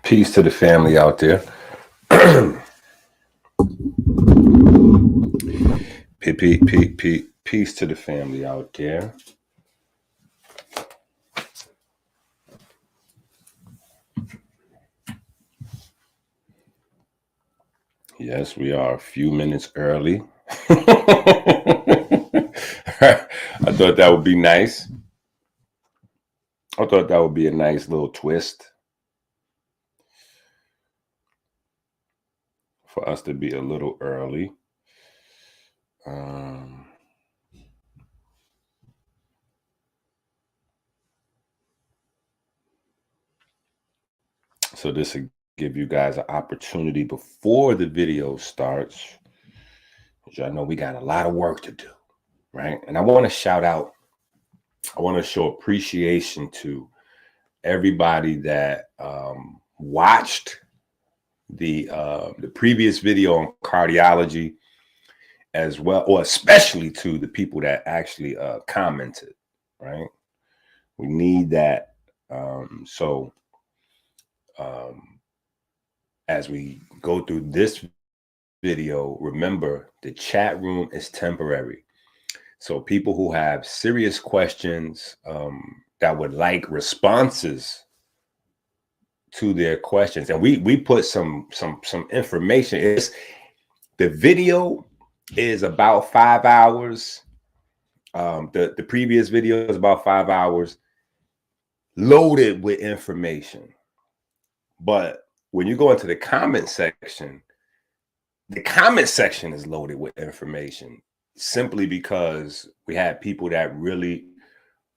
Peace to the family out there. Peace to the family out there. Yes, we are a few minutes early. I thought that would be nice. I thought that would be a nice little twist for us to be a little early. So this will give you guys an opportunity before the video starts, which I know we got a lot of work to do, right? And I want to shout out, I want to show appreciation to everybody that watched the previous video on cardiology, as well, or especially to the people that actually commented, right? We need that. As we go through this video, remember the chat room is temporary. So people who have serious questions that would like responses to their questions, and we put some information. The video is about 5 hours. The previous video is about 5 hours, loaded with information. But when you go into the comment section is loaded with information, simply because we had people that really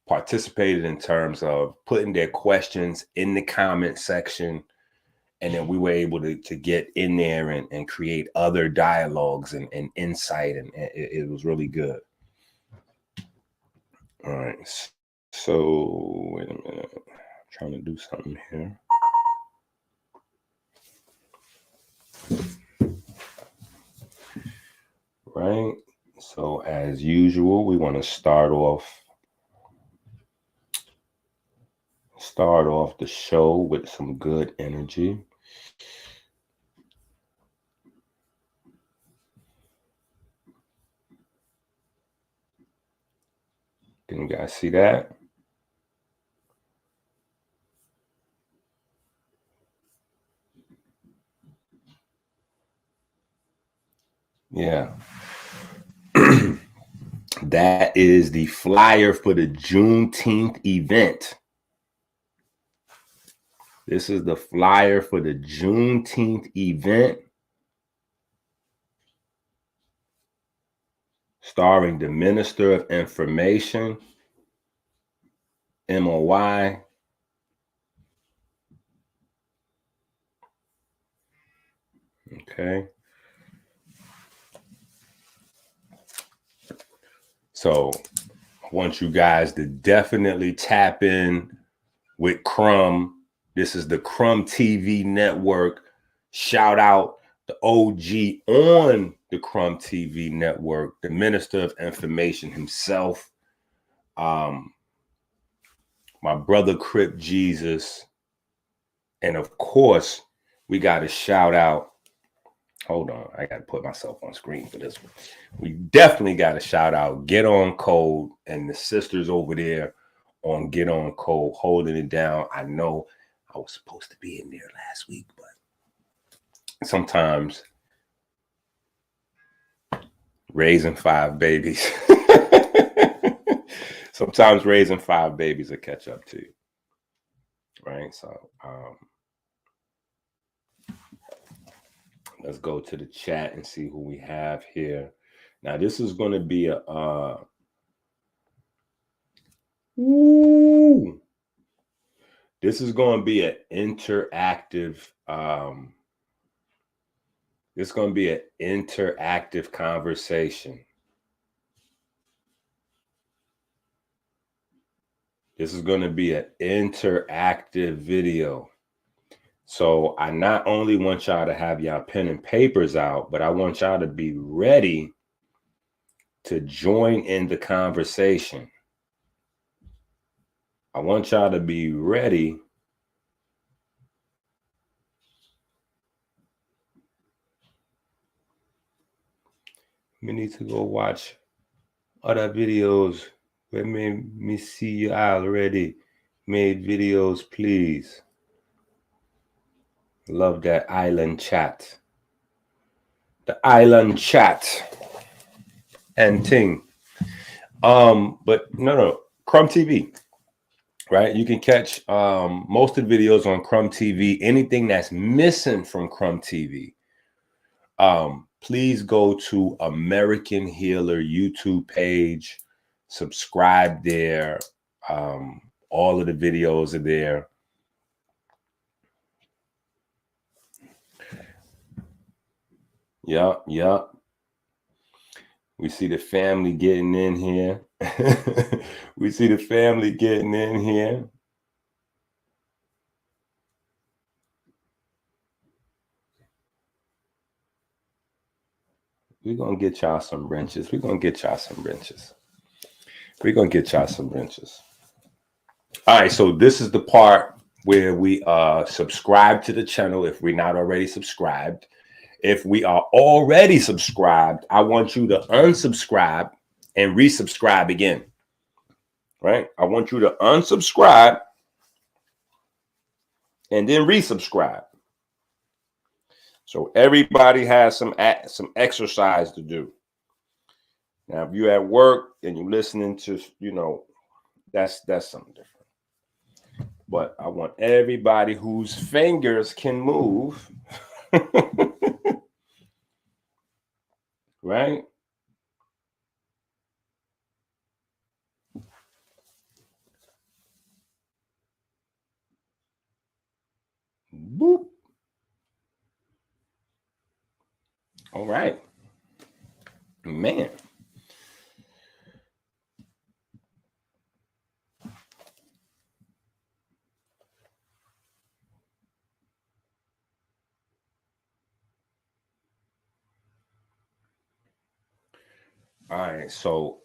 participated in terms of putting their questions in the comment section. And then we were able to get in there and create other dialogues and insight. And it was really good. All right. So wait a minute. I'm trying to do something here. Right. So as usual, we want to start off the show with some good energy. Can you guys see that? Yeah. That is the flyer for the Juneteenth event. This is the flyer for the Juneteenth event, starring the Minister of Information, MOY. Okay. So I want you guys to definitely tap in with Crumb. This is the Crumb TV network. Shout out the OG on the Crumb TV network, the Minister of Information himself, my brother Crip Jesus. And of course, we got to shout out. Hold on, I got to put myself on screen for this one. We definitely got to shout out Get On Code and the sisters over there on Get On Code, holding it down. I know I was supposed to be in there last week, but sometimes raising 5 babies, sometimes raising 5 babies will catch up to you, right? So let's go to the chat and see who we have here. Now, this is going to be a this is going to be an interactive it's going to be an interactive conversation. This is going to be an interactive video. So I not only want y'all to have y'all pen and papers out, but I want y'all to be ready to join in the conversation. I want y'all to be ready We need to go watch other videos. Let me see you already made videos, please. Love that island chat. The island chat and ting. But no, Crumb TV. Right? You can catch most of the videos on Crumb TV. Anything that's missing from Crumb TV, please go to American Healer YouTube page, subscribe there. All of the videos are there. Yeah. We see the family getting in here. We see the family getting in here. We're going to get y'all some wrenches. We're going to get y'all some wrenches. We're going to get y'all some wrenches. All right, so this is the part where we subscribe to the channel if we're not already subscribed. If we are already subscribed, I want you to unsubscribe and resubscribe again. Right? I want you to unsubscribe and then resubscribe. So everybody has some exercise to do. Now, if you're at work and you're listening to, that's something different. But I want everybody whose fingers can move, right? Boop. All right. Man. All right, so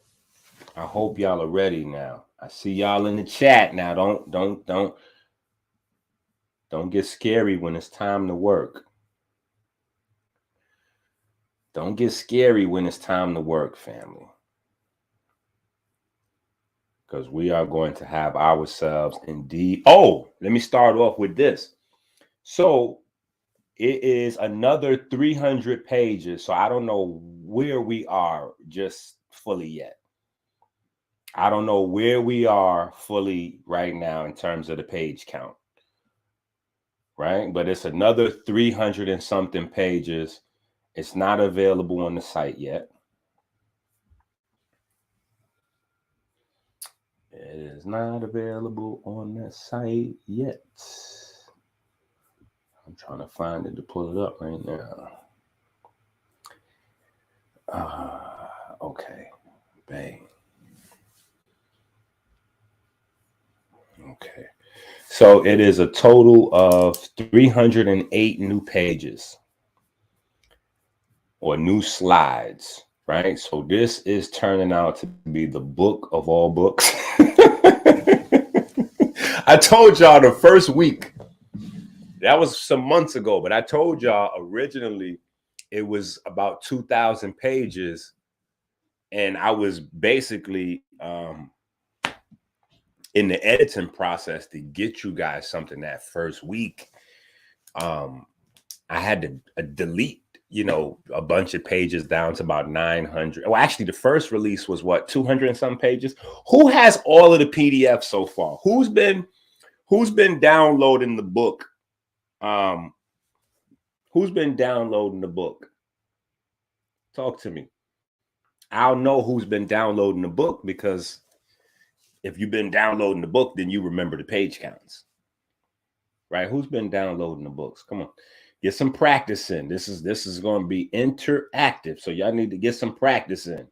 I hope y'all are ready now. I see y'all in the chat now. Don't get scary when it's time to work. Don't get scary when it's time to work, family. Because we are going to have ourselves indeed. Oh, let me start off with this. So it is another 300 pages. So I don't know where we are just fully yet. I don't know where we are fully right now in terms of the page count. Right? But it's another 300 and something pages. It's not available on the site yet. It is not available on the site yet. I'm trying to find it to pull it up right now. Okay. Bang. Okay. So it is a total of 308 new pages or new slides, right? So this is turning out to be the book of all books. I told y'all the first week, that was some months ago, but I told y'all originally it was about 2,000 pages. And I was basically in the editing process to get you guys something that first week. I had to delete, a bunch of pages down to about 900. Well, actually, the first release was what, 200 and some pages. Who has all of the PDFs so far? Who's been downloading the book? Who's been downloading the book? Talk to me. I'll know who's been downloading the book, because if you've been downloading the book, then you remember the page counts, right? Who's been downloading the books? Come on, get some practice in. This is going to be interactive, so y'all need to get some practice in.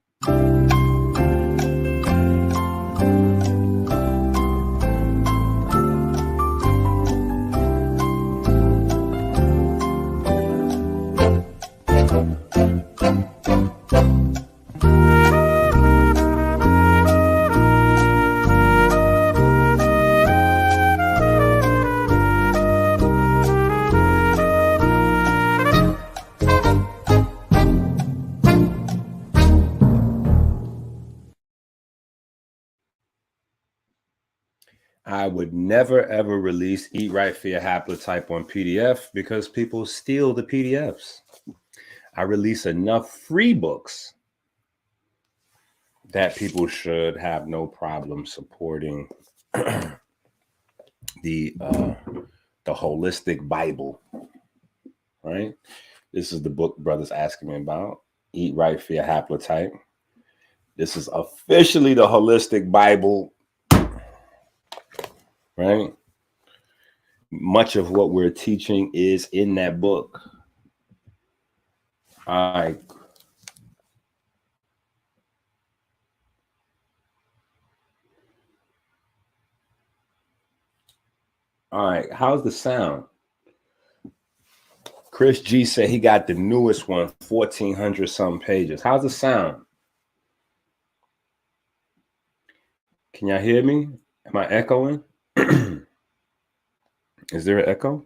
I would never ever release Eat Right for Your Haplotype on PDF because people steal the PDFs. I release enough free books that people should have no problem supporting the holistic Bible, right? This is the book brother's asking me about, Eat Right for Your Haplotype. This is officially the holistic Bible, right? Much of what we're teaching is in that book. All right. How's the sound? Chris G said he got the newest one, 1,400 some pages. How's the sound? Can y'all hear me? Am I echoing? Is there an echo?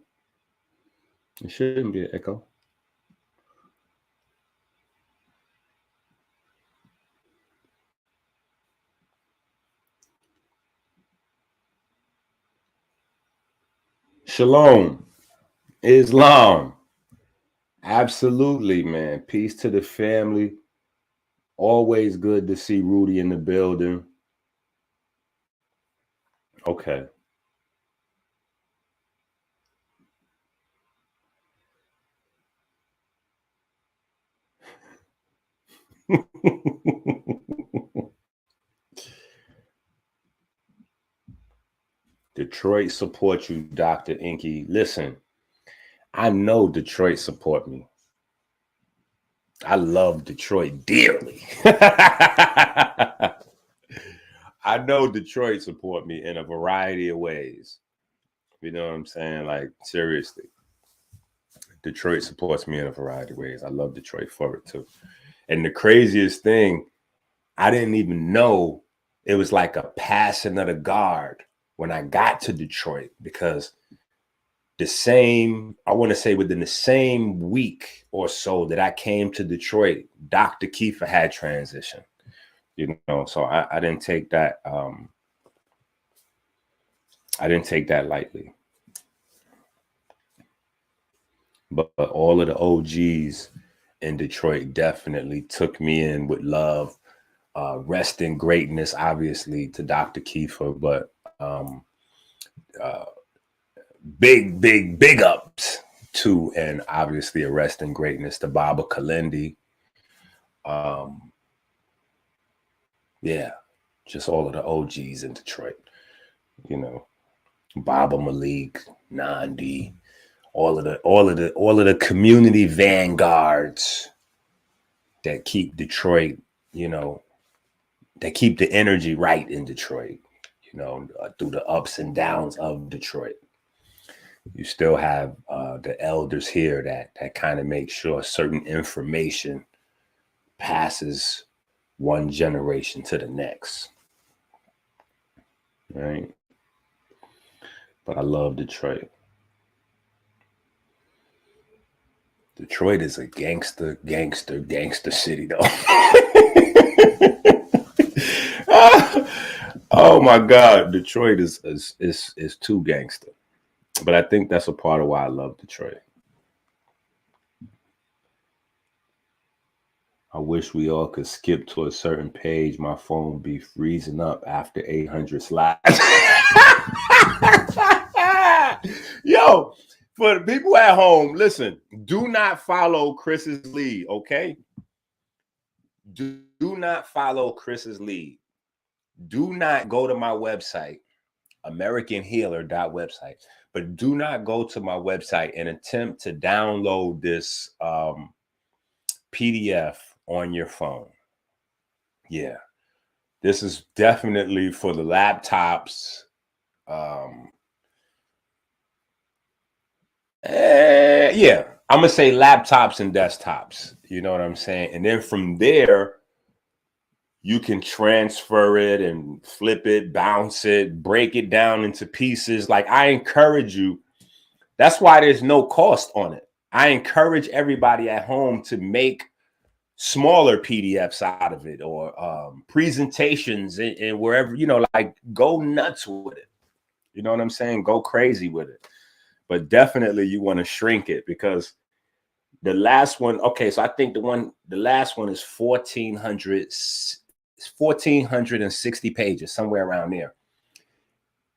It shouldn't be an echo. Shalom. Islam. Absolutely, man. Peace to the family. Always good to see Rudy in the building. Okay. Detroit supports you, Dr. Enqi. Listen, I know Detroit support me. I love Detroit dearly. I know Detroit support me in a variety of ways. You know what I'm saying? Like, seriously. Detroit supports me in a variety of ways. I love Detroit for it too. And the craziest thing, I didn't even know it was like a passing of the guard when I got to Detroit, because I want to say within the same week or so that I came to Detroit, Dr. Kiefer had transitioned, you know, so I didn't take that. I didn't take that lightly. But all of the OGs in Detroit definitely took me in with love. Rest in greatness, obviously, to Dr. Kiefer, but big ups to, and obviously a rest in greatness to Baba Kalindi. Yeah, just all of the OGs in Detroit, you know, Baba Malik, Nandi, all of the community vanguards that keep Detroit, you know, that keep the energy right in Detroit, you know, through the ups and downs of Detroit. You still have the elders here that kind of make sure certain information passes one generation to the next, right? But I love Detroit. Detroit is a gangster city, though. Oh my God, Detroit is too gangster. But I think that's a part of why I love Detroit. I wish we all could skip to a certain page. My phone would be freezing up after 800 slides. Yo, for the people at home, listen, do not follow Chris's lead, okay? Do not follow Chris's lead. Do not go to my website, AmericanHealer.website, but do not go to my website and attempt to download this PDF on your phone. Yeah, this is definitely for the laptops. Yeah, I'm gonna say laptops and desktops. You know what I'm saying? And then from there, you can transfer it and flip it, bounce it, break it down into pieces. Like, I encourage you. That's why there's no cost on it. I encourage everybody at home to make smaller PDFs out of it, or presentations and wherever, you know, like, go nuts with it. You know what I'm saying? Go crazy with it. But definitely you want to shrink it, because the last one, okay, so I think the last one is 1,460 pages, somewhere around there.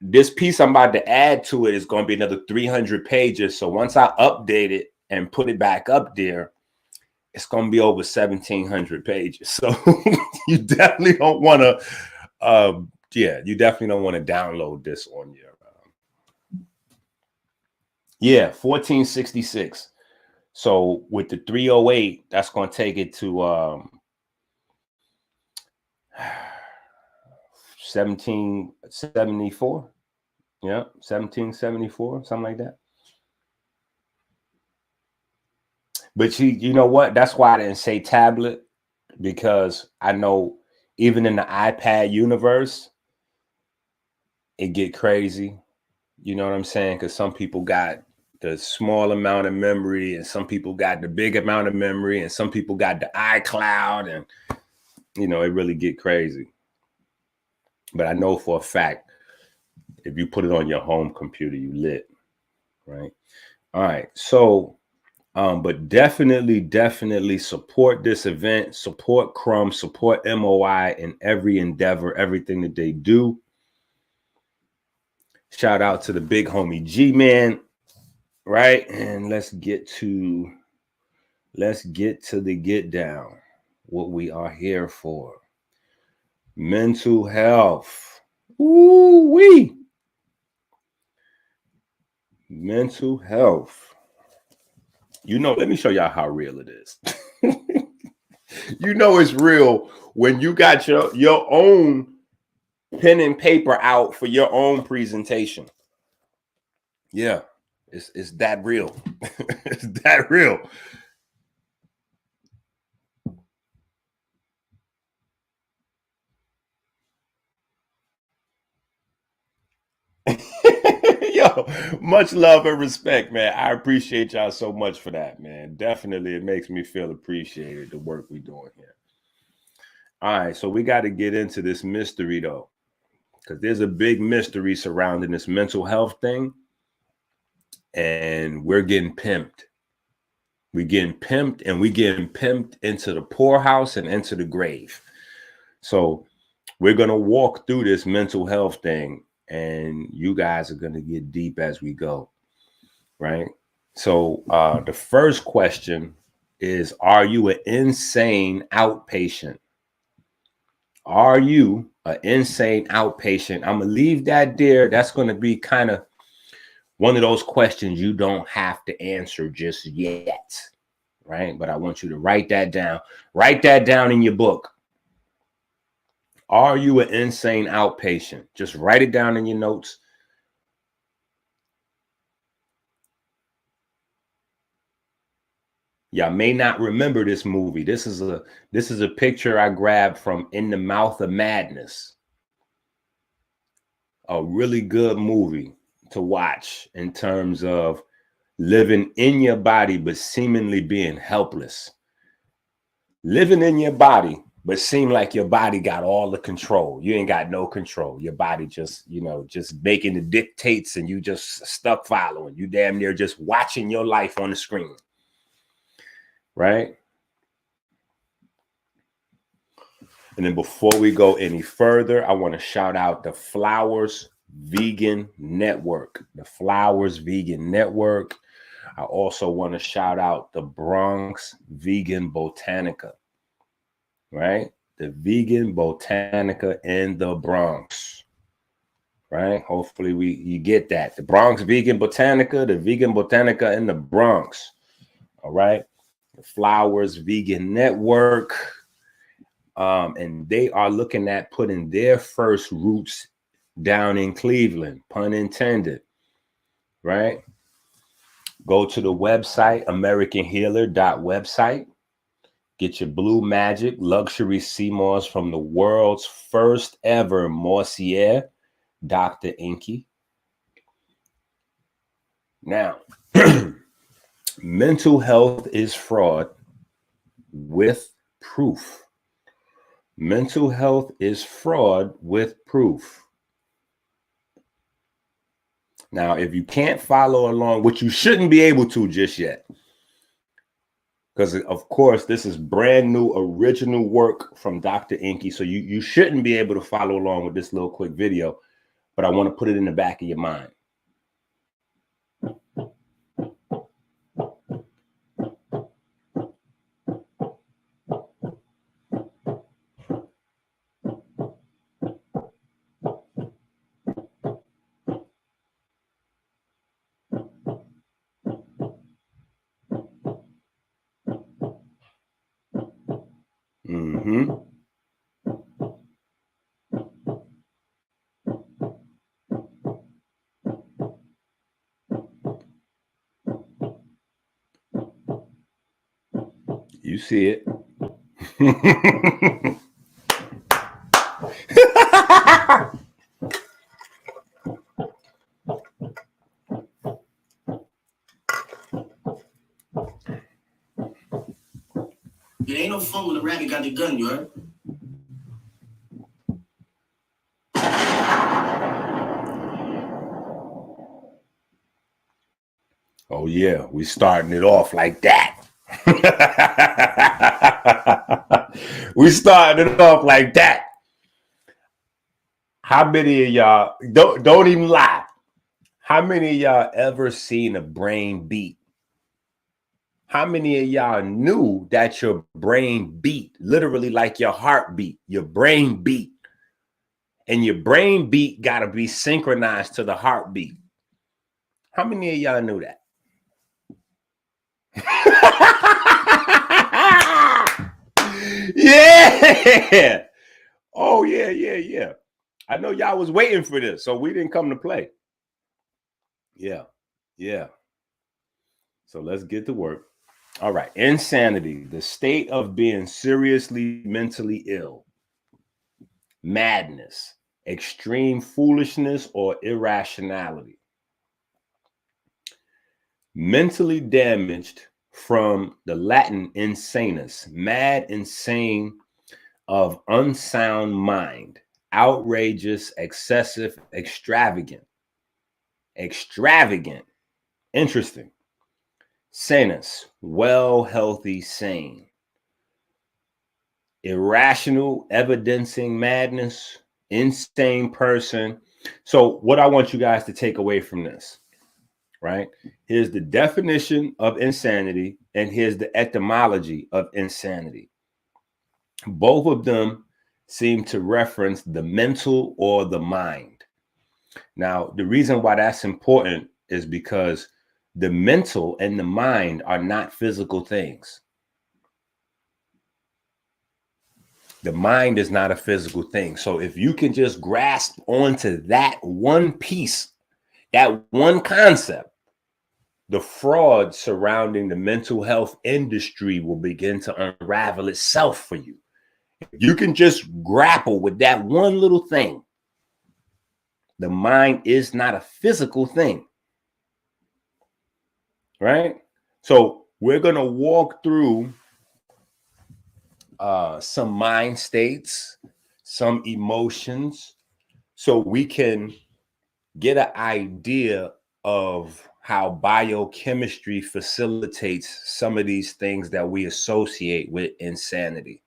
This piece I'm about to add to it is going to be another 300 pages. So once I update it and put it back up there, it's going to be over 1,700 pages. So you definitely don't want to, you definitely don't want to download this on your, 1466. So with the 308, that's going to take it to 1774. Yeah, 1774, something like that. But you know what? That's why I didn't say tablet, because I know even in the iPad universe, it get crazy. You know what I'm saying? Because some people got the small amount of memory, and some people got the big amount of memory, and some people got the iCloud, and you know, it really get crazy. But I know for a fact, if you put it on your home computer, you lit, right? All right. So, but definitely support this event, support Crumb, support MOI in every endeavor, everything that they do. Shout out to the big homie G-Man, right? And let's get to the get down, what we are here for. Mental health. Ooh-wee. Mental health. You know, let me show y'all how real it is. You know it's real when you got your own pen and paper out for your own presentation. Yeah, it's that real. It's that real. Yo, much love and respect, man. I appreciate y'all so much for that, man. Definitely, it makes me feel appreciated, the work we're doing here. All right, so we got to get into this mystery, though, because there's a big mystery surrounding this mental health thing, and we're getting pimped. We're getting pimped, and we're getting pimped into the poorhouse and into the grave. So we're going to walk through this mental health thing, and you guys are going to get deep as we go, right? So the first question is, are you an insane outpatient? Are you an insane outpatient? I'm going to leave that there. That's going to be kind of one of those questions you don't have to answer just yet, right? But I want you to write that down. Write that down in your book. Are you an insane outpatient? Just write it down in your notes. Y'all may not remember this movie. This is a picture I grabbed from In the Mouth of Madness. A really good movie to watch in terms of living in your body but seemingly being helpless. Living in your body but seem like your body got all the control. You ain't got no control. Your body just, just making the dictates, and you just stuck following. You damn near just watching your life on the screen. Right? And then before we go any further, I want to shout out the Flowers Vegan Network. The Flowers Vegan Network. I also want to shout out the Bronx Vegan Botanica. Right? The Vegan Botanica in the Bronx. Right? Hopefully you get that. The Bronx Vegan Botanica, the Vegan Botanica in the Bronx. All right? The Flowers Vegan Network. And they are looking at putting their first roots down in Cleveland, pun intended, right? Go to the website, AmericanHealer.website. Get your Blue Magic luxury sea moss from the world's first ever mossier, Dr. Enqi. Now, mental health is fraud with proof. Mental health is fraud with proof. Now, if you can't follow along, which you shouldn't be able to just yet, because of course this is brand new original work from Dr. Enqi, so you shouldn't be able to follow along with this little quick video, but I want to put it in the back of your mind. Mm-hmm. You see it. It ain't no fun when the rabbit got the gun, you heard? Oh yeah, we starting it off like that. We starting it off like that. How many of y'all don't even lie? How many of y'all ever seen a brain beat? How many of y'all knew that your brain beat, literally like your heartbeat, your brain beat, and your brain beat got to be synchronized to the heartbeat? How many of y'all knew that? Yeah. Oh, yeah. I know y'all was waiting for this, so we didn't come to play. Yeah. So let's get to work. All right. Insanity, the state of being seriously mentally ill. Madness, extreme foolishness or irrationality. Mentally damaged, from the Latin insanus, mad, insane, of unsound mind, outrageous, excessive, extravagant. Interesting. Sanus, well, healthy, sane. Irrational, evidencing madness, insane person. So what I want you guys to take away from this, right? Here's the definition of insanity, and here's the etymology of insanity. Both of them seem to reference the mental or the mind. Now, the reason why that's important is because the mental and the mind are not physical things. The mind is not a physical thing. So if you can just grasp onto that one piece, that one concept, the fraud surrounding the mental health industry will begin to unravel itself for you. If you can just grapple with that one little thing, the mind is not a physical thing, right? So we're going to walk through some mind states, some emotions, so we can get an idea of how biochemistry facilitates some of these things that we associate with insanity,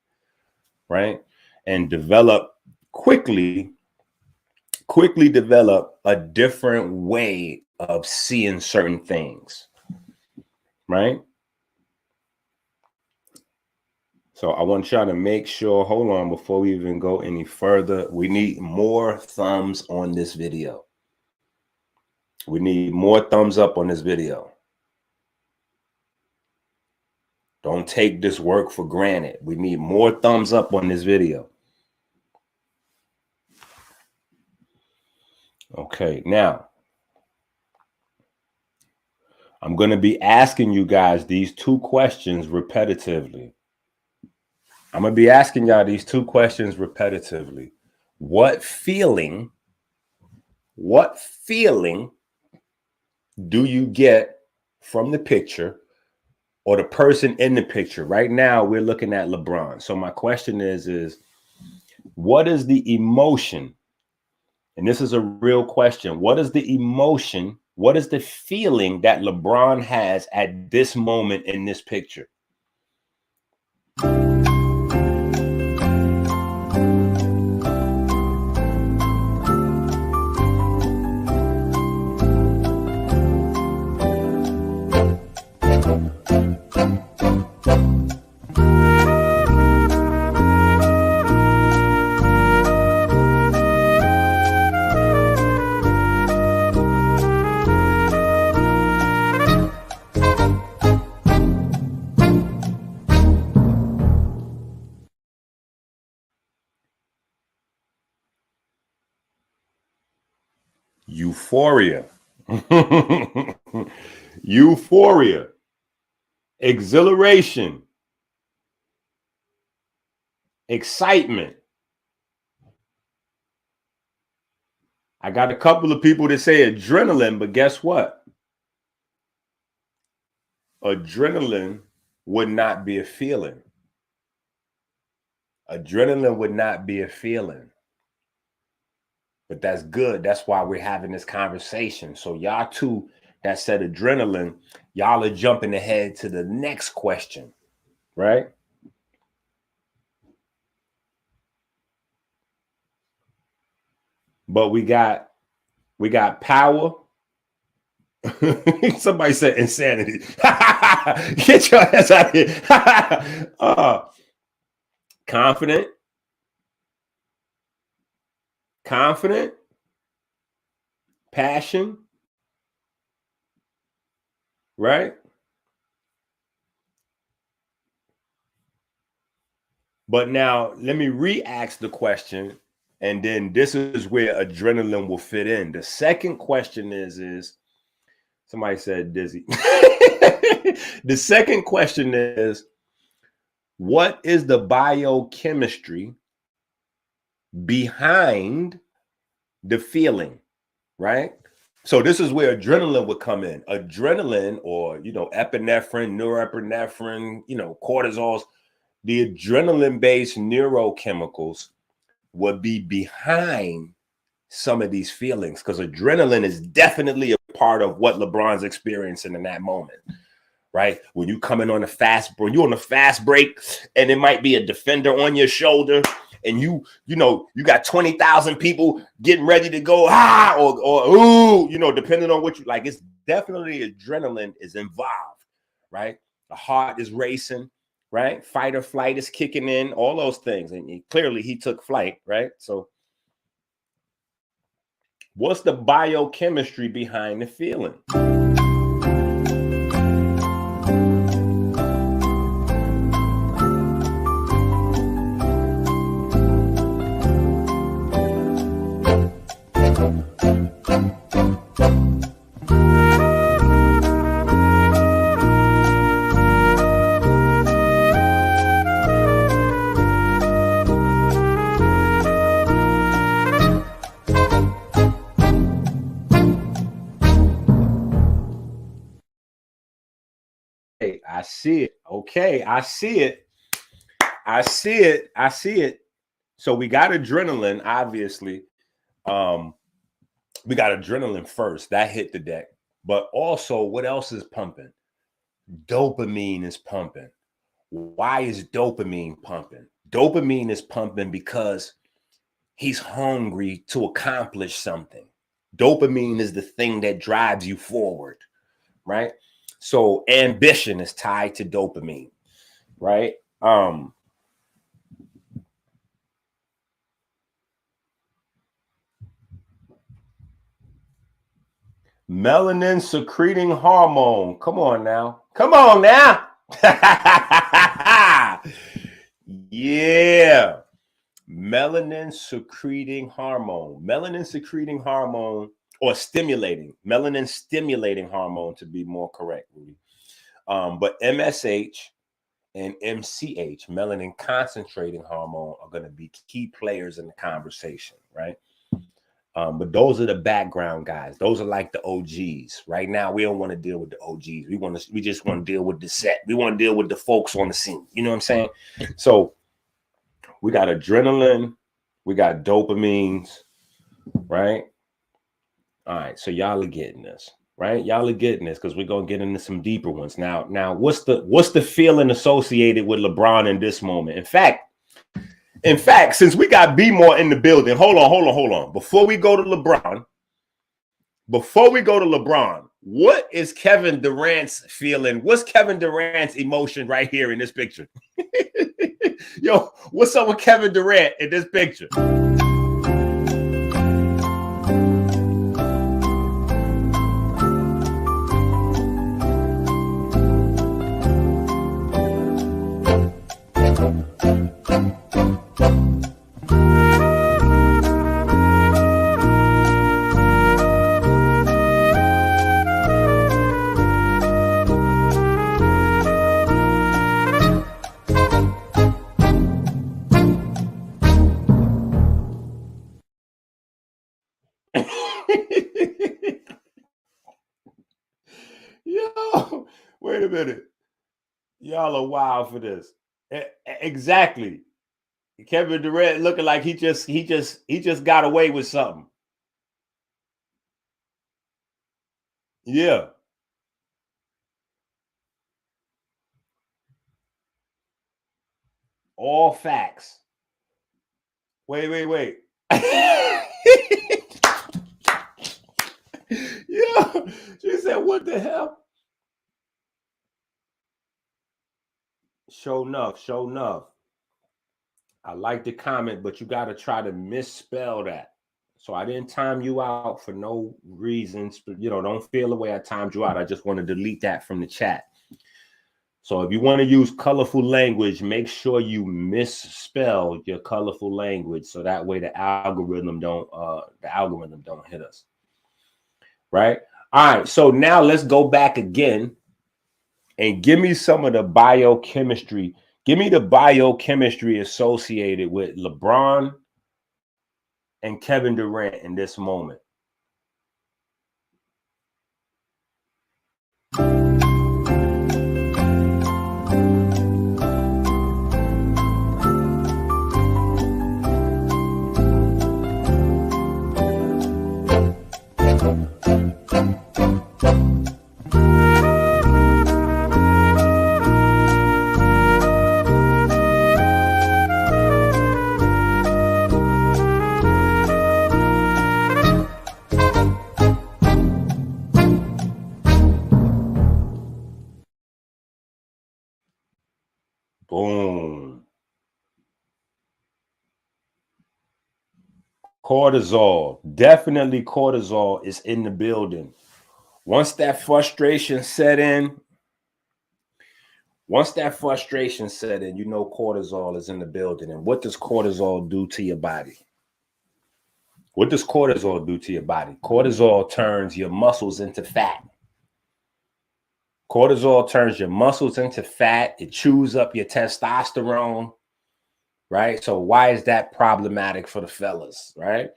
right? And quickly develop a different way of seeing certain things, right? So I want y'all to make sure, hold on, before we even go any further, we need more thumbs on this video. We need more thumbs up on this video. Don't take this work for granted. We need more thumbs up on this video. Okay, now I'm going to be asking you guys these two questions repetitively. What feeling do you get from the picture or the person in the picture? Right now, we're looking at LeBron. So my question is what is the emotion And this is a real question. What is the emotion? What is the feeling that LeBron has at this moment in this picture? Euphoria. Euphoria. Exhilaration. Excitement. I got a couple of people that say adrenaline, but guess what? Adrenaline would not be a feeling. Adrenaline would not be a feeling. But that's good. That's why we're having this conversation. So y'all two that said adrenaline, y'all are jumping ahead to the next question, right? But we got power. Somebody said insanity. Get your ass out of here. Confident, passion, right? But now let me re-ask the question, and then this is where adrenaline will fit in. The second question is somebody said dizzy. The second question is, what is the biochemistry behind the feeling, right? So this is where adrenaline would come in. Adrenaline, or epinephrine, norepinephrine, cortisols, the adrenaline-based neurochemicals would be behind some of these feelings, because adrenaline is definitely a part of what LeBron's experiencing in that moment, right? When you come in on a fast break, you're on a fast break, and it might be a defender on your shoulder, and you got 20,000 people getting ready to go or ooh, depending on what you like. It's definitely adrenaline is involved, right? The heart is racing, right? Fight or flight is kicking in, all those things, and clearly he took flight, right? So what's the biochemistry behind the feeling? I see it. Okay, I see it. I see it. I see it. So we got adrenaline, obviously. We got adrenaline first. That hit the deck. But also, what else is pumping? Dopamine is pumping. Why is dopamine pumping? Dopamine is pumping because he's hungry to accomplish something. Dopamine is the thing that drives you forward, right? So ambition is tied to dopamine, right? Melanin secreting hormone. Come on now. Come on now. Yeah. Melanin secreting hormone. Melanin secreting hormone, or stimulating. Melanin stimulating hormone, to be more correct, Rudy. But MSH and MCH, melanin concentrating hormone, are going to be key players in the conversation, right? But those are the background guys. Those are like the OGs. Right now, we don't want to deal with the OGs. We just want to deal with the set. We want to deal with the folks on the scene. You know what I'm saying? So we got adrenaline, we got dopamines, right? All right, so y'all are getting this, right? Y'all are getting this because we're gonna get into some deeper ones. Now, what's the feeling associated with LeBron in this moment? In fact, since we got B more in the building, hold on. Before we go to LeBron, what is Kevin Durant's feeling? What's Kevin Durant's emotion right here in this picture? Yo, what's up with Kevin Durant in this picture? Yo, wait a minute. Y'all are wild for this. Exactly. Kevin Durant looking like he just got away with something. Yeah. All facts. Wait. Yeah. She said, what the hell? Show enough. I like the comment, but you got to try to misspell that. So I didn't time you out for no reasons. Don't feel the way I timed you out. I just want to delete that from the chat. So if you want to use colorful language, make sure you misspell your colorful language so that way the algorithm don't hit us. Right? All right. So now let's go back again and give me some of the biochemistry. Give me the biochemistry associated with LeBron and Kevin Durant in this moment. Boom. Cortisol. Definitely cortisol is in the building. Once that frustration set in, you know cortisol is in the building. And what does cortisol do to your body? Cortisol turns your muscles into fat. It chews up your testosterone, right? So why is that problematic for the fellas, right?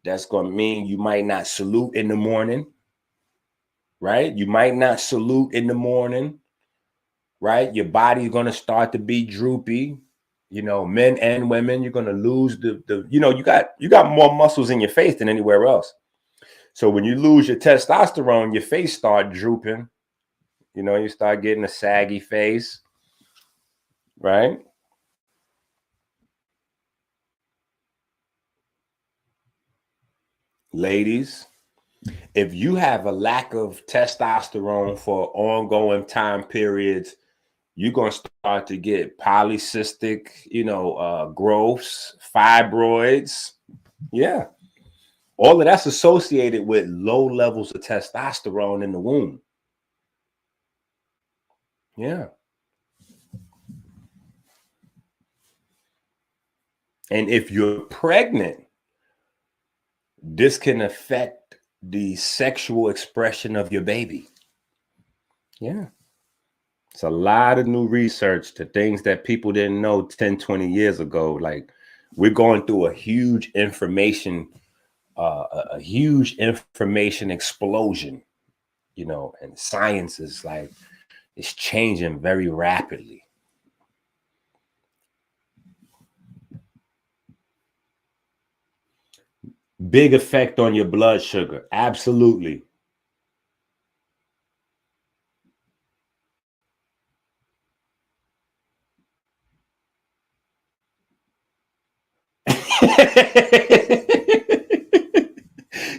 That's going to mean you might not salute in the morning, right? Right? Your body's going to start to be droopy. Men and women, you're going to lose you got more muscles in your face than anywhere else. So when you lose your testosterone, your face start drooping. You start getting a saggy face, right? Ladies, if you have a lack of testosterone for ongoing time periods, you're going to start to get polycystic, growths, fibroids. Yeah. All of that's associated with low levels of testosterone in the womb. Yeah. And if you're pregnant, this can affect the sexual expression of your baby. Yeah. It's a lot of new research to things that people didn't know 10, 20 years ago. Like, we're going through a huge information explosion, and science is it's changing very rapidly. big effect on your blood sugar. Absolutely.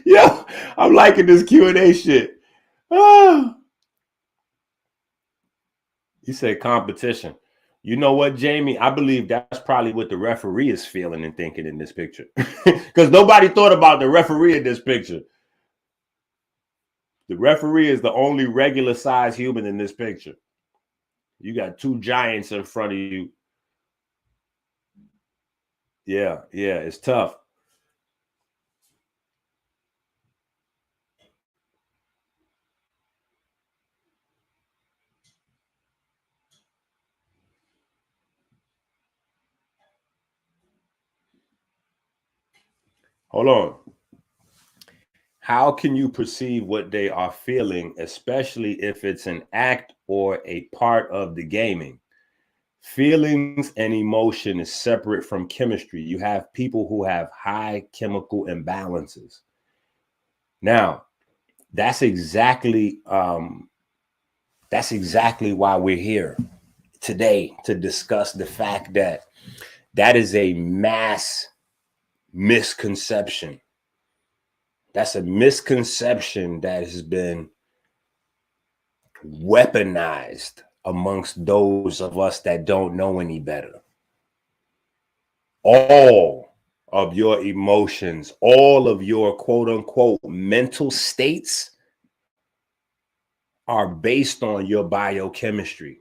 Yo, I'm liking this Q&A shit. Ah. You said competition. You know what, Jamie? I believe that's probably what the referee is feeling and thinking in this picture. Because nobody thought about the referee in this picture. The referee is the only regular size human in this picture. You got two giants in front of you. Yeah, it's tough. Hold on. How can you perceive what they are feeling, especially if it's an act or a part of the gaming? Feelings and emotion is separate from chemistry. You have people who have high chemical imbalances. Now, that's exactly why we're here today, to discuss the fact that that is a mass misconception. That's a misconception that has been weaponized amongst those of us that don't know any better. All of your emotions, all of your quote unquote mental states are based on your biochemistry.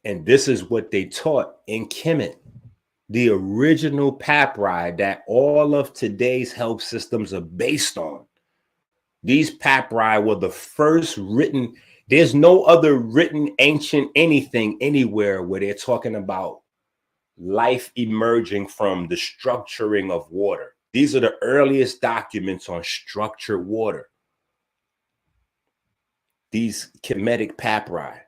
And this is what they taught in Kemet, the original papyri that all of today's health systems are based on. These papyri were the first written. There's no other written ancient anything anywhere where they're talking about life emerging from the structuring of water. These are the earliest documents on structured water. These Kemetic papyri.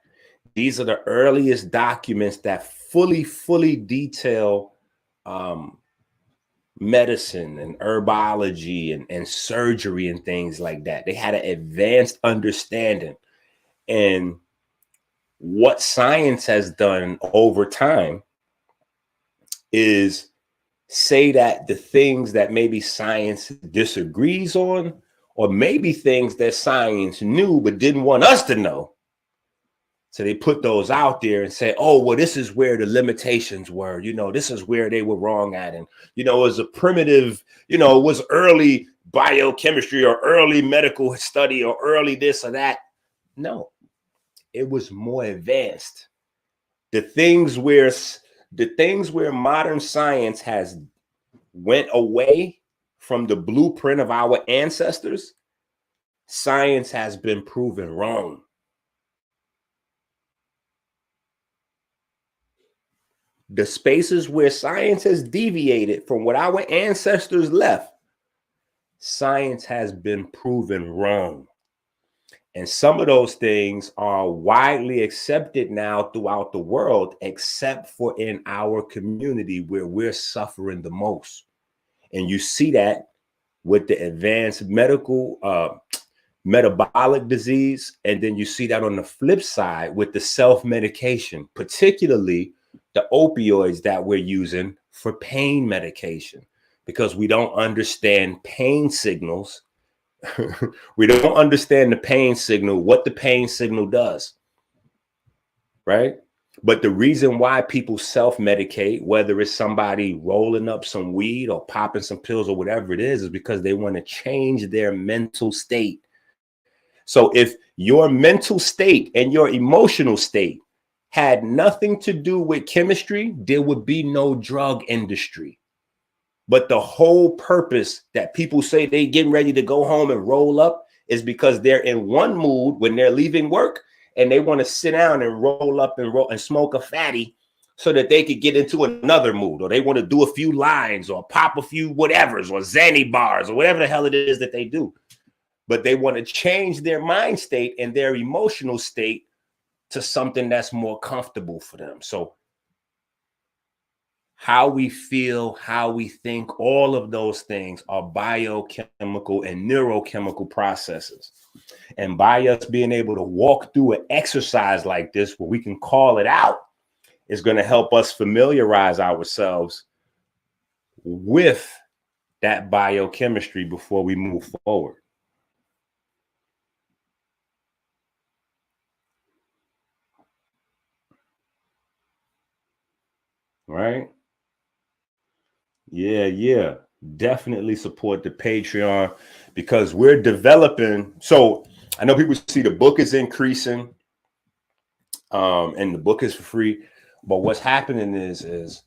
These are the earliest documents that fully detail medicine and herbology and surgery and things like that. They had an advanced understanding. And what science has done over time is say that the things that maybe science disagrees on, or maybe things that science knew but didn't want us to know. So they put those out there and say, oh, well, this is where the limitations were. You know, this is where they were wrong at. And, you know, it was a primitive, you know, it was early biochemistry or early medical study or early this or that. No, it was more advanced. The things where modern science has went away from the blueprint of our ancestors, science has been proven wrong. The spaces where science has deviated from what our ancestors left, science has been proven wrong. And some of those things are widely accepted now throughout the world, except for in our community where we're suffering the most. And you see that with the advanced metabolic disease. And then you see that on the flip side with the self-medication, particularly the opioids that we're using for pain medication, because we don't understand pain signals. We don't understand the pain signal, what the pain signal does, right? But the reason why people self-medicate, whether it's somebody rolling up some weed or popping some pills or whatever it is because they want to change their mental state. So if your mental state and your emotional state had nothing to do with chemistry, there would be no drug industry. But the whole purpose that people say they getting ready to go home and roll up is because they're in one mood when they're leaving work and they want to sit down and roll up and smoke a fatty so that they could get into another mood, or they want to do a few lines or pop a few whatevers or Xanny bars or whatever the hell it is that they do. But they want to change their mind state and their emotional state to something that's more comfortable for them. So how we feel, how we think, all of those things are biochemical and neurochemical processes. And by us being able to walk through an exercise like this, where we can call it out, is going to help us familiarize ourselves with that biochemistry before we move forward. Right? Yeah. Definitely support the Patreon, because we're developing. So I know people see the book is increasing, and the book is for free. But what's happening is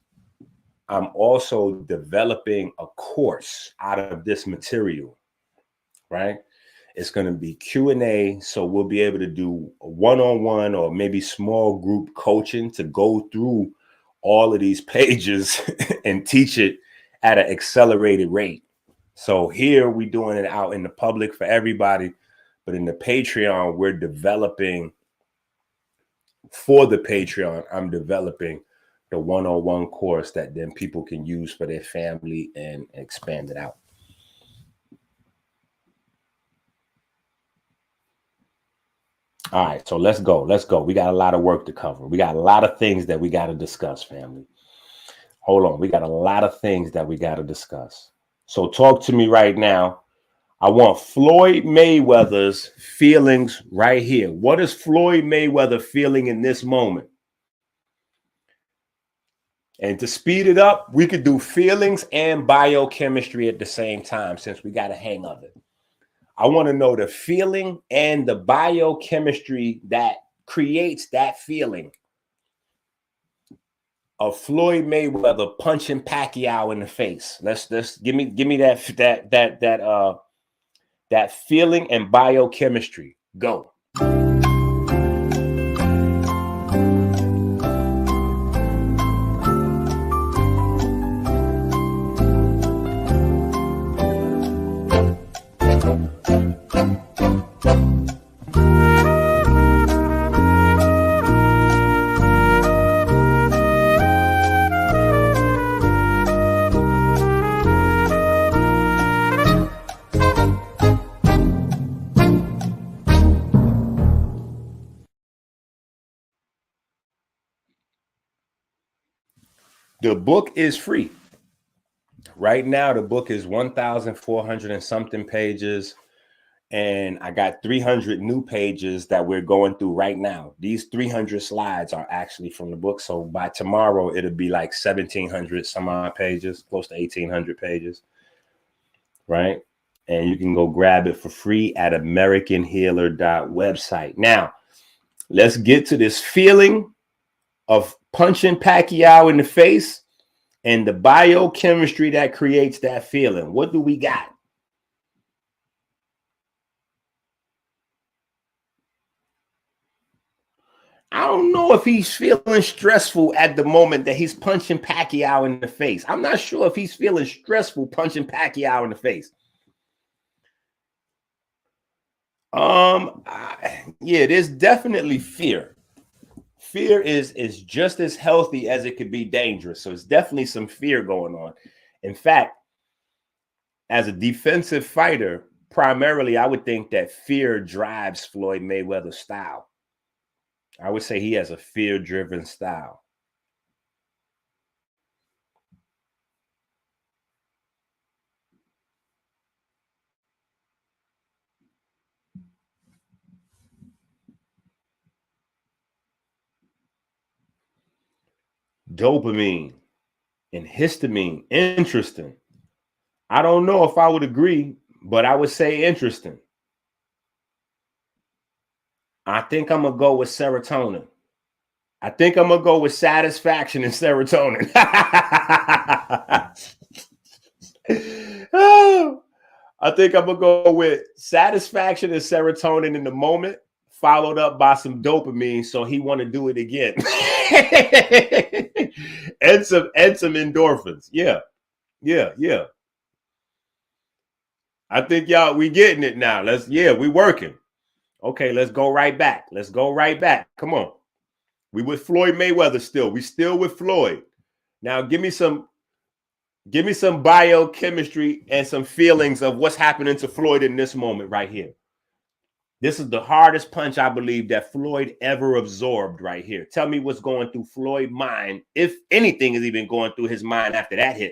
I'm also developing a course out of this material, right? It's going to be Q&A, so we'll be able to do a one-on-one or maybe small group coaching to go through all of these pages and teach it at an accelerated rate. So here we're doing it out in the public for everybody, but in the Patreon, we're developing for the Patreon. I'm developing the one-on-one course that then people can use for their family and expand it out. All right, so let's go. We got a lot of work to cover. We got a lot of things that we got to discuss, family. Hold on. We got a lot of things that we got to discuss. So talk to me right now. I want Floyd Mayweather's feelings right here. What is Floyd Mayweather feeling in this moment? And to speed it up, we could do feelings and biochemistry at the same time, since we got a hang of it. I want to know the feeling and the biochemistry that creates that feeling of Floyd Mayweather punching Pacquiao in the face. Let's give me that feeling and biochemistry. Go. The book is free. Right now, the book is 1,400 and something pages. And I got 300 new pages that we're going through right now. These 300 slides are actually from the book. So by tomorrow, it'll be like 1,700 some odd pages, close to 1,800 pages. Right? And you can go grab it for free at AmericanHealer.website. Now, let's get to this feeling of punching Pacquiao in the face and the biochemistry that creates that feeling. What do we got? I don't know if he's feeling stressful at the moment that he's punching Pacquiao in the face. I'm not sure if he's feeling stressful punching Pacquiao in the face. Yeah, there's definitely fear. Fear is just as healthy as it could be dangerous. So it's definitely some fear going on. In fact, as a defensive fighter, primarily, I would think that fear drives Floyd Mayweather's style. I would say he has a fear-driven style. Dopamine and histamine, interesting. I don't know if I would agree, but I would say interesting. I think I'm going to go with serotonin. I think I'm going to go with satisfaction and serotonin. Oh, I think I'm going to go with satisfaction and serotonin in the moment, followed up by some dopamine, so he want to do it again. and some endorphins. Yeah. I think y'all, we getting it now. We working. Okay, let's go right back. Come on. We with Floyd Mayweather still. We still with Floyd. Now give me some biochemistry and some feelings of what's happening to Floyd in this moment right here. This is the hardest punch I believe that Floyd ever absorbed right here. Tell me what's going through Floyd's mind, if anything is even going through his mind after that hit.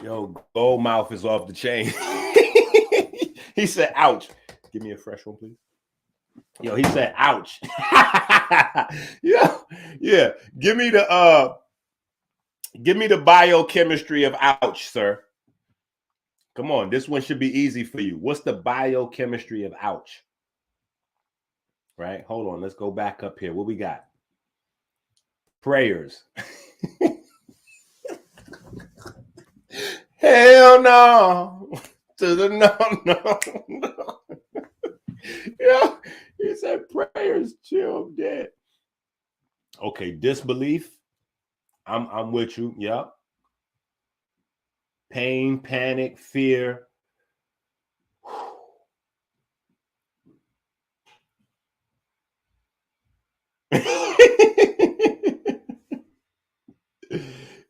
Yo, Goldmouth is off the chain. He said, ouch. Give me a fresh one, please. Yo, he said, ouch. Yeah. Give me the biochemistry of ouch, sir. Come on, this one should be easy for you. What's the biochemistry of ouch? Right? Hold on. Let's go back up here. What we got? Prayers. Hell no. To the no. Yeah, he said prayers. Chill, I'm dead. Okay, disbelief. I'm with you. Yep. Pain, panic, fear.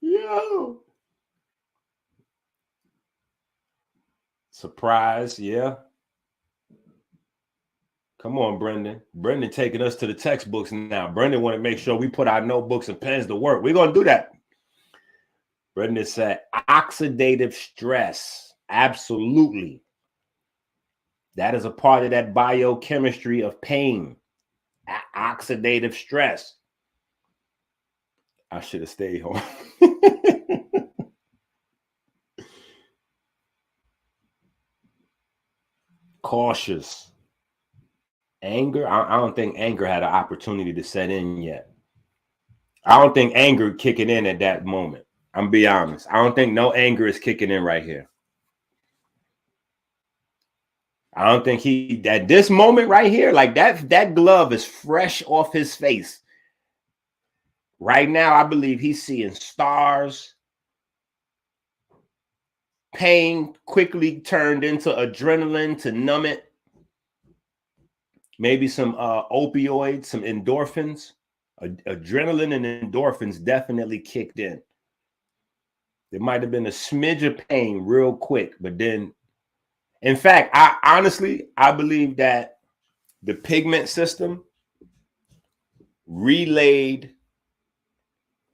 Yo. Surprise, yeah. Come on, Brendan. Brendan taking us to the textbooks now. Brendan want to make sure we put our notebooks and pens to work. We're going to do that. Brendan said oxidative stress. Absolutely. That is a part of that biochemistry of pain. Oxidative stress. I should have stayed home. Cautious. Anger. I don't think anger had an opportunity to set in yet. I don't think anger kicking in at that moment. I'm gonna be honest. I don't think no anger is kicking in right here. I don't think he at this moment right here, like that glove is fresh off his face. Right now, I believe he's seeing stars. Pain quickly turned into adrenaline to numb it. Maybe some opioids, some endorphins. Adrenaline and endorphins definitely kicked in. There might have been a smidge of pain real quick, but then, in fact, I believe that the pigment system relayed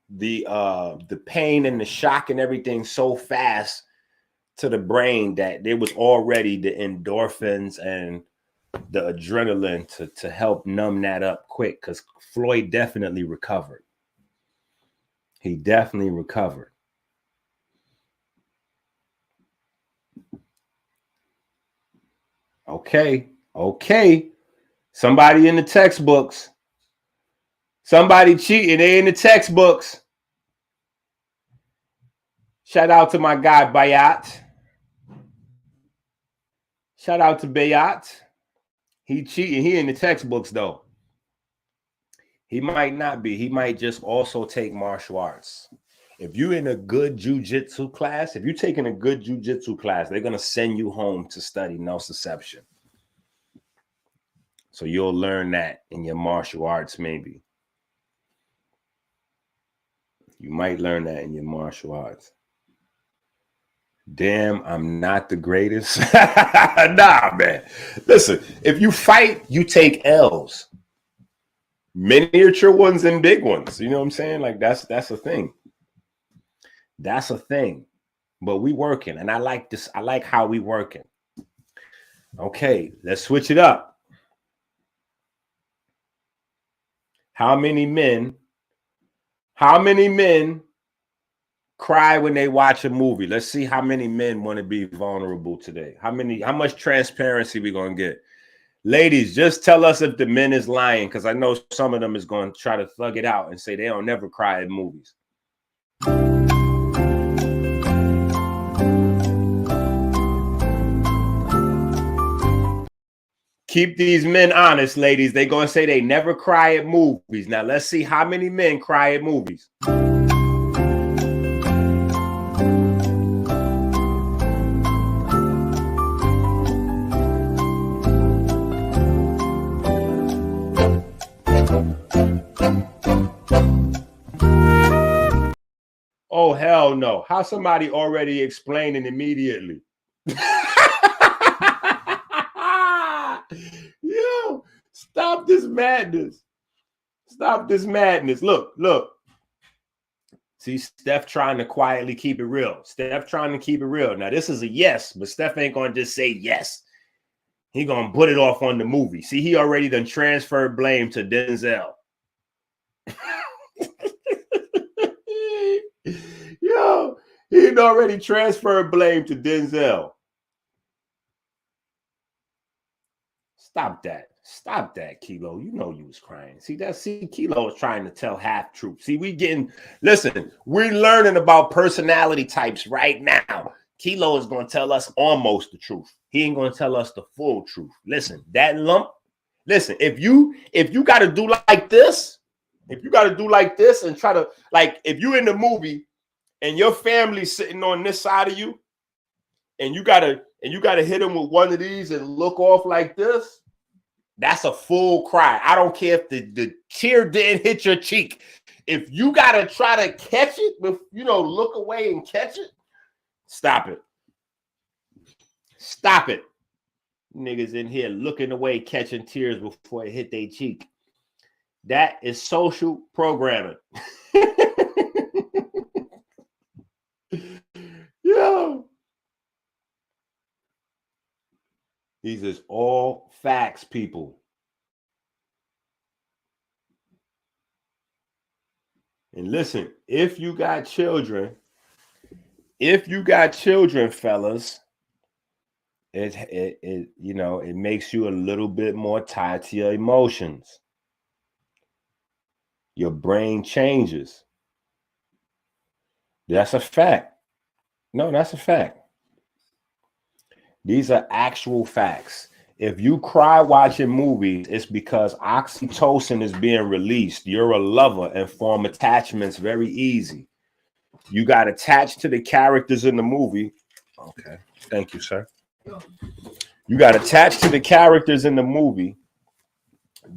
the pain and the shock and everything so fast to the brain that there was already the endorphins and the adrenaline to help numb that up quick, because Floyd definitely recovered. He definitely recovered. Okay. Somebody in the textbooks. Somebody cheating. They in the textbooks. Shout out to my guy, Bayat. Shout out to Bayat. He cheating. He in the textbooks, though. He might not be. He might just also take martial arts. If you're in a good jiu-jitsu class, if you're taking a good jiu-jitsu class, they're going to send you home to study nociception. So you'll learn that in your martial arts, maybe. You might learn that in your martial arts. Damn, I'm not the greatest. Nah, man. Listen, if you fight, you take L's. Miniature ones and big ones. You know what I'm saying? Like that's a thing. That's a thing. But we working, and I like this. I like how we working. Okay, let's switch it up. How many men cry when they watch a movie? Let's see how many men want to be vulnerable today. How much transparency we gonna get? Ladies, just tell us if the men is lying, because I know some of them is going to try to thug it out and say they don't never cry at movies. Keep these men honest, ladies. They going to say they never cry at movies. Now, let's see how many men cry at movies. Oh, hell no. How somebody already explaining immediately? Yo, stop this madness. Stop this madness. Look. See, Steph trying to quietly keep it real. Steph trying to keep it real. Now, this is a yes, but Steph ain't going to just say yes. He going to put it off on the movie. See, he already done transferred blame to Denzel. Yo, he'd already transferred blame to Denzel. Stop that, Kilo. You know you was crying. See, Kilo is trying to tell half truth. See, we're learning about personality types right now. Kilo is going to tell us almost the truth. He ain't going to tell us the full truth. Listen, that lump. Listen, if you got to do like this, and try to, like, if you in the movie and your family's sitting on this side of you, and you gotta hit them with one of these and look off like this, that's a full cry. I don't care if the tear didn't hit your cheek. If you gotta try to catch it, look away and catch it, stop it. Stop it. Niggas in here looking away, catching tears before it hit their cheek. That is social programming. Yo. These is all facts, people. And listen, if you got children, fellas, it makes you a little bit more tied to your emotions. Your brain changes. That's a fact. No, that's a fact. These are actual facts. If you cry watching movies, it's because oxytocin is being released. You're a lover and form attachments very easy. You got attached to the characters in the movie. Okay. Thank you, sir. You got attached to the characters in the movie.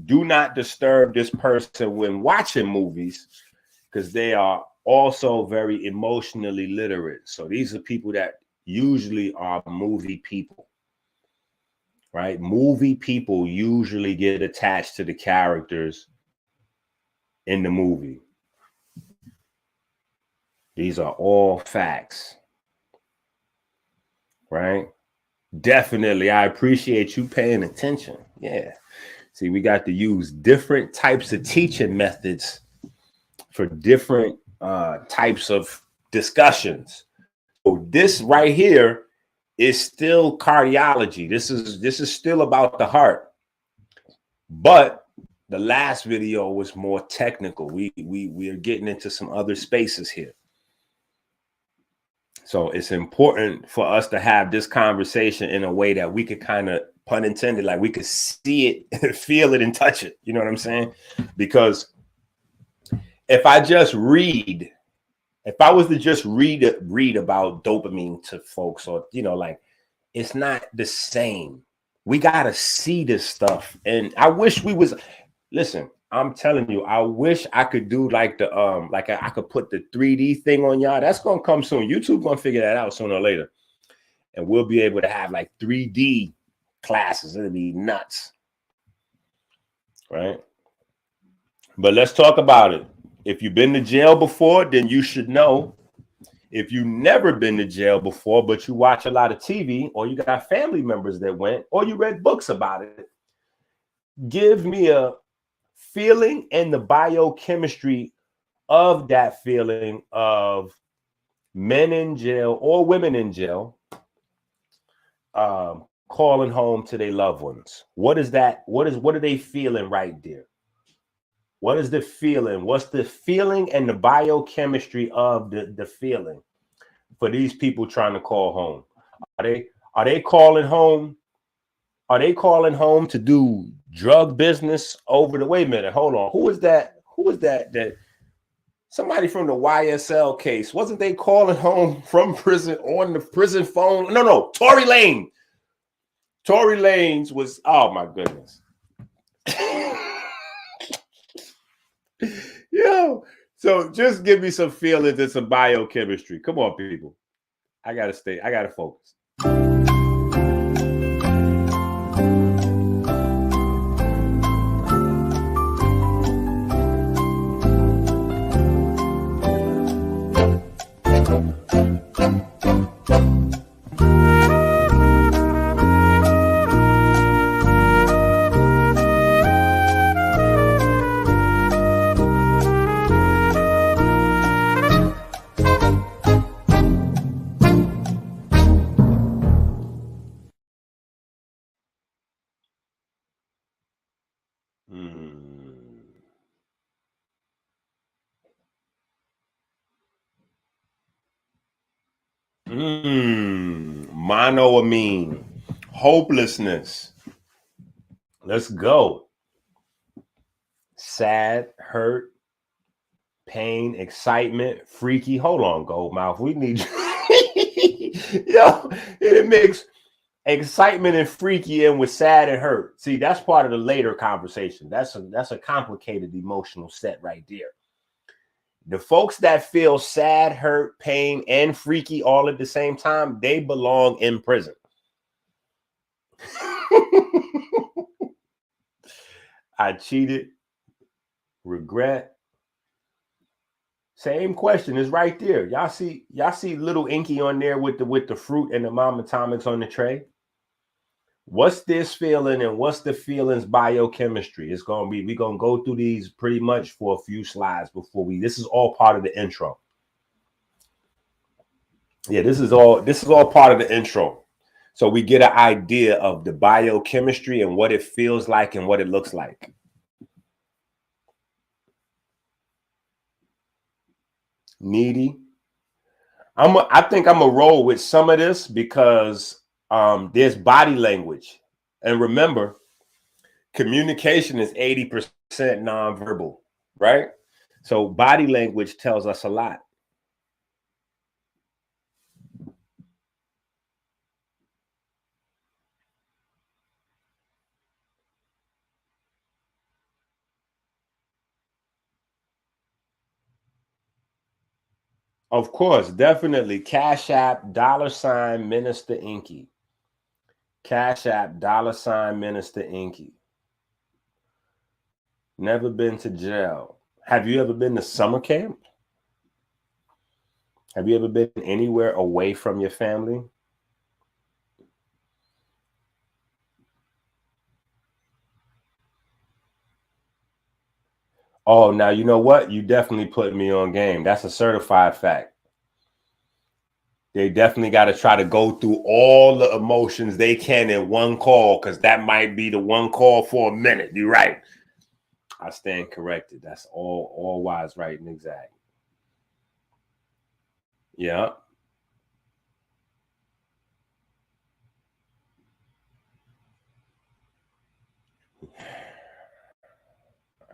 Do not disturb this person when watching movies, because they are also very emotionally literate. So these are people that usually are movie people, right? Movie people usually get attached to the characters in the movie. These are all facts, right? Definitely. I appreciate you paying attention. Yeah. See, we got to use different types of teaching methods for different types of discussions. So this right here is still cardiology. This is still about the heart. But the last video was more technical. We are getting into some other spaces here. So it's important for us to have this conversation in a way that we could kind of, pun intended, like we could see it, feel it, and touch it. You know what I'm saying? Because if I was to just read about dopamine to folks, or, like, it's not the same. We got to see this stuff. And I wish listen, I'm telling you, I wish I could do like I could put the 3D thing on y'all. That's going to come soon. YouTube going to figure that out sooner or later. And we'll be able to have like 3D classes. It'll be nuts. Right? But let's talk about it. If you've been to jail before, then you should know. If you've never been to jail before, but you watch a lot of TV, or you got family members that went, or you read books about it, give me a feeling and the biochemistry of that feeling of men in jail or women in jail, calling home to their loved ones? What is that? What are they feeling right there? What is the feeling? What's the feeling and the biochemistry of the feeling for these people trying to call home? Are they calling home? Are they calling home to do drug business over the? Wait a minute, hold on. Who is that? Who is that? That somebody from the YSL case. Wasn't they calling home from prison on the prison phone? No. Tory Lanez. Tory Lanez was, oh my goodness. Yo, so just give me some feelings and some biochemistry. Come on, people. I gotta focus. Monoamine, hopelessness. Let's go. Sad, hurt, pain, excitement, freaky. Hold on, Goldmouth. We need yo. It makes excitement and freaky in with sad and hurt. See, that's part of the later conversation. That's a complicated emotional set right there. The folks that feel sad, hurt, pain, and freaky all at the same time, they belong in prison. I cheated. Regret. Same question is right there. Y'all see little Enqi on there with the fruit and the mom atomics on the tray. What's this feeling and what's the feelings biochemistry? It's gonna be, we're gonna go through these pretty much for a few slides before this is all part of the intro. Yeah, this is all part of the intro. So we get an idea of the biochemistry and what it feels like and what it looks like. Needy. I think I'm gonna roll with some of this because there's body language. And remember, communication is 80% nonverbal, right? So body language tells us a lot. Of course, definitely. Cash App, $ Minister Enqi. Cash App, $ Minister Enqi. Never been to jail. Have you ever been to summer camp? Have you ever been anywhere away from your family? Oh, now you know what? You definitely put me on game. That's a certified fact. They definitely got to try to go through all the emotions they can in one call, because that might be the one call for a minute. You're right. I stand corrected. That's all wise, right, and exact. Yeah.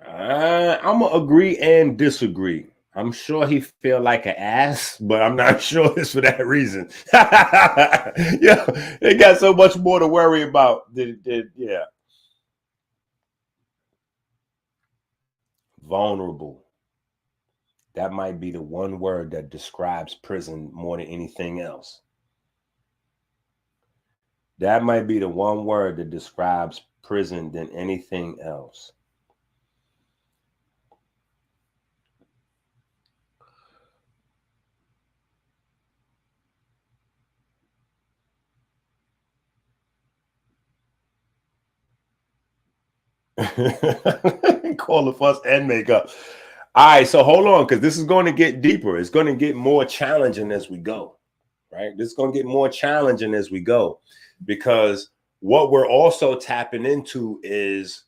I'm gonna agree and disagree. I'm sure he feel like an ass, but I'm not sure it's for that reason. Yeah, they got so much more to worry about. Yeah. Vulnerable. That might be the one word that describes prison more than anything else. That might be the one word that describes prison than anything else. Call the fuss and makeup. All right, so hold on, because this is going to get deeper. It's going to get more challenging as we go, right? This is going to get more challenging as we go, because what we're also tapping into is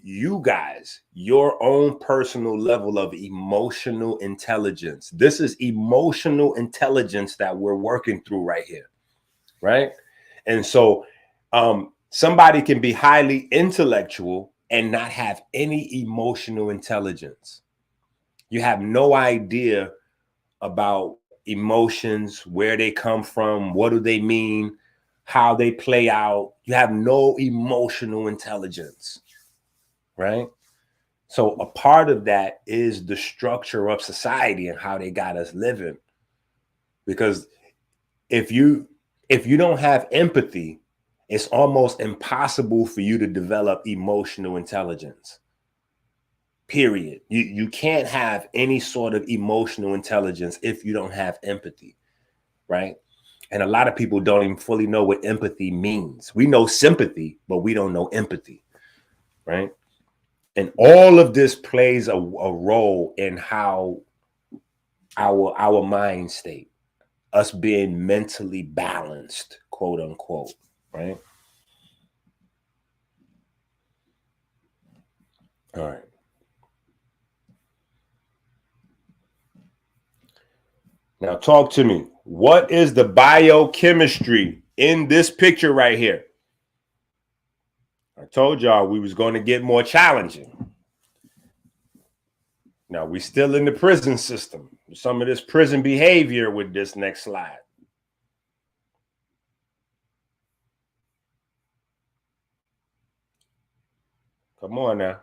you guys, your own personal level of emotional intelligence. This is emotional intelligence that we're working through right here, right? And so somebody can be highly intellectual and not have any emotional intelligence. You have no idea about emotions, where they come from, what do they mean, how they play out. You have no emotional intelligence, right? So a part of that is the structure of society and how they got us living. Because if you don't have empathy, it's almost impossible for you to develop emotional intelligence. Period. You can't have any sort of emotional intelligence if you don't have empathy, right? And a lot of people don't even fully know what empathy means. We know sympathy, but we don't know empathy, right? And all of this plays a role in how our mind state, us being mentally balanced, quote unquote, right? All right. Now talk to me. What is the biochemistry in this picture right here? I told y'all we was going to get more challenging. Now we still in the prison system. Some of this prison behavior with this next slide. Come on now.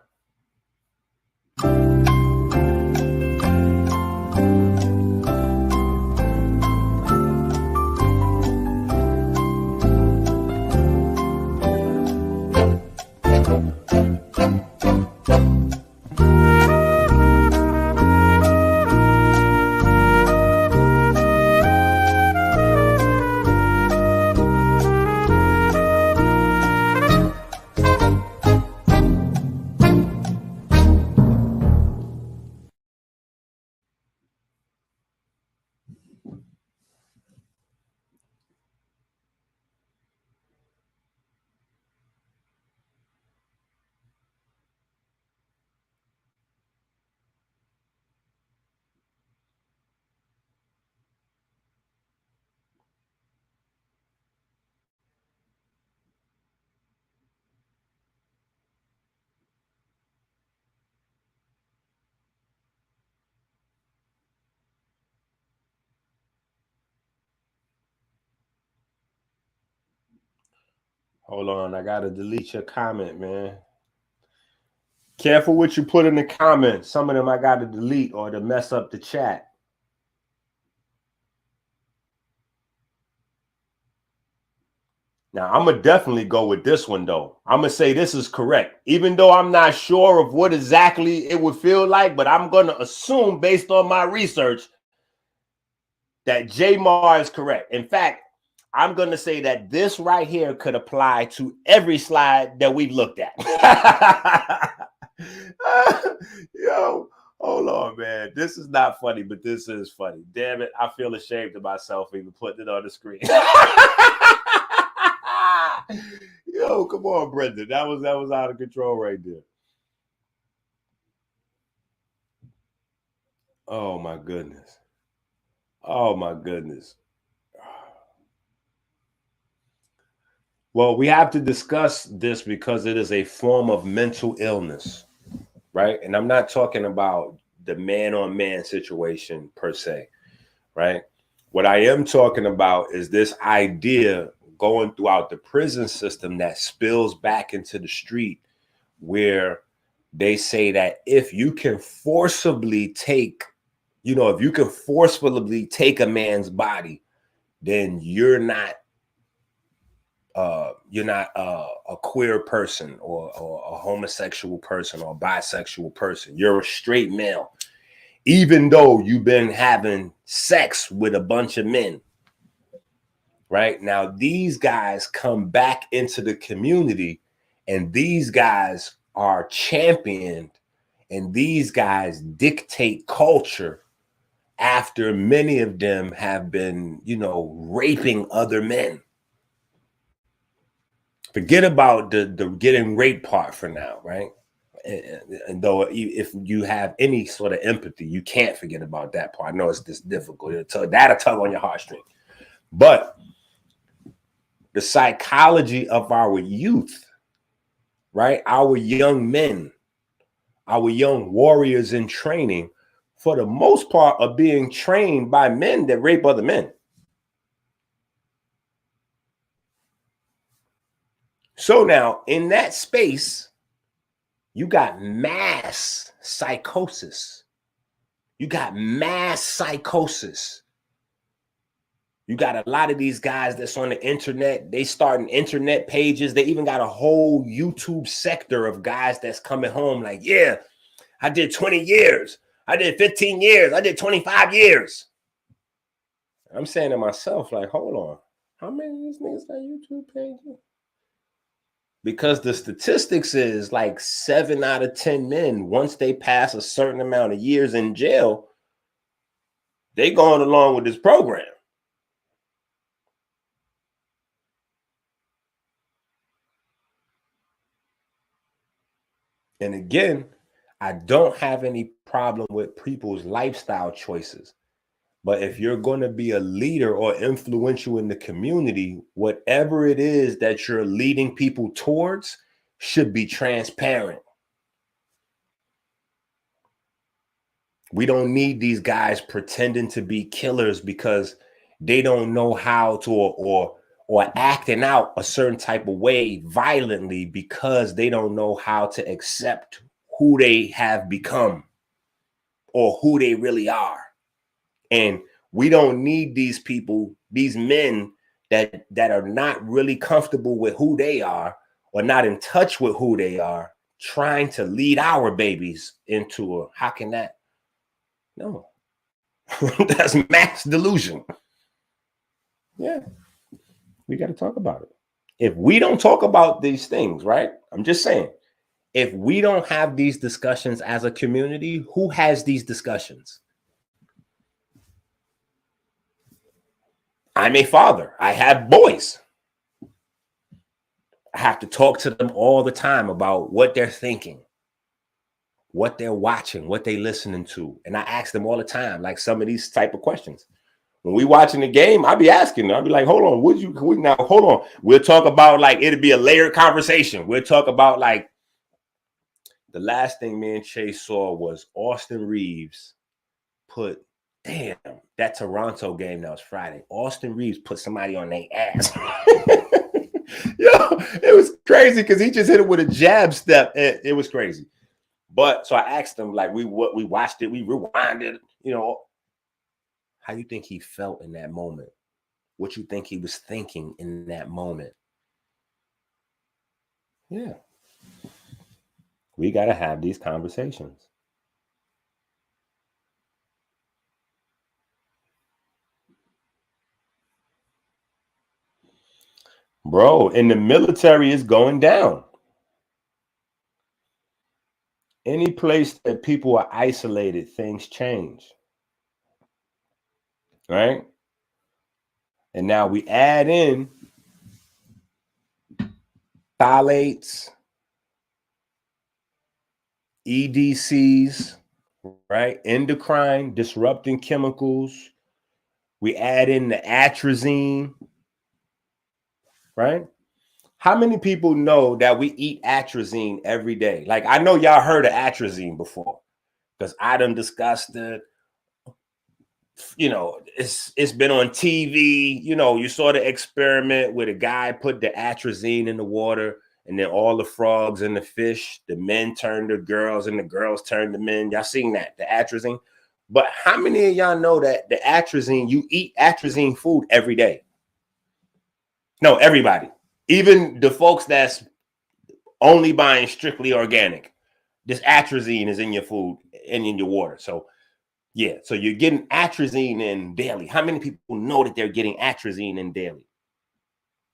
Hold on, I gotta delete your comment, man. Careful what you put in the comments. Some of them I gotta delete or to mess up the chat. Now, I'm going to definitely go with this one, though. I'm going to say this is correct, even though I'm not sure of what exactly it would feel like, but I'm going to assume based on my research that J-Mar is correct. In fact, I'm going to say that this right here could apply to every slide that we've looked at. Yo, hold on, man. This is not funny, but this is funny. Damn it. I feel ashamed of myself even putting it on the screen. Yo, come on, Brendan. That was out of control right there. Oh my goodness. Oh my goodness. Well, we have to discuss this because it is a form of mental illness, right? And I'm not talking about the man-on-man situation per se, right? What I am talking about is this idea going throughout the prison system that spills back into the street, where they say that if you can forcibly take, if you can forcefully take a man's body, then you're not a queer person or a homosexual person or a bisexual person. You're a straight male, even though you've been having sex with a bunch of men. Right now, these guys come back into the community, and these guys are championed, and these guys dictate culture after many of them have been, raping other men. Forget about the getting raped part for now, right? And though if you have any sort of empathy, you can't forget about that part. I know it's this difficult. That'll tug on your heartstring. But the psychology of our youth, right? Our young men, our young warriors in training, for the most part, are being trained by men that rape other men. So now, in that space, you got mass psychosis. You got mass psychosis. You got a lot of these guys that's on the internet. They starting internet pages. They even got a whole YouTube sector of guys that's coming home like, yeah, I did 20 years. I did 15 years. I did 25 years. I'm saying to myself, like, hold on. How many of these niggas got YouTube pages? Because the statistics is like 7 out of 10 men, once they pass a certain amount of years in jail, they going along with this program. And again, I don't have any problem with people's lifestyle choices. But if you're going to be a leader or influential in the community, whatever it is that you're leading people towards should be transparent. We don't need these guys pretending to be killers because they don't know how to or acting out a certain type of way violently because they don't know how to accept who they have become or who they really are. And we don't need these people, these men that are not really comfortable with who they are or not in touch with who they are, trying to lead our babies into a, how can that? No. That's mass delusion. Yeah. We got to talk about it. If we don't talk about these things, right? I'm just saying, if we don't have these discussions as a community, who has these discussions? I'm a father. I have boys. I have to talk to them all the time about what they're thinking, what they're watching, what they're listening to. And I ask them all the time, like some of these type of questions. When we watching the game, I'll be asking them, I'll be like, hold on, now hold on. We'll talk about like, it'll be a layered conversation. We'll talk about like, the last thing me and Chase saw was Austin Reeves put, damn, that Toronto game that was Friday. Austin Reeves put somebody on their ass. Yo, it was crazy because he just hit it with a jab step. It was crazy. But so I asked him, like, we watched it, we rewinded, you know, how you think he felt in that moment? What you think he was thinking in that moment? Yeah. We got to have these conversations. Bro, and the military is going down. Any place that people are isolated, things change. Right? And now we add in phthalates, EDCs, right? Endocrine disrupting chemicals. We add in the atrazine, right? How many people know that we eat atrazine every day? Like, I know y'all heard of atrazine before because I done discussed it. You know, it's been on TV. You know, you saw the experiment where the guy put the atrazine in the water and then all the frogs and the fish, the men turned to girls and the girls turned to men. Y'all seen that, the atrazine? But how many of y'all know that the atrazine, you eat atrazine food every day? No, everybody. Even the folks that's only buying strictly organic. This atrazine is in your food and in your water. So yeah, so you're getting atrazine in daily. How many people know that they're getting atrazine in daily?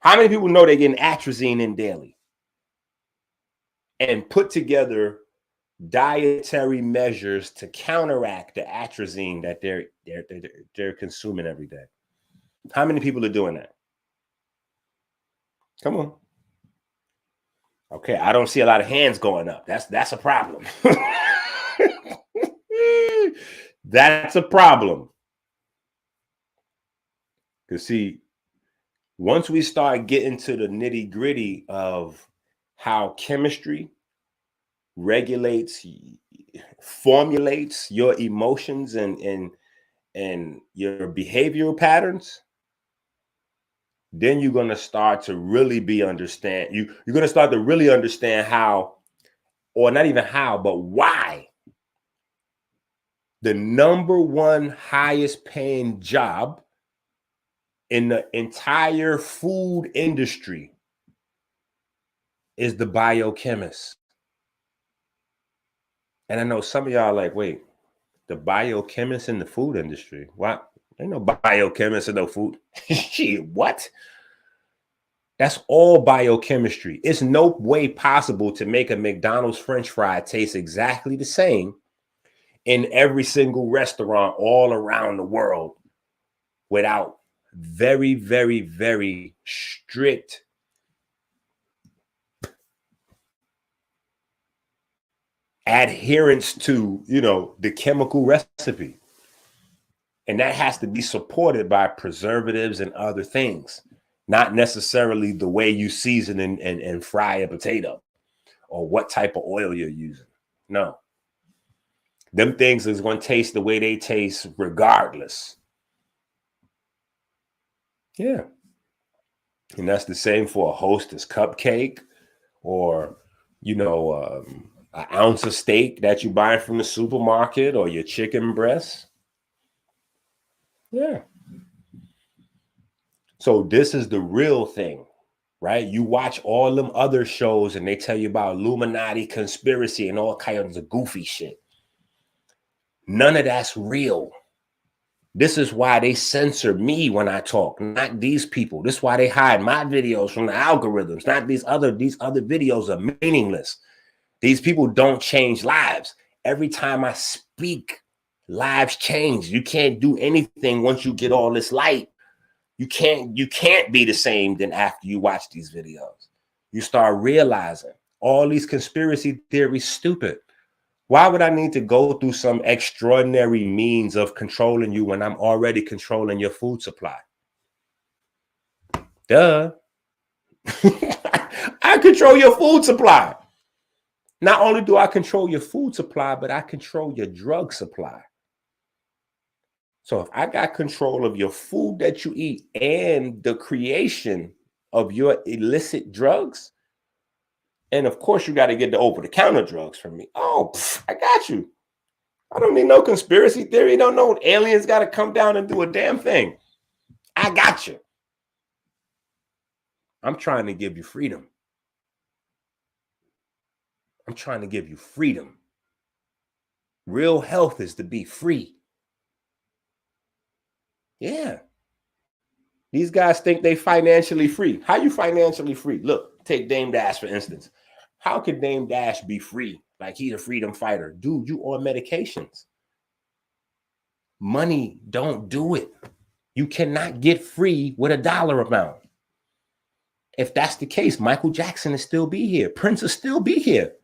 How many people know they're getting atrazine in daily? And put together dietary measures to counteract the atrazine that they're consuming every day. How many people are doing that? Come on. Okay, I don't see a lot of hands going up. That's a problem. That's a problem. Because see, once we start getting to the nitty-gritty of how chemistry regulates, formulates your emotions and your behavioral patterns, then you're going to start to really you're going to start to really understand how, or not even how, but why the number one highest paying job in the entire food industry is the biochemist. And I know some of y'all are like, wait, the biochemist in the food industry? What? Ain't no biochemist in no food. Shit, what? That's all biochemistry. It's no way possible to make a McDonald's French fry taste exactly the same in every single restaurant all around the world without very, very, very strict adherence to, the chemical recipe. And that has to be supported by preservatives and other things, not necessarily the way you season and fry a potato or what type of oil you're using. No. Them things is going to taste the way they taste regardless. Yeah. And that's the same for a Hostess cupcake or, an ounce of steak that you buy from the supermarket or your chicken breast. Yeah. So this is the real thing, right? You watch all them other shows and they tell you about Illuminati conspiracy and all kinds of goofy shit. None of that's real. This is why they censor me when I talk, not these people. This is why they hide my videos from the algorithms. Not these other videos are meaningless. These people don't change lives. Every time I speak, lives change. You can't do anything once you get all this light. You can't be the same than after you watch these videos. You start realizing all these conspiracy theories stupid. Why would I need to go through some extraordinary means of controlling you when I'm already controlling your food supply? Duh. I control your food supply. Not only do I control your food supply, but I control your drug supply. So if I got control of your food that you eat and the creation of your illicit drugs, and of course you got to get the over-the-counter drugs from me. Oh, I got you. I don't need no conspiracy theory. Don't know aliens got to come down and do a damn thing. I got you. I'm trying to give you freedom. I'm trying to give you freedom. Real health is to be free. Yeah. These guys think they financially free. How you financially free? Look, take Dame Dash, for instance. How could Dame Dash be free? Like he's a freedom fighter. Dude, you on medications. Money don't do it. You cannot get free with a dollar amount. If that's the case, Michael Jackson will still be here. Prince will still be here.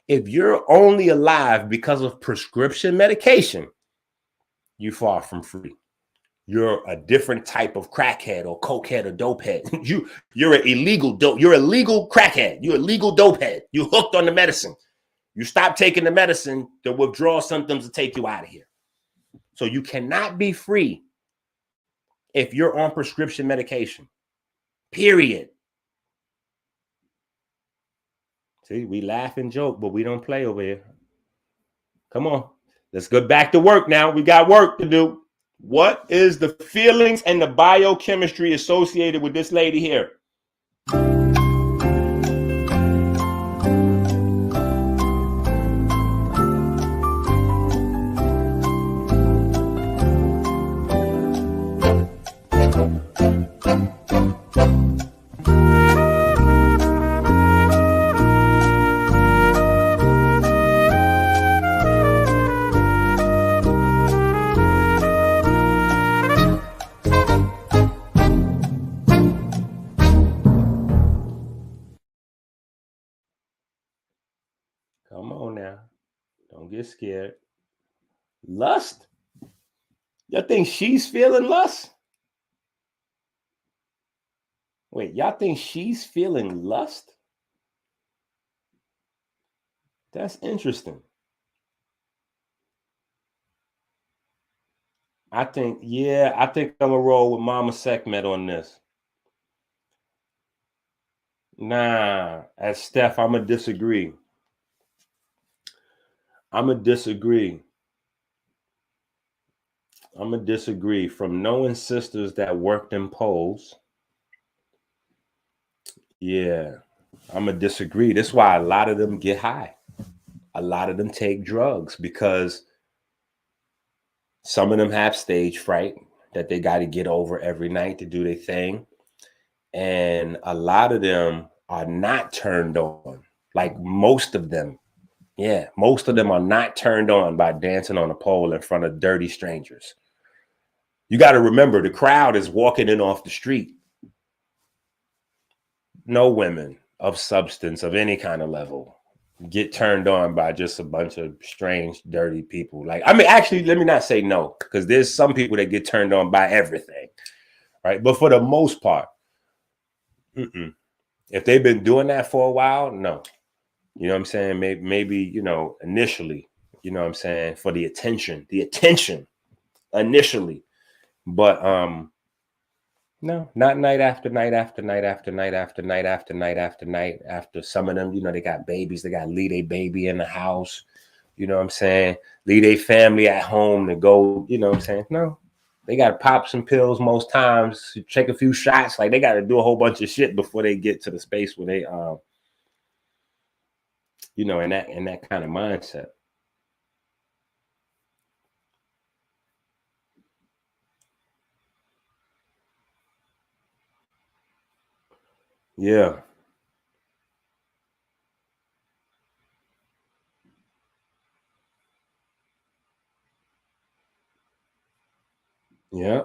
If you're only alive because of prescription medication, you're far from free. You're a different type of crackhead or cokehead or dopehead. You're an illegal dope. You're a legal crackhead. You're a legal dopehead. You're hooked on the medicine. You stop taking the medicine, the withdrawal symptoms will take you out of here. So you cannot be free if you're on prescription medication. Period. See, we laugh and joke, but we don't play over here. Come on. Let's go back to work now. We got work to do. What is the feelings and the biochemistry associated with this lady here? you're scared. Lust? Y'all think she's feeling lust? Wait, y'all think she's feeling lust? That's interesting. I think I'm gonna roll with Mama Sekhmet on this. Nah, as Steph, I'm gonna disagree. I'm gonna disagree. From knowing sisters that worked in polls. Yeah, I'm gonna disagree. That's why a lot of them get high. A lot of them take drugs because some of them have stage fright that they got to get over every night to do their thing. And a lot of them are not turned on. Like most of them. Yeah, most of them are not turned on by dancing on a pole in front of dirty strangers. You got to remember, the crowd is walking in off the street. No women of substance of any kind of level get turned on by just a bunch of strange, dirty people. Like, I mean, actually, let me not say no, because there's some people that get turned on by everything, right? But for the most part, if they've been doing that for a while, no. You know what I'm saying? Maybe, you know, initially, you know what I'm saying, for the attention initially. But no, not night after night after night after night after night after night after night after. Some of them, you know, they got babies, they got to leave a baby in the house, you know what I'm saying? Leave a family at home to go, you know what I'm saying? No, they got to pop some pills most times, take a few shots. Like, they got to do a whole bunch of shit before they get to the space where they, you know, in that kind of mindset. Yeah. Yeah.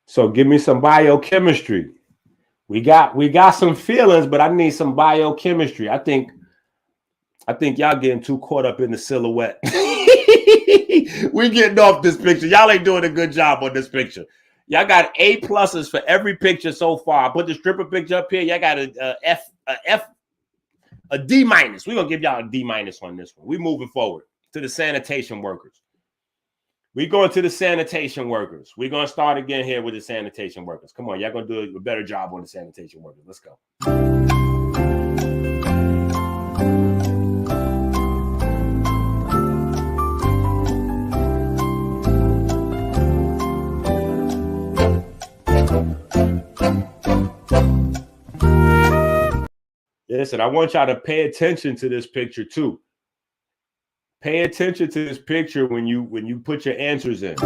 So give me some biochemistry. We got some feelings, but I need some biochemistry. I think y'all getting too caught up in the silhouette. We getting off this picture. Y'all ain't doing a good job on this picture. Y'all got A pluses for every picture so far. I put the stripper picture up here. Y'all got a D minus. We're gonna give y'all a D minus on this one. We moving forward to the sanitation workers. We going to the sanitation workers. We're gonna start again here with the sanitation workers. Come on, y'all gonna do a better job on the sanitation workers. Let's go. Listen, I want y'all to pay attention to this picture too. Pay attention to this picture when you put your answers in.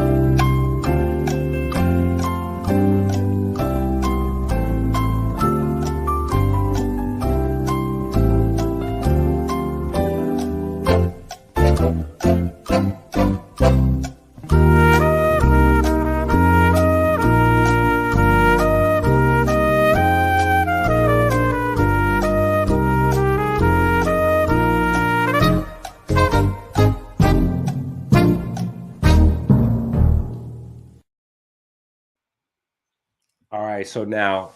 All right, so now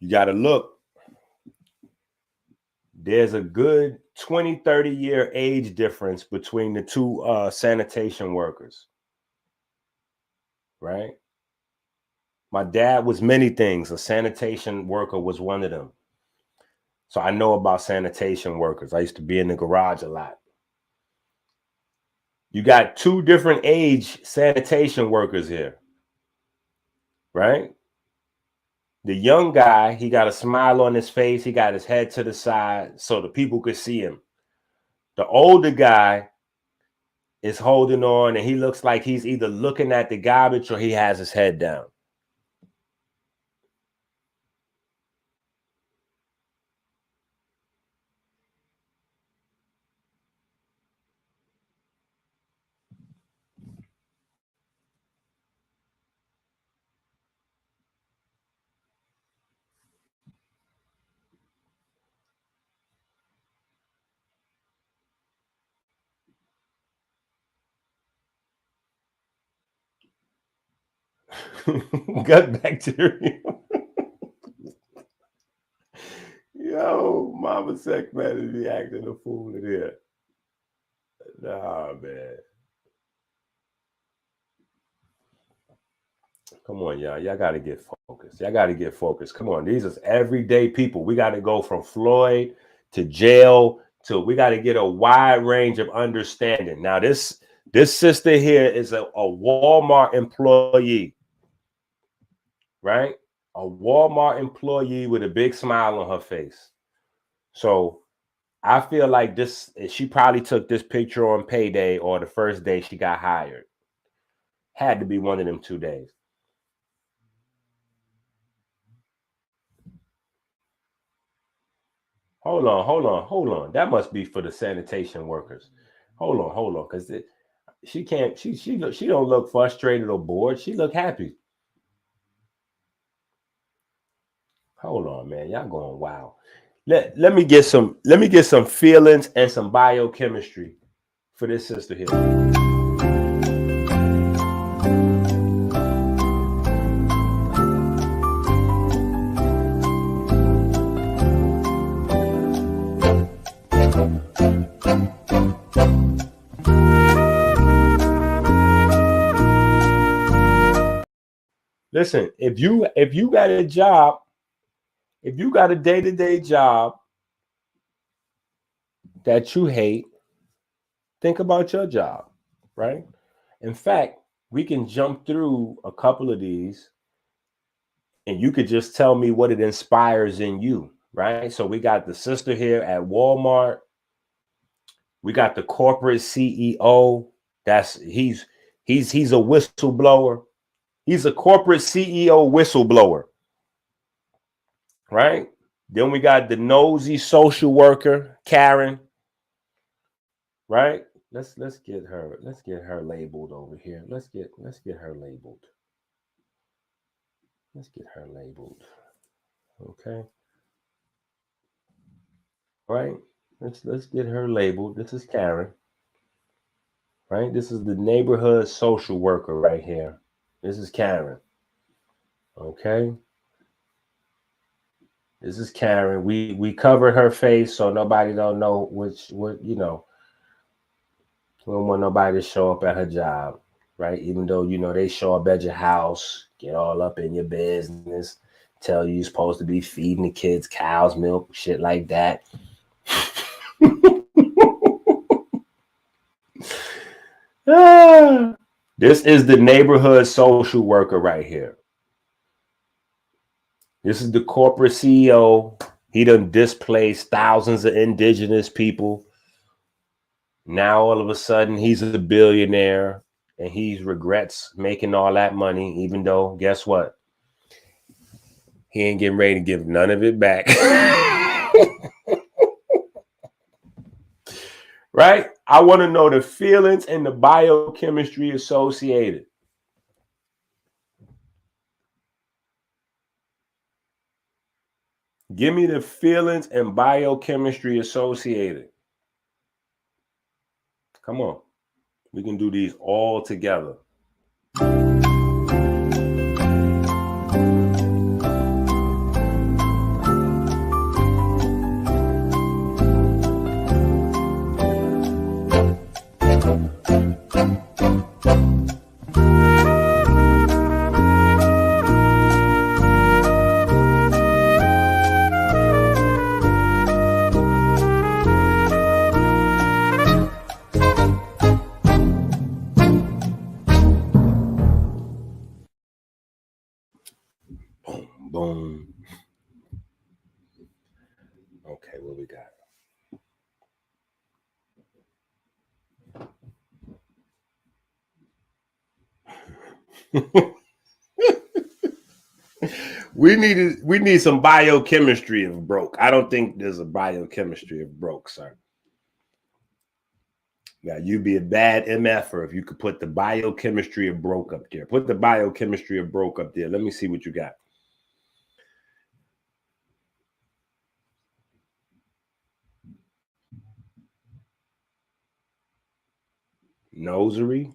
you got to look. There's a good 20, 30-year age difference between the two sanitation workers, right? My dad was many things. A sanitation worker was one of them. So I know about sanitation workers. I used to be in the garage a lot. You got two different age sanitation workers here, right? The young guy, he got a smile on his face. He got his head to the side so the people could see him. The older guy is holding on, and he looks like he's either looking at the garbage or he has his head down. Gut bacteria. Yo, Mama Sec man is be acting a fool in here. Nah, man. Come on, y'all. Y'all got to get focused. Y'all got to get focused. Come on. These are everyday people. We got to go from Floyd to jail to we got to get a wide range of understanding. Now, this sister here is a Walmart employee, right? A Walmart employee with a big smile on her face. So I feel like she probably took this picture on payday or the first day she got hired. Had to be one of them 2 days. Hold on. That must be for the sanitation workers. Hold on, because she can't. She don't look frustrated or bored. She look happy. Hold on, man. Y'all going wild. Let me get some feelings and some biochemistry for this sister here. Listen, if you got a job, if you got a day-to-day job that you hate, think about your job, right? In fact, we can jump through a couple of these and you could just tell me what it inspires in you, right? So we got the sister here at Walmart. We got the corporate CEO. He's a whistleblower. He's a corporate CEO whistleblower, right? Then we got the nosy social worker, Karen, right? Let's get her labeled over here. Let's get her labeled. Let's get her labeled. Okay. Right? Let's get her labeled. This is Karen. Right? This is the neighborhood social worker right here. This is Karen. Okay. This is Karen. We covered her face so nobody don't know what you know. We don't want nobody to show up at her job, right? Even though they show up at your house, get all up in your business, tell you you're supposed to be feeding the kids cow's milk, shit like that. This is the neighborhood social worker right here. This is the corporate CEO. He done displaced thousands of indigenous people. Now all of a sudden he's a billionaire and he regrets making all that money, even though guess what? He ain't getting ready to give none of it back. Right? I want to know the feelings and the biochemistry associated. Give me the feelings and biochemistry associated. Come on. We can do these all together. Boom. Okay, what we got? We need some biochemistry of broke. I don't think there's a biochemistry of broke, sir. Now you'd be a bad MFer if you could put the biochemistry of broke up there. Put the biochemistry of broke up there. Let me see what you got. Nosery.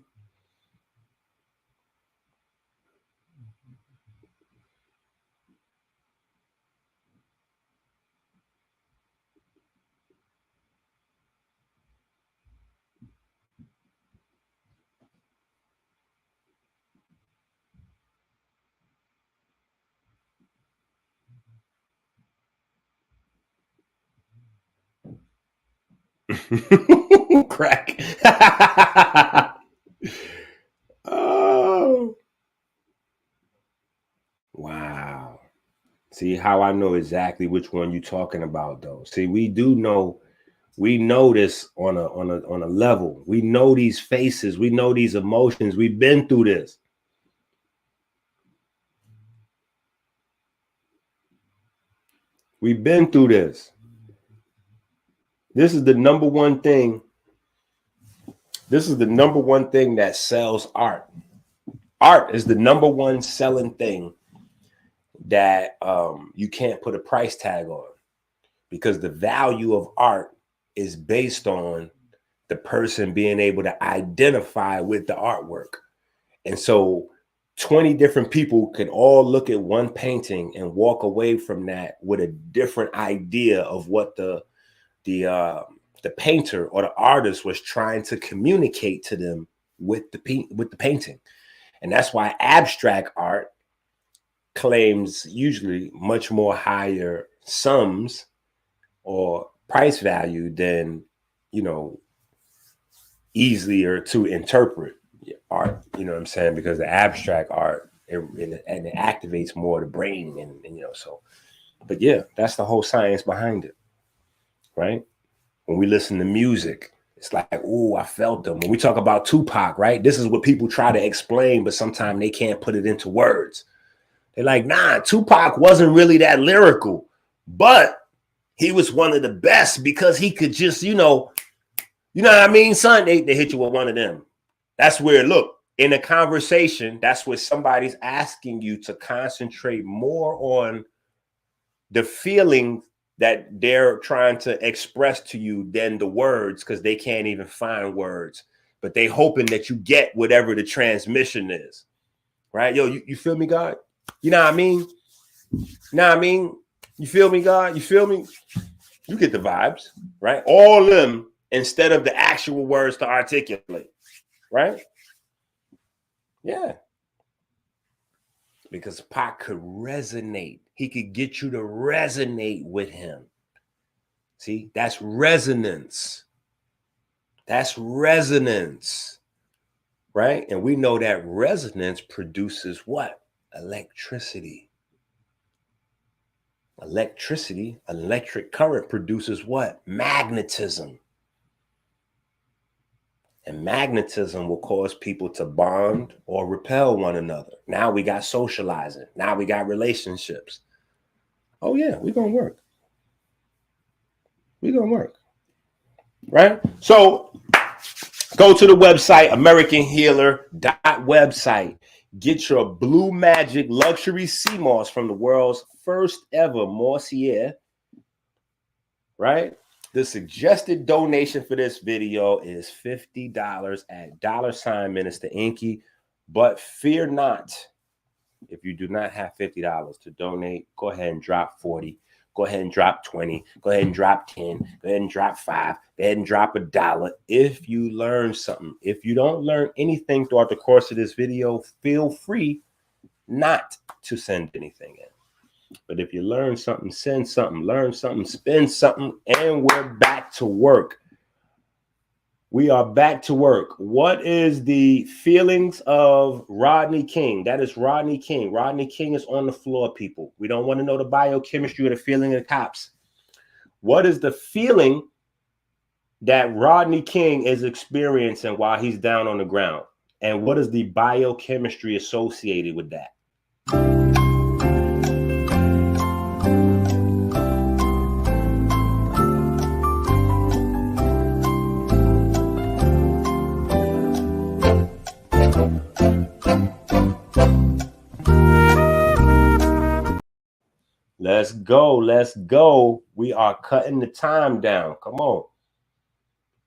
Crack. Oh. Wow. See how I know exactly which one you're talking about, though. See, we know this on a level. We know these faces, we know these emotions. We've been through this. We've been through this. This is the number one thing. This is the number one thing that sells art. Art is the number one selling thing that you can't put a price tag on, because the value of art is based on the person being able to identify with the artwork. And so 20 different people can all look at one painting and walk away from that with a different idea of what the painter or the artist was trying to communicate to them with the painting. And that's why abstract art claims usually much more higher sums or price value than, easier to interpret art. You know what I'm saying? Because the abstract art, it activates more the brain, and so. But yeah, that's the whole science behind it, right? When we listen to music, it's like, oh, I felt them. When we talk about Tupac, right? This is what people try to explain, but sometimes they can't put it into words. They're like, nah, Tupac wasn't really that lyrical, but he was one of the best because he could just, you know what I mean, son? They hit you with one of them. That's where, look, in a conversation, that's where somebody's asking you to concentrate more on the feeling that they're trying to express to you than the words, because they can't even find words. But they hoping that you get whatever the transmission is, right? Yo, you feel me, God? You know what I mean? You know what I mean? You feel me, God? You feel me? You get the vibes, right? All them instead of the actual words to articulate, right? Yeah. Because Pac could resonate. He could get you to resonate with him. See, that's resonance. That's resonance, right? And we know that resonance produces what? Electricity. Electricity, electric current produces what? Magnetism. And magnetism will cause people to bond or repel one another. Now we got socializing. Now we got relationships. Oh yeah, we're going to work. We're going to work. Right? So go to the website, AmericanHealer.website. Get your Blue Magic luxury sea moss from the world's first ever mossier. Right? The suggested donation for this video is $50 at $ Minister Enqi. But fear not, if you do not have $50 to donate, go ahead and drop 40. Go ahead and drop 20. Go ahead and drop 10. Go ahead and drop 5. Go ahead and drop $1. If you learn something. If you don't learn anything throughout the course of this video, feel free not to send anything in. But if you learn something, send something, learn something, spend something, and we're back to work. We are back to work. What is the feelings of Rodney King? That is Rodney King. Rodney King is on the floor, people. We don't want to know the biochemistry or the feeling of the cops. What is the feeling that Rodney King is experiencing while he's down on the ground? And what is the biochemistry associated with that? Let's go. Let's go. We are cutting the time down. Come on.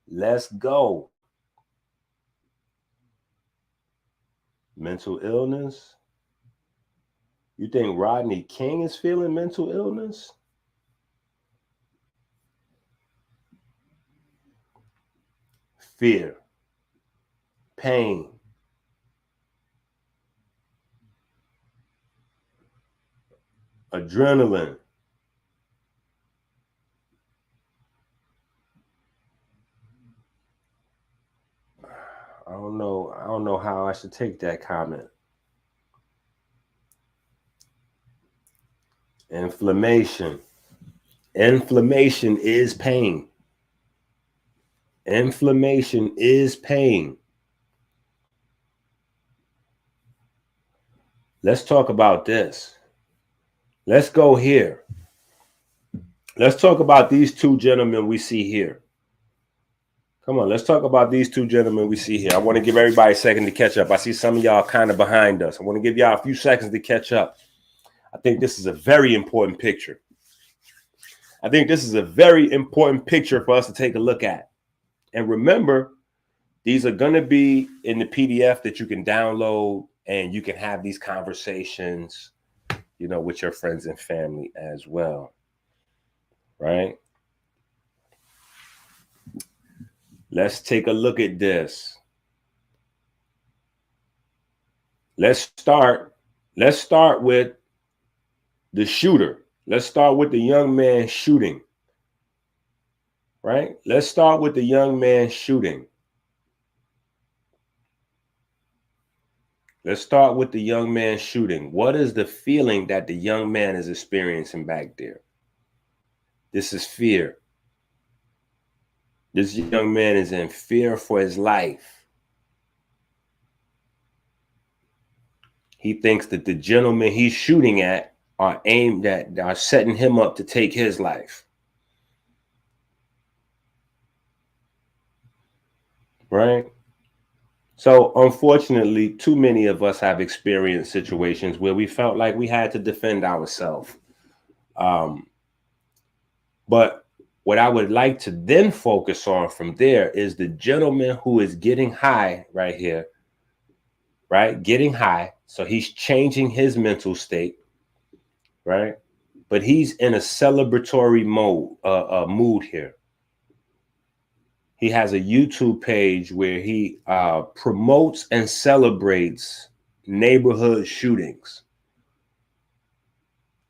Let's go. Mental illness. You think Rodney King is feeling mental illness? Fear. Pain. Adrenaline. don't know how I should take that comment. Inflammation. Inflammation is pain. Inflammation is pain. Let's talk about this. Let's go here. Let's talk about these two gentlemen we see here. Come on, let's talk about these two gentlemen we see here. I want to give everybody a second to catch up. I see some of y'all kind of behind us. I want to give y'all a few seconds to catch up. I think this is a very important picture. I think this is a very important picture for us to take a look at. And remember, these are going to be in the PDF that you can download, and you can have these conversations, you know, with your friends and family as well. Right? Let's take a look at this. Let's start with the shooter. Let's start with the young man shooting. Right? Let's start with the young man shooting. Let's start with the young man shooting. What is the feeling that the young man is experiencing back there? This is fear. This young man is in fear for his life. He thinks that the gentlemen he's shooting at are aimed at, are setting him up to take his life. Right? So unfortunately, too many of us have experienced situations where we felt like we had to defend ourselves. But what I would like to then focus on from there is the gentleman who is getting high right here, right? Getting high. So he's changing his mental state, right? But he's in a celebratory mood here. He has a YouTube page where he promotes and celebrates neighborhood shootings.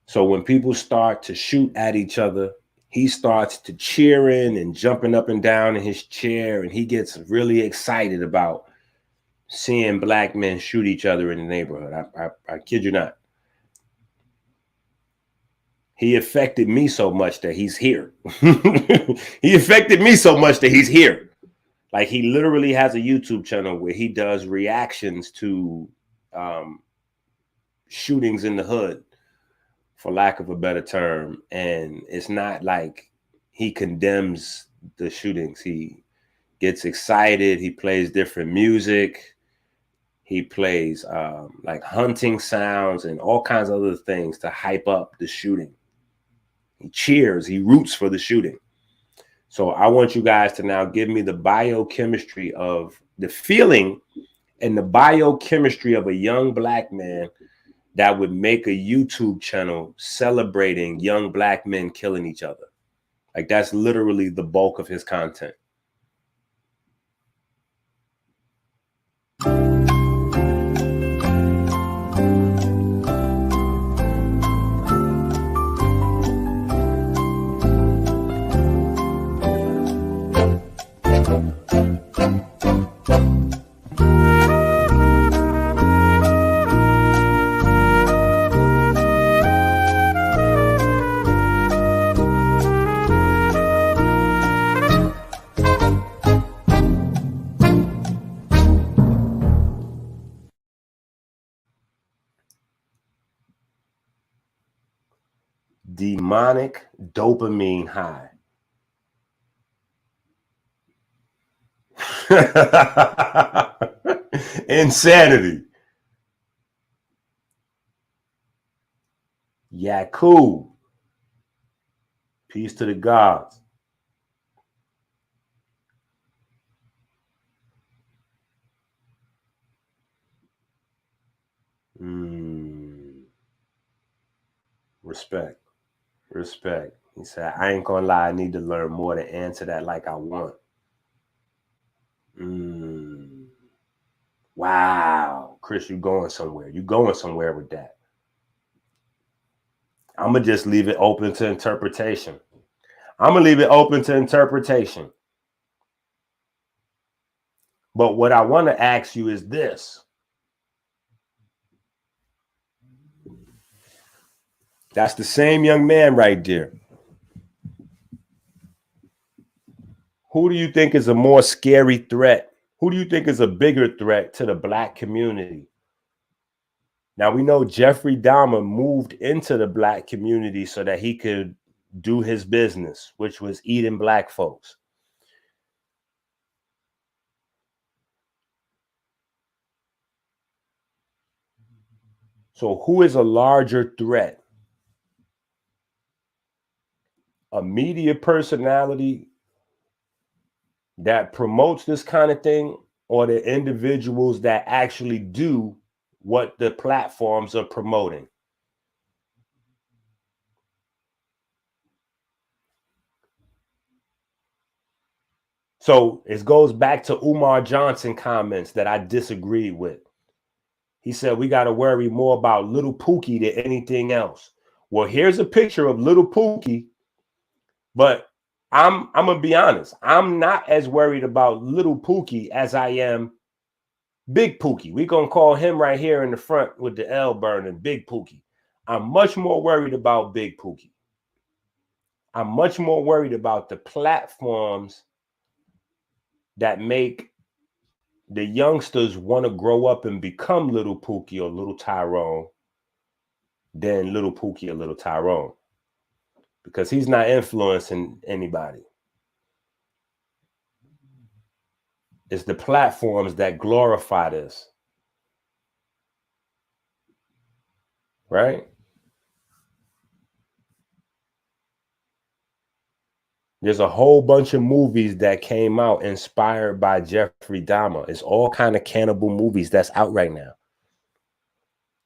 So when people start to shoot at each other, he starts to cheering and jumping up and down in his chair, and he gets really excited about seeing black men shoot each other in the neighborhood. I kid you not. He affected me so much that he's here. He affected me so much that he's here. Like, he literally has a YouTube channel where he does reactions to shootings in the hood, for lack of a better term. And it's not like he condemns the shootings. He gets excited. He plays different music. He plays like hunting sounds and all kinds of other things to hype up the shooting. He cheers. He roots for the shooting. So I want you guys to now give me the biochemistry of the feeling and the biochemistry of a young black man that would make a YouTube channel celebrating young black men killing each other. Like, that's literally the bulk of his content. Demonic dopamine high. Insanity. Yaku. Peace to the gods. Respect. Respect. He said, I ain't gonna lie, I need to learn more to answer that like I want. Wow. Chris, you going somewhere. You going somewhere with that. I'm gonna just leave it open to interpretation. I'm gonna leave it open to interpretation. But what I want to ask you is this. That's the same young man right there. Who do you think is a more scary threat? Who do you think is a bigger threat to the Black community? Now, we know Jeffrey Dahmer moved into the Black community so that he could do his business, which was eating Black folks. So who is a larger threat? A media personality that promotes this kind of thing, or the individuals that actually do what the platforms are promoting? So it goes back to Umar Johnson comments that I disagreed with. He said we got to worry more about Little Pookie than anything else. Well, here's a picture of Little Pookie, but I'm gonna be honest. I'm not as worried about Little Pookie as I am Big Pookie. We're gonna call him right here in the front with the L burning, Big Pookie. I'm much more worried about Big Pookie. I'm much more worried about the platforms that make the youngsters want to grow up and become Little Pookie or Little Tyrone than Little Pookie or Little Tyrone, because he's not influencing anybody. It's the platforms that glorify this, right? There's a whole bunch of movies that came out inspired by Jeffrey Dahmer. It's all kind of cannibal movies that's out right now,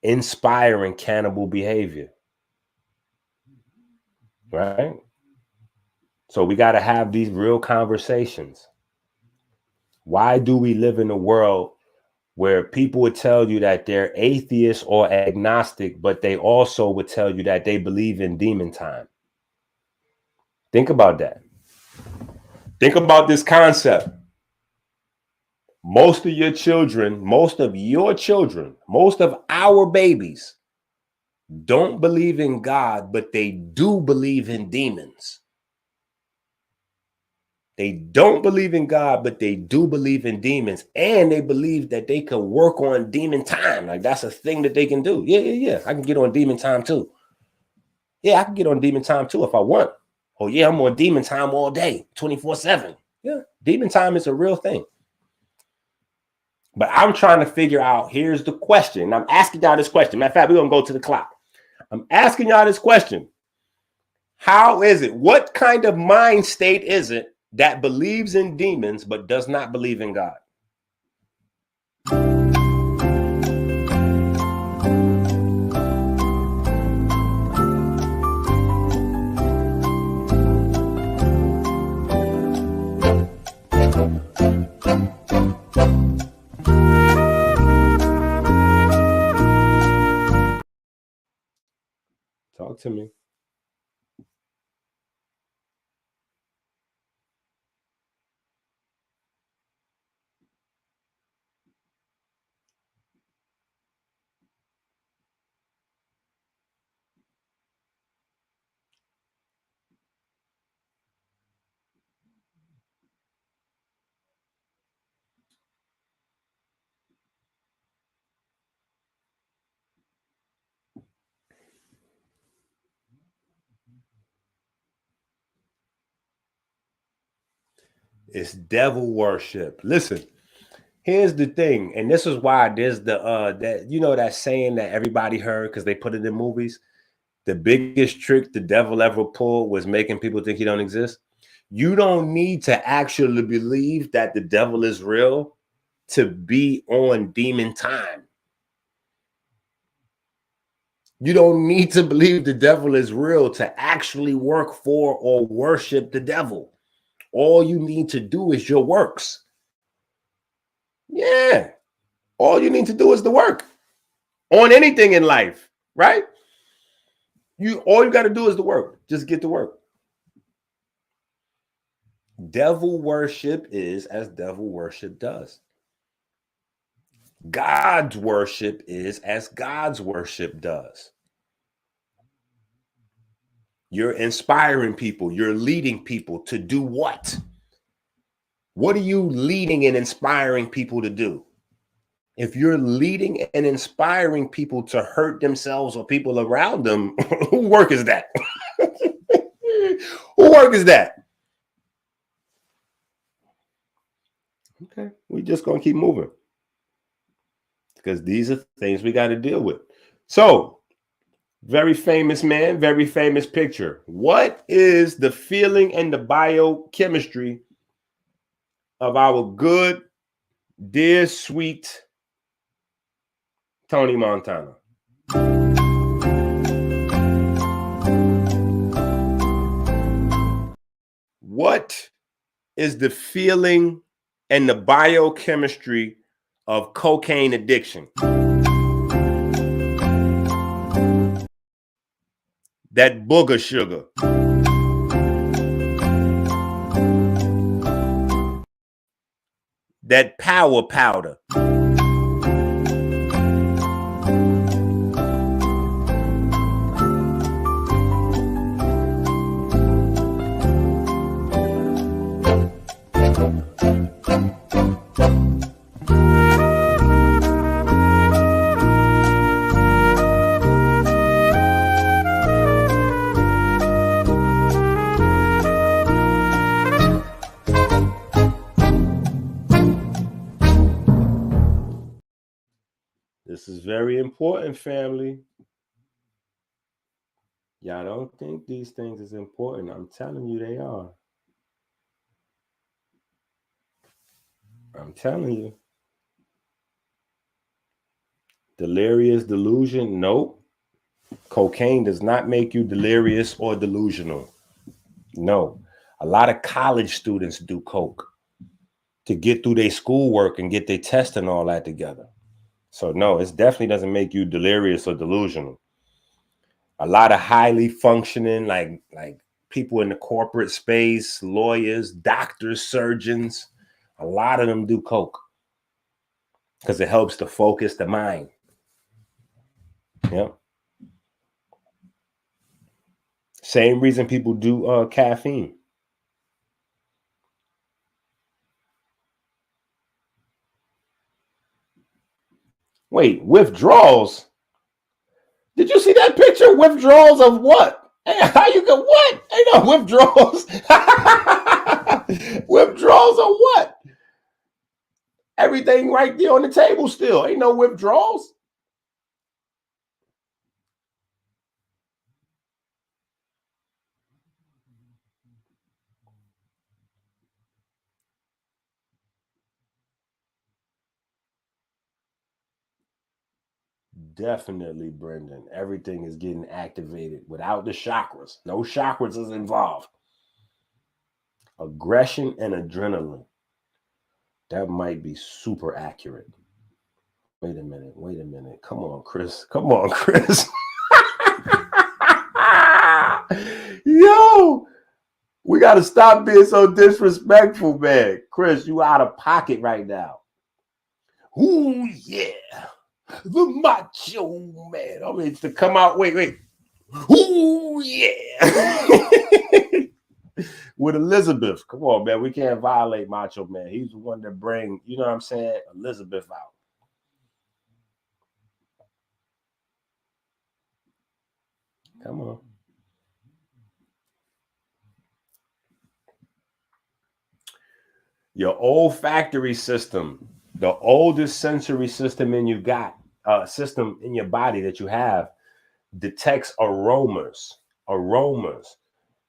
inspiring cannibal behavior, right? So we got to have these real conversations. Why do we live in a world where people would tell you that they're atheist or agnostic, but they also would tell you that they believe in demon time? Think about that. Think about this concept. Most of your children, most of our babies don't believe in God, but they do believe in demons. They don't believe in God, but they do believe in demons. And they believe that they can work on demon time. Like, that's a thing that they can do. Yeah. I can get on demon time too. Yeah, I can get on demon time too if I want. Oh yeah, I'm on demon time all day, 24/7. Yeah, demon time is a real thing. But I'm trying to figure out, here's the question. I'm asking y'all this question. Matter of fact, we're going to go to the clock. I'm asking y'all this question. How is it? What kind of mind state is it that believes in demons but does not believe in God? Talk to me. It's devil worship. Listen, here's the thing, and this is why there's the that, you know, that saying that everybody heard because they put it in movies. The biggest trick the devil ever pulled was making people think he don't exist. You don't need to actually believe that the devil is real to be on demon time. You don't need to believe the devil is real to actually work for or worship the devil. All you need to do is your works. Yeah. All you need to do is the work on anything in life, right? All you got to do is the work. Just get to work. Devil worship is as devil worship does. God's worship is as God's worship does. You're inspiring people. You're leading people to do what? What are you leading and inspiring people to do? If you're leading and inspiring people to hurt themselves or people around them, who work is that? Who work is that? Okay, we just gonna keep moving because these are things we got to deal with. So, very famous man, very famous picture. What is the feeling and the biochemistry of our good, dear, sweet Tony Montana? What is the feeling and the biochemistry of cocaine addiction? That booger sugar. That power powder. This is very important, family. Y'all don't think these things is important. I'm telling you they are. I'm telling you. Delirious delusion? Nope. Cocaine does not make you delirious or delusional. No. A lot of college students do coke to get through their schoolwork and get their tests and all that together. So no, it definitely doesn't make you delirious or delusional. A lot of highly functioning, like people in the corporate space, lawyers, doctors, surgeons, a lot of them do coke because it helps to focus the mind. Yep. Same reason people do caffeine. Wait, withdrawals? Did you see that picture? Withdrawals of what? Hey, how you go? What? Ain't no withdrawals. Withdrawals of what? Everything right there on the table still. Ain't no withdrawals. Definitely, Brendan. Everything is getting activated without the chakras. No chakras is involved. Aggression and adrenaline. That might be super accurate. Wait a minute. Come on, Chris. Yo, we got to stop being so disrespectful, man. Chris, you out of pocket right now. Ooh, yeah. The macho man. I mean, to come out. Wait. Ooh, yeah. With Elizabeth. Come on, man. We can't violate Macho Man. He's the one that bring, you know what I'm saying, Elizabeth out. Come on. Your olfactory system, the oldest sensory system in you got, system in your body that you have, detects aromas.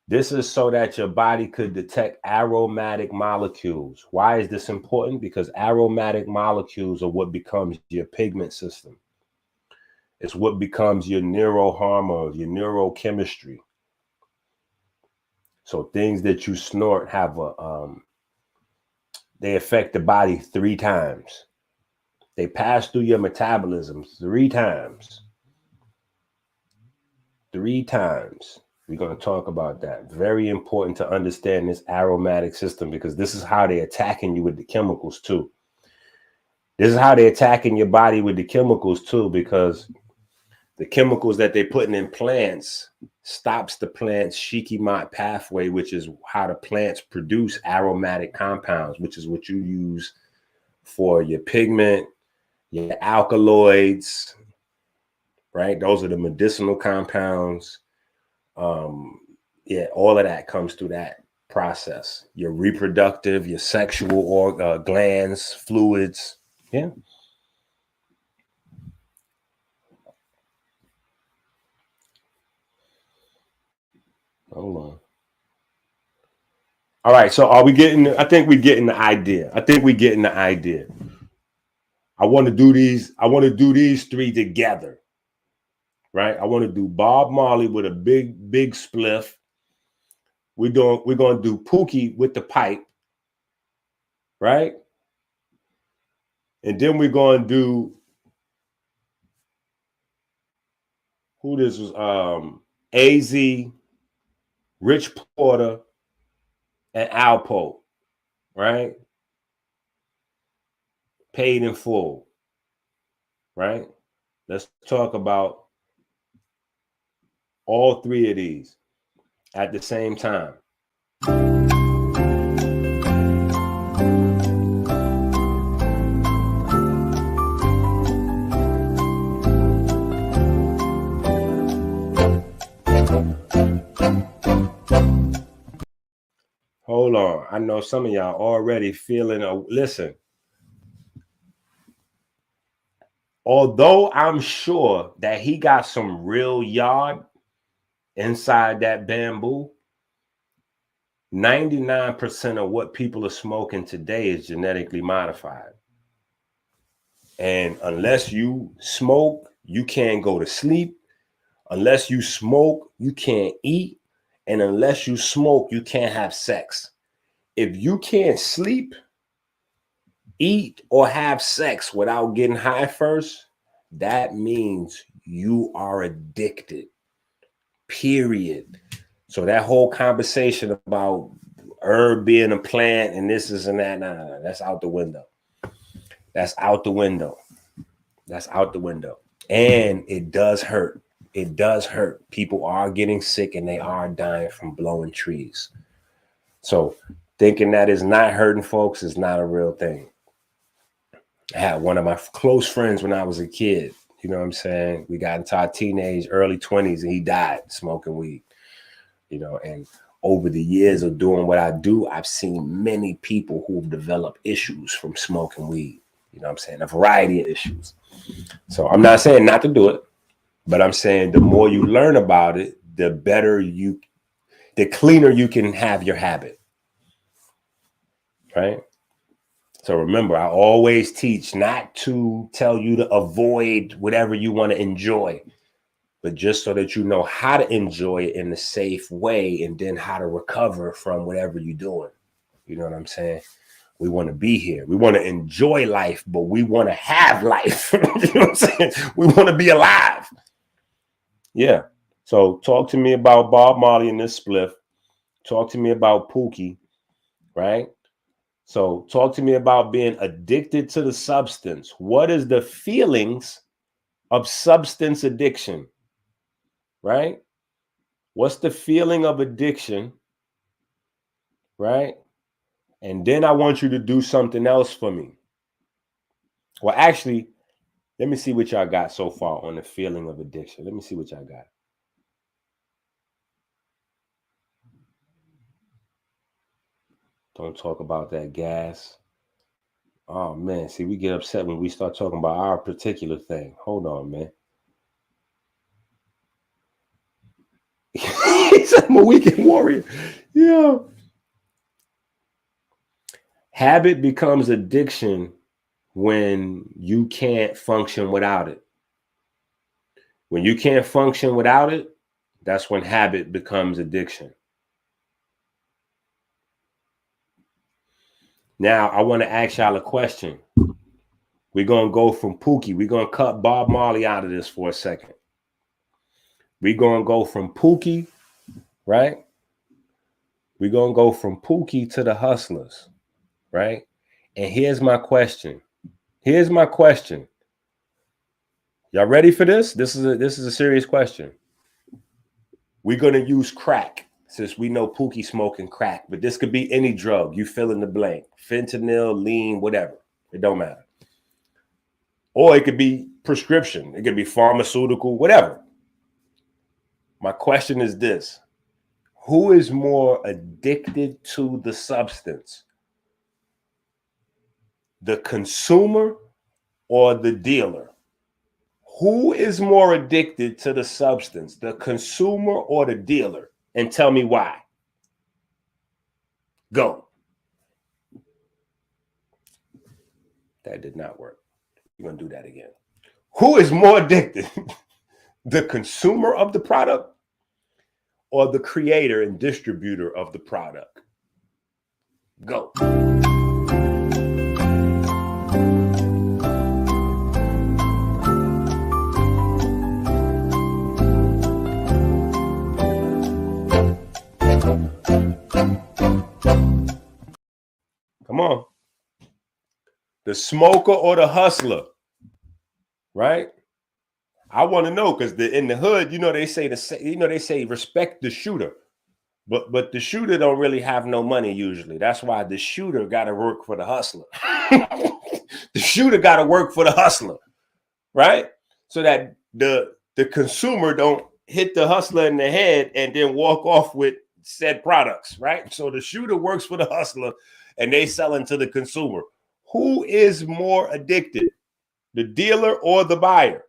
This is so that your body could detect aromatic molecules. Why is this important? Because aromatic molecules are what becomes your pigment system. It's what becomes your neurohormones, your neurochemistry. So things that you snort have they affect the body 3 times. They pass through your metabolism 3 times. 3 times. We're going to talk about that. Very important to understand this aromatic system because this is how they're attacking you with the chemicals too. This is how they're attacking your body with the chemicals too, because the chemicals that they're putting in plants stops the plant's Shikimate pathway, which is how the plants produce aromatic compounds, which is what you use for your pigment, your alkaloids, right? Those are the medicinal compounds. Yeah, all of that comes through that process. Your reproductive, your sexual glands, fluids. Yeah. Hold on. All right. So are we getting? I think we're getting the idea. I want to do these. I want to do these three together. Right. I want to do Bob Marley with a big spliff. We're gonna do Pookie with the pipe. Right. And then we're gonna do who this was, AZ, Rich Porter, and Alpo, right? Paid in full, right? Let's talk about all three of these at the same time. Hold on. I know some of y'all already feeling listen. Although I'm sure that he got some real yard inside that bamboo, 99% of what people are smoking today is genetically modified. And unless you smoke, you can't go to sleep. Unless you smoke, you can't eat. And unless you smoke, you can't have sex. If you can't sleep, eat, or have sex without getting high first, that means you are addicted, period. So that whole conversation about herb being a plant and this is and that, nah, that's out the window. That's out the window. That's out the window. And it does hurt. It does hurt. People are getting sick and they are dying from blowing trees. So thinking that is not hurting folks is not a real thing. I had one of my close friends when I was a kid. You know what I'm saying? We got into our teenage, early 20s, and he died smoking weed. You know, and over the years of doing what I do, I've seen many people who've developed issues from smoking weed. You know what I'm saying? A variety of issues. So I'm not saying not to do it, but I'm saying the more you learn about it, the better the cleaner you can have your habit. Right? So remember, I always teach not to tell you to avoid whatever you want to enjoy, but just so that you know how to enjoy it in a safe way and then how to recover from whatever you're doing. You know what I'm saying? We want to be here. We want to enjoy life, but we want to have life. You know what I'm saying? We want to be alive. Yeah. So talk to me about Bob Marley and this spliff. Talk to me about Pookie, right? So talk to me about being addicted to the substance. What is the feelings of substance addiction, right? What's the feeling of addiction, right? And then I want you to do something else for me. Well, actually, let me see what y'all got so far on the feeling of addiction. Let me see what y'all got. Don't talk about that gas. Oh, man. See, we get upset when we start talking about our particular thing. Hold on, man. He's a weekend warrior. Yeah. Habit becomes addiction when you can't function without it. When you can't function without it, that's when habit becomes addiction. Now, I want to ask y'all a question. We're going to go from Pookie. We're going to cut Bob Marley out of this for a second. We're going to go from Pookie, right? We're going to go from Pookie to the Hustlers, right? And here's my question. Here's my question. Y'all ready for this? This is a serious question. We're gonna use crack since we know Pookie smoking crack, but this could be any drug. You fill in the blank: fentanyl, lean, whatever. It don't matter. Or it could be prescription. It could be pharmaceutical, whatever. My question is this: who is more addicted to the substance? The consumer or the dealer? Who is more addicted to the substance, the consumer or the dealer? And tell me why. Go. That did not work. You're going to do that again. Who is more addicted? The consumer of the product or the creator and distributor of the product? Go. Come on. The smoker or the hustler, right? I want to know because in the hood, they say respect the shooter, but the shooter don't really have no money usually. That's why the shooter got to work for the hustler. The shooter got to work for the hustler, right? So that the consumer don't hit the hustler in the head and then walk off with said products, right? So the shooter works for the hustler and they selling to the consumer. Who is more addicted, the dealer or the buyer?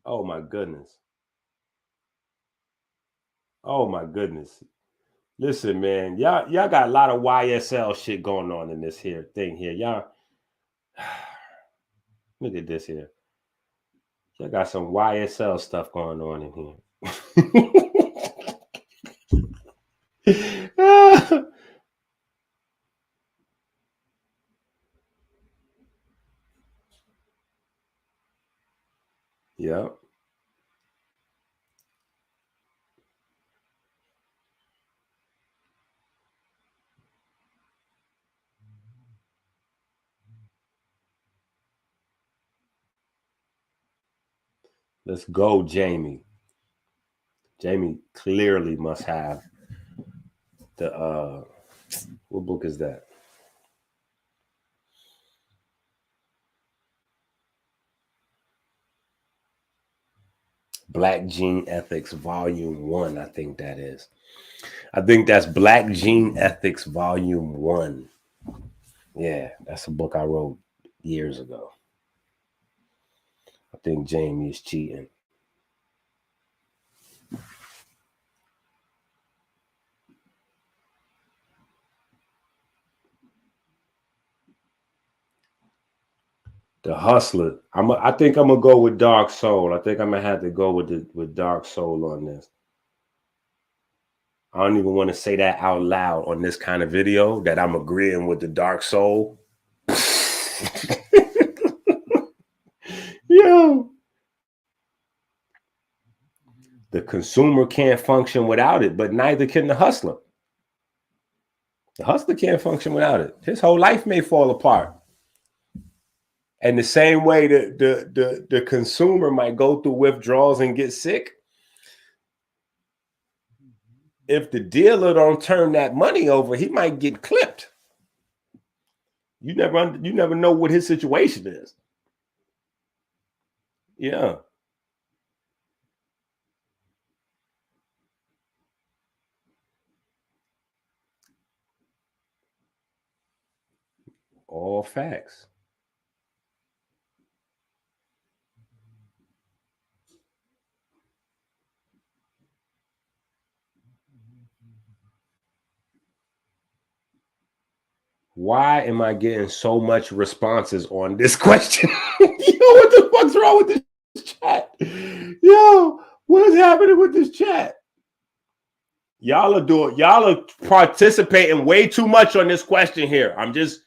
Oh my goodness. Oh my goodness. Listen, man, y'all got a lot of YSL shit going on in this here thing here. Y'all look at this here. Y'all got some YSL stuff going on in here. Yeah. Let's go, Jamie. Jamie clearly must have the what book is that? Black Gene Ethics Volume 1, I think that is. I think that's Black Gene Ethics Volume 1. Yeah, that's a book I wrote years ago. I think Jamie is cheating. The Hustler. I think I'm gonna go with Dark Soul. I think I'm gonna have to go with Dark Soul on this. I don't even want to say that out loud on this kind of video that I'm agreeing with the Dark Soul. Yo. The consumer can't function without it, but neither can the hustler. The hustler can't function without it. His whole life may fall apart. And the same way that the consumer might go through withdrawals and get sick, if the dealer don't turn that money over, he might get clipped. You never know what his situation is. Yeah. All facts. Why am I getting so much responses on this question? Yo, what the fuck's wrong with this chat? Yo, what is happening with this chat? Y'all are participating way too much on this question here. I'm just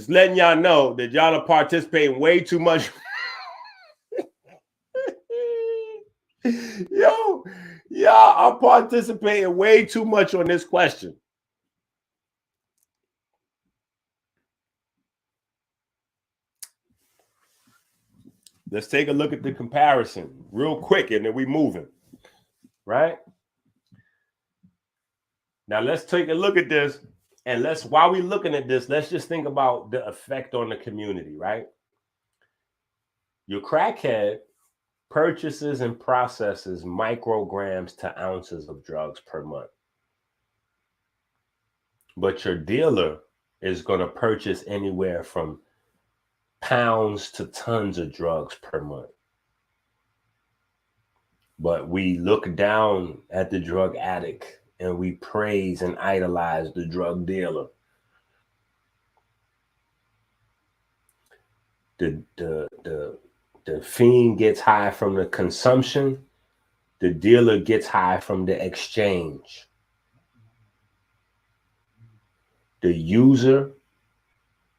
letting y'all know that y'all are participating way too much. Yo, y'all are participating way too much on this question. Let's take a look at the comparison real quick, and then we moving, right? Now let's take a look at this, and while we're looking at this, let's just think about the effect on the community, right? Your crackhead purchases and processes micrograms to ounces of drugs per month. But your dealer is going to purchase anywhere from pounds to tons of drugs per month. But we look down at the drug addict and we praise and idolize the drug dealer. The fiend gets high from the consumption. The dealer gets high from the exchange. The user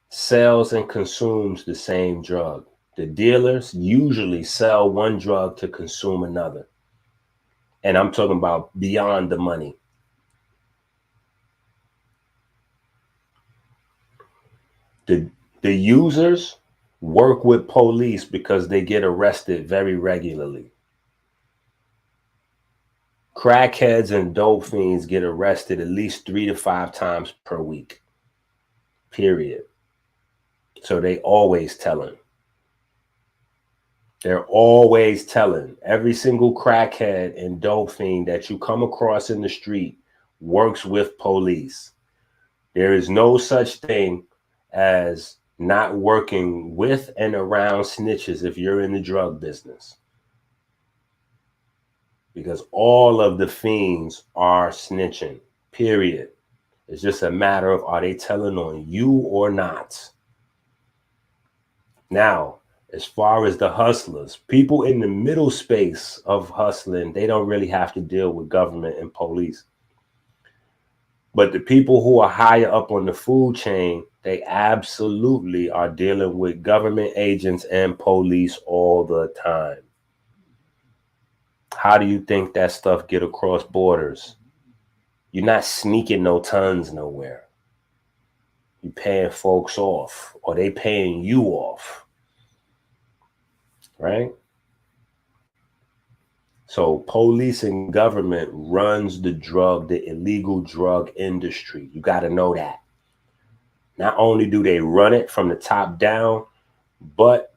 sells and consumes the same drug. The dealers usually sell one drug to consume another. And I'm talking about beyond the money. The users work with police because they get arrested very regularly. Crackheads and dope fiends get arrested at least 3 to 5 times per week. Period. So they always telling. They're always telling. Every single crackhead and dope fiend that you come across in the street works with police. There is no such thing as not working with and around snitches if you're in the drug business. Because all of the fiends are snitching, period. It's just a matter of, are they telling on you or not? Now, as far as the hustlers, people in the middle space of hustling, they don't really have to deal with government and police. But the people who are higher up on the food chain, they absolutely are dealing with government agents and police all the time. How do you think that stuff get across borders? You're not sneaking no tons nowhere. You're paying folks off, or they paying you off, right? So police and government runs the illegal drug industry. You got to know that. Not only do they run it from the top down, but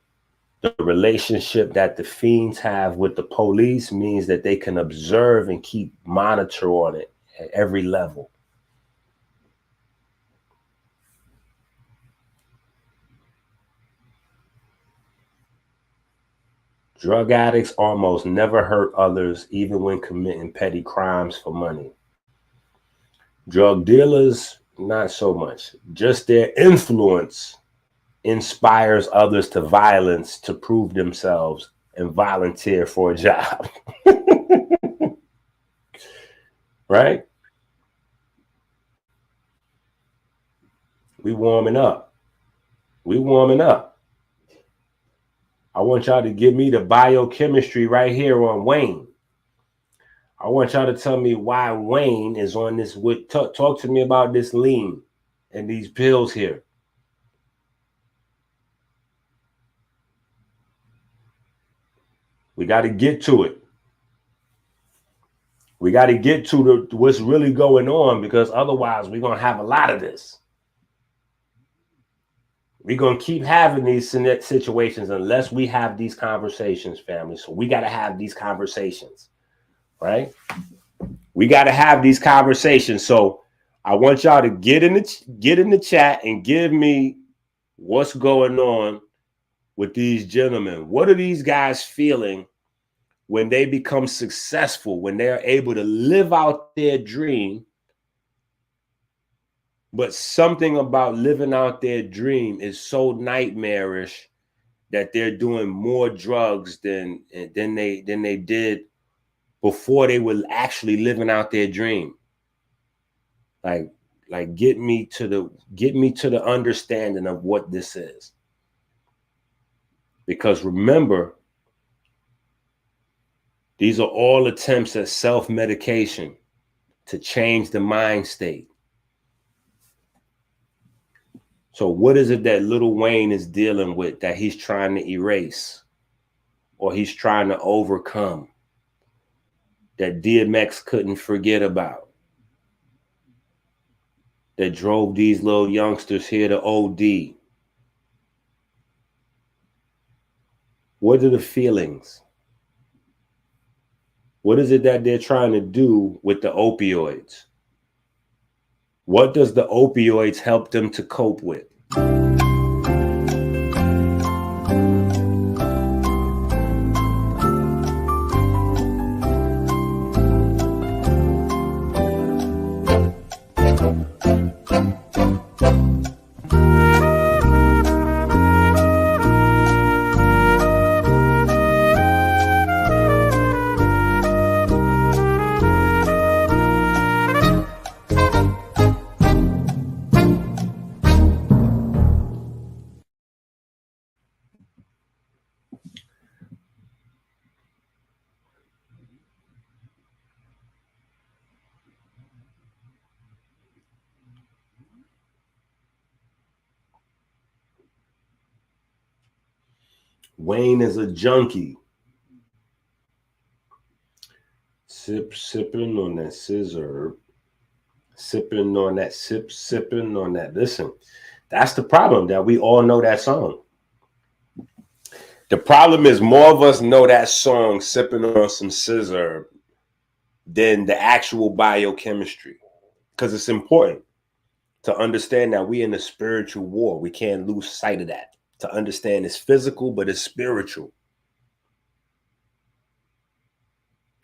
the relationship that the fiends have with the police means that they can observe and keep monitor on it at every level. Drug addicts almost never hurt others, even when committing petty crimes for money. Drug dealers, not so much. Just their influence inspires others to violence to prove themselves and volunteer for a job. Right? We warming up. I want y'all to give me the biochemistry right here on Wayne. I want y'all to tell me why Wayne is on this. Talk to me about this lean and these pills here. We got to get to it. We got to get to what's really going on, because otherwise we're going to have a lot of this. We're going to keep having these situations unless we have these conversations, family. So we got to have these conversations, right? We got to have these conversations. So I want y'all to get in the chat and give me what's going on with these gentlemen. What are these guys feeling when they become successful, when they're able to live out their dream? But something about living out their dream is so nightmarish that they're doing more drugs than they did before they were actually living out their dream. Like get me to the understanding of what this is. Because remember, These are all attempts at self-medication to change the mind state. So what is it that Lil Wayne is dealing with that he's trying to erase or he's trying to overcome that DMX couldn't forget about, that drove these little youngsters here to OD? What are the feelings? What is it that they're trying to do with the opioids? What does the opioids help them to cope with? Wayne is a junkie. Sipping on that scissor. Sipping on that sipping on that. Listen, that's the problem, that we all know that song. The problem is more of us know that song, sipping on some scissor, than the actual biochemistry. Because it's important to understand that we in a spiritual war. We can't lose sight of that. To understand it's physical, but it's spiritual.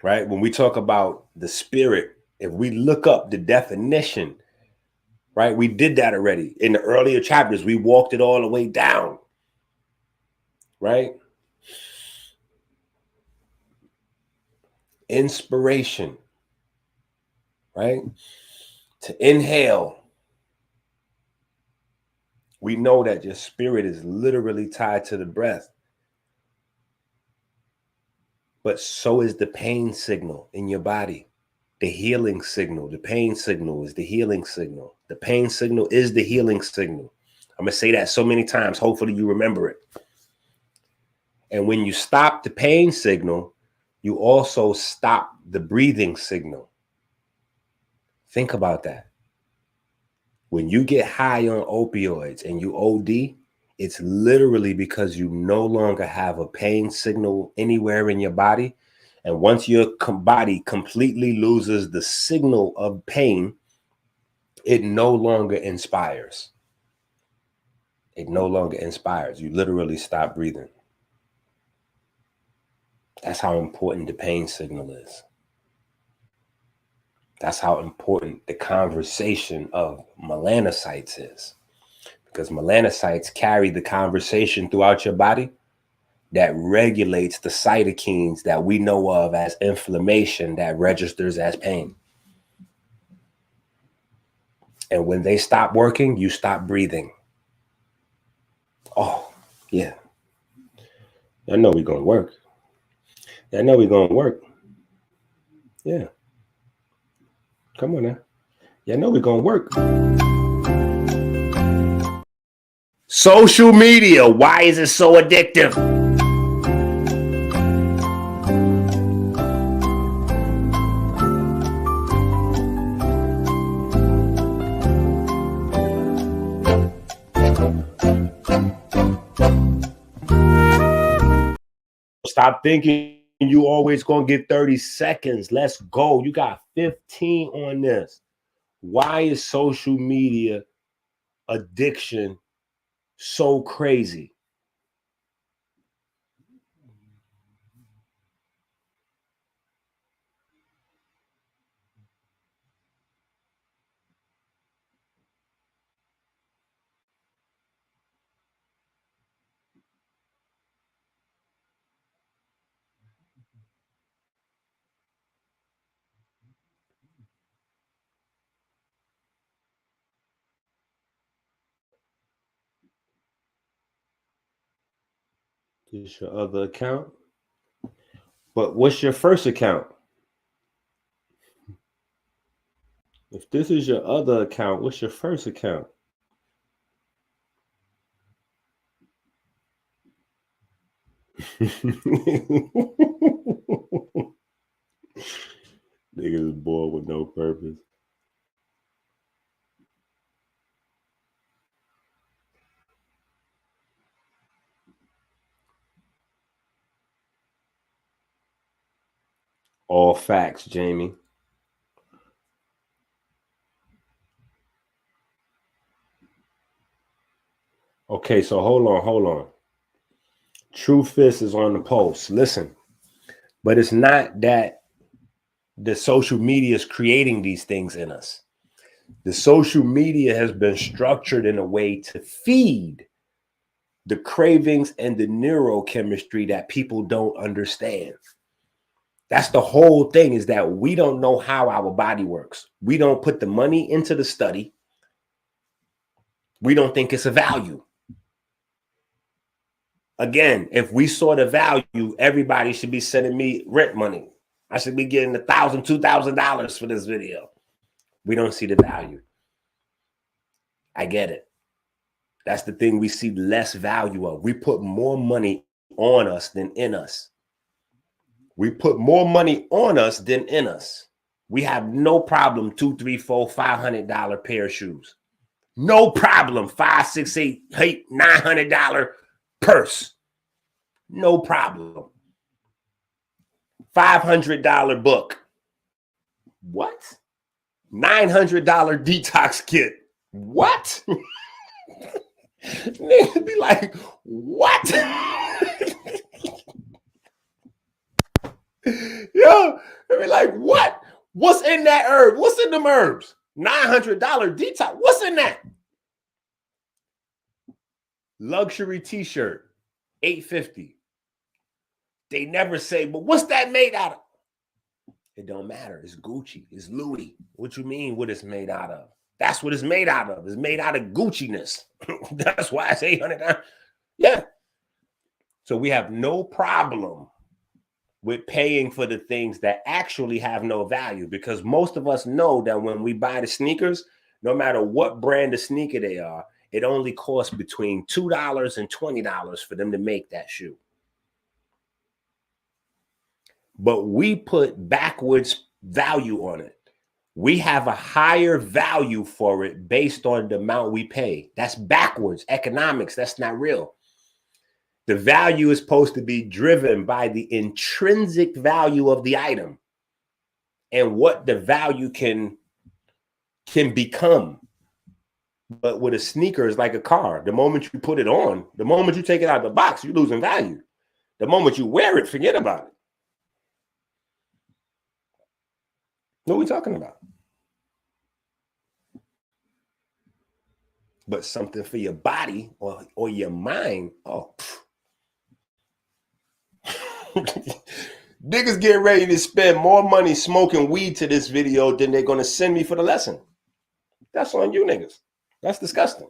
Right? When we talk about the spirit, if we look up the definition, right? We did that already. In the earlier chapters, we walked it all the way down. Right? Inspiration. Right? To inhale. We know that your spirit is literally tied to the breath. But so is the pain signal in your body. The healing signal. The pain signal is the healing signal. The pain signal is the healing signal. I'm going to say that so many times. Hopefully you remember it. And when you stop the pain signal, you also stop the breathing signal. Think about that. When you get high on opioids and you OD, it's literally because you no longer have a pain signal anywhere in your body. And once your body completely loses the signal of pain, it no longer inspires. It no longer inspires. You literally stop breathing. That's how important the pain signal is. That's how important the conversation of melanocytes is. Because melanocytes carry the conversation throughout your body that regulates the cytokines that we know of as inflammation that registers as pain. And when they stop working, you stop breathing. Oh, yeah. I know we're going to work. I know we're going to work. Yeah. Come on now. Yeah, I know we're going to work. Social media. Why is it so addictive? Stop thinking you always going to get 30 seconds. Let's go. You got 15 on this. Why is social media addiction so crazy? This your other account? But what's your first account? If this is your other account, what's your first account? Niggas is bored with no purpose. All facts, Jamie. Okay, so hold on. True Fist is on the post. Listen, but it's not that the social media is creating these things in us. The social media has been structured in a way to feed the cravings and the neurochemistry that people don't understand. That's the whole thing, is that we don't know how our body works. We don't put the money into the study. We don't think it's a value. Again, if we saw the value, everybody should be sending me rent money. I should be getting $1,000, $2,000 for this video. We don't see the value. I get it. That's the thing we see less value of. We put more money on us than in us. We put more money on us than in us. We have no problem $200, $300, $400, $500 pair of shoes. No problem $500, $600, $800, $900 purse. No problem. $500 book. What? $900 detox kit. What? Niggas be like, what? Yo, they be like, what? What's in that herb? What's in them herbs? $900 detox. What's in that? Luxury t-shirt, $850. They never say, but what's that made out of? It don't matter. It's Gucci. It's Louis. What you mean what it's made out of? That's what it's made out of. It's made out of Gucci-ness. That's why it's $800. Yeah. So we have no problem with paying for the things that actually have no value, because most of us know that when we buy the sneakers, no matter what brand of sneaker they are, it only costs between $2 and $20 for them to make that shoe. But we put backwards value on it. We have a higher value for it based on the amount we pay. That's backwards economics. That's not real. The value is supposed to be driven by the intrinsic value of the item and what the value can become. But with a sneaker, it's like a car. The moment you put it on, the moment you take it out of the box, you're losing value. The moment you wear it, forget about it. What are we talking about? But something for your body or your mind. Oh, niggas getting ready to spend more money smoking weed to this video than they're going to send me for the lesson. That's on you niggas. That's disgusting.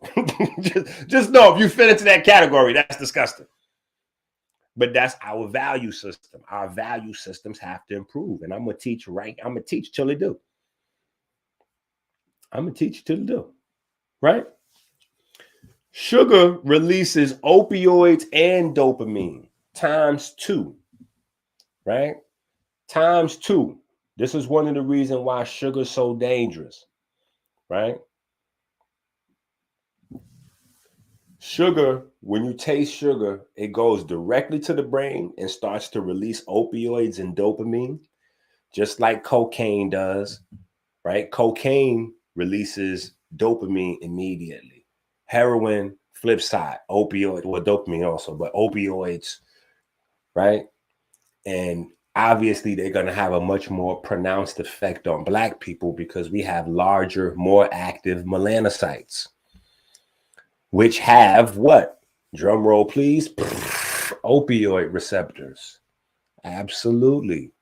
just know if you fit into that category, that's disgusting. But that's our value system. Our value systems have to improve. And I'm going to teach I'm going to teach till they do. I'm going to teach till they do. Right? Sugar releases opioids and dopamine ×2. Right? ×2. This is one of the reasons why sugar is so dangerous. Right? Sugar, when you taste sugar, it goes directly to the brain and starts to release opioids and dopamine, just like cocaine does, right? Cocaine releases dopamine immediately. Heroin, flip side, opioid, well, dopamine also, but opioids, right? And obviously, they're going to have a much more pronounced effect on Black people because we have larger, more active melanocytes, which have what? Drum roll, please. Opioid receptors. Absolutely.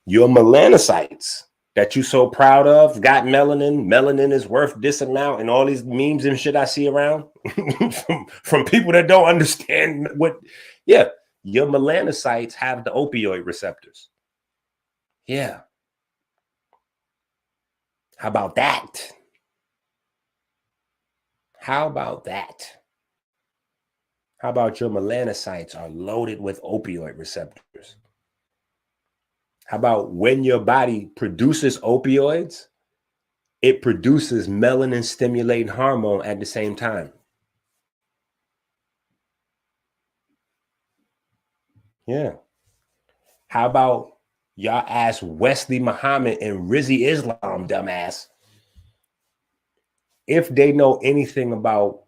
Your melanocytes that you're so proud of got melanin. Melanin is worth this amount, and all these memes and shit I see around from people that don't understand what. Yeah, your melanocytes have the opioid receptors. Yeah. How about that? How about that? How about your melanocytes are loaded with opioid receptors? How about when your body produces opioids, it produces melanin stimulating hormone at the same time? Yeah. How about y'all ask Wesley Muhammad and Rizzy Islam, dumbass, if they know anything about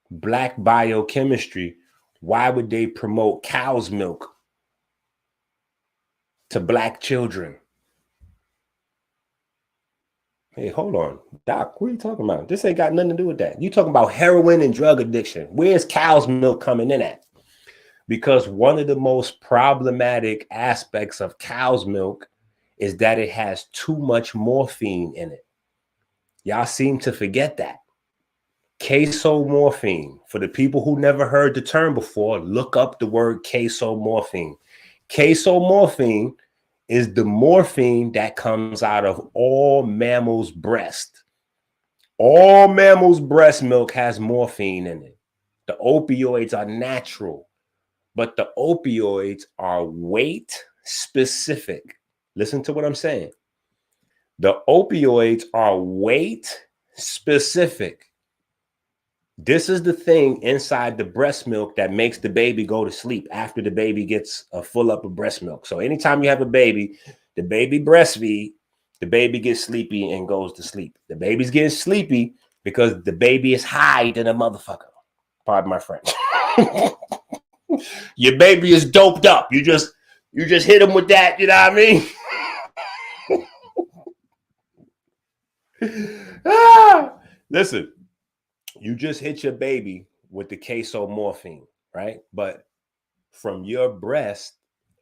black biochemistry, why would they promote cow's milk to black children? Hey, hold on. Doc, what are you talking about? This ain't got nothing to do with that. You talking about heroin and drug addiction. Where's cow's milk coming in at? Because one of the most problematic aspects of cow's milk is that it has too much morphine in it. Y'all seem to forget that. Casomorphine. For the people who never heard the term before, look up the word casomorphine. Casomorphine is the morphine that comes out of all mammals' breast. All mammals' breast milk has morphine in it. The opioids are natural, but the opioids are weight specific. Listen to what I'm saying. The opioids are weight specific. This is the thing inside the breast milk that makes the baby go to sleep after the baby gets a full up of breast milk. So anytime you have a baby, the baby breastfeed, the baby gets sleepy and goes to sleep. The baby's getting sleepy because the baby is high than a motherfucker. Pardon my French. Your baby is doped up. You just hit him with that, you know what I mean? Listen. You just hit your baby with the casomorphine, right? But from your breast,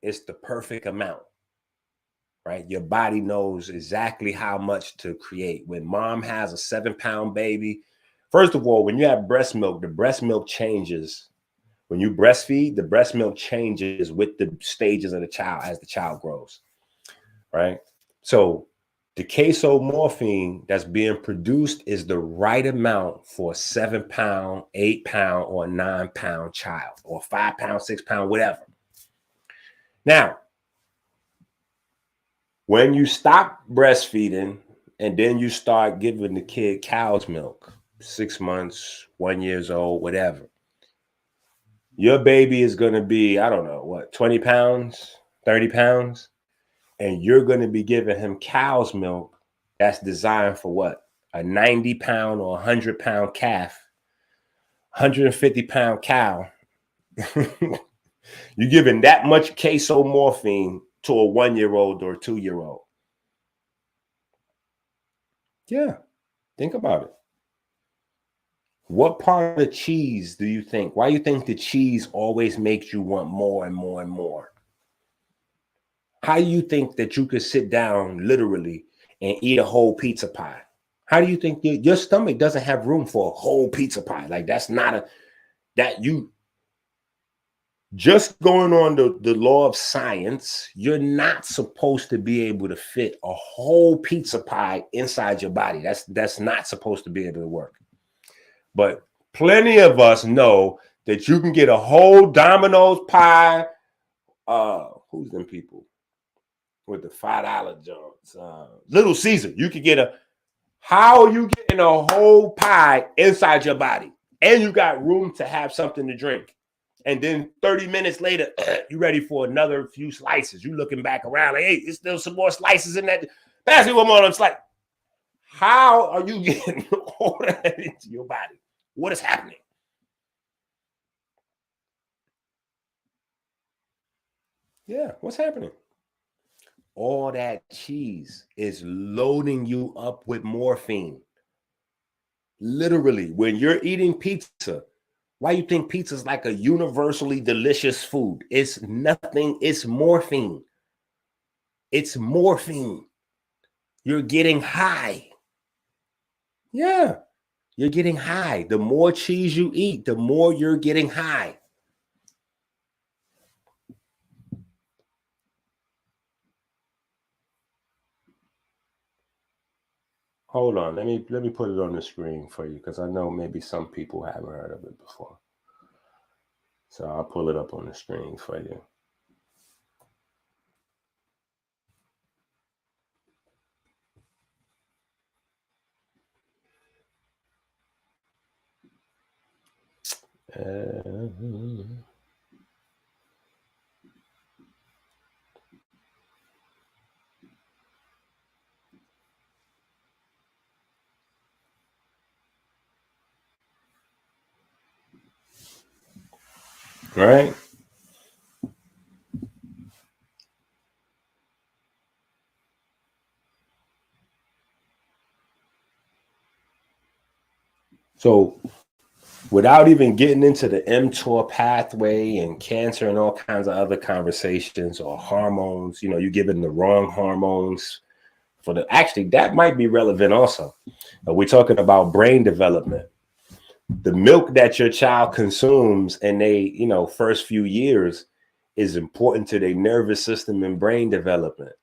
it's the perfect amount, right? Your body knows exactly how much to create. When mom has a 7-pound baby, first of all, when you have breast milk, the breast milk changes. When you breastfeed, the breast milk changes with the stages of the child as the child grows, right? So the casomorphine that's being produced is the right amount for a 7-pound, 8-pound, or 9-pound child, or 5-pound, 6-pound, whatever. Now, when you stop breastfeeding and then you start giving the kid cow's milk, 6 months, 1 year old, whatever, your baby is going to be, I don't know, what, 20 pounds, 30 pounds? And you're going to be giving him cow's milk that's designed for what? A 90-pound or 100-pound calf, 150-pound cow. You're giving that much casomorphine to a 1-year-old or a 2-year-old. Yeah, think about it. What part of the cheese do you think? Why do you think the cheese always makes you want more and more and more? How do you think that you could sit down literally and eat a whole pizza pie? How do you think your stomach doesn't have room for a whole pizza pie? Like that's not that you just going on the law of science, you're not supposed to be able to fit a whole pizza pie inside your body. That's not supposed to be able to work. But plenty of us know that you can get a whole Domino's pie. Who's them people with the $5 joints? Little Caesar. You could get how are you getting a whole pie inside your body? And you got room to have something to drink. And then 30 minutes later, you're ready for another few slices. You looking back around like, hey, there's still some more slices in that. Pass me one more. It's like, how are you getting all that into your body? What is happening? Yeah, what's happening? All that cheese is loading you up with morphine. Literally, when you're eating pizza, why you think pizza is like a universally delicious food? It's nothing. It's morphine. It's morphine. You're getting high. Yeah, you're getting high. The more cheese you eat, the more you're getting high. Hold on. Let me put it on the screen for you because I know maybe some people haven't heard of it before. So I'll pull it up on the screen for you. Right? So without even getting into the mTOR pathway and cancer and all kinds of other conversations or hormones, you know, you're giving the wrong hormones for the, actually, that might be relevant also. We're talking about brain development. The milk that your child consumes in they, you know, first few years is important to their nervous system and brain development.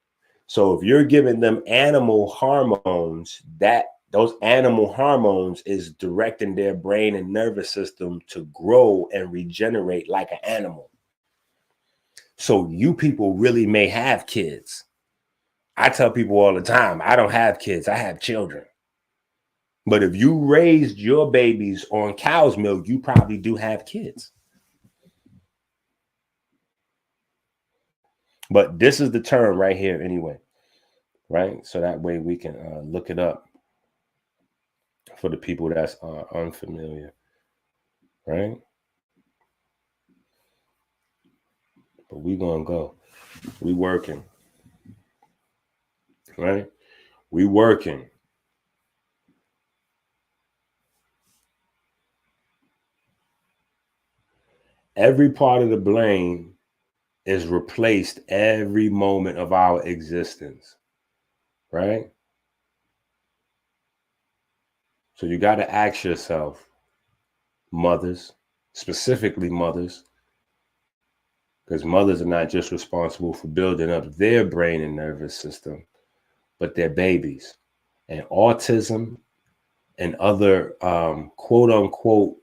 So if you're giving them animal hormones, that those animal hormones is directing their brain and nervous system to grow and regenerate like an animal. So you people really may have kids. I tell people all the time, I don't have kids, I have children. But if you raised your babies on cow's milk, you probably do have kids. But this is the term right here anyway, right? So that way we can look it up for the people that's unfamiliar, right? But we gonna go. We working, right? We working. Every part of the brain is replaced every moment of our existence, right? So you got to ask yourself, mothers, specifically mothers, because mothers are not just responsible for building up their brain and nervous system, but their babies. And autism and other quote unquote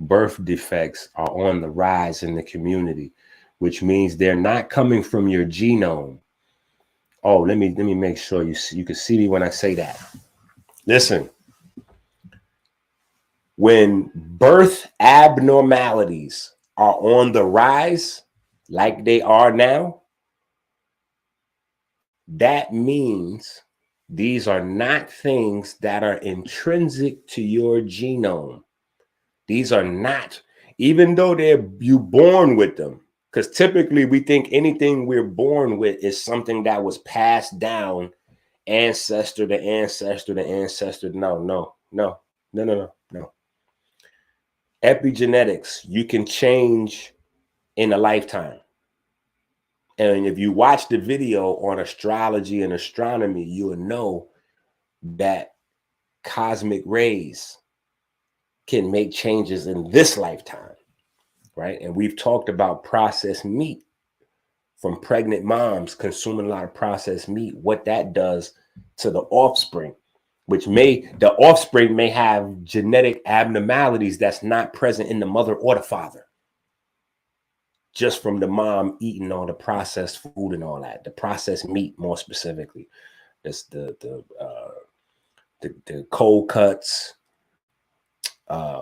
birth defects are on the rise in the community, which means they're not coming from your genome. Oh, let me make sure you can see me when I say that. Listen, when birth abnormalities are on the rise, like they are now, that means these are not things that are intrinsic to your genome. These are not, even though you born with them, because typically we think anything we're born with is something that was passed down ancestor to ancestor to ancestor. No. Epigenetics, you can change in a lifetime. And if you watch the video on astrology and astronomy, you will know that cosmic rays can make changes in this lifetime, right? And we've talked about processed meat from pregnant moms consuming a lot of processed meat, what that does to the offspring, the offspring may have genetic abnormalities that's not present in the mother or the father, just from the mom eating all the processed food and all that, the processed meat more specifically. That's the cold cuts,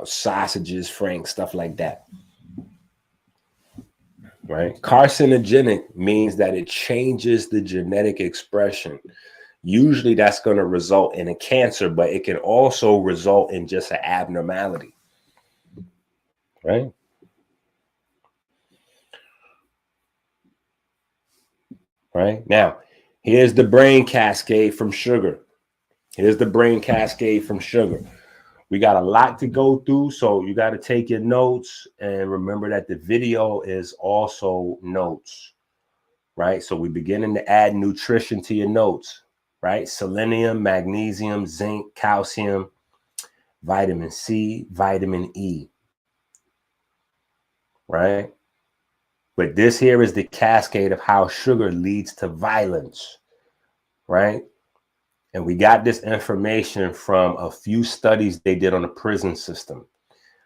sausages, franks, stuff like that. Right? Carcinogenic means that it changes the genetic expression. Usually that's going to result in a cancer, but it can also result in just an abnormality. Right? Right? Now, here's the brain cascade from sugar. Here's the brain cascade from sugar. We got a lot to go through, so you got to take your notes and remember that the video is also notes, right? So we're beginning to add nutrition to your notes, right? Selenium, magnesium, zinc, calcium, vitamin C, vitamin E, right? But this here is the cascade of how sugar leads to violence, right? And we got this information from a few studies they did on the prison system,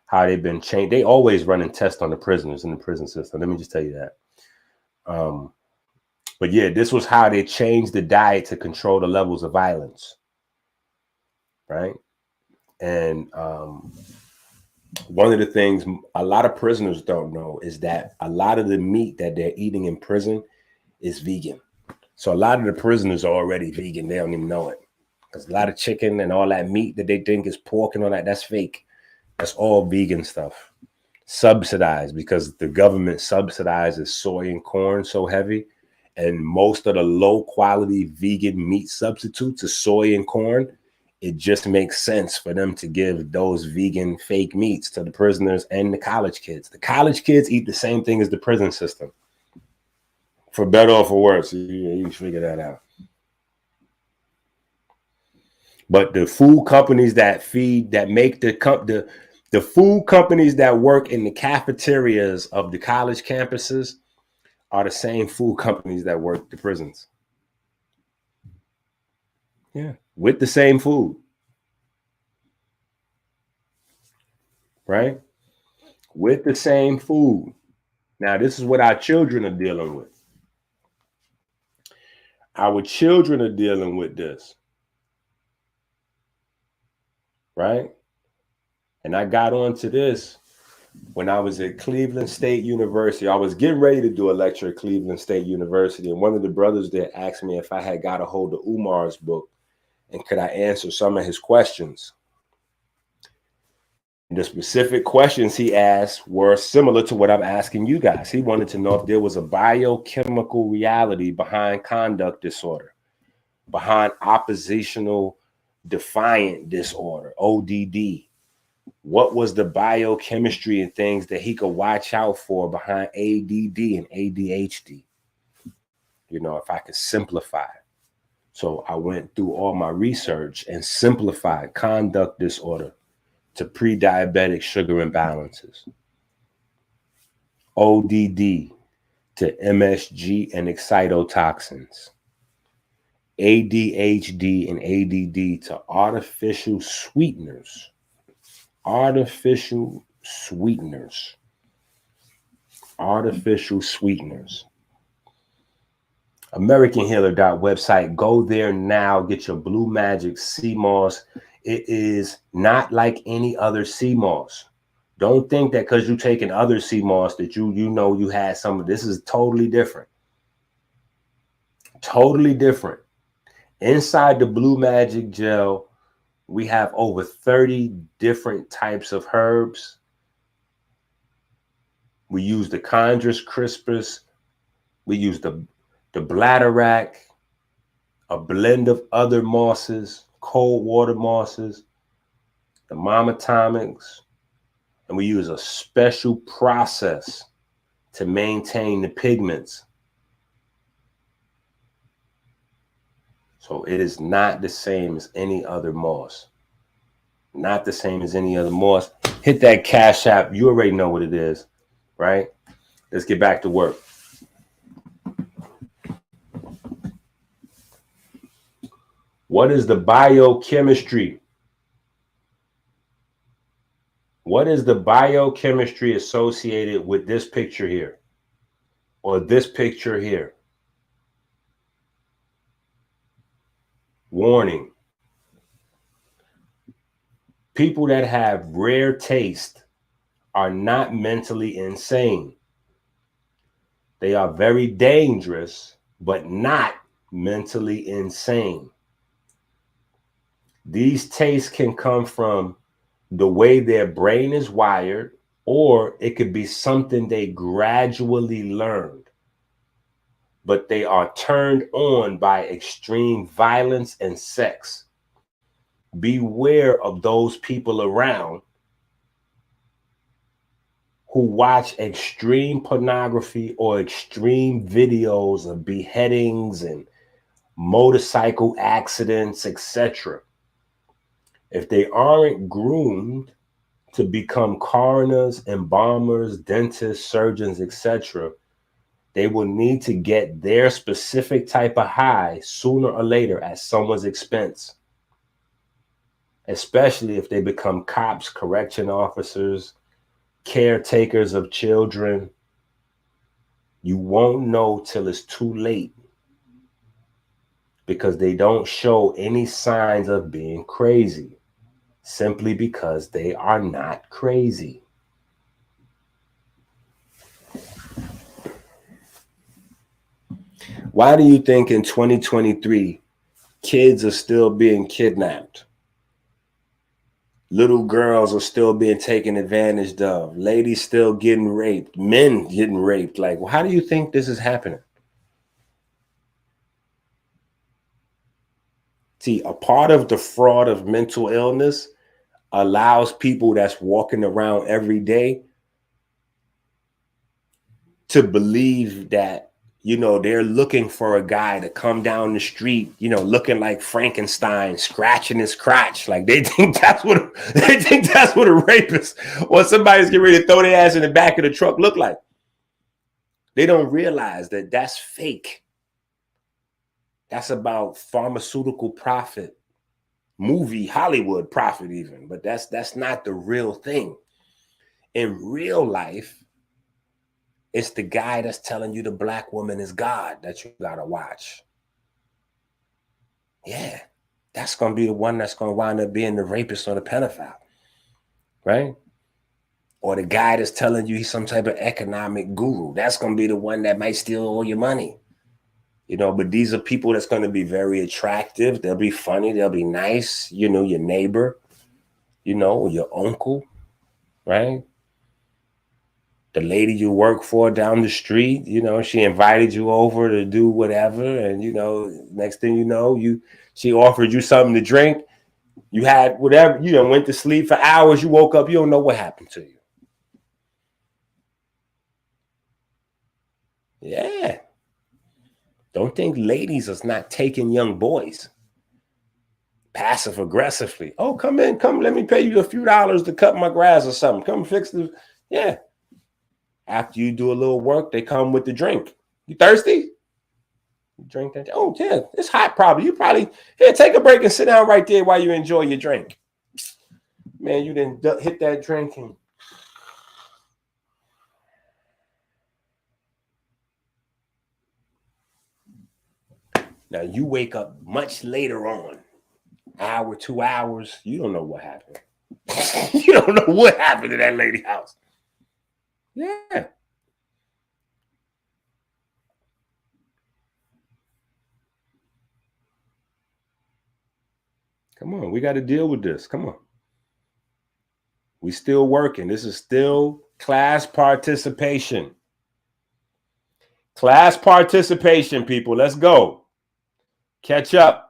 how they've been changed. They always running tests on the prisoners in the prison system. Let me just tell you that. But yeah, this was how they changed the diet to control the levels of violence, right? And one of the things a lot of prisoners don't know is that a lot of the meat that they're eating in prison is vegan. So a lot of the prisoners are already vegan. They don't even know it. Because a lot of chicken and all that meat that they think is pork and all that, that's fake. That's all vegan stuff. Subsidized because the government subsidizes soy and corn so heavy. And most of the low quality vegan meat substitutes is soy and corn. It just makes sense for them to give those vegan fake meats to the prisoners and the college kids. The college kids eat the same thing as the prison system. For better or for worse, you figure that out. But the food companies that make the food companies that work in the cafeterias of the college campuses are the same food companies that work the prisons. Yeah, with the same food. Right? With the same food. Now, this is what our children are dealing with. Our children are dealing with this. Right? And I got onto this when I was at Cleveland State University. I was getting ready to do a lecture at Cleveland State University, and one of the brothers there asked me if I had got a hold of Umar's book and could I answer some of his questions. And the specific questions he asked were similar to what I'm asking you guys. He wanted to know if there was a biochemical reality behind conduct disorder, behind oppositional defiant disorder, ODD. What was the biochemistry and things that he could watch out for behind ADD and ADHD? You know, if I could simplify it. So I went through all my research and simplified conduct disorder to pre-diabetic sugar imbalances, ODD to MSG and excitotoxins, ADHD and ADD to artificial sweeteners. Artificial sweeteners. AmericanHealer.website. Go there now. Get your Blue Magic sea moss. It is not like any other sea moss. Don't think that because you're taking other sea moss that you know you had some of this. Is totally different. Totally different. Inside the Blue Magic gel, we have over 30 different types of herbs. We use the Chondrus crispus. We use the bladderwrack, a blend of other mosses, cold water mosses, the mamatomics, and we use a special process to maintain the pigments. So it is not the same as any other moss. Not the same as any other moss. Hit that Cash App. You already know what it is, right? Let's get back to work. What is the biochemistry? What is the biochemistry associated with this picture here? Or this picture here? Warning. People that have rare taste are not mentally insane. They are very dangerous, but not mentally insane. These tastes can come from the way their brain is wired, or it could be something they gradually learned. But they are turned on by extreme violence and sex. Beware of those people around who watch extreme pornography or extreme videos of beheadings and motorcycle accidents, etc. If they aren't groomed to become coroners, embalmers, dentists, surgeons, etc., They will need to get their specific type of high sooner or later at someone's expense, especially if they become cops, correction officers, caretakers of children. You won't know till it's too late, because they don't show any signs of being crazy, simply because they are not crazy. Why do you think in 2023 kids are still being kidnapped? Little girls are still being taken advantage of. Ladies still getting raped. Men getting raped. Like, well, how do you think this is happening? See, a part of the fraud of mental illness allows people that's walking around every day to believe that, they're looking for a guy to come down the street, looking like Frankenstein, scratching his crotch. Like they think that's what a rapist or somebody's getting ready to throw their ass in the back of the truck look like. They don't realize that that's fake. That's about pharmaceutical profit, movie, Hollywood profit even, but that's not the real thing. In real life, it's the guy that's telling you the black woman is God that you gotta watch. Yeah, that's gonna be the one that's gonna wind up being the rapist or the pedophile, right? Or the guy that's telling you he's some type of economic guru. That's gonna be the one that might steal all your money. But these are people that's gonna be very attractive. They'll be funny. They'll be nice. Your neighbor, or your uncle, right? The lady you work for down the street, she invited you over to do whatever. And, next thing you know, she offered you something to drink. You had whatever, went to sleep for hours. You woke up, you don't know what happened to you. Yeah. Don't think ladies is not taking young boys passive aggressively. Oh, come in, let me pay you a few dollars to cut my grass or something. Come fix this. Yeah. After you do a little work, they come with the drink. You thirsty? You drink that. Oh, yeah, it's hot probably. You probably, here, take a break and sit down right there while you enjoy your drink. Man, you didn't hit that drink. And now you wake up much later on, hour, 2 hours. You don't know what happened. You don't know what happened to that lady's house. Yeah. Come on, we got to deal with this. Come on. We still working. This is still class participation. Class participation, people. Let's go. Catch up.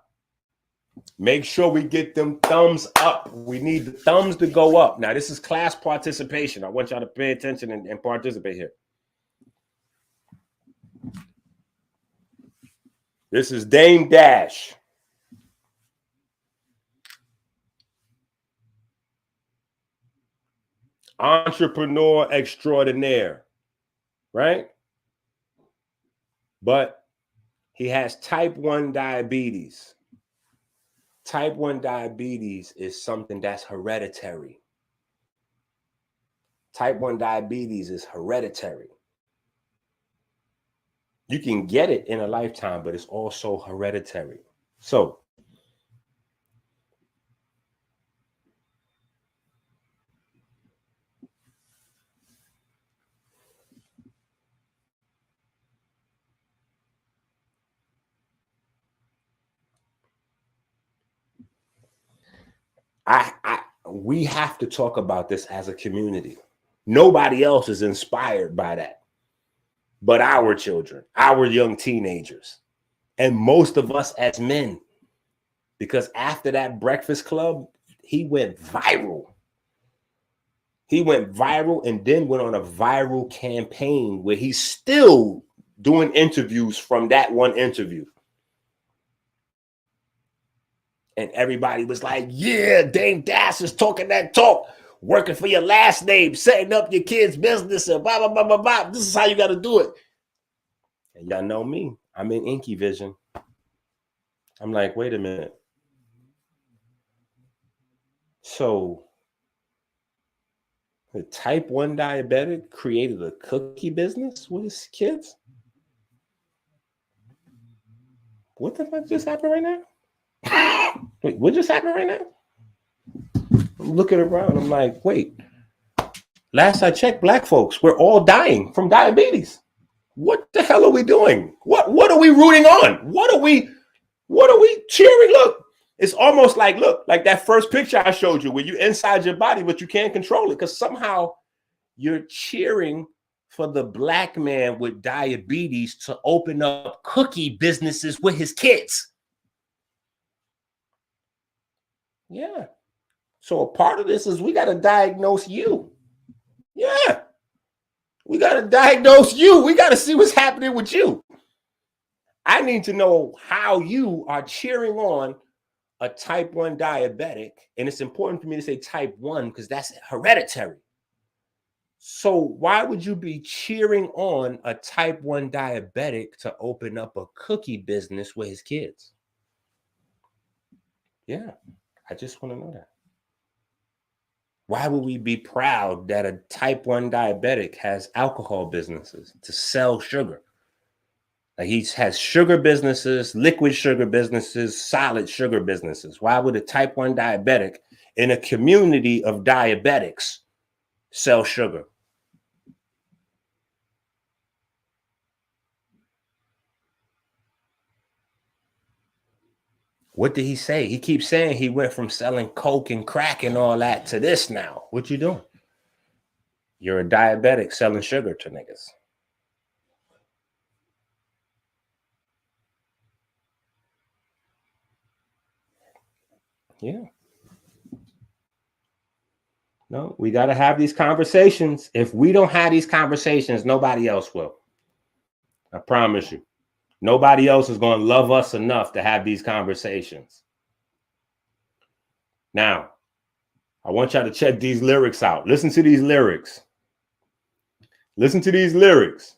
Make sure we get them thumbs up. We need the thumbs to go up. Now, this is class participation. I want y'all to pay attention and participate here. This is Dame Dash. Entrepreneur extraordinaire, right? But he has type 1 diabetes. Type 1 diabetes is something that's hereditary. Type 1 diabetes is hereditary. You can get it in a lifetime, but it's also hereditary. So, we have to talk about this as a community. Nobody else is inspired by that but our children, our young teenagers, and most of us as men. Because after that Breakfast Club, he went viral. He went viral and then went on a viral campaign where he's still doing interviews from that one interview. And everybody was like, yeah, Dame Dash is talking that talk, working for your last name, setting up your kid's business, and blah, blah, blah, blah, blah. This is how you got to do it. And y'all know me. I'm in Enqi vision. I'm like, wait a minute. So the type 1 diabetic created a cookie business with his kids? What the fuck just happened right now? Wait, what just happened right now? I'm looking around. I'm like, wait. Last I checked, black folks, we're all dying from diabetes. What the hell are we doing? What are we rooting on? What are we cheering? Look, it's almost like, look, like that first picture I showed you where you're inside your body, but you can't control it because somehow you're cheering for the black man with diabetes to open up cookie businesses with his kids. Yeah. So a part of this is we got to diagnose you. Yeah. We got to diagnose you. We got to see what's happening with you. I need to know how you are cheering on a type 1 diabetic. And it's important for me to say type 1 because that's hereditary. So why would you be cheering on a type 1 diabetic to open up a cookie business with his kids? Yeah, I just want to know that. Why would we be proud that a type 1 diabetic has alcohol businesses to sell sugar? Like he has sugar businesses, liquid sugar businesses, solid sugar businesses. Why would a type 1 diabetic in a community of diabetics sell sugar? What did he say? He keeps saying he went from selling coke and crack and all that to this now. What you doing? You're a diabetic selling sugar to niggas. Yeah. No, we got to have these conversations. If we don't have these conversations, nobody else will. I promise you. Nobody else is going to love us enough to have these conversations. Now, I want y'all to check these lyrics out. Listen to these lyrics. Listen to these lyrics.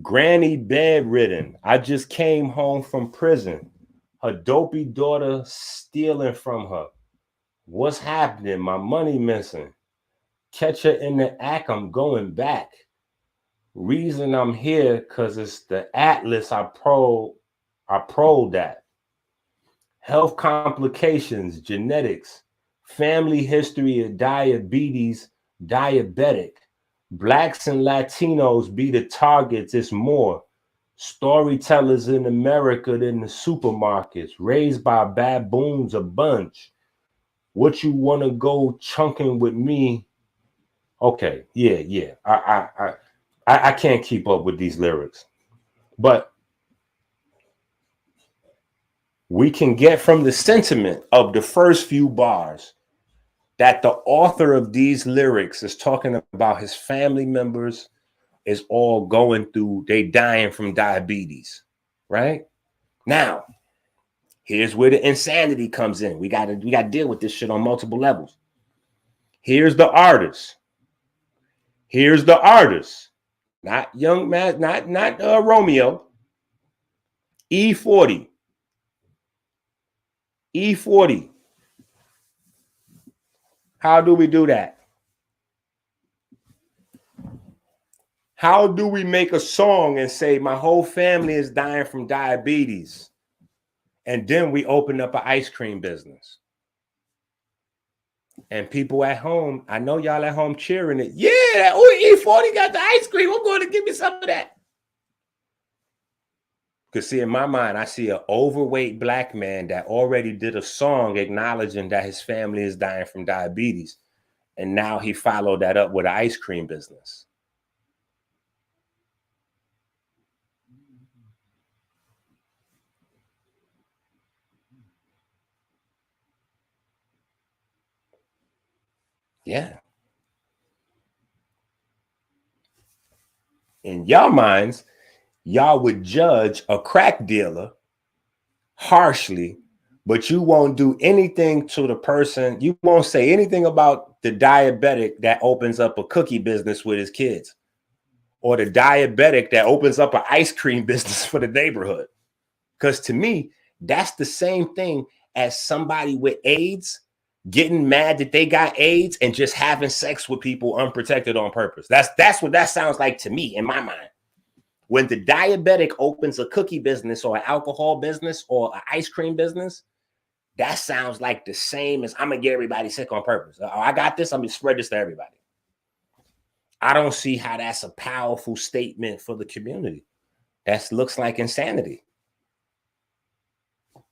Granny bedridden. I just came home from prison. Her dopey daughter stealing from her. What's happening? My money missing. Catch her in the act. I'm going back. Reason I'm here because it's the atlas I proed that. Health complications, genetics, family history of diabetes, diabetic. Blacks and Latinos be the targets. It's more storytellers in America than the supermarkets. Raised by baboons a bunch. What you want to go chunking with me? Okay, yeah. I can't keep up with these lyrics, but we can get from the sentiment of the first few bars that the author of these lyrics is talking about his family members is all going through, they dying from diabetes, right? Now, here's where the insanity comes in. We got to deal with this shit on multiple levels. Here's the artist. Here's the artist. Not young man, not Romeo. E40. E40. How do we do that? How do we make a song and say my whole family is dying from diabetes? And then we open up an ice cream business. And people at home, I know y'all at home cheering it. Yeah, E40 got the ice cream. I'm going to give me some of that. Because see, in my mind, I see an overweight black man that already did a song acknowledging that his family is dying from diabetes. And now he followed that up with an ice cream business. Yeah. In y'all minds, y'all would judge a crack dealer harshly, but you won't do anything to the person. You won't say anything about the diabetic that opens up a cookie business with his kids. or the diabetic that opens up an ice cream business for the neighborhood. Because to me, that's the same thing as somebody with AIDS getting mad that they got AIDS and just having sex with people unprotected on purpose. That's what that sounds like to me in my mind. When the diabetic opens a cookie business or an alcohol business or an ice cream business, that sounds like the same as I'm going to get everybody sick on purpose. Oh, I got this. I'm going to spread this to everybody. I don't see how that's a powerful statement for the community. That looks like insanity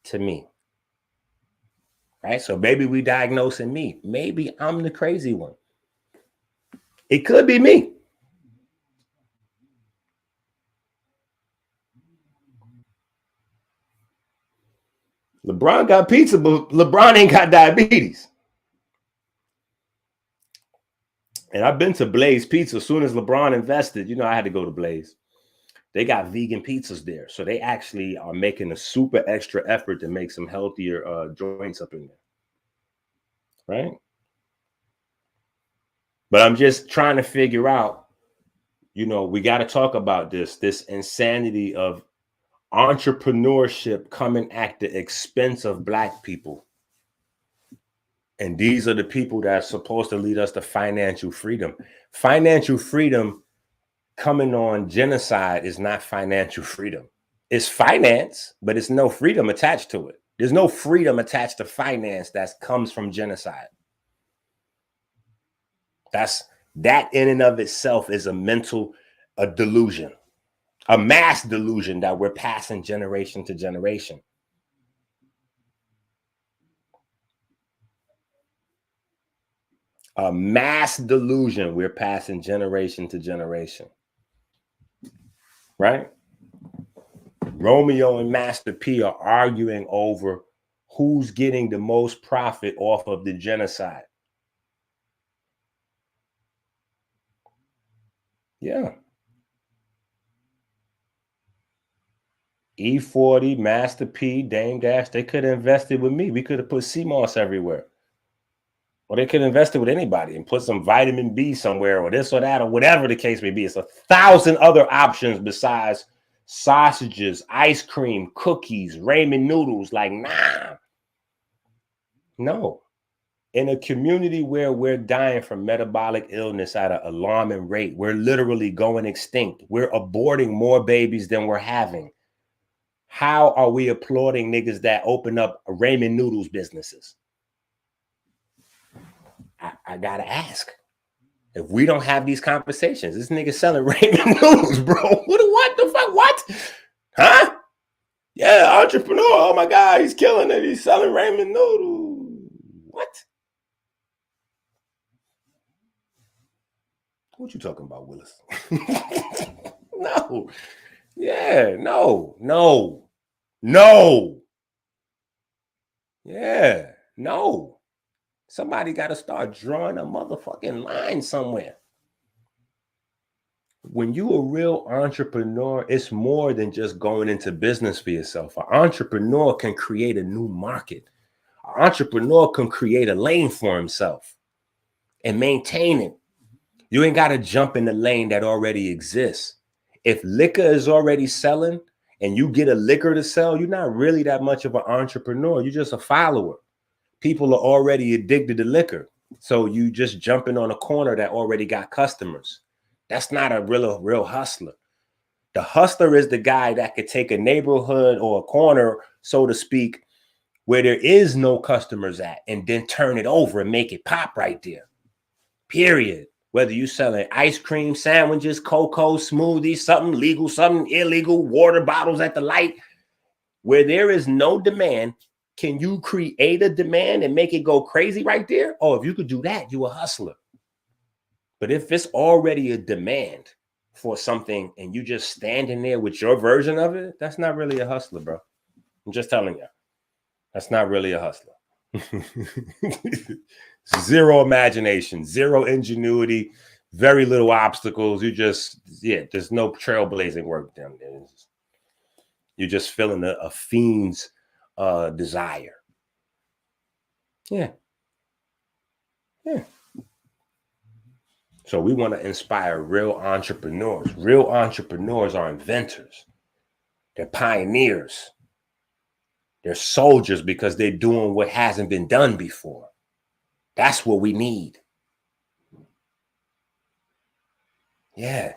to me. Right? So maybe we diagnosing me. Maybe I'm the crazy one. It could be me. LeBron got pizza, but LeBron ain't got diabetes. And I've been to Blaze Pizza. As soon as LeBron invested, I had to go to Blaze. They got vegan pizzas there. So they actually are making a super extra effort to make some healthier joints up in there. Right? But I'm just trying to figure out, we got to talk about this insanity of entrepreneurship coming at the expense of Black people. And these are the people that are supposed to lead us to financial freedom. Financial freedom coming on genocide is not financial freedom. It's finance, but it's no freedom attached to it. There's no freedom attached to finance that comes from genocide. That in and of itself is a delusion, a mass delusion that we're passing generation to generation. A mass delusion we're passing generation to generation. Right? Romeo and Master P are arguing over who's getting the most profit off of the genocide. Yeah. E40, Master P, Dame Dash, they could have invested with me. We could have put CMOS everywhere. Or they could have invested with anybody and put some vitamin B somewhere or this or that or whatever the case may be. It's 1,000 other options besides sausages, ice cream, cookies, ramen noodles. Like, nah. No. In a community where we're dying from metabolic illness at an alarming rate, we're literally going extinct. We're aborting more babies than we're having. How are we applauding niggas that open up ramen noodles businesses? I gotta ask. If we don't have these conversations, this nigga selling ramen noodles, bro. What the fuck? What? Huh? Yeah, entrepreneur. Oh my God, he's killing it. He's selling ramen noodles. What? What you talking about, Willis? No. Yeah, no. Yeah, no. Somebody got to start drawing a motherfucking line somewhere. When you a real entrepreneur, it's more than just going into business for yourself. An entrepreneur can create a new market. An entrepreneur can create a lane for himself and maintain it. You ain't got to jump in the lane that already exists. If liquor is already selling and you get a liquor to sell, you're not really that much of an entrepreneur. You're just a follower. People are already addicted to liquor. So you just jumping on a corner that already got customers. That's not a real hustler. The hustler is the guy that could take a neighborhood or a corner, so to speak, where there is no customers at and then turn it over and make it pop right there. Period. Whether you selling ice cream, sandwiches, cocoa, smoothies, something legal, something illegal, water bottles at the light, where there is no demand, can you create a demand and make it go crazy right there? Oh, if you could do that, you a hustler. But if it's already a demand for something and you just standing there with your version of it, that's not really a hustler, bro. I'm just telling you. That's not really a hustler. Zero imagination, zero ingenuity, very little obstacles. There's no trailblazing work down there. You're just feeling a fiend's desire. Yeah. So we want to inspire real entrepreneurs. Real entrepreneurs are inventors. They're pioneers. They're soldiers because they're doing what hasn't been done before. That's what we need. Yeah.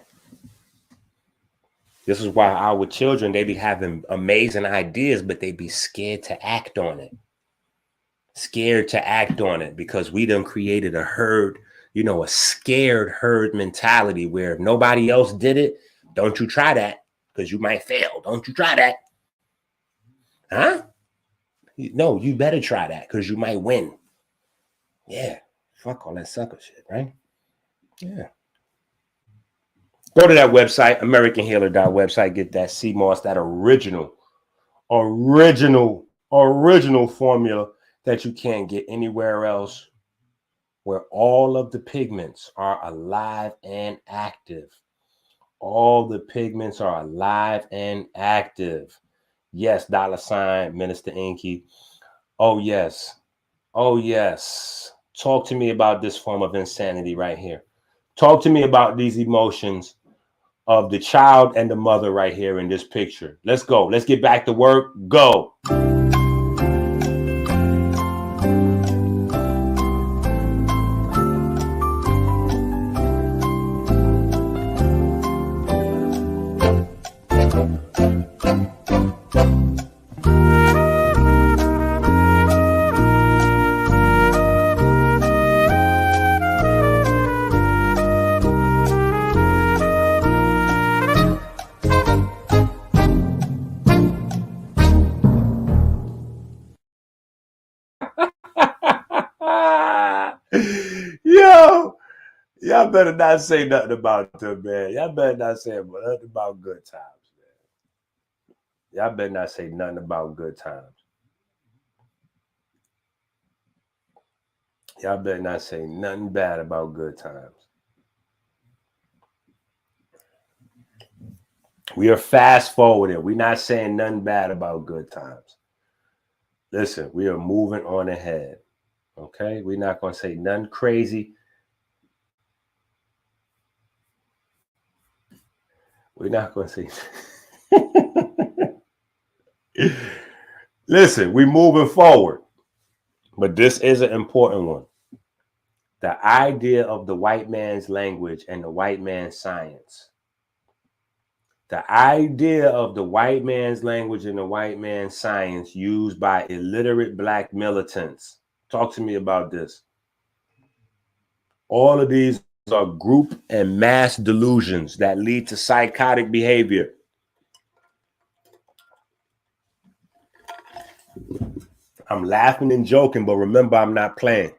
This is why our children, they be having amazing ideas, but they be scared to act on it. Scared to act on it because we done created a herd, a scared herd mentality where if nobody else did it, don't you try that because you might fail. Don't you try that. Huh? No, you better try that because you might win. Yeah. Fuck all that sucker shit, right? Yeah. Go to that website, AmericanHealer.website, get that CMOS, that original formula that you can't get anywhere else, where all of the pigments are alive and active. All the pigments are alive and active. Yes, $ Minister Enqi. Oh, yes. Oh, yes. Talk to me about this form of insanity right here. Talk to me about these emotions of the child and the mother right here in this picture. Let's go. Let's get back to work. Go. Yo, y'all better not say nothing about them, man. Y'all better not say nothing about good times, man. Y'all better not say nothing about good times. Y'all better not say nothing bad about good times. We are fast forwarding. We're not saying nothing bad about good times. Listen, we are moving on ahead. Okay? We're not going to say nothing crazy. We're not going to say. Listen, we're moving forward. But this is an important one. The idea of the white man's language and the white man's science. The idea of the white man's language and the white man's science used by illiterate black militants. Talk to me about this. All of these are group and mass delusions that lead to psychotic behavior. I'm laughing and joking, but remember, I'm not playing.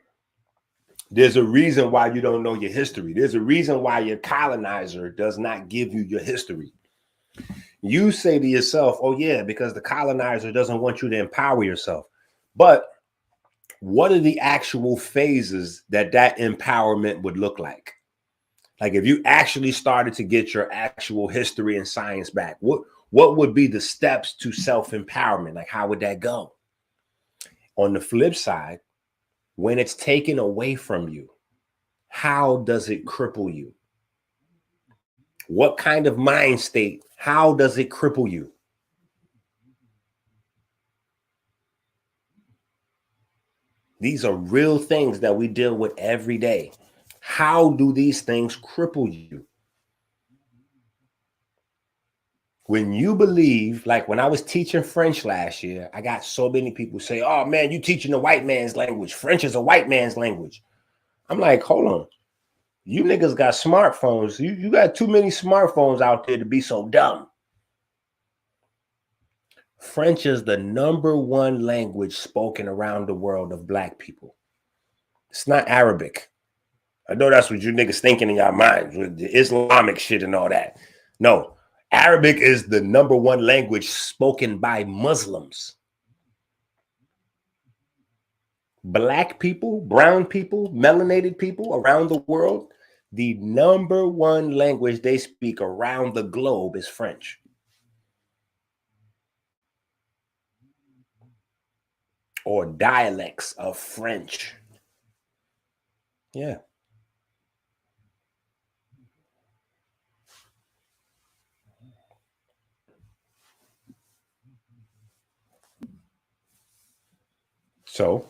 There's a reason why you don't know your history. There's a reason why your colonizer does not give you your history. You say to yourself, oh yeah, because the colonizer doesn't want you to empower yourself. But what are the actual phases that empowerment would look like? Like if you actually started to get your actual history and science back, what would be the steps to self-empowerment? Like how would that go? On the flip side, when it's taken away from you, how does it cripple you? What kind of mind state? How does it cripple you? These are real things that we deal with every day. How do these things cripple you? When you believe, like when I was teaching French last year, I got so many people say, oh man, you teaching the white man's language. French is a white man's language. I'm like, hold on. You niggas got smartphones. You got too many smartphones out there to be so dumb. French is the #1 language spoken around the world of black people. It's not Arabic. I know that's what you niggas thinking in your minds with the Islamic shit and all that. No, Arabic is the #1 language spoken by Muslims. Black people, brown people, melanated people around the world, the #1 language they speak around the globe is French. Or dialects of French. Yeah. So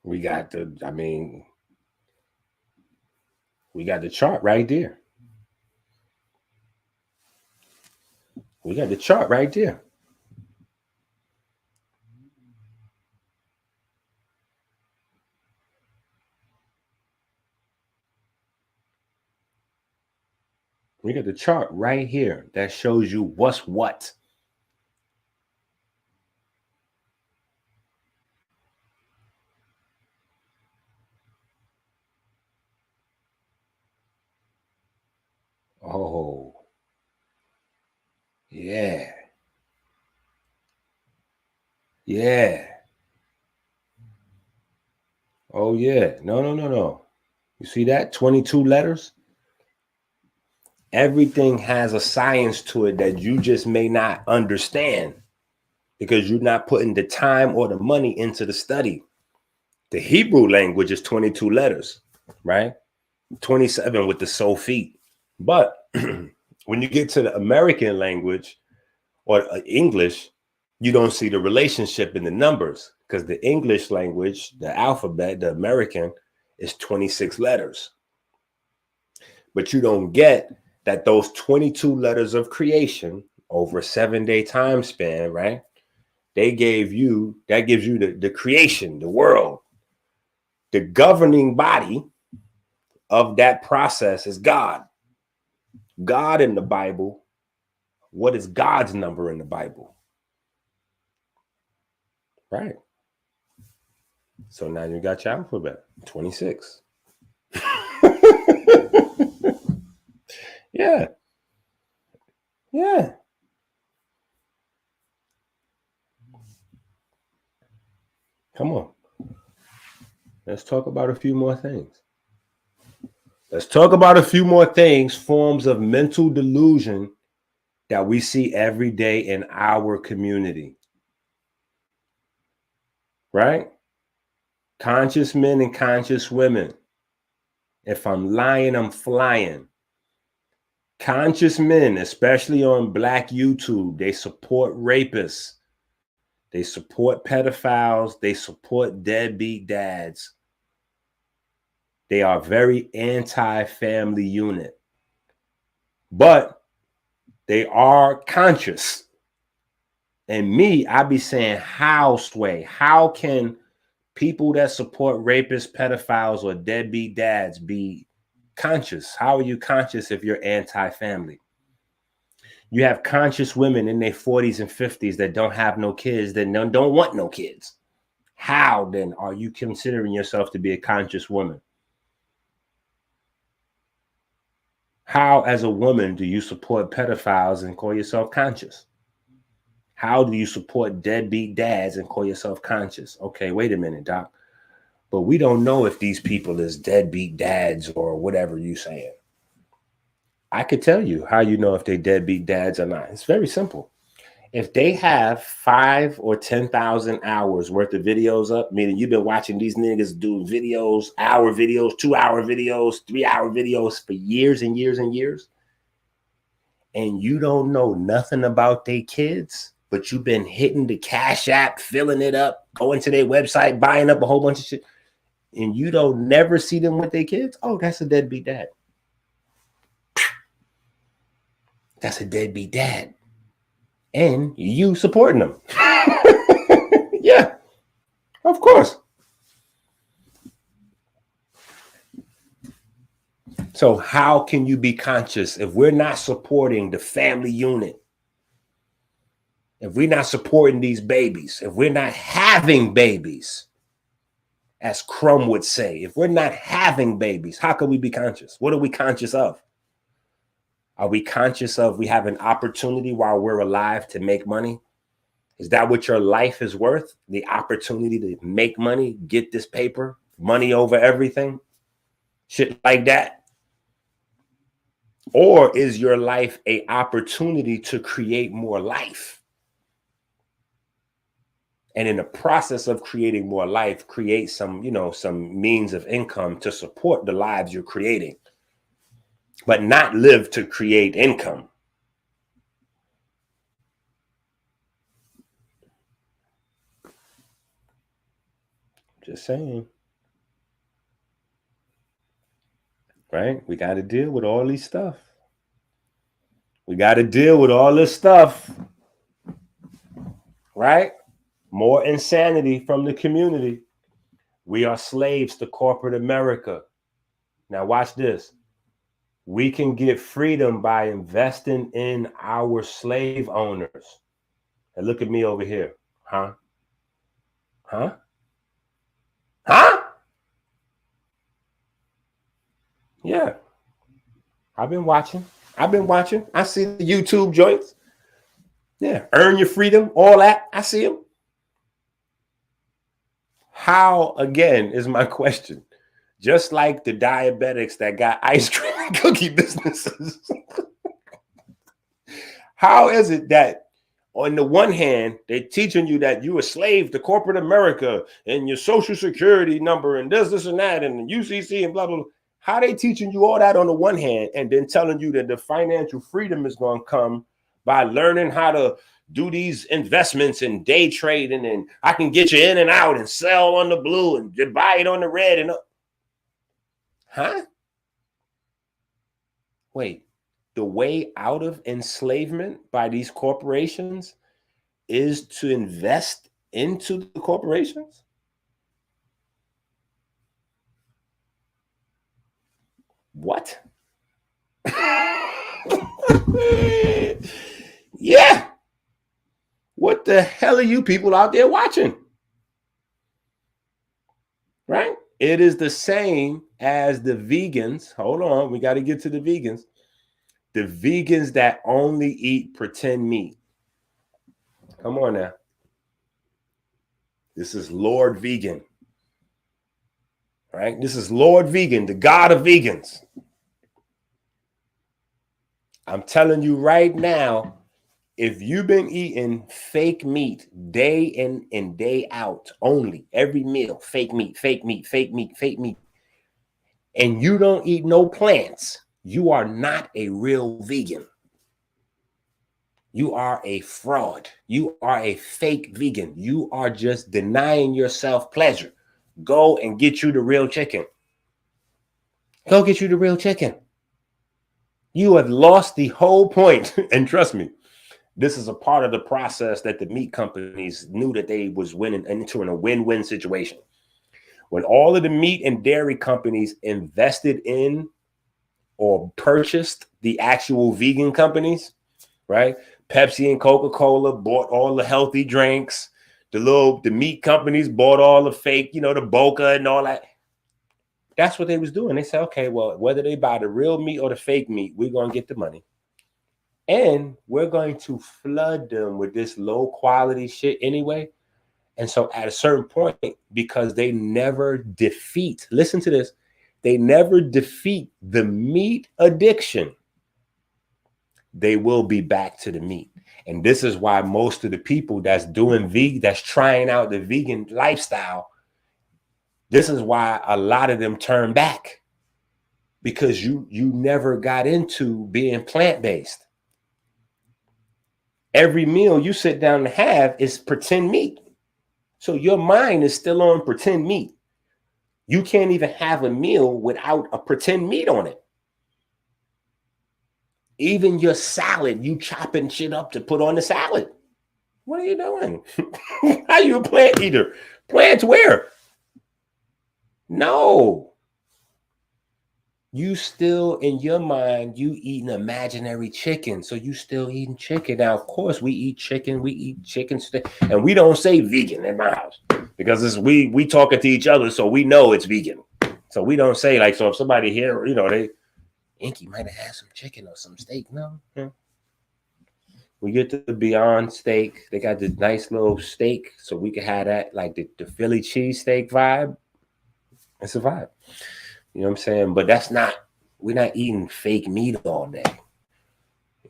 we got the chart right there. We got the chart right there. We got the chart right here that shows you what's what. Oh, yeah. Yeah. Oh, yeah. No. You see that? 22 letters? Everything has a science to it that you just may not understand because you're not putting the time or the money into the study. The Hebrew language is 22 letters, right? 27 with the Sophie. But when you get to the American language or English, you don't see the relationship in the numbers because the English language, the alphabet, the American, is 26 letters. But you don't get that those 22 letters of creation over a 7-day time span, right? That gives you the creation, the world. The governing body of that process is God. God in the Bible. What is God's number in the Bible? Right. So now you got your alphabet, 26. Yeah. Yeah. Come on. Let's talk about a few more things. Forms of mental delusion that we see every day in our community. Right? Conscious men and conscious women. If I'm lying, I'm flying. Conscious men, especially on Black YouTube, they support rapists. They support pedophiles. They support deadbeat dads. They are very anti-family unit. But they are conscious. And me, I be saying, how, Sway? How can people that support rapists, pedophiles, or deadbeat dads be conscious? How are you conscious if you're anti-family? You have conscious women in their 40s and 50s that don't have no kids, that don't want no kids. How then are you considering yourself to be a conscious woman? How, as a woman, do you support pedophiles and call yourself conscious? How do you support deadbeat dads and call yourself conscious? Okay, wait a minute, Doc. But we don't know if these people is deadbeat dads or whatever you saying. I could tell you how you know if they deadbeat dads or not. It's very simple. If they have 5 or 10,000 hours worth of videos up, meaning you've been watching these niggas do videos, hour videos, 2-hour videos, 3-hour videos for years and years and years, and you don't know nothing about their kids, but you've been hitting the Cash App, filling it up, going to their website, buying up a whole bunch of shit, and you don't never see them with their kids, oh, that's a deadbeat dad. That's a deadbeat dad. And you supporting them. Yeah, of course. So how can you be conscious if we're not supporting the family unit? If we're not supporting these babies, if we're not having babies, as Crum would say, if we're not having babies, how can we be conscious? What are we conscious of? Are we conscious of we have an opportunity while we're alive to make money? Is that what your life is worth? The opportunity to make money, get this paper, money over everything, shit like that? Or is your life an opportunity to create more life? And in the process of creating more life, create some means of income to support the lives you're creating, but not live to create income. Just saying. Right? We got to deal with all these stuff. We got to deal with all this stuff. Right? More insanity from the community. We are slaves to corporate America. Now watch this. We can get freedom by investing in our slave owners. And look at me over here. Huh? Huh? Huh? Yeah. I've been watching. I see the YouTube joints. Yeah. Earn your freedom, all that. I see them. How, again, is my question. Just like the diabetics that got ice cream and cookie businesses. How is it that on the one hand, they're teaching you that you're a slave to corporate America and your social security number and this and that and the UCC and blah, blah, blah. How are they teaching you all that on the one hand and then telling you that the financial freedom is going to come by learning how to do these investments and day trading, and I can get you in and out and sell on the blue and buy it on the red and huh? Wait, the way out of enslavement by these corporations is to invest into the corporations? What? Yeah. What the hell are you people out there watching? Right? It is the same as the vegans. Hold on, we got to get to the vegans. The vegans that only eat pretend meat. Come on now. This is Lord Vegan. Right? This is Lord Vegan, the God of vegans. I'm telling you right now, if you've been eating fake meat day in and day out only, every meal, fake meat, and you don't eat no plants, you are not a real vegan. You are a fraud. You are a fake vegan. You are just denying yourself pleasure. Go and get you the real chicken. Go get you the real chicken. You have lost the whole point. And trust me, this is a part of the process that the meat companies knew that they was winning, entering a win-win situation. When all of the meat and dairy companies invested in or purchased the actual vegan companies, right? Pepsi and Coca-Cola bought all the healthy drinks. The meat companies bought all the fake, the Boca and all that. That's what they was doing. They said, okay, well, whether they buy the real meat or the fake meat, we're going to get the money. And we're going to flood them with this low quality shit anyway. And so at a certain point, because they never defeat, listen to this, they never defeat the meat addiction, they will be back to the meat. And this is why most of the people that's doing vegan, that's trying out the vegan lifestyle, this is why a lot of them turn back, because you never got into being plant-based. Every meal you sit down to have is pretend meat. So your mind is still on pretend meat. You can't even have a meal without a pretend meat on it. Even your salad, you chopping shit up to put on the salad. What are you doing? How you a plant eater? Plants where? No. You still, in your mind, you eating imaginary chicken. So you still eating chicken. Now, of course, we eat chicken steak. And we don't say vegan in my house because we talking to each other, so we know it's vegan. So we don't say like, so if somebody here, Enqi might have had some chicken or some steak. No. We get the Beyond steak. They got the nice little steak, so we can have that, like the Philly cheesesteak vibe. It's a vibe. You know what I'm saying? But we're not eating fake meat all day. You know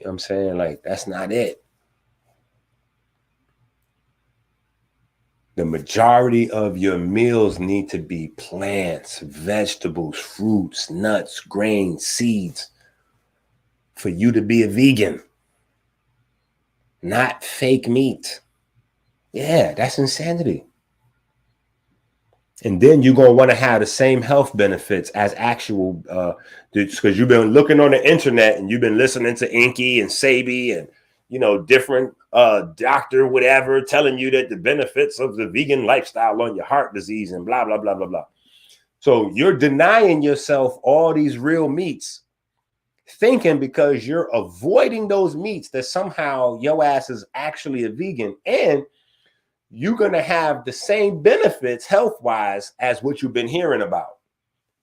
what I'm saying? Like, that's not it. The majority of your meals need to be plants, vegetables, fruits, nuts, grains, seeds for you to be a vegan. Not fake meat. Yeah, that's insanity. And then you're going to want to have the same health benefits as actual, because you've been looking on the internet and you've been listening to Enqi and Sabi and, different doctor, whatever, telling you that the benefits of the vegan lifestyle on your heart disease and blah, blah, blah, blah, blah. So you're denying yourself all these real meats, thinking because you're avoiding those meats that somehow your ass is actually a vegan, and you're going to have the same benefits health-wise as what you've been hearing about.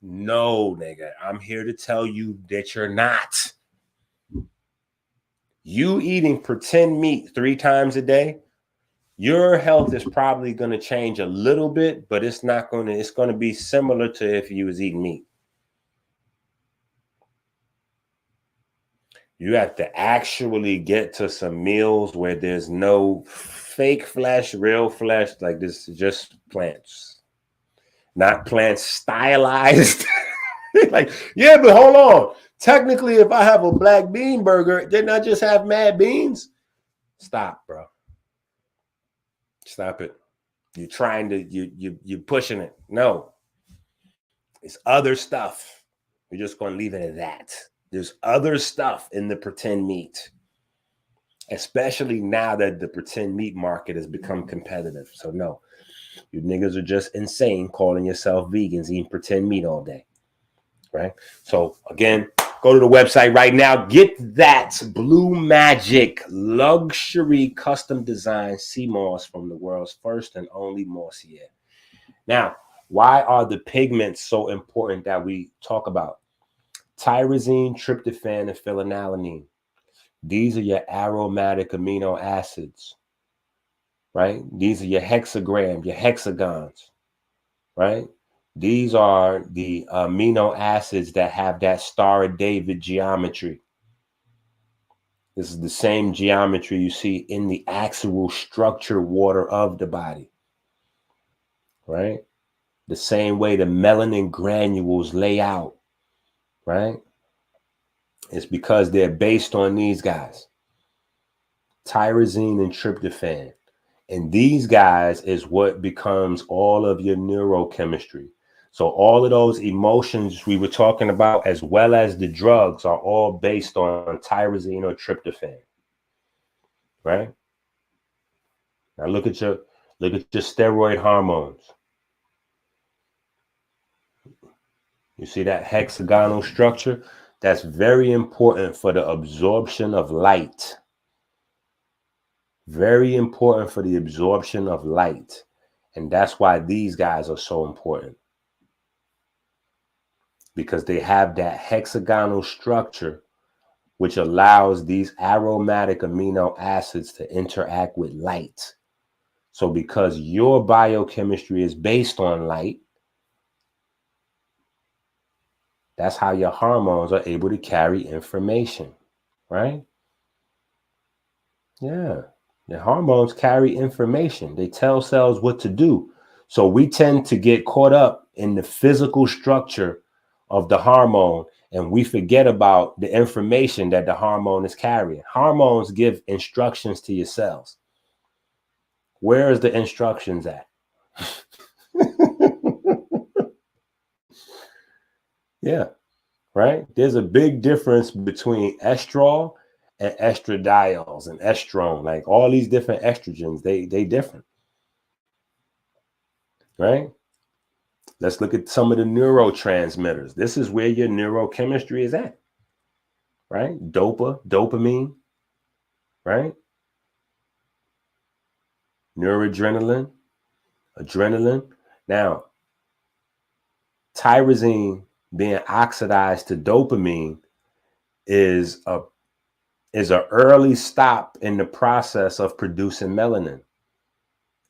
No, nigga, I'm here to tell you that you're not. You eating pretend meat 3 times a day, your health is probably going to change a little bit, but it's going to be similar to if you was eating meat. You have to actually get to some meals where there's no fake flesh, real flesh. Like, this is just plants, not plants stylized. Like, yeah, but hold on. Technically, if I have a black bean burger, didn't I just have mad beans? Stop, bro. Stop it. You're trying to, you're pushing it. No. It's other stuff. We're just going to leave it at that. There's other stuff in the pretend meat, especially now that the pretend meat market has become competitive. So no, you niggas are just insane calling yourself vegans, eating pretend meat all day, right? So again, go to the website right now. Get that Blue Magic luxury custom design sea moss from the world's first and only mossier. Now, why are the pigments so important that we talk about? Tyrosine, tryptophan, and phenylalanine. These are your aromatic amino acids, right? These are your hexagram, your hexagons, right? These are the amino acids that have that Star of David geometry. This is the same geometry you see in the actual structure water of the body, right? The same way the melanin granules lay out, right? It's because they're based on these guys, tyrosine and tryptophan. And these guys is what becomes all of your neurochemistry. So all of those emotions we were talking about, as well as the drugs, are all based on tyrosine or tryptophan, right? Now look at your steroid hormones. You see that hexagonal structure? That's very important for the absorption of light. Very important for the absorption of light. And that's why these guys are so important. Because they have that hexagonal structure, which allows these aromatic amino acids to interact with light. So because your biochemistry is based on light, that's how your hormones are able to carry information, right? Yeah. The hormones carry information. They tell cells what to do. So we tend to get caught up in the physical structure of the hormone, and we forget about the information that the hormone is carrying. Hormones give instructions to your cells. Where is the instructions at? Yeah, right? There's a big difference between estrol and estradiols and estrone. Like all these different estrogens, they different, right? Let's look at some of the neurotransmitters. This is where your neurochemistry is at, right? Dopamine, right? Noradrenaline, adrenaline. Now, tyrosine being oxidized to dopamine is an early stop in the process of producing melanin.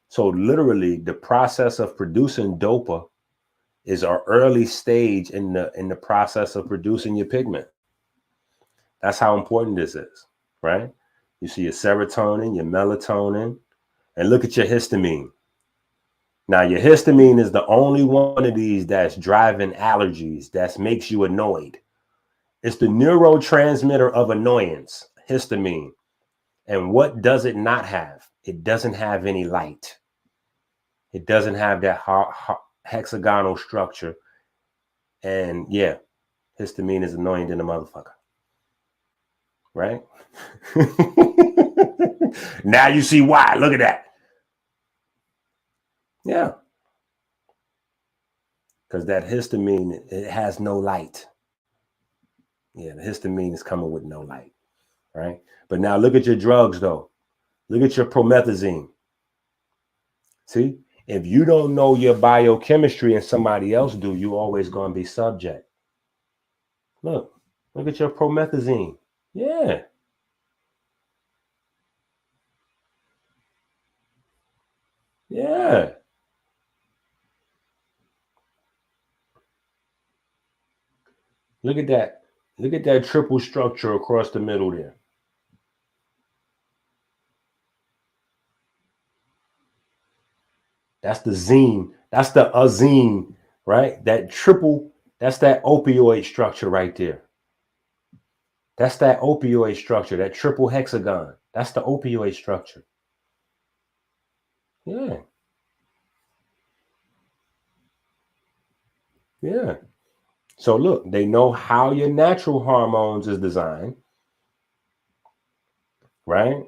So literally, the process of producing dopa is our early stage in the process of producing your pigment. That's how important this is, right? You see your serotonin, your melatonin, and look at your histamine. Now, your histamine is the only one of these that's driving allergies, that makes you annoyed. It's the neurotransmitter of annoyance, histamine. And what does it not have? It doesn't have any light. It doesn't have that hexagonal structure. And yeah, histamine is annoying than a motherfucker. Right? Now you see why. Look at that. Yeah. Because that histamine, it has no light. Yeah, the histamine is coming with no light. Right? But now look at your drugs, though. Look at your promethazine. See? If you don't know your biochemistry and somebody else do, you always going to be subject. Look at your promethazine. Yeah. Yeah. Look at that. Look at that triple structure across the middle there. That's the zine. That's the azine, right? That triple, that's that opioid structure right there. That's that opioid structure, that triple hexagon. That's the opioid structure. Yeah. Yeah. So look, they know how your natural hormones is designed, right?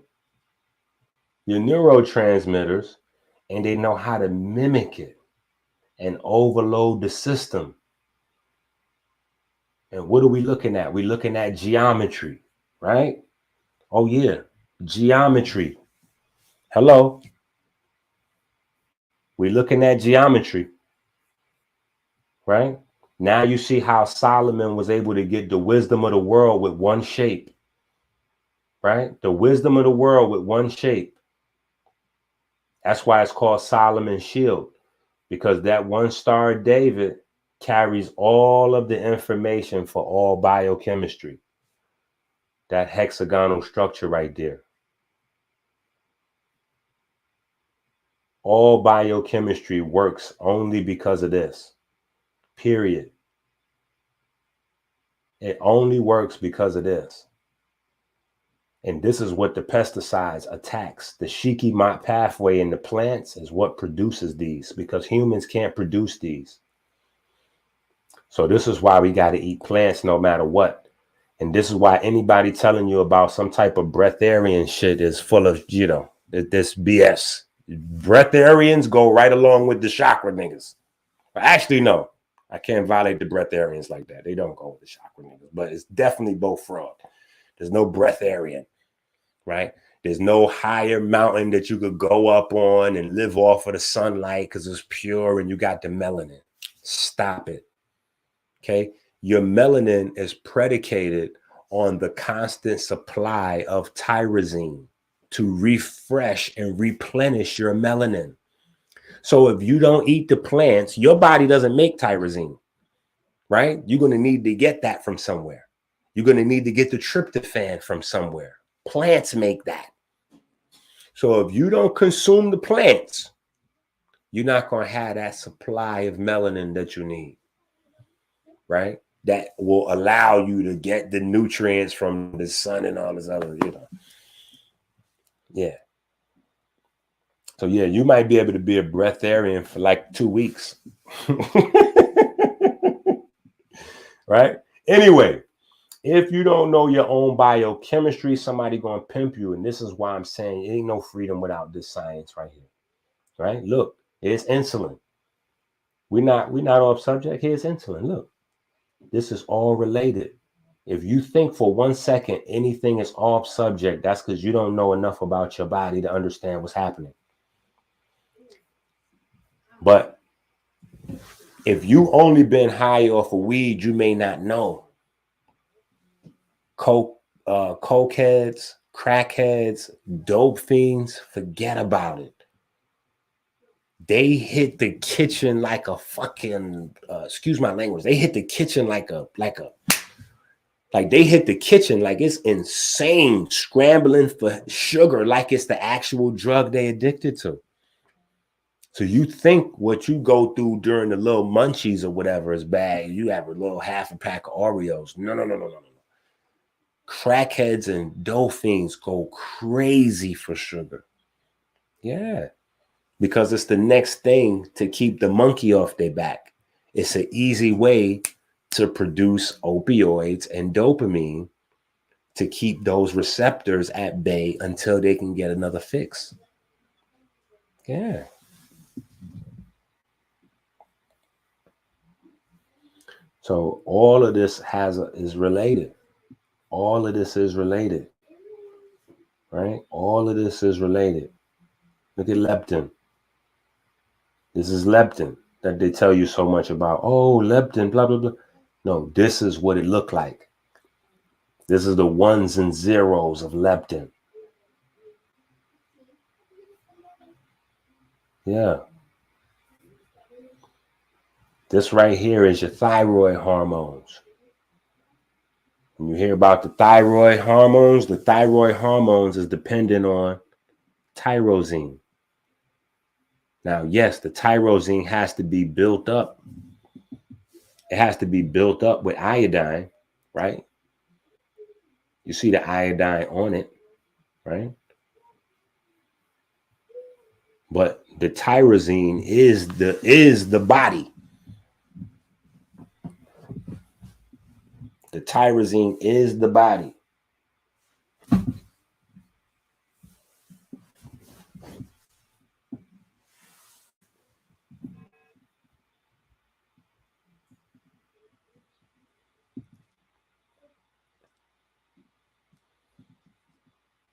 Your neurotransmitters, and they know how to mimic it and overload the system. And what are we looking at? We're looking at geometry, right? Oh, yeah. Geometry. Hello. We're looking at geometry, right? Now you see how Solomon was able to get the wisdom of the world with one shape, right? The wisdom of the world with one shape. That's why it's called Solomon's shield, because that one star David carries all of the information for all biochemistry. That hexagonal structure right there. All biochemistry works only because of this. Period. It only works because of this. And this is what the pesticides attacks. The Shiki-Mat pathway in the plants is what produces these, because humans can't produce these. So this is why we got to eat plants no matter what. And this is why anybody telling you about some type of breatharian shit is full of, this BS. Breatharians go right along with the chakra niggas. But actually, no. I can't violate the breatharians like that. They don't go with the chakra niggas. But it's definitely both fraud. There's no breatharian, right? There's no higher mountain that you could go up on and live off of the sunlight because it's pure and you got the melanin. Stop it. Okay? Your melanin is predicated on the constant supply of tyrosine to refresh and replenish your melanin. So if you don't eat the plants, your body doesn't make tyrosine, right? You're going to need to get that from somewhere. You're going to need to get the tryptophan from somewhere. Plants make that. So if you don't consume the plants, you're not going to have that supply of melanin that you need, right? That will allow you to get the nutrients from the sun and all this other, Yeah. So yeah, you might be able to be a breatharian for like 2 weeks. Right? Anyway, if you don't know your own biochemistry, somebody gonna pimp you. And this is why I'm saying it ain't no freedom without this science right here. Right? Look, it's insulin. We're not off subject. Here's insulin. Look, this is all related. If you think for 1 second anything is off subject, that's because you don't know enough about your body to understand what's happening. But if you only been high off of weed, you may not know. Cokeheads, crackheads, dope fiends, forget about it. They hit the kitchen like a fucking, excuse my language. They hit the kitchen like they hit the kitchen like it's insane, scrambling for sugar like it's the actual drug they addicted to. So you think what you go through during the little munchies or whatever is bad. You have a little half a pack of Oreos. No. Crackheads and dope fiends go crazy for sugar. Yeah. because it's the next thing to keep the monkey off their back. It's an easy way to produce opioids and dopamine to keep those receptors at bay until they can get another fix. Yeah. So all of this is related. All of this is related, right? All of this is related. Look at leptin. This is leptin that they tell you so much about. Oh, leptin, blah, blah, blah. No, this is what it looked like. This is the ones and zeros of leptin. Yeah. This right here is your thyroid hormones. When you hear about the thyroid hormones is dependent on tyrosine. Now, yes, the tyrosine has to be built up. It has to be built up with iodine, right? You see the iodine on it, right? But the tyrosine is the body. The tyrosine is the body.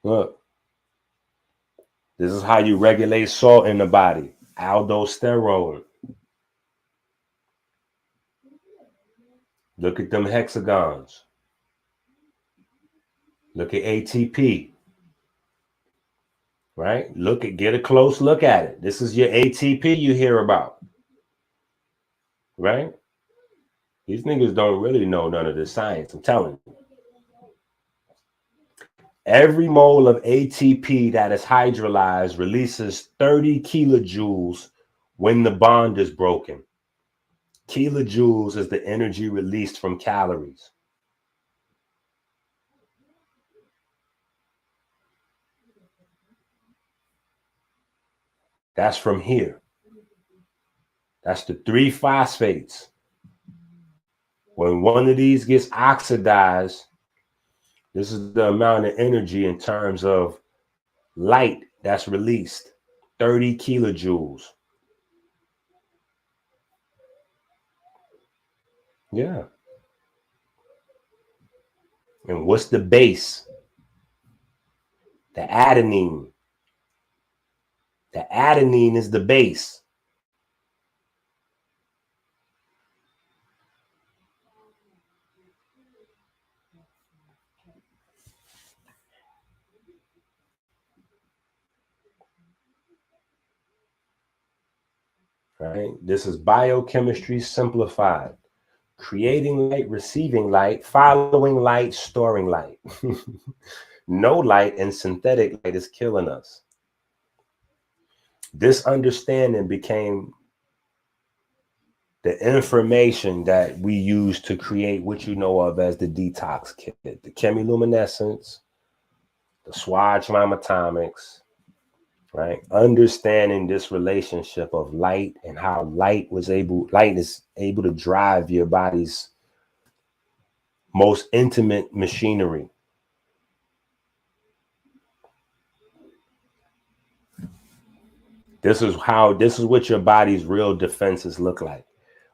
Look, this is how you regulate salt in the body. Aldosterone. Look at them hexagons. Look at ATP. Right? Get a close look at it. This is your ATP you hear about. Right? These niggas don't really know none of this science, I'm telling you. Every mole of ATP that is hydrolyzed releases 30 kilojoules when the bond is broken. Kilojoules is the energy released from calories. That's from here. That's the 3 phosphates. When one of these gets oxidized, this is the amount of energy in terms of light that's released. 30 kilojoules. Yeah. And what's the base? The adenine. The adenine is the base. Right? This is biochemistry simplified. Creating light, receiving light, following light, storing light. No light and synthetic light is killing us. This understanding became the information that we use to create what you know of as the detox kit, the chemiluminescence, the swatch atomics, right? Understanding this relationship of light and how light is able to drive your body's most intimate machinery. This is what your body's real defenses look like.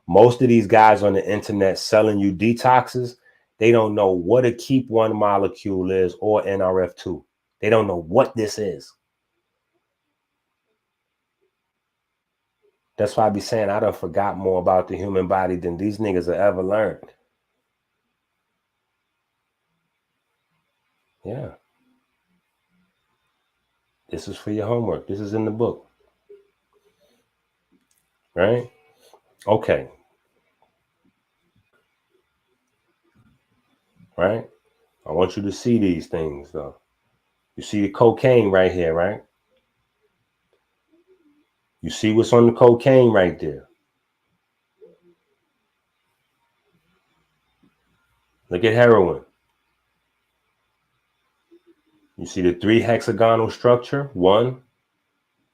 Most of these guys on the internet selling you detoxes, they don't know what a keep one molecule is or NRF2. They don't know what this is. That's why I be saying I done forgot more about the human body than these niggas have ever learned. Yeah. This is for your homework. This is in the book. Right? Okay. Right? I want you to see these things though. You see the cocaine right here, right? You see what's on the cocaine right there. Look at heroin. You see the 3 hexagonal structure? 1,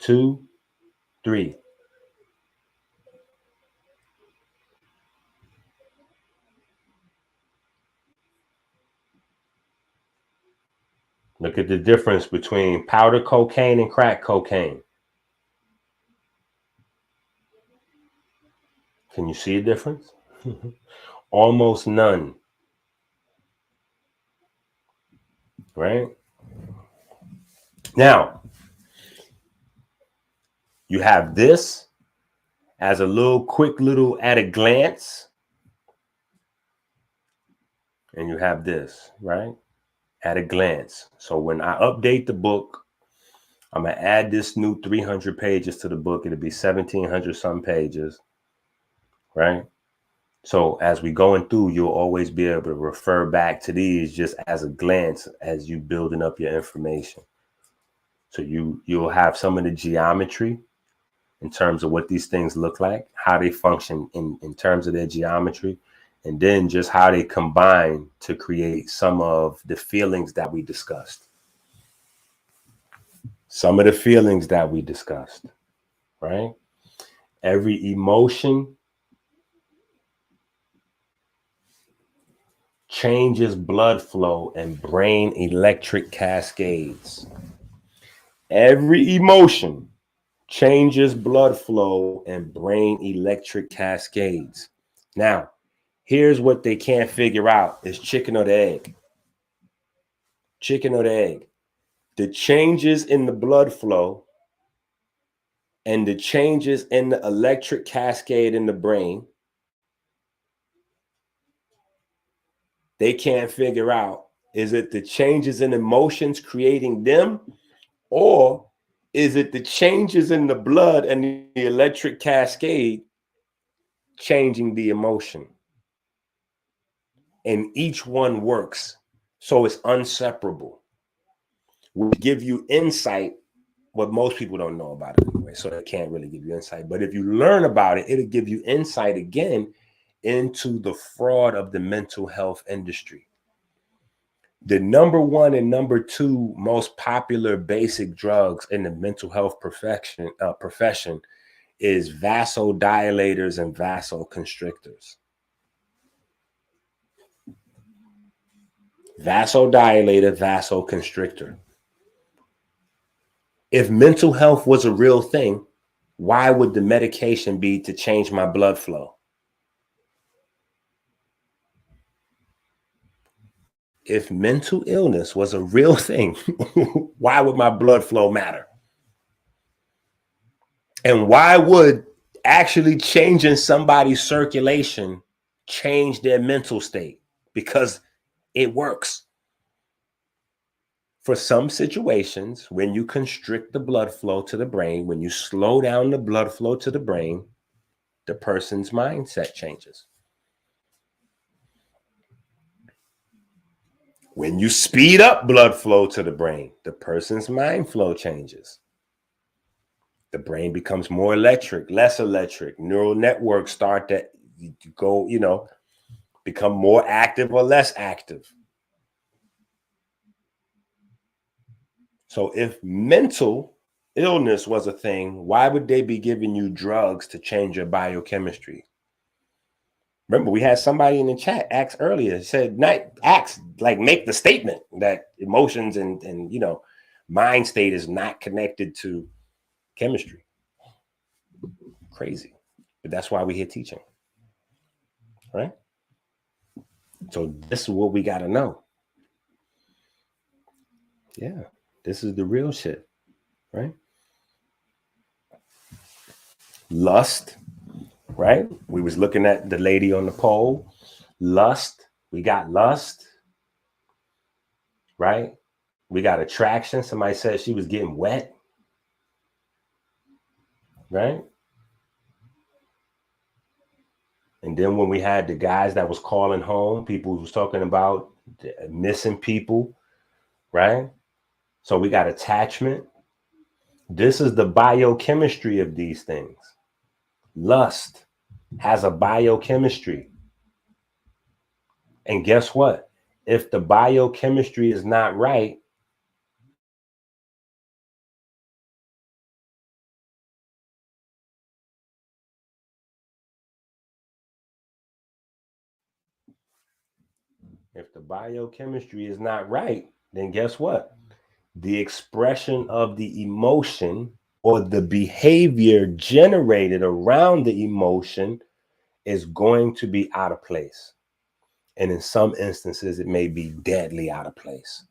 2, 3. Look at the difference between powder cocaine and crack cocaine. Can you see a difference? Almost none. Right? Now, you have this as a little quick little at a glance. And you have this, right? At a glance. So when I update the book, I'm going to add this new 300 pages to the book. It'll be 1,700 some pages, right? So as we going through, you'll always be able to refer back to these just as a glance as you building up your information. So you'll have some of the geometry in terms of what these things look like, how they function in terms of their geometry, and then just how they combine to create some of the feelings that we discussed. Some of the feelings that we discussed, right? Every emotion changes blood flow and brain electric cascades. Every emotion changes blood flow and brain electric cascades. Now, here's what they can't figure out is chicken or the egg. Chicken or the egg. The changes in the blood flow and the changes in the electric cascade in the brain, they can't figure out, is it the changes in emotions creating them, or is it the changes in the blood and the electric cascade changing the emotion? And each one works. So it's inseparable. We give you insight, what most people don't know about it anyway, so they can't really give you insight. But if you learn about it, it'll give you insight again into the fraud of the mental health industry. The number 1 and number 2 most popular basic drugs in the mental health profession is vasodilators and vasoconstrictors. Vasodilator, vasoconstrictor. If mental health was a real thing, why would the medication be to change my blood flow? If mental illness was a real thing, why would my blood flow matter? And why would actually changing somebody's circulation change their mental state? Because it works. For some situations, when you constrict the blood flow to the brain, when you slow down the blood flow to the brain, the person's mindset changes. When you speed up blood flow to the brain, the person's mind flow changes. The brain becomes more electric, less electric. Neural networks start to go, become more active or less active. So if mental illness was a thing, why would they be giving you drugs to change your biochemistry? Remember, we had somebody in the chat ask earlier, said, make the statement that emotions and mind state is not connected to chemistry. Crazy. But that's why we're here teaching. Right? So this is what we got to know. Yeah, this is the real shit. Right? Lust. Right? We was looking at the lady on the pole. Lust. We got lust. Right? We got attraction. Somebody said she was getting wet. Right? And then when we had the guys that was calling home, people was talking about missing people, right? So we got attachment. This is the biochemistry of these things. Lust has a biochemistry. And guess what? If the biochemistry is not right, If the biochemistry is not right, then guess what? The expression of the emotion or the behavior generated around the emotion is going to be out of place. And in some instances, it may be deadly out of place.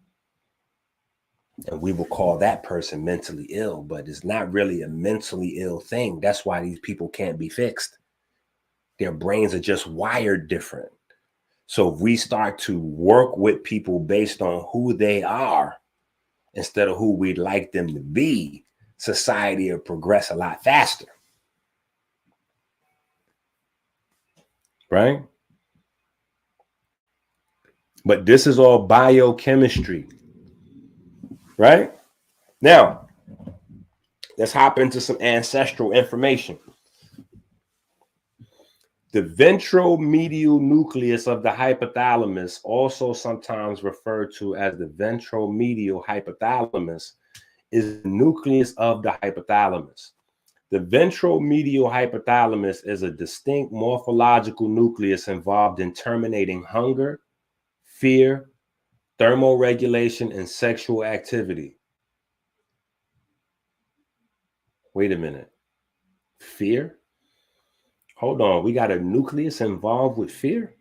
And we will call that person mentally ill, but it's not really a mentally ill thing. That's why these people can't be fixed. Their brains are just wired different. So if we start to work with people based on who they are instead of who we'd like them to be, society will progress a lot faster. Right? But this is all biochemistry. Right? Now, let's hop into some ancestral information. The ventromedial nucleus of the hypothalamus, also sometimes referred to as the ventromedial hypothalamus, is the nucleus of the hypothalamus. The ventromedial hypothalamus is a distinct morphological nucleus involved in terminating hunger, fear, thermoregulation, and sexual activity. Wait a minute. Fear? Hold on. We got a nucleus involved with fear?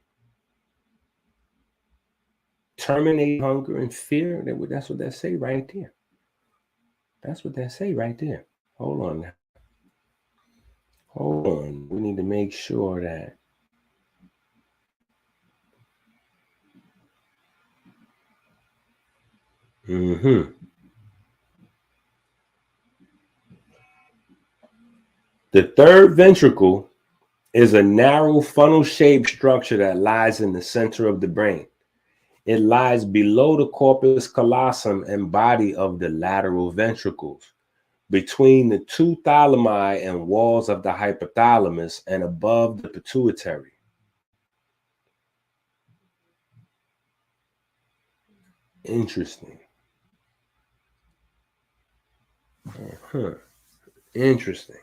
Terminate hunger and fear? That's what that say right there. That's what that say right there. Hold on now. Hold on. We need to make sure that the third ventricle is a narrow funnel-shaped structure that lies in the center of the brain. It lies below the corpus callosum and body of the lateral ventricles, between the two thalami and walls of the hypothalamus, and above the pituitary. Interesting. Interesting.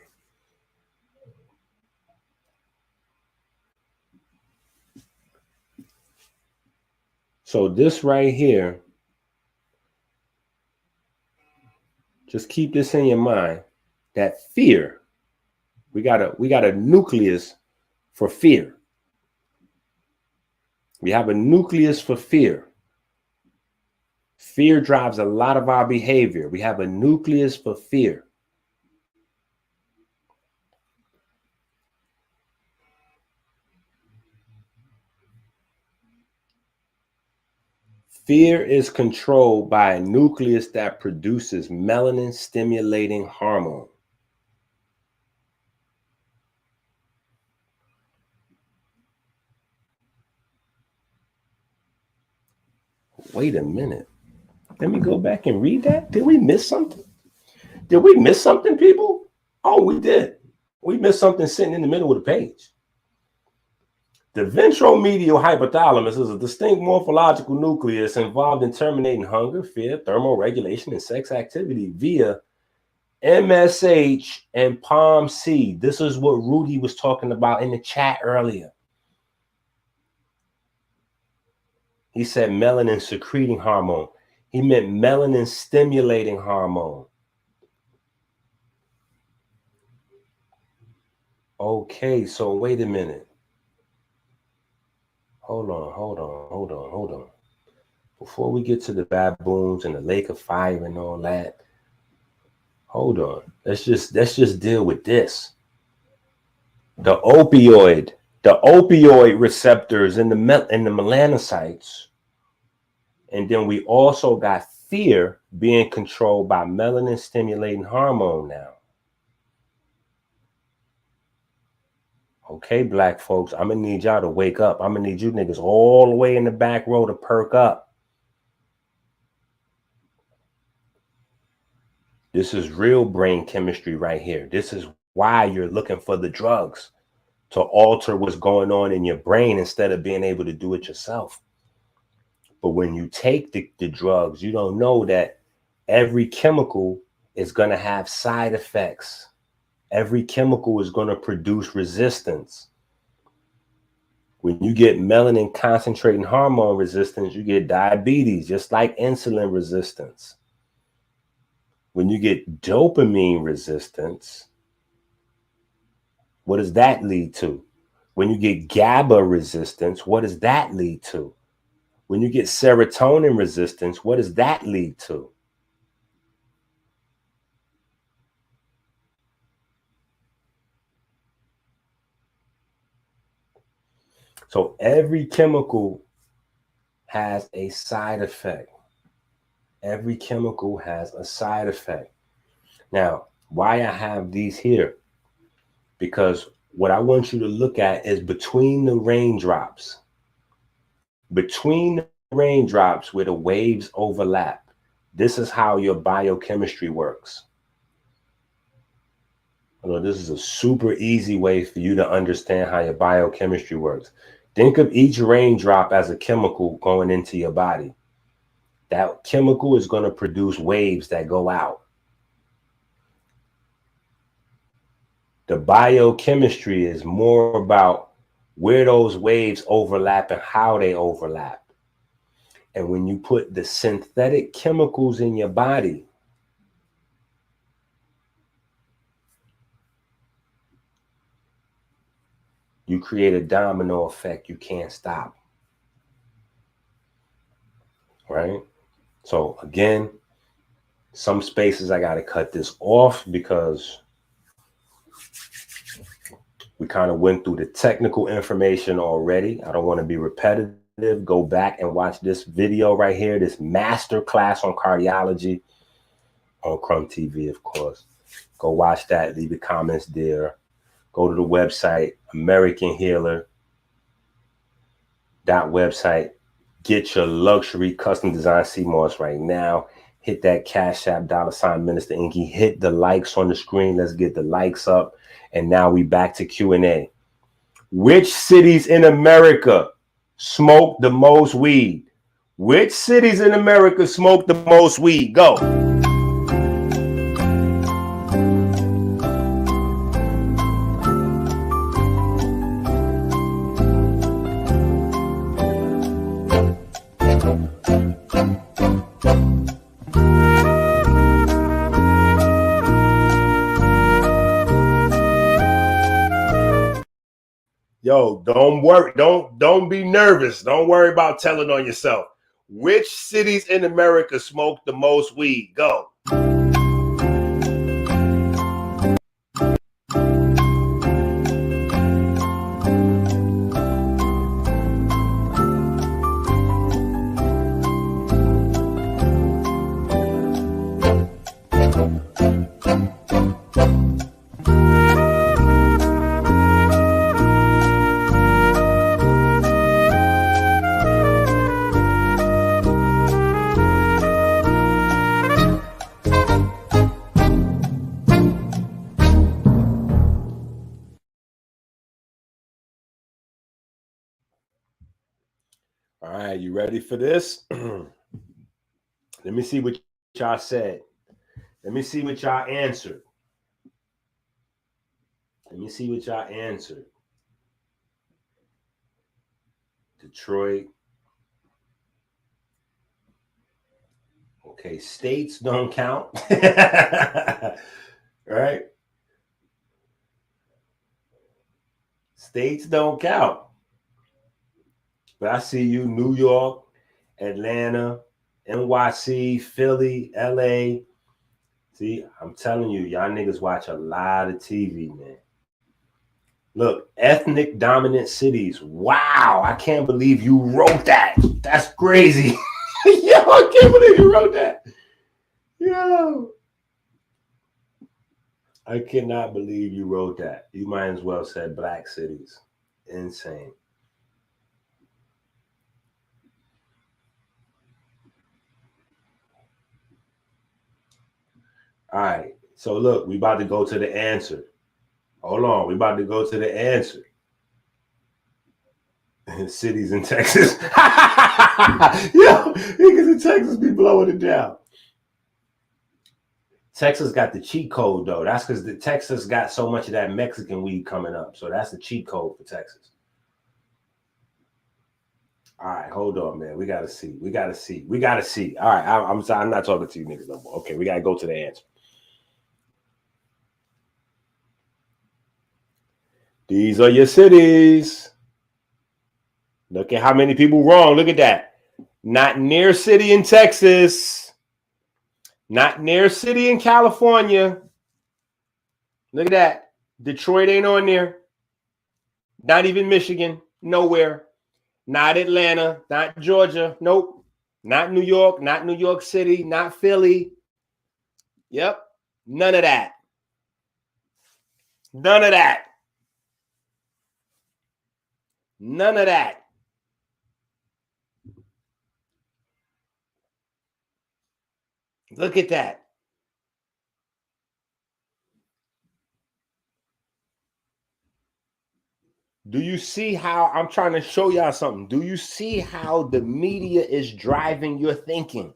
So this right here, just keep this in your mind, that fear, we got a nucleus for fear. We have a nucleus for fear. Fear drives a lot of our behavior. We have a nucleus for fear. Fear is controlled by a nucleus that produces melanin stimulating hormone. Wait a minute. Let me go back and read that. Did we miss something? Did we miss something, people? Oh, we did. We missed something sitting in the middle of the page. The ventromedial hypothalamus is a distinct morphological nucleus involved in terminating hunger, fear, thermoregulation, and sex activity via MSH and POMC. This is what Rudy was talking about in the chat earlier. He said melanin secreting hormone. He meant melanin stimulating hormone. Okay, so wait a minute. Hold on. Before we get to the baboons and the lake of fire and all that, hold on. Let's just deal with this. The opioid receptors in the melanocytes, and then we also got fear being controlled by melanin stimulating hormone now. Okay, black folks, I'm gonna need y'all to wake up. I'm gonna need you niggas all the way in the back row to perk up. This is real brain chemistry right here. This is why you're looking for the drugs, to alter what's going on in your brain instead of being able to do it yourself. But when you take the drugs, you don't know that every chemical is going to have side effects. Every chemical is going to produce resistance. When you get melanin concentrating hormone resistance, you get diabetes, just like insulin resistance. When you get dopamine resistance, what does that lead to? When you get GABA resistance, what does that lead to? When you get serotonin resistance, what does that lead to? So every chemical has a side effect. Every chemical has a side effect. Now, why I have these here? Because what I want you to look at is between the raindrops. Between the raindrops where the waves overlap. This is how your biochemistry works. This is a super easy way for you to understand how your biochemistry works. Think of each raindrop as a chemical going into your body. That chemical is going to produce waves that go out. The biochemistry is more about where those waves overlap and how they overlap. And when you put the synthetic chemicals in your body, you create a domino effect you can't stop. Right? So again, some spaces I got to cut this off because we kind of went through the technical information already. I don't want to be repetitive. Go back and watch this video right here, this master class on cardiology on Crumb TV, of course. Go watch that. Leave your comments there. Go to the website, American Healer. Website. Get your luxury custom design CMOS right now. Hit that Cash App, $ Minister Enqi. Hit the likes on the screen. Let's get the likes up. And now we back to Q&A. Which cities in America smoke the most weed? Which cities in America smoke the most weed? Go. Yo, don't worry. Don't be nervous. Don't worry about telling on yourself. Which cities in America smoke the most weed? Go. All right, you ready for this? Let me see what y'all said. Let me see what y'all answered. Let me see what y'all answered. Detroit. Okay, states don't count. Right? States don't count. But I see you, New York, Atlanta, NYC, Philly, LA. See, I'm telling you, y'all niggas watch a lot of TV, man. Look, ethnic dominant cities. Wow, I can't believe you wrote that. That's crazy. Yo, I can't believe you wrote that. Yo. I cannot believe you wrote that. You might as well said black cities. Insane. All right. So look, we about to go to the answer. Hold on. We about to go to the answer. Cities in Texas. Yo, niggas in Texas be blowing it down. Texas got the cheat code, though. That's because the Texas got so much of that Mexican weed coming up. So that's the cheat code for Texas. All right, hold on, man. We gotta see. We gotta see. We gotta see. All right, I'm sorry. I'm not talking to you niggas no more. Okay, we gotta go to the answer. These are your cities. Look at how many people wrong. Look at that. Not near city in Texas. Not near city in California. Look at that. Detroit ain't on there. Not even Michigan. Nowhere. Not Atlanta. Not Georgia. Nope. Not New York. Not New York City. Not Philly. Yep. None of that. None of that. None of that. Look at that. Do you see how I'm trying to show y'all something? Do you see how the media is driving your thinking?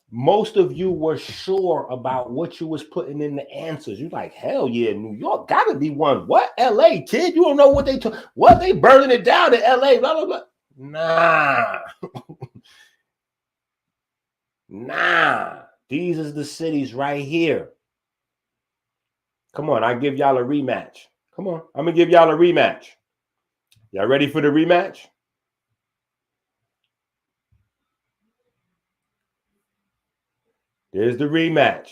Most of you were sure about what you was putting in the answers. You like, hell yeah, New York gotta be one. What? LA, kid? You don't know what what they burning it down in LA, blah, blah, blah. Nah. Nah. These is the cities right here. Come on, I give y'all a rematch. Come on, I'm gonna give y'all a rematch. Y'all ready for the rematch? There's the rematch.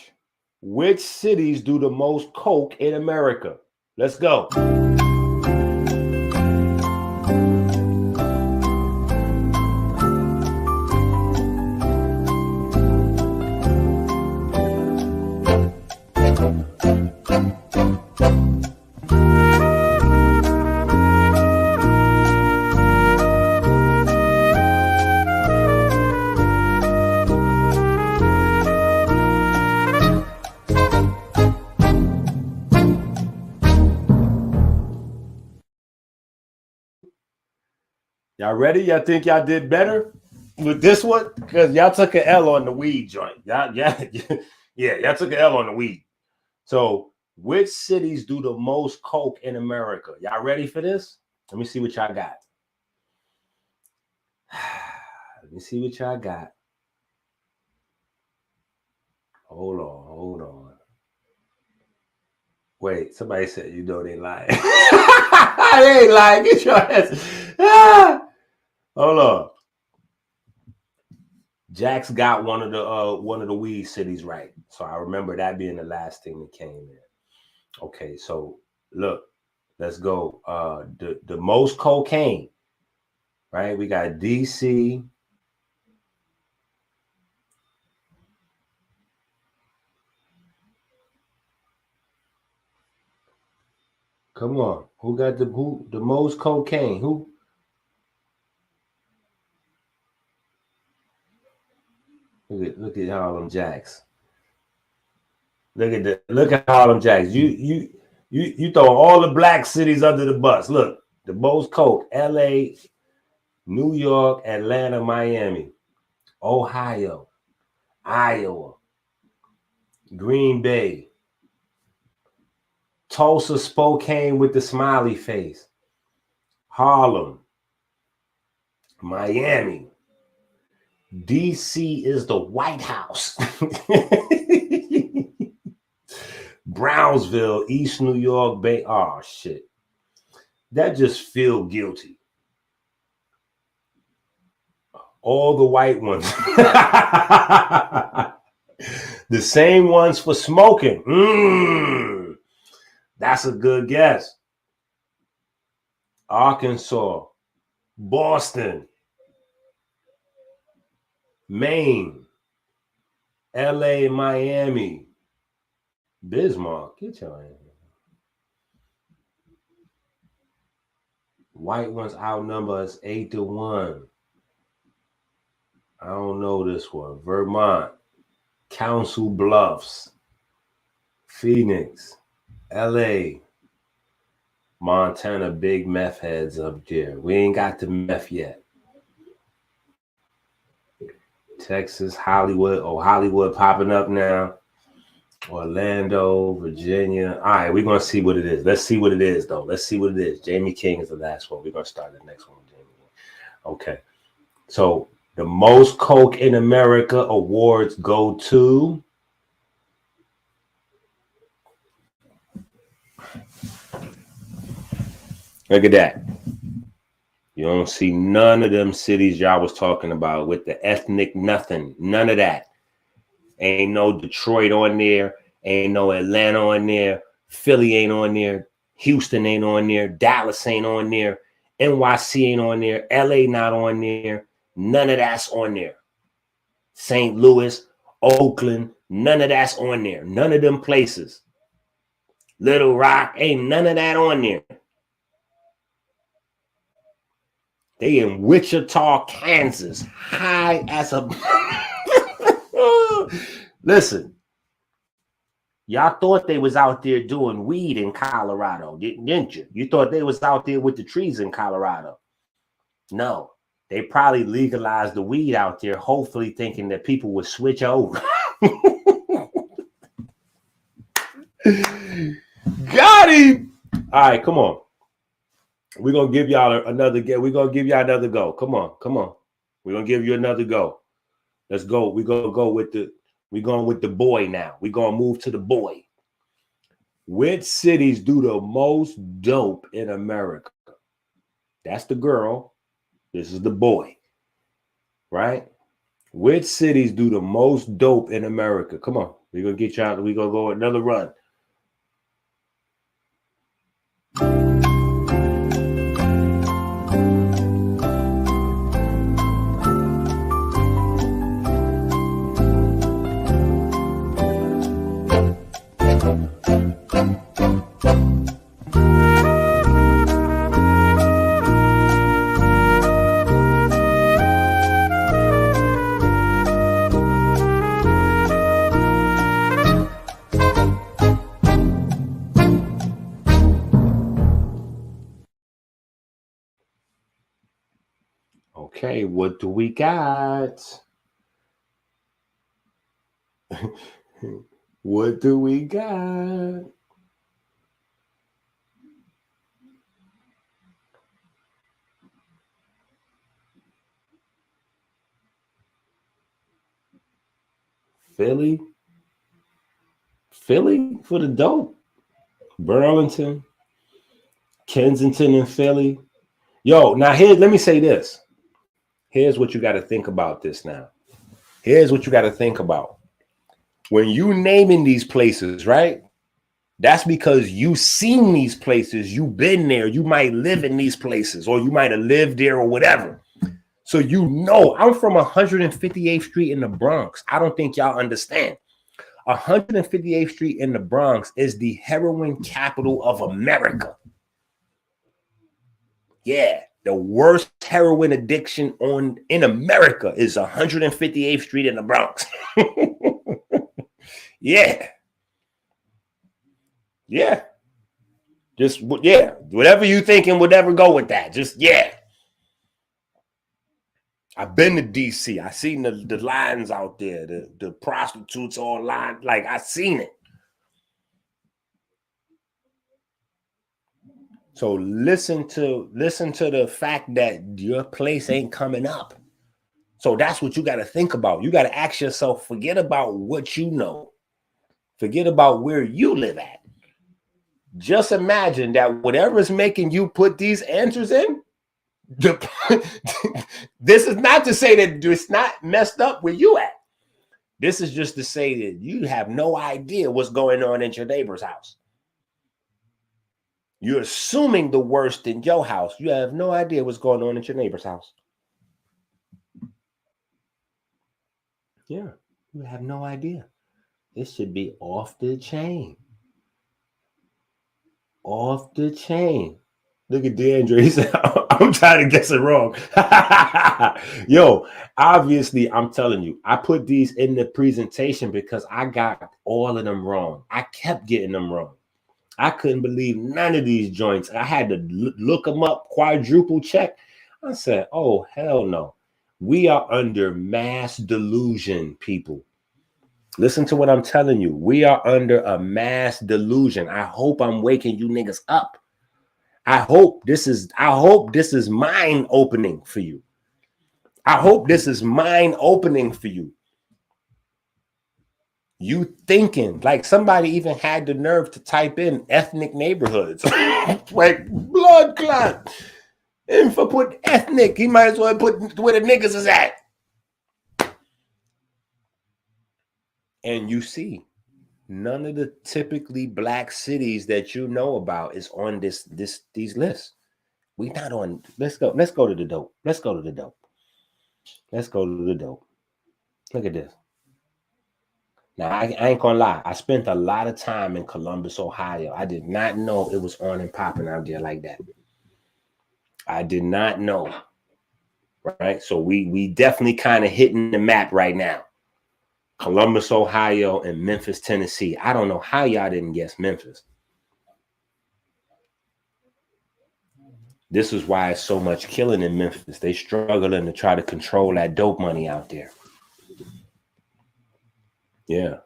Which cities do the most coke in America? Let's go. Y'all ready? Y'all think y'all did better with this one? Because y'all took an L on the weed joint. Y'all took an L on the weed. So, which cities do the most coke in America? Y'all ready for this? Let me see what y'all got. Let me see what y'all got. Hold on. Wait, somebody said you know they lying. They ain't lying. Get your ass. Hold on. Jack's got one of the weed cities right. So I remember that being the last thing that came in. Okay, so look, let's go. The most cocaine, right? We got DC. Come on, who got the most cocaine? Who? Look at Harlem Jacks. Look at Harlem Jacks. You throw all the black cities under the bus. Look, the most coke: LA, New York, Atlanta, Miami, Ohio, Iowa, Green Bay, Tulsa, Spokane with the smiley face, Harlem, Miami. DC is the White House. Brownsville, East New York, Bay. Oh, shit. That just feel guilty. All the white ones. The same ones for smoking. That's a good guess. Arkansas, Boston, Maine, LA, Miami, Bismarck. Get your ass. White ones outnumber us 8-1. I don't know this one. Vermont, Council Bluffs, Phoenix, LA, Montana, big meth heads up there. We ain't got the meth yet. Texas, Hollywood. Oh, Hollywood popping up now. Orlando, Virginia. All right, we're going to see what it is. Let's see what it is, though. Let's see what it is. Jamie King is the last one. We're going to start the next one with Jamie King. Okay. So the most coke in America awards go to. Look at that. You don't see none of them cities y'all was talking about with the ethnic nothing. None of that. Ain't no Detroit on there. Ain't no Atlanta on there. Philly ain't on there. Houston ain't on there. Dallas ain't on there. NYC ain't on there. LA not on there. None of that's on there. St. Louis, Oakland, none of that's on there. None of them places. Little Rock, ain't none of that on there. They in Wichita, Kansas, high as a... Listen, y'all thought they was out there doing weed in Colorado, didn't you? You thought they was out there with the trees in Colorado. No, they probably legalized the weed out there, hopefully thinking that people would switch over. Got him. All right, come on. We're gonna give y'all another go. We're gonna give y'all another go. Come on, come on. We're gonna give you another go. Let's go. We're gonna go with the boy now. We're gonna move to the boy. Which cities do the most dope in America? That's the girl. This is the boy. Right? Which cities do the most dope in America? Come on. We're gonna get y'all. We're gonna go another run. Okay, what do we got? What do we got? Philly for the dope. Burlington, Kensington, and Philly. Yo, now let me say this. Here's what you got to think about this now. Here's what you got to think about. When you naming these places, right? That's because you seen these places. You've been there. You might live in these places, or you might have lived there or whatever. So you know, I'm from 158th Street in the Bronx. I don't think y'all understand. 158th Street in the Bronx is the heroin capital of America. Yeah, the worst heroin addiction in America is 158th Street in the Bronx. Yeah. Yeah. Just, yeah. Whatever you thinking, whatever, go with that. Just, yeah. I've been to DC. I seen the lines out there, the prostitutes all lined. Like, I seen it. So listen to the fact that your place ain't coming up. So that's what you got to think about. You got to ask yourself, forget about what you know. Forget about where you live at. Just imagine that whatever's making you put these answers in, this is not to say that it's not messed up where you at. This is just to say that you have no idea what's going on in your neighbor's house. You're assuming the worst in your house. You have no idea what's going on in your neighbor's house. Yeah, you have no idea. It should be off the chain. Off the chain. Look at DeAndre. He said, I'm trying to guess it wrong. Yo, obviously, I'm telling you, I put these in the presentation because I got all of them wrong. I kept getting them wrong. I couldn't believe none of these joints. I had to look them up, quadruple check. I said, oh, hell no. We are under mass delusion, people. Listen to what I'm telling you. We are under a mass delusion. I hope I'm waking you niggas up. I hope this is mind opening for you. I hope this is mind opening for you. You thinking like somebody even had the nerve to type in ethnic neighborhoods. Like blood clot. And for put ethnic, he might as well put where the niggas is at. And you see, none of the typically black cities that you know about is on these lists. We not on. Let's go to the dope. Let's go to the dope. Let's go to the dope. Look at this. Now, I ain't gonna lie. I spent a lot of time in Columbus, Ohio. I did not know it was on and popping out there like that. I did not know. Right? So we definitely kind of hitting the map right now. Columbus, Ohio, and Memphis, Tennessee. I don't know how y'all didn't guess Memphis. This is why it's so much killing in Memphis. They struggling to try to control that dope money out there. Yeah.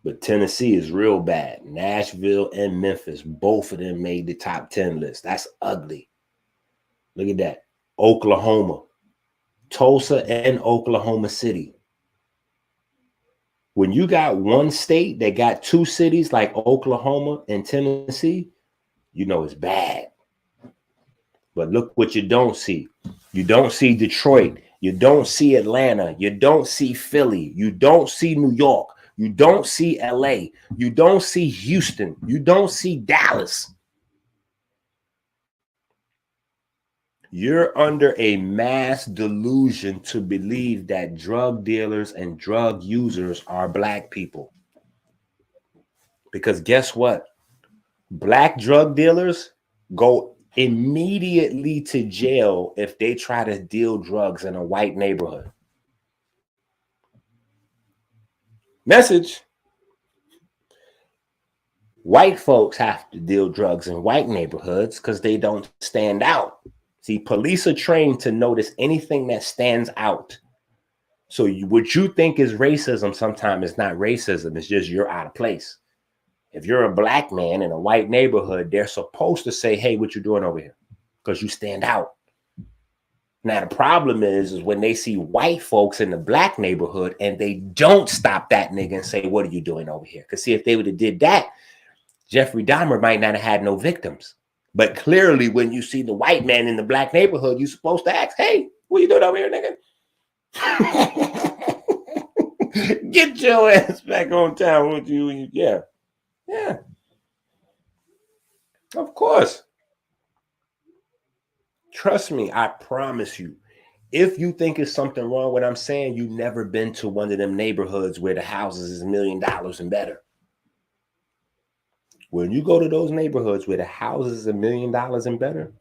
But Tennessee is real bad. Nashville and Memphis, both of them made the top 10 list. That's ugly. Look at that. Oklahoma, Tulsa, and Oklahoma City. When you got one state that got two cities like Oklahoma and Tennessee, you know it's bad. But look what you don't see. You don't see Detroit. You don't see Atlanta. You don't see Philly. You don't see New York. You don't see LA. You don't see Houston. You don't see Dallas. You're under a mass delusion to believe that drug dealers and drug users are black people. Because guess what? Black drug dealers go immediately to jail if they try to deal drugs in a white neighborhood. Message. White folks have to deal drugs in white neighborhoods because they don't stand out. See, police are trained to notice anything that stands out. So what you think is racism sometimes is not racism. It's just you're out of place. If you're a black man in a white neighborhood, they're supposed to say, hey, what you doing over here? Because you stand out. Now, the problem is when they see white folks in the black neighborhood and they don't stop that nigga and say, what are you doing over here? Because see, if they would have did that, Jeffrey Dahmer might not have had no victims. But clearly, when you see the white man in the black neighborhood, you're supposed to ask, hey, what you doing over here, nigga? Get your ass back on town with you. Yeah. Yeah. Of course. Trust me, I promise you. If you think it's something wrong with what I'm saying, you've never been to one of them neighborhoods where the houses is $1 million and better. When you go to those neighborhoods where the houses is $1 million and better,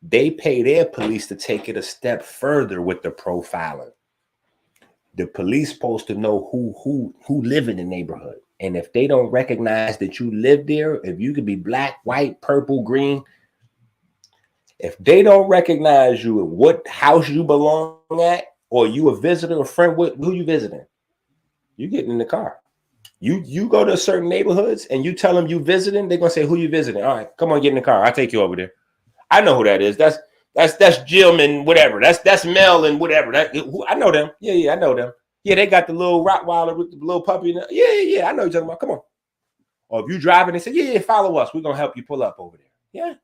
they pay their police to take it a step further with the profiling. The police supposed to know who live in the neighborhood. And if they don't recognize that you live there, if you could be black, white, purple, green, if they don't recognize you and what house you belong at, or you a visitor or friend, who you visiting? You getting in the car. You go to certain neighborhoods and you tell them you visiting, they're gonna say, who you visiting? All right, come on, get in the car. I'll take you over there. I know who that is. That's Jim and whatever. That's Mel and whatever. I know them. Yeah, I know them. Yeah, they got the little Rottweiler with the little puppy. Yeah. I know you're talking about. Come on. Or if you driving, they say, yeah, follow us. We're gonna help you pull up over there.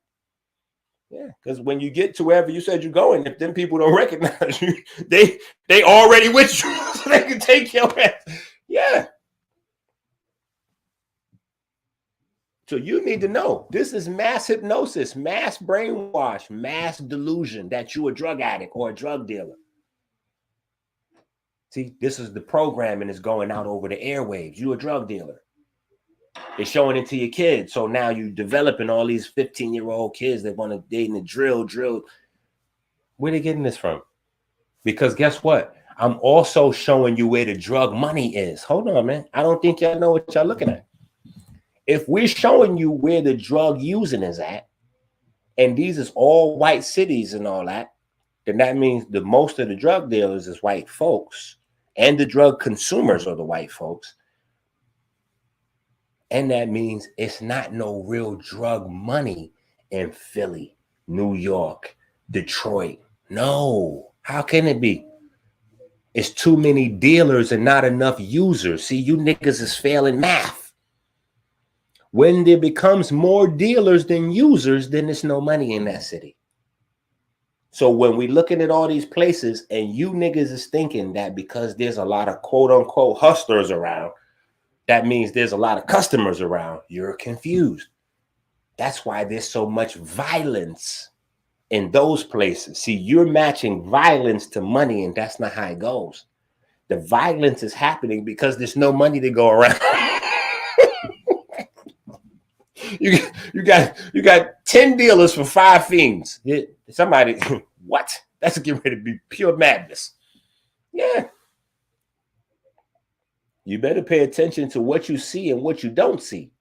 Yeah. Because when you get to wherever you said you're going, if them people don't recognize you, they already with you, so they can take your ass. Yeah. So you need to know this is mass hypnosis, mass brainwash, mass delusion that you're a drug addict or a drug dealer. See, this is the programming is going out over the airwaves. You're a drug dealer. They're showing it to your kids. So now you're developing all these 15-year-old kids that want to date in the drill. Where are they getting this from? Because guess what? I'm also showing you where the drug money is. Hold on, man. I don't think y'all know what y'all looking at. If we're showing you where the drug using is at, and these is all white cities and all that, then that means the most of the drug dealers is white folks, and the drug consumers are the white folks. And that means it's not no real drug money in Philly, New York, Detroit. No. How can it be? It's too many dealers and not enough users. See, you niggas is failing math. When there becomes more dealers than users, then there's no money in that city. So when we looking at all these places and you niggas is thinking that because there's a lot of quote unquote hustlers around, that means there's a lot of customers around, you're confused. That's why there's so much violence in those places. See, you're matching violence to money, and that's not how it goes. The violence is happening because there's no money to go around. you got 10 dealers for 5 fiends. Somebody, what? That's getting ready to be pure madness. Yeah. You better pay attention to what you see and what you don't see.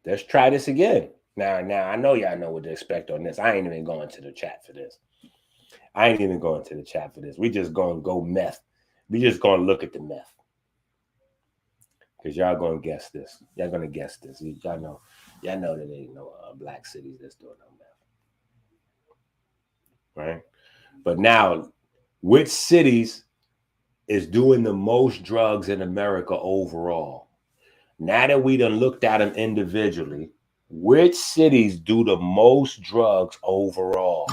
Let's try this again. Now, I know y'all know what to expect on this. I ain't even going to the chat for this. We just gonna go meth. We just gonna look at the meth. Because y'all gonna guess this. Y'all gonna guess this. Y'all know that ain't no black cities that's doing no meth. Right? But now, which cities is doing the most drugs in America overall? Now that we done looked at them individually, which cities do the most drugs overall?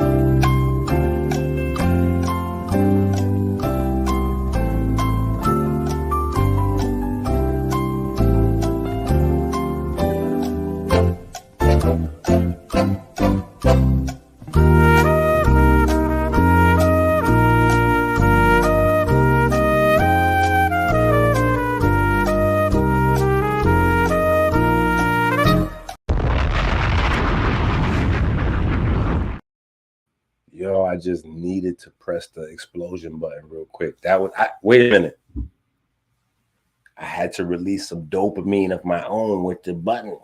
Yo, I just needed to press the explosion button real quick. Wait a minute. I had to release some dopamine of my own with the button.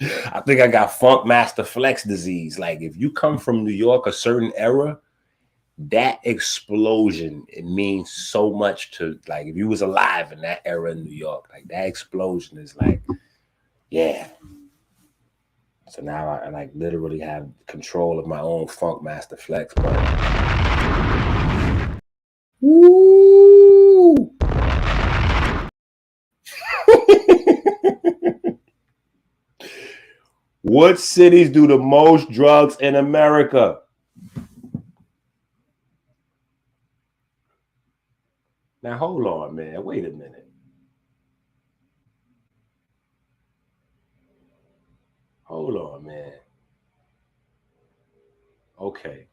I think I got funk master flex disease. Like if you come from New York, a certain era, that explosion, it means so much to, like, if you was alive in that era in New York, like that explosion is like, yeah. So now I like literally have control of my own funk master flex button. Woo! What cities do the most drugs in America? Now hold on, man. Wait a minute. Hold on, man. Okay,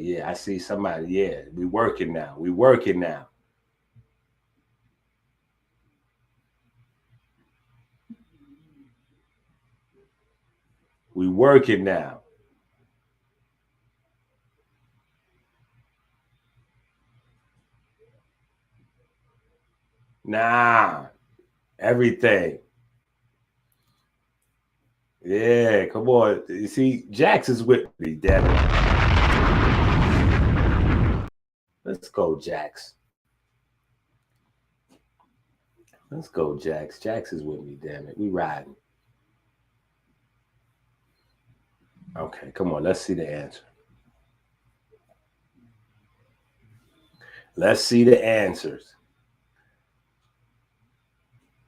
yeah, I see somebody. Yeah, we working now. We working now. Nah, everything. Yeah, come on. You see, Jax is with me, damn it. Let's go, Jax. Let's go, Jax. Jax is with me, damn it. We riding. Okay, come on. Let's see the answer. Let's see the answers.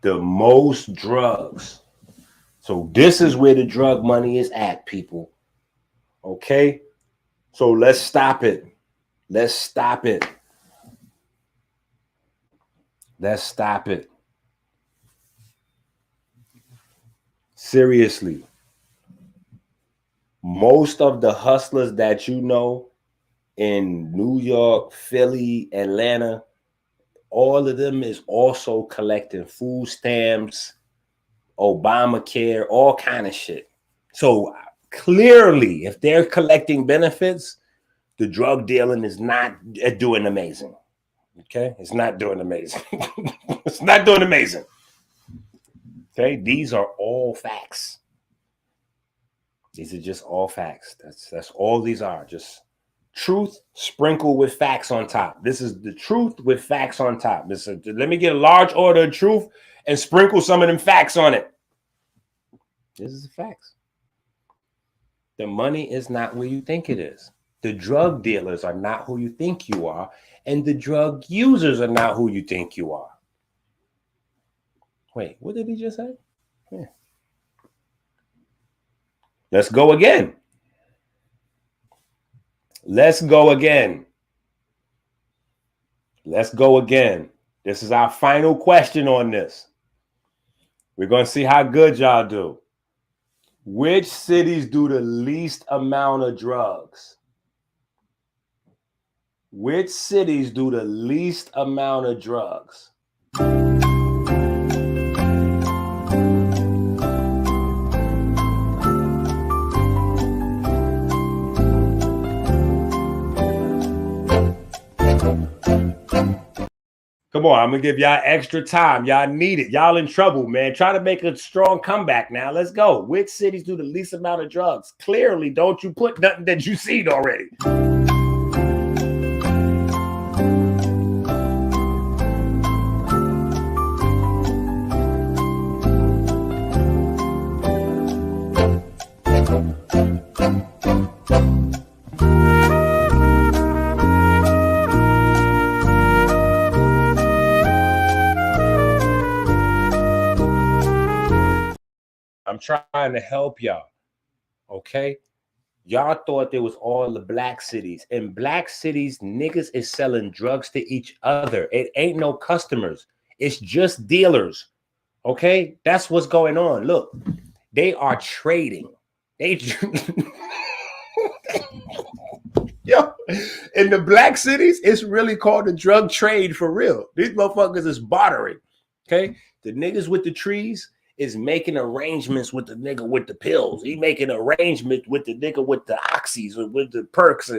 The most drugs. So this is where the drug money is at, people. Okay? So let's stop it. Let's stop it. Let's stop it. Seriously. Most of the hustlers that you know in New York, Philly, Atlanta, all of them is also collecting food stamps, Obamacare, all kind of shit. So clearly, if they're collecting benefits, the drug dealing is not doing amazing. Okay, it's not doing amazing. It's not doing amazing. Okay, these are all facts. These are just all facts. That's all these are. Just truth sprinkled with facts on top. This is the truth with facts on top. Let me get a large order of truth and sprinkle some of them facts on it. This is the facts. The money is not where you think it is. The drug dealers are not who you think you are, and the drug users are not who you think you are. Wait, what did he just say? Yeah. Let's go again. Let's go again. Let's go again. This is our final question on this. We're going to see how good y'all do. Which cities do the least amount of drugs? Which cities do the least amount of drugs? Come on, I'm going to give y'all extra time. Y'all need it. Y'all in trouble, man. Try to make a strong comeback now. Let's go. Which cities do the least amount of drugs? Clearly, don't you put nothing that you've seen already. I'm trying to help y'all, okay? Y'all thought there was all the black cities. In black cities, niggas is selling drugs to each other. It ain't no customers. It's just dealers, okay? That's what's going on. Look, they are trading. They Yo, in the black cities, it's really called the drug trade for real. These motherfuckers is bartering, okay? The niggas with the trees is making arrangements with the nigga with the pills. He making arrangements with the nigga with the oxys or with the perks.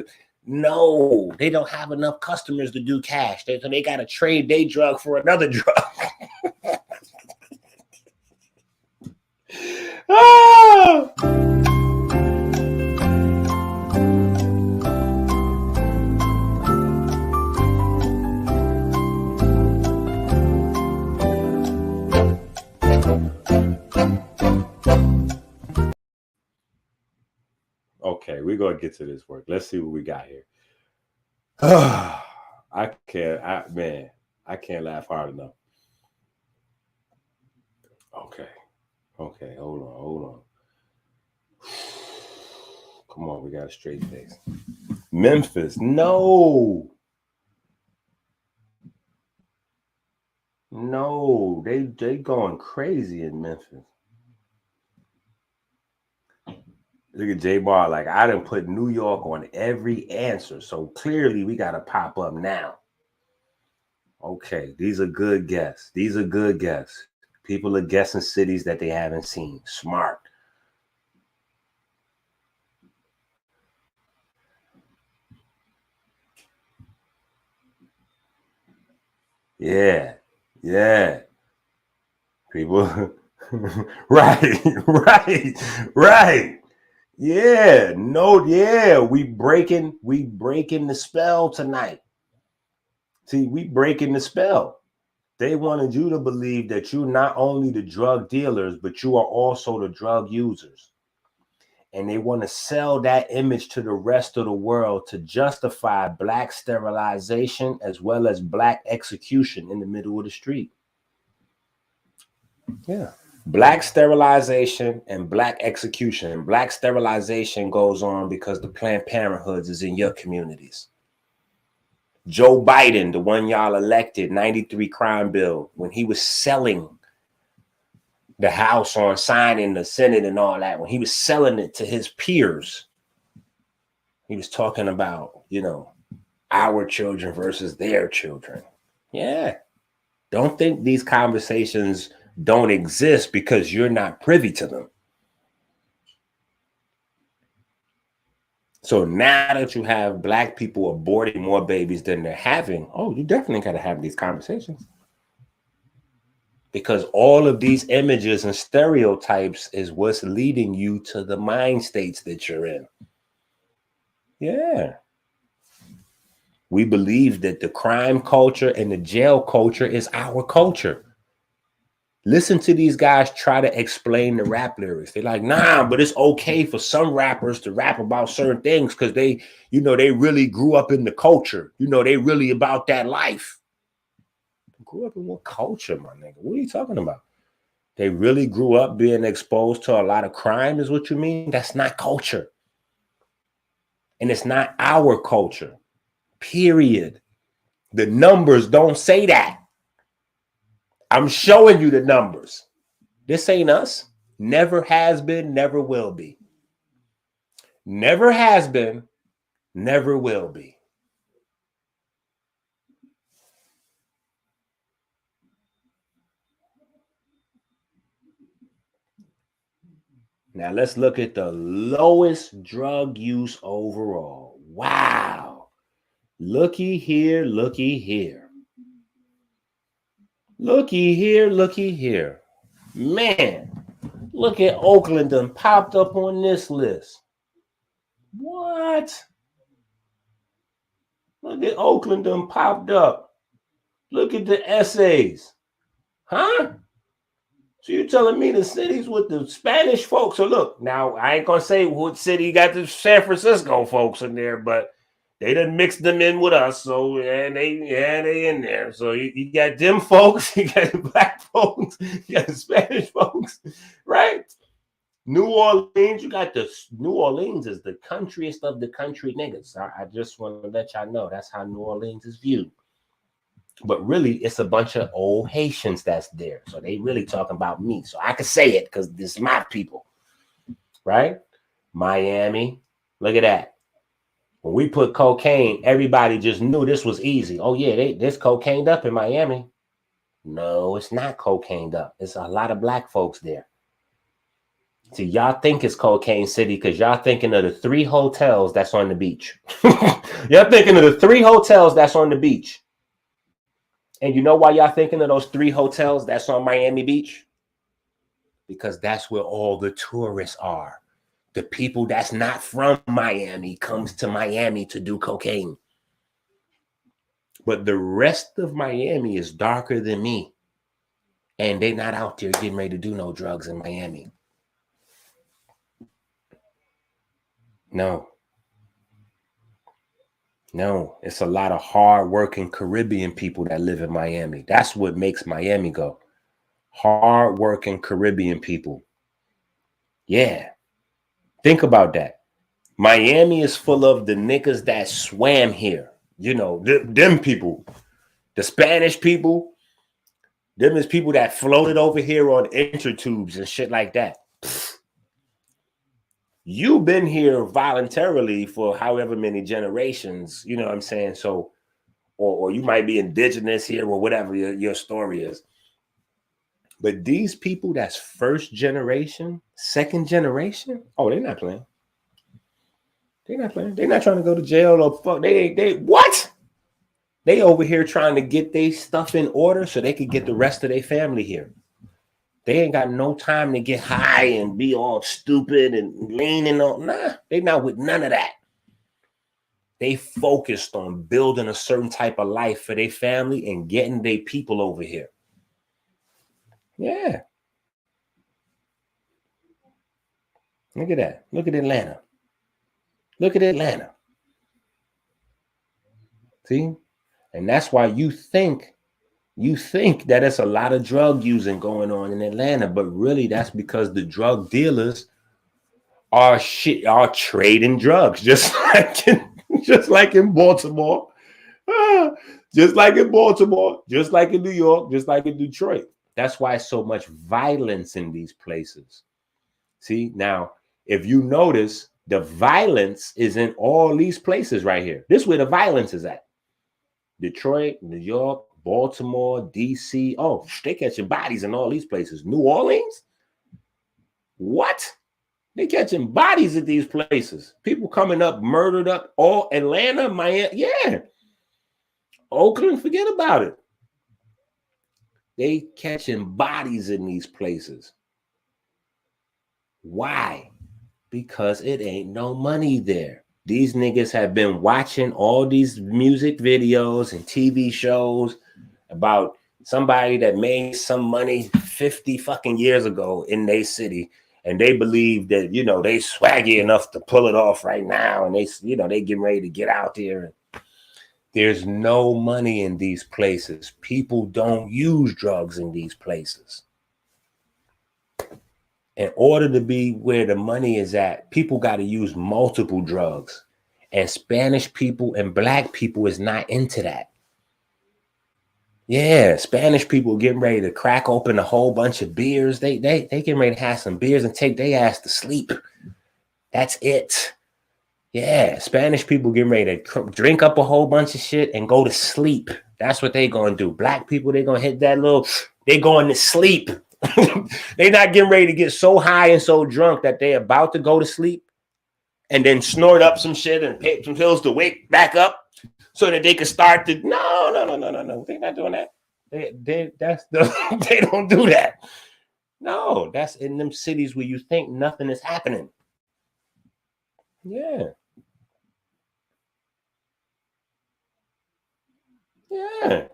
No, they don't have enough customers to do cash. So they got to trade their drug for another drug. Ah! Okay, we're gonna get to this work. Let's see what we got here. I can't laugh hard enough. Okay, hold on. Come on, we got a straight face. Memphis, no, they going crazy in Memphis. Look at J Bar, like I didn't put New York on every answer, so clearly we got to pop up now. Okay, these are good guesses. People are guessing cities that they haven't seen. Smart. Yeah. People, right. Yeah, we breaking the spell tonight. See, we breaking the spell. They wanted you to believe that you're not only the drug dealers, but you are also the drug users. And they want to sell that image to the rest of the world to justify black sterilization as well as black execution in the middle of the street. Yeah. Black sterilization and black execution. Black sterilization goes on because the Planned Parenthoods is in your communities. Joe Biden, the one y'all elected, 93 crime bill, when he was selling the House on signing the Senate and all that, when he was selling it to his peers, he was talking about, our children versus their children. Yeah. Don't think these conversations don't exist because you're not privy to them. So now that you have black people aborting more babies than they're having, you definitely got to have these conversations. Because all of these images and stereotypes is what's leading you to the mind states that you're in. Yeah. We believe that the crime culture and the jail culture is our culture. Listen to these guys try to explain the rap lyrics. They're like, nah, but it's okay for some rappers to rap about certain things because they, they really grew up in the culture. They really about that life. Grew up in what culture, my nigga? What are you talking about? They really grew up being exposed to a lot of crime is what you mean? That's not culture. And it's not our culture, period. The numbers don't say that. I'm showing you the numbers. This ain't us. Never has been, never will be. Never has been, never will be. Now let's look at the lowest drug use overall. Wow. Looky here, looky here. Looky here, looky here. Man, look at Oakland done popped up on this list. What? Look at Oakland done popped up. Look at the essays. Huh? So you're telling me the cities with the Spanish folks? So look, now I ain't gonna say what city got the San Francisco folks in there, but they done mixed them in with us. So they in there. So you got them folks, you got the black folks, you got the Spanish folks, right? New Orleans, you got the New Orleans is the countryest of the country niggas. I just want to let y'all know that's how New Orleans is viewed. But really, it's a bunch of old Haitians that's there. So they really talking about me. So I can say it because this is my people, right? Miami, look at that. When we put cocaine, everybody just knew this was easy. Oh yeah, this cocained up in Miami. No, it's not cocained up. It's a lot of black folks there. See, y'all think it's Cocaine City because y'all thinking of the 3 hotels that's on the beach. Y'all thinking of the 3 hotels that's on the beach. And you know why y'all thinking of those 3 hotels that's on Miami Beach? Because that's where all the tourists are. The people that's not from Miami comes to Miami to do cocaine. But the rest of Miami is darker than me. And they not out there getting ready to do no drugs in Miami. No, it's a lot of hard-working Caribbean people that live in Miami. That's what makes Miami go. Hard-working Caribbean people. Yeah. Think about that. Miami is full of the niggas that swam here. Them people. The Spanish people. Them is people that floated over here on intertubes and shit like that. You've been here voluntarily for however many generations, you know what I'm saying? So, or you might be indigenous here or whatever your story is. But these people that's first generation, second generation, oh, they're not playing. They're not playing. They're not trying to go to jail or fuck. They what? They over here trying to get their stuff in order so they could get the rest of their family here. They ain't got no time to get high and be all stupid and leaning on. Nah, they not with none of that. They focused on building a certain type of life for their family and getting their people over here. Yeah. Look at that. Look at Atlanta. Look at Atlanta. See? And that's why you think that it's a lot of drug using going on in Atlanta, but really that's because the drug dealers are trading drugs, just like in Baltimore, just like in Baltimore, just like in New York, just like in Detroit. That's why so much violence in these places. See, now, if you notice, the violence is in all these places right here. This is where the violence is at. Detroit, New York, Baltimore, DC. Oh, they catching bodies in all these places. New Orleans? What? They catching bodies at these places. People coming up, murdered up. All Atlanta, Miami. Yeah. Oakland, forget about it. They catching bodies in these places. Why? Because it ain't no money there. These niggas have been watching all these music videos and TV shows about somebody that made some money 50 fucking years ago in their city, and they believe that, you know, they swaggy enough to pull it off right now, and they, you know, they getting ready to get out there. There's no money in these places. People don't use drugs in these places. In order to be where the money is at, people got to use multiple drugs. And Spanish people and black people is not into that. Yeah, Spanish people getting ready to crack open a whole bunch of beers. They getting ready to have some beers and take their ass to sleep. That's it. Yeah, Spanish people getting ready to drink up a whole bunch of shit and go to sleep. That's what they gonna do. Black people, they gonna hit that little, they going to sleep. They not getting ready to get so high and so drunk that they about to go to sleep and then snort up some shit and take some pills to wake back up so that they can start to, no. They're not doing that. They don't do that. No, that's in them cities where you think nothing is happening. Yeah. Yeah.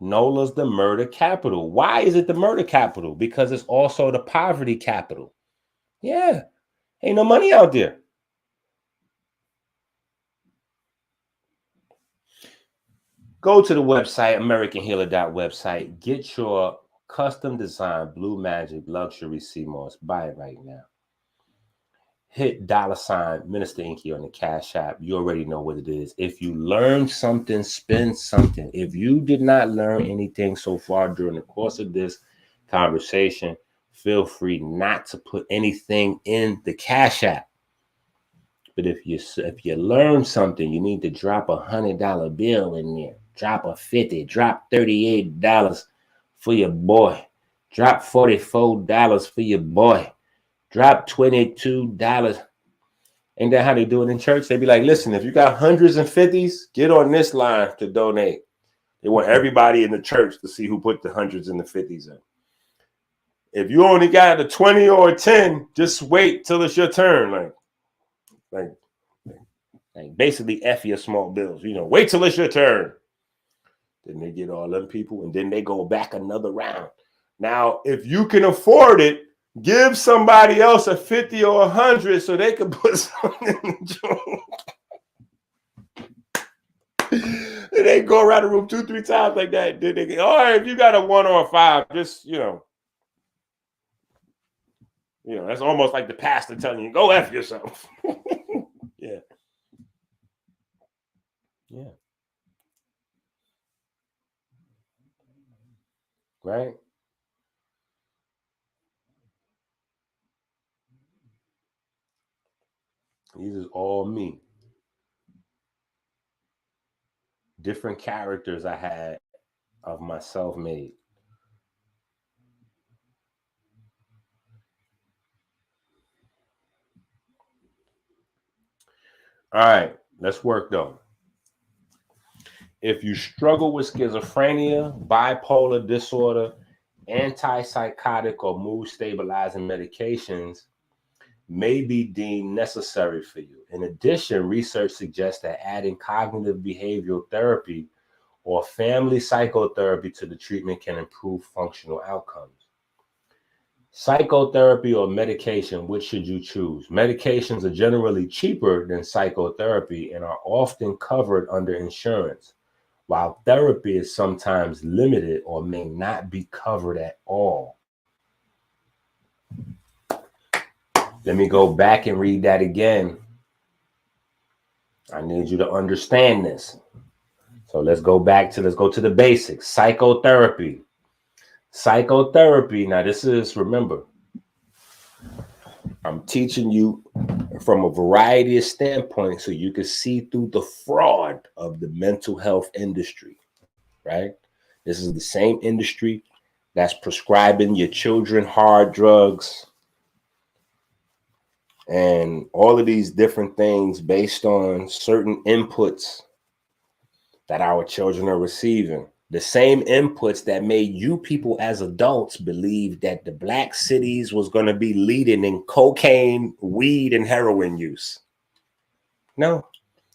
NOLA's the murder capital. Why is it the murder capital? Because it's also the poverty capital. Yeah. Ain't no money out there. Go to the website, AmericanHealer.website. Get your custom designed Blue Magic Luxury Sea Moss. Buy it right now. Hit $ Minister Enqi on the Cash App. You already know what it is. If you learned something, spend something. If you did not learn anything so far during the course of this conversation, feel free not to put anything in the Cash App. But if you learn something, you need to drop $100 bill in there. Drop a 50. Drop $38 for your boy. Drop $44 for your boy. Drop $22. Ain't that how they do it in church? They be like, listen, if you got hundreds and fifties, get on this line to donate. They want everybody in the church to see who put the hundreds and the fifties in. If you only got a 20 or a 10, just wait till it's your turn. Like basically F your small bills. You know, wait till it's your turn. Then they get all them people, and then they go back another round. Now, if you can afford it, give somebody else a 50 or 100 so they can put something in the joint. They go around the room 2-3 times like that. Then they get, all right, if you got a 1 or a 5, just, you know, that's almost like the pastor telling you, go F yourself. Yeah. Yeah. Right? These is all me. Different characters I had of myself made. All right, let's work though. If you struggle with schizophrenia, bipolar disorder, antipsychotic or mood stabilizing medications may be deemed necessary for you. In addition, research suggests that adding cognitive behavioral therapy or family psychotherapy to the treatment can improve functional outcomes. Psychotherapy or medication, which should you choose? Medications are generally cheaper than psychotherapy and are often covered under insurance, while therapy is sometimes limited or may not be covered at all. Let me go back and read that again. I need you to understand this. So let's go to the basics. Psychotherapy. Psychotherapy. Now this is, remember, I'm teaching you from a variety of standpoints so you can see through the fraud of the mental health industry, right? This is the same industry that's prescribing your children hard drugs and all of these different things based on certain inputs that our children are receiving. The same inputs that made you people as adults believe that the black cities was going to be leading in cocaine, weed, and heroin use. No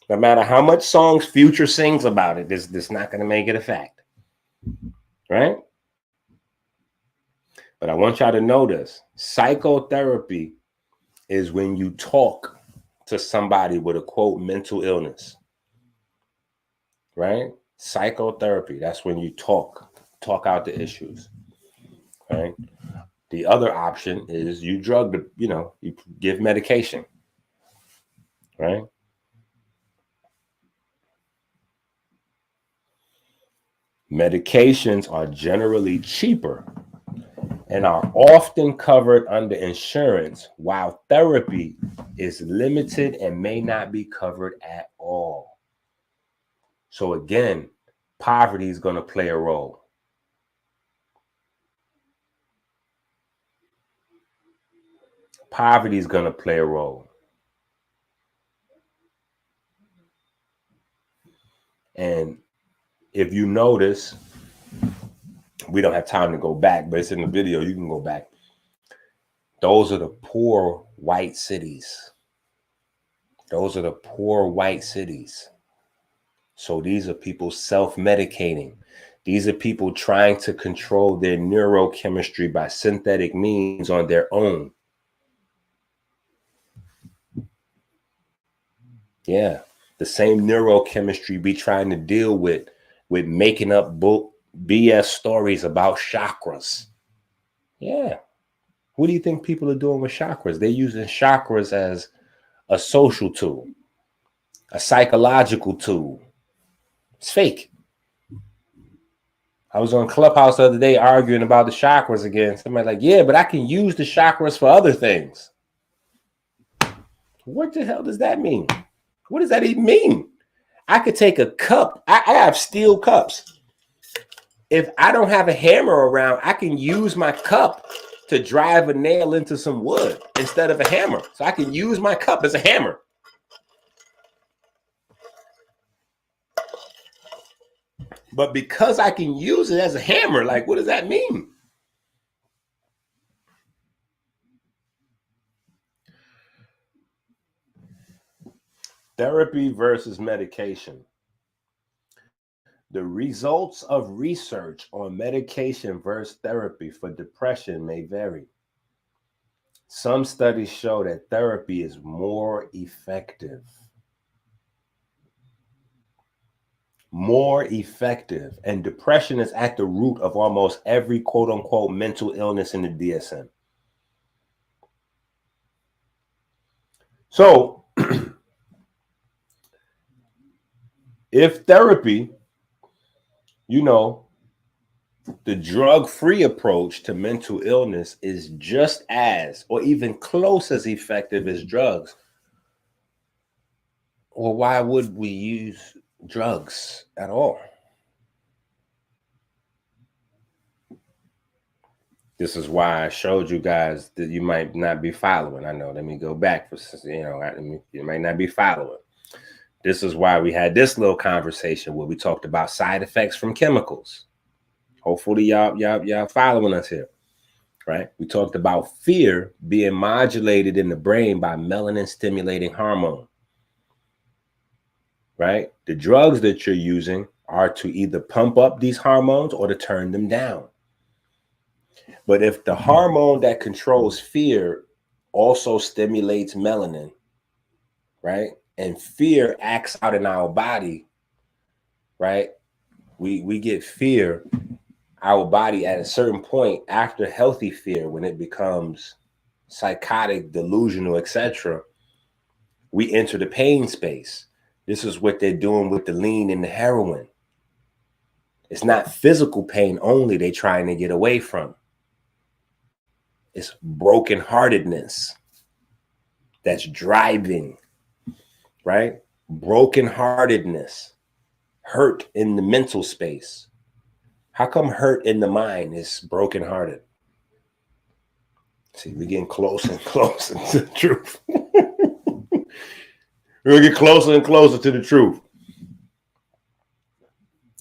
matter how much songs Future sings about it, this not going to make it a fact, right? But I want y'all to know this. Psychotherapy is when you talk to somebody with a, quote, mental illness, right? Psychotherapy, that's when you talk out the issues, right? The other option is you you give medication, right? Medications are generally cheaper and are often covered under insurance, while therapy is limited and may not be covered at all. So again, poverty is going to play a role. Poverty is going to play a role. And if you notice, we don't have time to go back, but it's in the video. You can go back. Those are the poor white cities. Those are the poor white cities. So these are people self-medicating. These are people trying to control their neurochemistry by synthetic means on their own. Yeah, the same neurochemistry we trying to deal with making up BS stories about chakras. Yeah. What do you think people are doing with chakras? They're using chakras as a social tool, a psychological tool. It's fake. I was on Clubhouse the other day arguing about the chakras again. Somebody's like, yeah, but I can use the chakras for other things. What the hell does that mean? What does that even mean? I could take a cup. I have steel cups. If I don't have a hammer around, I can use my cup to drive a nail into some wood instead of a hammer. So I can use my cup as a hammer. But because I can use it as a hammer, like, what does that mean? Therapy versus medication. The results of research on medication versus therapy for depression may vary. Some studies show that therapy is more effective. And depression is at the root of almost every quote unquote mental illness in the DSM. So if therapy, the drug-free approach to mental illness is just as or even close as effective as drugs, well, why would we use drugs at all? This is why I showed you guys that you might not be following. I know. Let me go back for you might not be following. This is why we had this little conversation where we talked about side effects from chemicals. Hopefully, y'all following us here, right? We talked about fear being modulated in the brain by melanin-stimulating hormone, right? The drugs that you're using are to either pump up these hormones or to turn them down. But if the hormone that controls fear also stimulates melanin, right? And fear acts out in our body, right? We get fear, our body at a certain point after healthy fear, when it becomes psychotic, delusional, etc., we enter the pain space. This is what they're doing with the lean and the heroin. It's not physical pain only they're trying to get away from. It's brokenheartedness that's driving, right? Brokenheartedness, hurt in the mental space. How come hurt in the mind is brokenhearted? See, we're getting closer and closer to the truth. We're going to get closer and closer to the truth.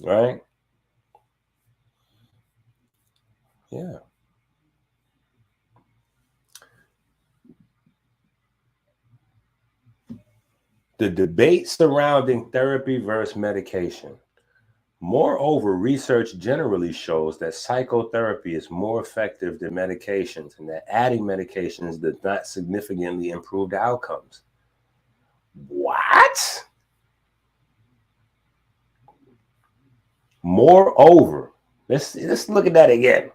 Right? Yeah. The debate surrounding therapy versus medication. Moreover, research generally shows that psychotherapy is more effective than medications and that adding medications does not significantly improve the outcomes. What? Moreover, let's look at that again.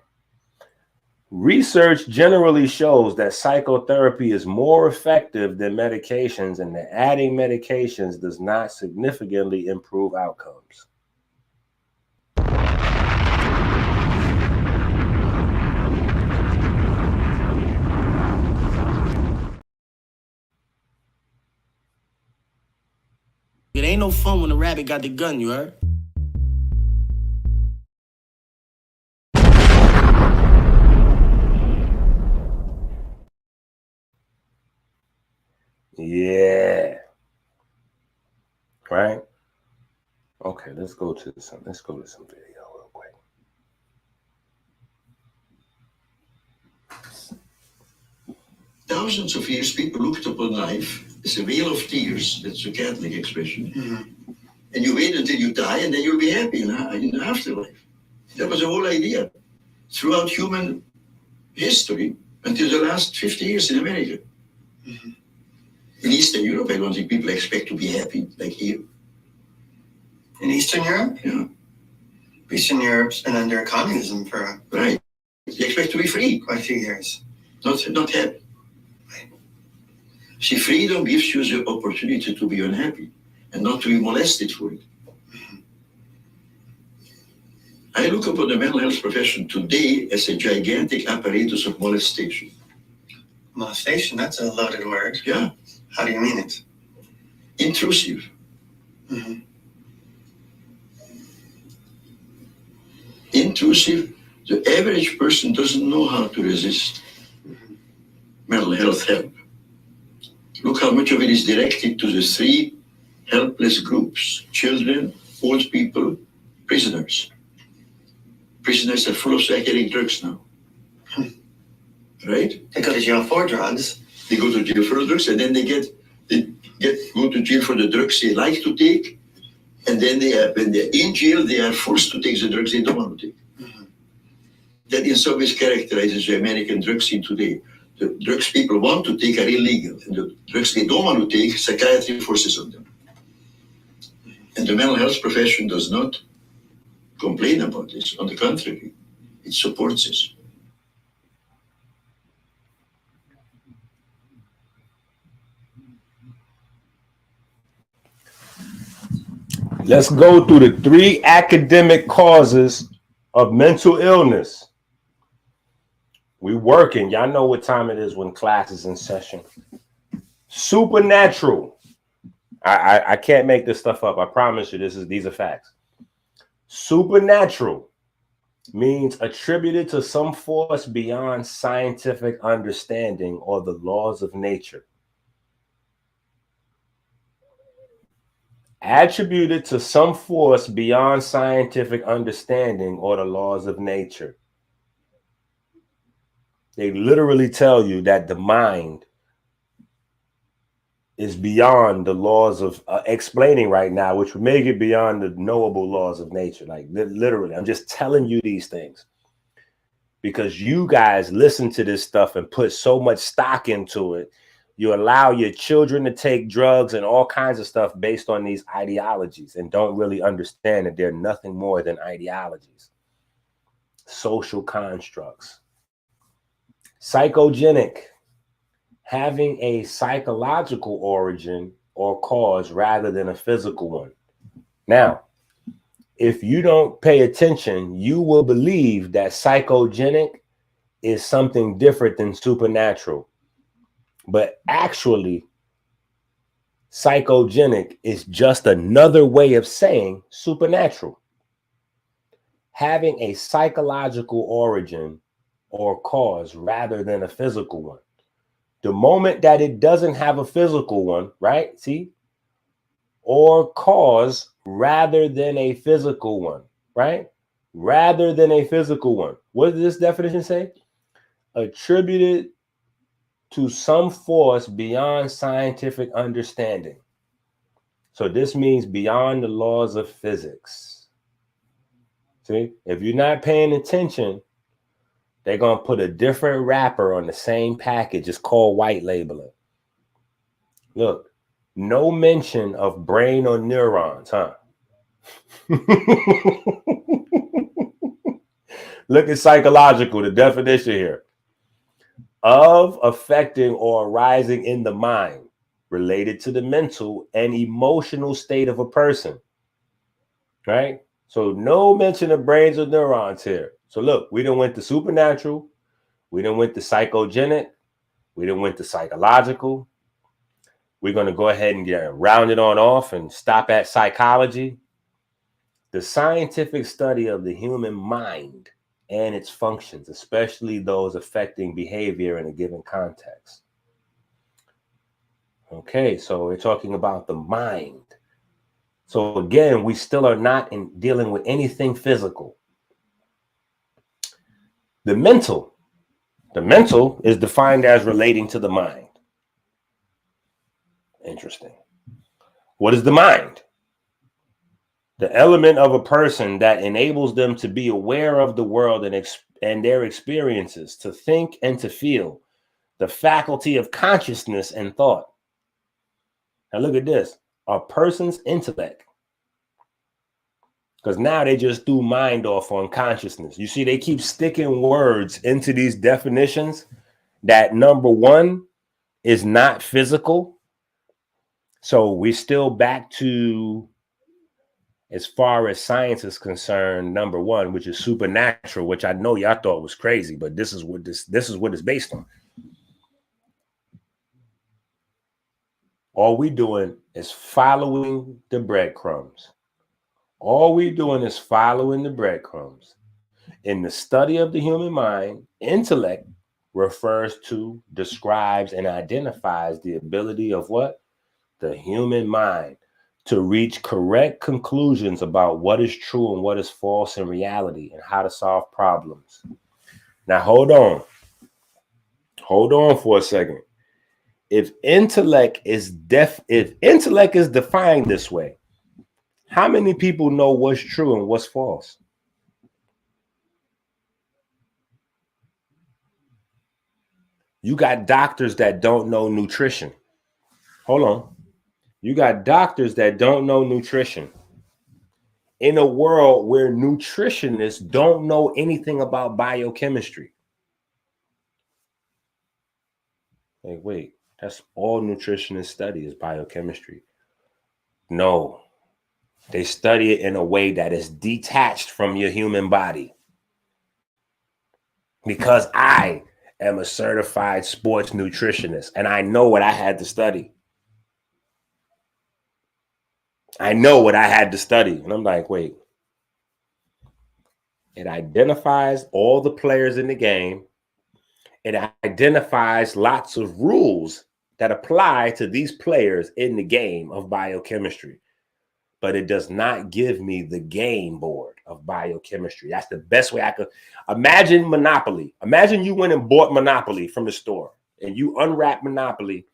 Research generally shows that psychotherapy is more effective than medications and that adding medications does not significantly improve outcomes. It ain't no fun when the rabbit got the gun, you heard? Yeah. Right? Okay, let's go to some video real quick. Thousands of years, people looked upon life as a vale of tears. That's a Catholic expression. Mm-hmm. And you wait until you die, and then you'll be happy in the afterlife. That was the whole idea throughout human history until the last 50 years in America. Mm-hmm. In Eastern Europe, I don't think people expect to be happy like here. In Eastern Europe? Yeah. Eastern Europe's been under communism for right. They expect to be free. Quite a few years. Not happy. Right. See, freedom gives you the opportunity to be unhappy and not to be molested for it. Mm-hmm. I look upon the mental health profession today as a gigantic apparatus of molestation. Molestation? That's a loaded word. Yeah. How do you mean it? Intrusive. Mm-hmm. Intrusive. The average person doesn't know how to resist mental health help. Look how much of it is directed to the three helpless groups: children, old people, prisoners. Prisoners are full of psychedelic drugs now. Right? They go to jail for drugs. They go to jail for drugs, and then they go to jail for the drugs they like to take, and then when they're in jail, they are forced to take the drugs they don't want to take. Mm-hmm. That in some ways characterizes the American drug scene today. The drugs people want to take are illegal, and the drugs they don't want to take, psychiatry forces on them. And the mental health profession does not complain about this. On the contrary, it supports this. Let's go through the 3 academic causes of mental illness. We working. Y'all know what time it is when class is in session. Supernatural. I can't make this stuff up. I promise you, these are facts. Supernatural means attributed to some force beyond scientific understanding or the laws of nature. Attributed to some force beyond scientific understanding or the laws of nature. They literally tell you that the mind is beyond the laws of explaining right now, which would make it beyond the knowable laws of nature. Like literally, I'm just telling you these things because you guys listen to this stuff and put so much stock into it. You allow your children to take drugs and all kinds of stuff based on these ideologies and don't really understand that they're nothing more than ideologies, social constructs. Psychogenic, having a psychological origin or cause rather than a physical one. Now, if you don't pay attention, you will believe that psychogenic is something different than supernatural. But actually, psychogenic is just another way of saying supernatural. Having a psychological origin or cause rather than a physical one. The moment that it doesn't have a physical one, right? See? Or cause rather than a physical one, right? Rather than a physical one. What does this definition say? Attributed to some force beyond scientific understanding. So this means beyond the laws of physics. See, if you're not paying attention, they're going to put a different wrapper on the same package. It's called white labeling. Look, no mention of brain or neurons, huh? Look at psychological, the definition here. Of affecting or arising in the mind, related to the mental and emotional state of a person. Right? So no mention of brains or neurons here. So look, we done went to supernatural. We done went to psychogenic. We done went to psychological. We're going to go ahead and get rounded on off and stop at psychology. The scientific study of the human mind and its functions, especially those affecting behavior in a given context. Okay, so we're talking about the mind. So again, we still are not dealing with anything physical. The mental is defined as relating to the mind. Interesting. What is the mind? The element of a person that enables them to be aware of the world and their experiences, to think and to feel, the faculty of consciousness and thought. Now look at this, a person's intellect. Because now they just threw mind off on consciousness. You see, they keep sticking words into these definitions that, number one, is not physical. So we're still back to, as far as science is concerned, number one, which is supernatural, which I know y'all thought was crazy, but this is what it's based on. All we doing is following the breadcrumbs. All we doing is following the breadcrumbs. In the study of the human mind, intellect refers to, describes, and identifies the ability of what? The human mind to reach correct conclusions about what is true and what is false in reality and how to solve problems. Now, hold on. Hold on for a second. If intellect is defined this way, how many people know what's true and what's false? You got doctors that don't know nutrition. Hold on. You got doctors that don't know nutrition. In a world where nutritionists don't know anything about biochemistry. Like, wait, that's all nutritionists study is biochemistry. No, they study it in a way that is detached from your human body. Because I am a certified sports nutritionist and I know what I had to study. I know what I had to study. And I'm like, wait. It identifies all the players in the game. It identifies lots of rules that apply to these players in the game of biochemistry. But it does not give me the game board of biochemistry. That's the best way I could imagine Monopoly. Imagine you went and bought Monopoly from the store and you unwrap Monopoly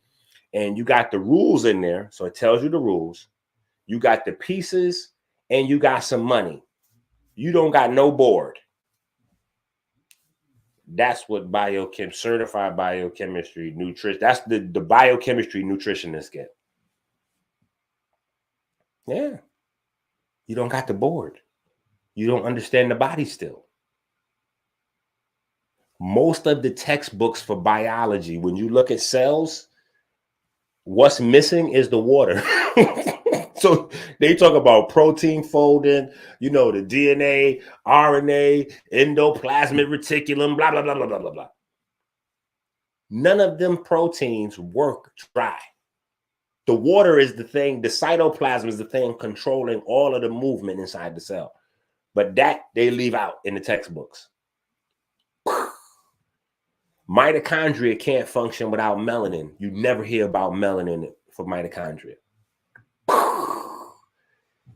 and you got the rules in there. So it tells you the rules. You got the pieces and you got some money. You don't got no board. That's what certified biochemistry nutrition. That's the biochemistry nutritionists get. Yeah. You don't got the board. You don't understand the body still. Most of the textbooks for biology, when you look at cells, what's missing is the water. So they talk about protein folding, the DNA, RNA, endoplasmic reticulum, blah, blah, blah, blah, blah, blah, blah. None of them proteins work dry. The water is the thing, the cytoplasm is the thing controlling all of the movement inside the cell. But that they leave out in the textbooks. Mitochondria can't function without melanin. You never hear about melanin for mitochondria.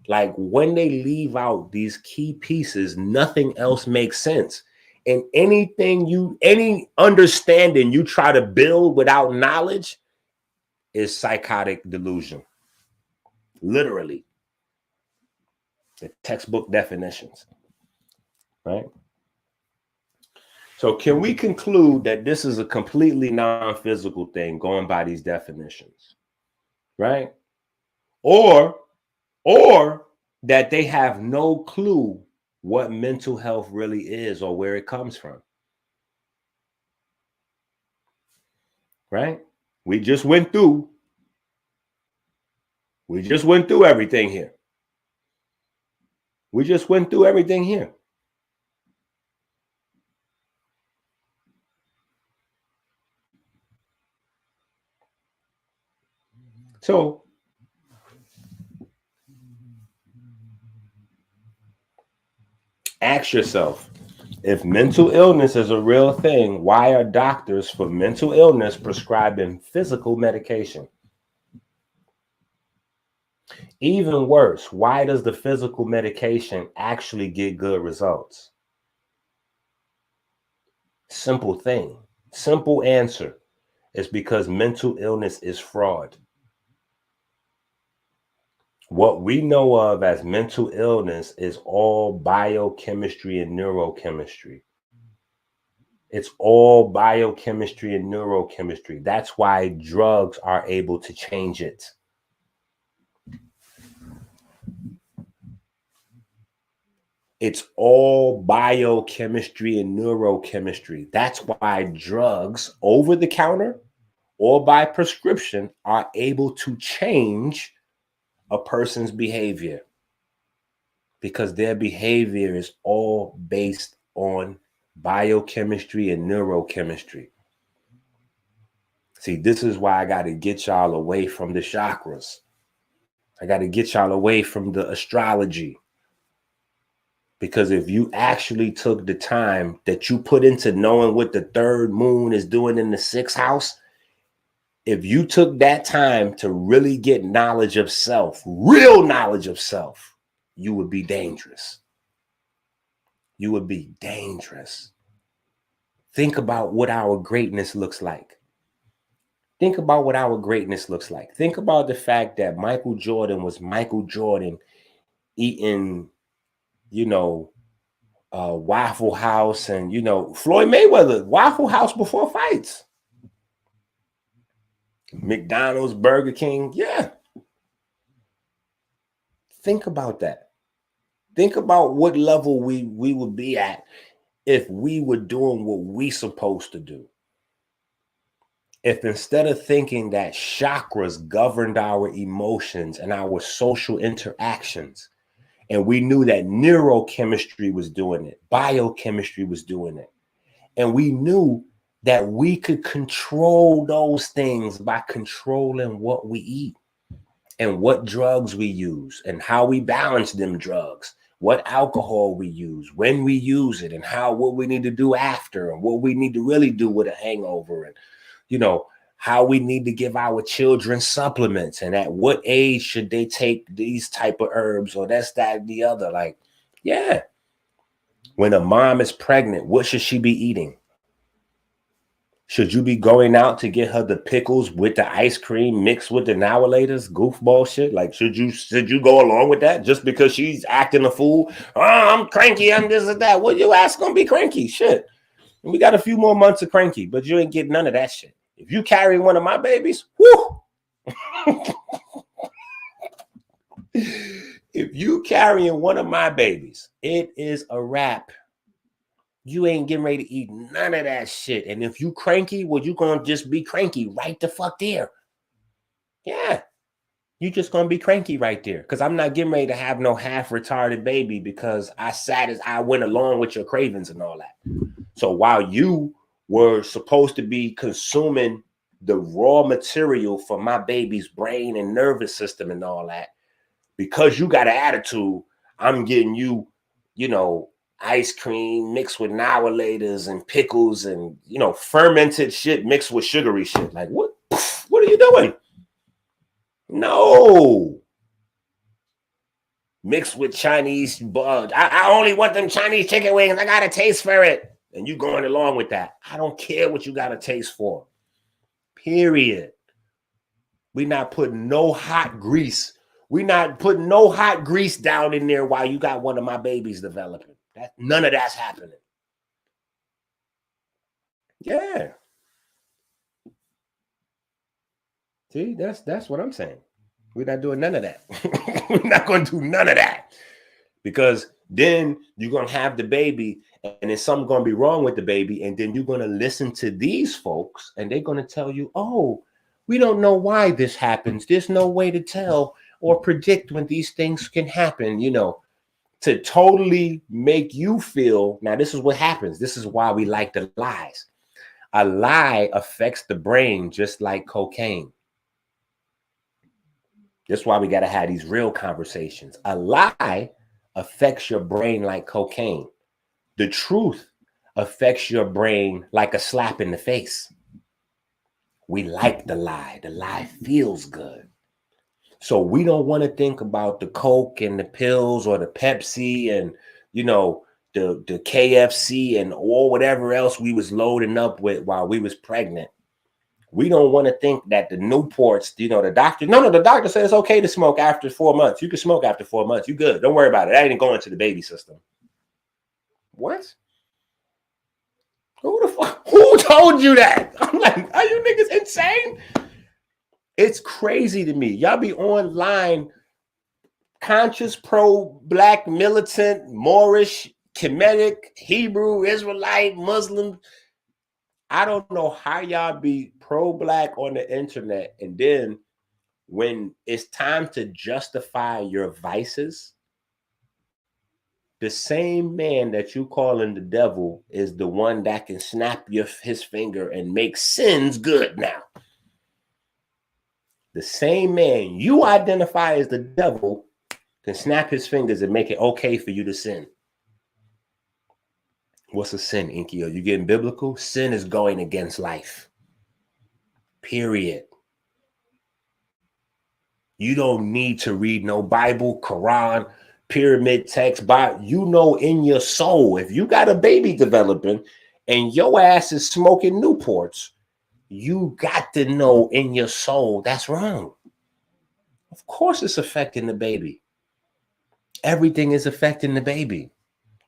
Like when they leave out these key pieces, nothing else makes sense. And any understanding you try to build without knowledge is psychotic delusion. Literally. The textbook definitions. right? So can we conclude that this is a completely non-physical thing going by these definitions, right? Or that they have no clue what mental health really is or where it comes from, right? We just went through everything here. We just went through everything here. So ask yourself, if mental illness is a real thing, why are doctors for mental illness prescribing physical medication? Even worse, why does the physical medication actually get good results? Simple thing, simple answer. It's because mental illness is fraud. What we know of as mental illness is all biochemistry and neurochemistry. It's all biochemistry and neurochemistry. That's why drugs are able to change it. It's all biochemistry and neurochemistry. That's why drugs over the counter or by prescription are able to change a person's behavior, because their behavior is all based on biochemistry and neurochemistry. See, this is why I got to get y'all away from the chakras. I got to get y'all away from the astrology. Because if you actually took the time that you put into knowing what the third moon is doing in the sixth house, if you took that time to really get knowledge of self, real knowledge of self, you would be dangerous. You would be dangerous. Think about what our greatness looks like. Think about what our greatness looks like. Think about the fact that Michael Jordan was Michael Jordan eating, Waffle House, and, Floyd Mayweather, Waffle House before fights. McDonald's, Burger King. Yeah. Think about that. Think about what level we would be at if we were doing what we supposed to do. If instead of thinking that chakras governed our emotions and our social interactions, and we knew that neurochemistry was doing it, biochemistry was doing it, and we knew that we could control those things by controlling what we eat and what drugs we use and how we balance them drugs, what alcohol we use, when we use it, and what we need to do after, and what we need to really do with a hangover, and how we need to give our children supplements, and at what age should they take these type of herbs, or that, and the other. Like, yeah. When a mom is pregnant, what should she be eating? Should you be going out to get her the pickles with the ice cream mixed with the nowalators, goofball shit? Like, should you go along with that just because she's acting a fool? Oh, I'm cranky, I'm this and that. Well, your ass gonna be cranky, shit. And we got a few more months of cranky, but you ain't getting none of that shit. If you carry one of my babies, whoo! If you carrying one of my babies, it is a wrap. You ain't getting ready to eat none of that shit. And if you cranky, well, you gonna just be cranky right the fuck there. Yeah. You just gonna be cranky right there. Because I'm not getting ready to have no half retarded baby because I went along with your cravings and all that. So while you were supposed to be consuming the raw material for my baby's brain and nervous system and all that, because you got an attitude, I'm getting you, ice cream mixed with nowalators and pickles and, fermented shit mixed with sugary shit. Like, what are you doing? No. Mixed with Chinese bug. I only want them Chinese chicken wings. I got a taste for it. And you going along with that. I don't care what you got a taste for. Period. We're not putting no hot grease. We're not putting no hot grease down in there while you got one of my babies developing. None of that's happening. Yeah. See, that's what I'm saying. We're not doing none of that. We're not going to do none of that, because then you're going to have the baby and then something's going to be wrong with the baby. And then you're going to listen to these folks and they're going to tell you, oh, we don't know why this happens. There's no way to tell or predict when these things can happen, you know, to totally make you feel. Now, this is what happens. This is why we like the lies. A lie affects the brain just like cocaine. That's why we got to have these real conversations. A lie affects your brain like cocaine. The truth affects your brain like a slap in the face. We like the lie. The lie feels good. So we don't want to think about the Coke and the pills or the Pepsi and, you know, the KFC and or whatever else we was loading up with while we was pregnant. We don't want to think that the Newports, you know, the doctor said it's okay to smoke after 4 months. You can smoke after 4 months. You good. Don't worry about it. That ain't going to the baby system. What? Who the fuck? Who told you that? I'm like, are you niggas insane? It's crazy to me. Y'all be online, conscious, pro-black, militant, Moorish, Kemetic, Hebrew, Israelite, Muslim. I don't know how y'all be pro-black on the internet, and then when it's time to justify your vices, the same man that you calling the devil is the one that can snap his finger and make sins good now. The same man you identify as the devil can snap his fingers and make it okay for you to sin. What's a sin, Enqi? Are you getting biblical? Sin is going against life. Period. You don't need to read no Bible, Quran, pyramid text, but you know in your soul, if you got a baby developing and your ass is smoking Newports, you got to know in your soul that's wrong. Of course it's affecting the baby. Everything is affecting the baby.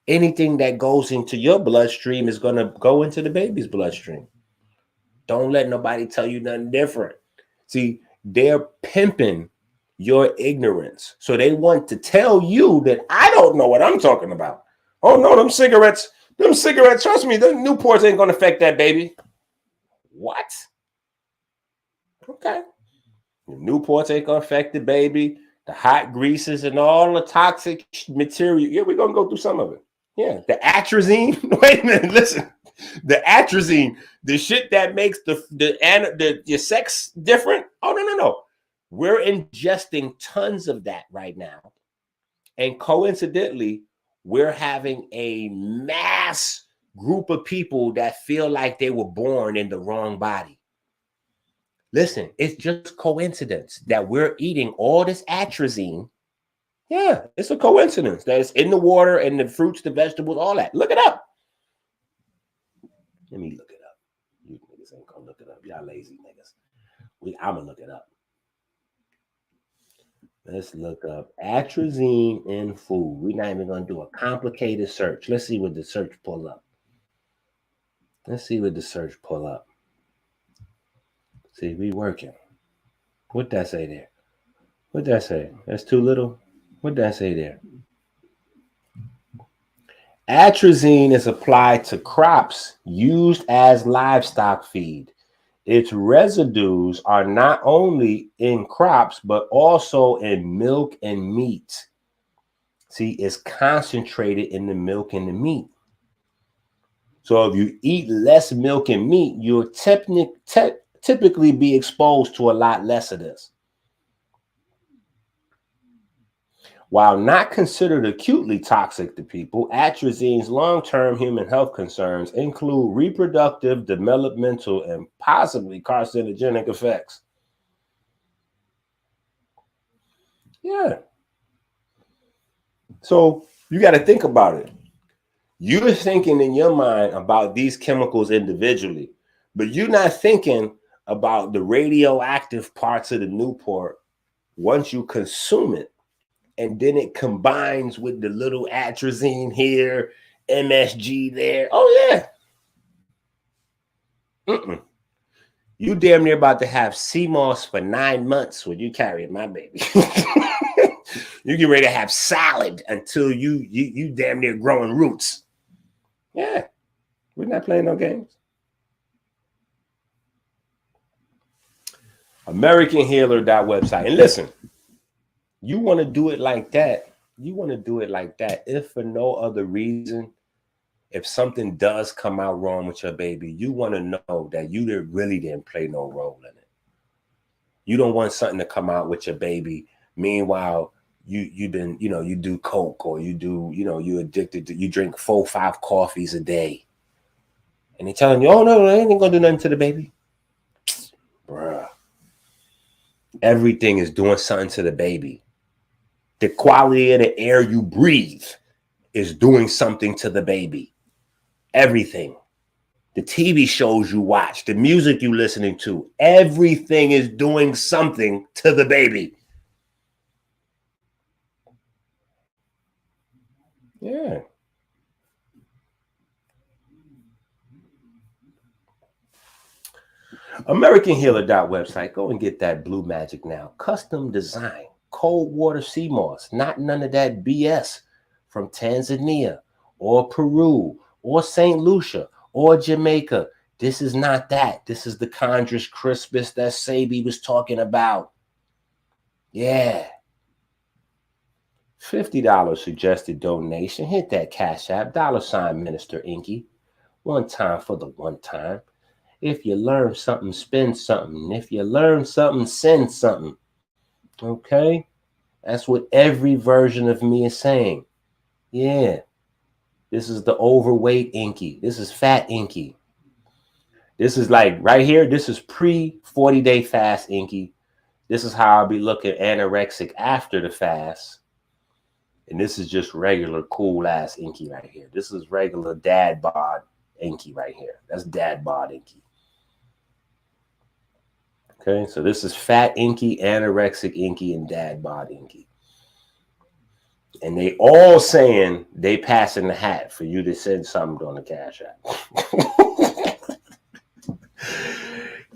Anything that goes into your bloodstream is going to go into the baby's bloodstream. Don't let nobody tell you nothing different. See, they're pimping your ignorance. So they want to tell you that I don't know what I'm talking about. Oh no, them cigarettes, trust me, them Newports ain't going to affect that baby. What? Okay. The Newports ain't going to affect the baby. The hot greases and all the toxic material. Yeah, we're going to go through some of it. Yeah, the atrazine. Wait a minute, listen. The atrazine, the shit that makes your sex different. Oh, no. We're ingesting tons of that right now. And coincidentally, we're having a mass group of people that feel like they were born in the wrong body. Listen, it's just coincidence that we're eating all this atrazine. Yeah, it's a coincidence that it's in the water and the fruits, the vegetables, all that. Look it up. Let me look it up. You niggas ain't gonna look it up. Y'all lazy niggas. I'm gonna look it up. Let's look up atrazine in food. We're not even gonna do a complicated search. Let's see what the search pull up. See, we working. What that say there? What that say? That's too little. What that say there? Atrazine is applied to crops used as livestock feed. Its residues are not only in crops, but also in milk and meat. See, it's concentrated in the milk and the meat. So if you eat less milk and meat, you'll typically be exposed to a lot less of this. While not considered acutely toxic to people, atrazine's long-term human health concerns include reproductive, developmental, and possibly carcinogenic effects. Yeah. So you got to think about it. You're thinking in your mind about these chemicals individually, but you're not thinking about the radioactive parts of the Newport once you consume it. and then it combines with the little atrazine here, MSG there. Oh, yeah. You damn near about to have CMOS for 9 months when you carry my baby. You get ready to have salad until you damn near growing roots. Yeah, we're not playing no games. AmericanHealer.website. And listen, you want to do it like that. You want to do it like that. If for no other reason, if something does come out wrong with your baby, you want to know that you really didn't play no role in it. You don't want something to come out with your baby. Meanwhile, you do coke, or you addicted to, you drink 4-5 coffees a day, and they're telling you, oh no, I ain't gonna do nothing to the baby. Bruh, everything is doing something to the baby. The quality of the air you breathe is doing something to the baby. Everything. The TV shows you watch, the music you listening to, everything is doing something to the baby. Yeah. AmericanHealer.website. Go and get that Blue Magic now. Custom design. Cold water sea moss. Not none of that BS from Tanzania or Peru or St. Lucia or Jamaica. This is not that. This is the Chondrus crispus that Sabi was talking about. Yeah. $50 suggested donation. Hit that Cash App. $ Minister Enqi. One time for the one time. If you learn something, spend something. If you learn something, send something. Okay? That's what every version of me is saying. Yeah. This is the overweight Enqi. This is fat Enqi. This is like right here. This is pre-40-day fast Enqi. This is how I'll be looking anorexic after the fast. And this is just regular cool ass Enqi right here. This is regular dad bod Enqi right here. That's dad bod Enqi. Okay, so this is fat Enqi, anorexic Enqi, and dad bod Enqi. And they all saying they passing the hat for you to send something on the Cash App.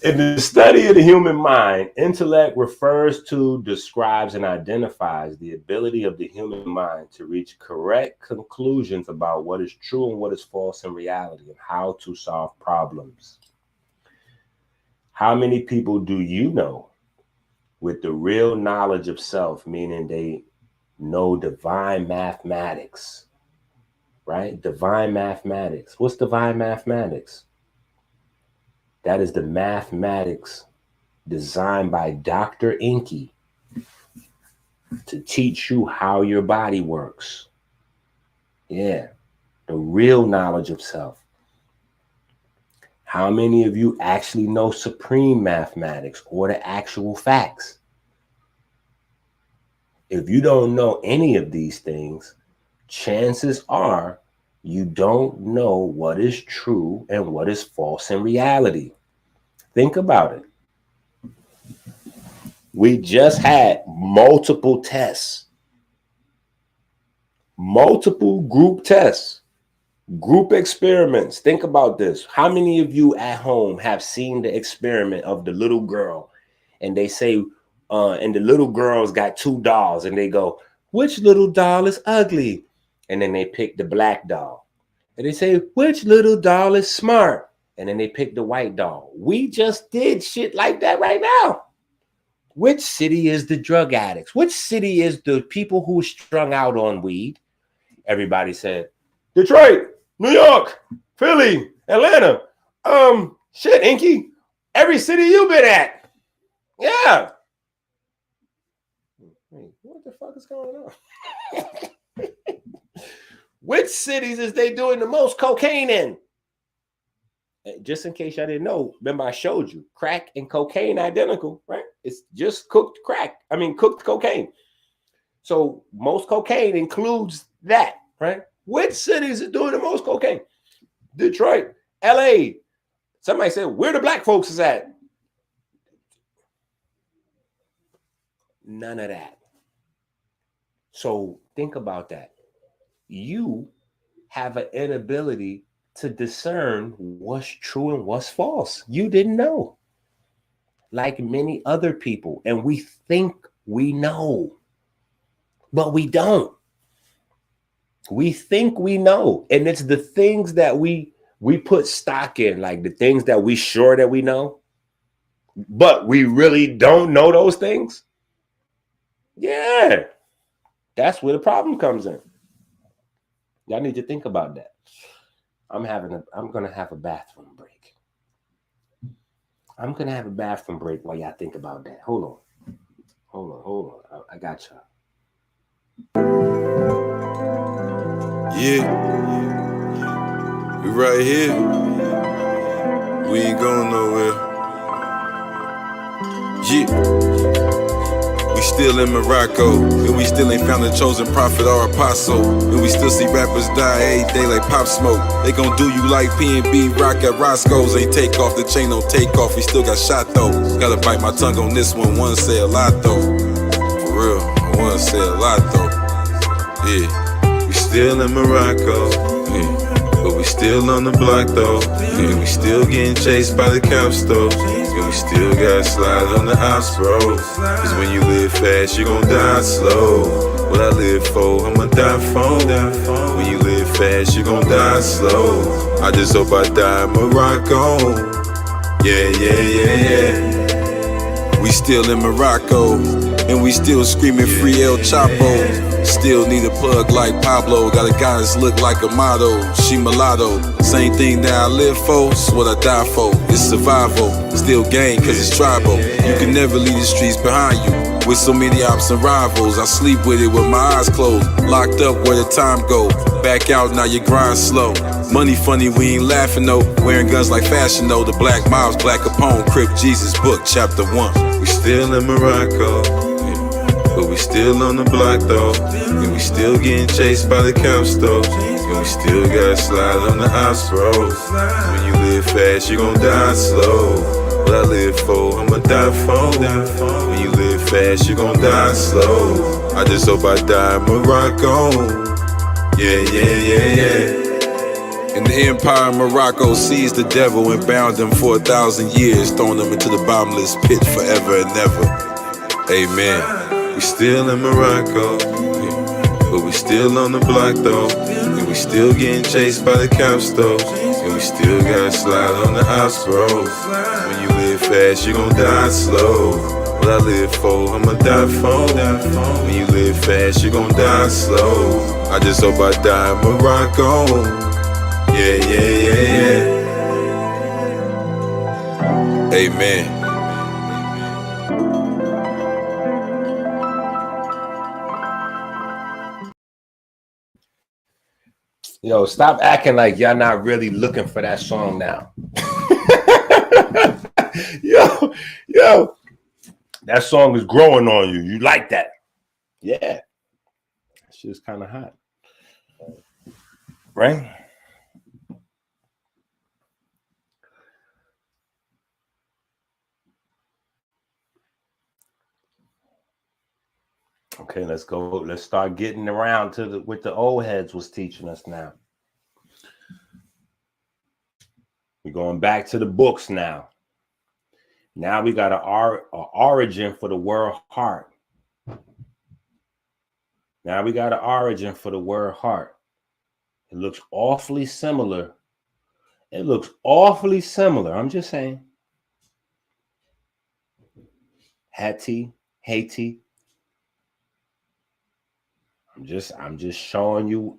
In the study of the human mind, intellect refers to, describes, and identifies the ability of the human mind to reach correct conclusions about what is true and what is false in reality and how to solve problems. How many people do you know with the real knowledge of self, meaning they know divine mathematics, right? Divine mathematics. What's divine mathematics? That is the mathematics designed by Dr. Enqi to teach you how your body works. Yeah, the real knowledge of self. How many of you actually know supreme mathematics or the actual facts? If you don't know any of these things, chances are you don't know what is true and what is false in reality. Think about it. We just had multiple tests, multiple group tests, group experiments. Think about this. How many of you at home have seen the experiment of the little girl, and they say, and the little girl's got 2 dolls, and they go, which little doll is ugly? And then they pick the black doll. And they say, which little doll is smart? And then they pick the white doll. We just did shit like that right now. Which city is the drug addicts? Which city is the people who strung out on weed? Everybody said, Detroit, New York, Philly, Atlanta. Shit, Enqi. Every city you've been at. Yeah. Wait, what the fuck is going on? Which cities is they doing the most cocaine in? Just in case y'all didn't know, remember I showed you crack and cocaine identical, right? It's just cooked crack. I mean, cooked cocaine. So most cocaine includes that, right? Which cities are doing the most cocaine? Detroit, LA. Somebody said, where the black folks is at? None of that. So think about that. You have an inability to discern what's true and what's false. You didn't know, like many other people. And we think we know, but we don't. We think we know. And it's the things that we put stock in, like the things that we sure that we know, but we really don't know those things. Yeah. That's where the problem comes in. Y'all need to think about that. I'm gonna have a bathroom break. I'm gonna have a bathroom break while y'all think about that. Hold on. I got y'all. Yeah, we right here. We ain't going nowhere. Yeah. We still in Morocco, and we still ain't found a chosen prophet or apostle. And we still see rappers die every day like Pop Smoke. They gon' do you like P&B Rock at Roscoe's. Ain't take off, the chain don't take off, we still got shot though. Gotta bite my tongue on this one, wanna say a lot though. For real, I wanna say a lot though. Yeah, we still in Morocco, yeah, but we still on the block though. And we still getting chased by the cops though. And we still gotta slide on the ops, bro. Cause when you live fast, you gon' die slow. What I live for, I'ma die for. When you live fast, you gon' die slow. I just hope I die in Morocco. Yeah. We still in Morocco, and we still screaming free El Chapo. Still need a plug like Pablo. Got a guy that's look like a model. She mulatto. Same thing that I live for, it's what I die for. It's survival, still gang cause it's tribal. You can never leave the streets behind you. With so many ops and rivals, I sleep with it with my eyes closed. Locked up where the time go. Back out, now you grind slow. Money funny, we ain't laughing though. Wearing guns like fashion though. The Black Miles, Black Capone, Crip Jesus book, chapter 1. We still in Morocco, but we still on the block though. And we still getting chased by the cops though. And we still gotta slide on the ops, bro. When you live fast, you gon' die slow. What I live for, I'ma die for. When you live fast, you gon' die slow. I just hope I die in Morocco. Yeah. And the empire of Morocco seized the devil and bound him for 1,000 years, throwing him into the bottomless pit forever and ever. Amen. We still in Morocco, but we still on the block though. And we still getting chased by the cops though. And we still gotta slide on the ops, bro. When you live fast, you gon' die slow. What I live for, I'ma die for. When you live fast, you gon' die slow. I just hope I die in Morocco. Yeah. Amen. Yo, stop acting like y'all not really looking for that song now. Yo, that song is growing on you. You like that? Yeah. That shit's kind of hot. Right? Okay, let's go. Let's start getting around to what the old heads was teaching us now. We're going back to the books now. Now we got an origin for the word heart. Now we got an origin for the word heart. It looks awfully similar. I'm just saying. Haiti. I'm just showing you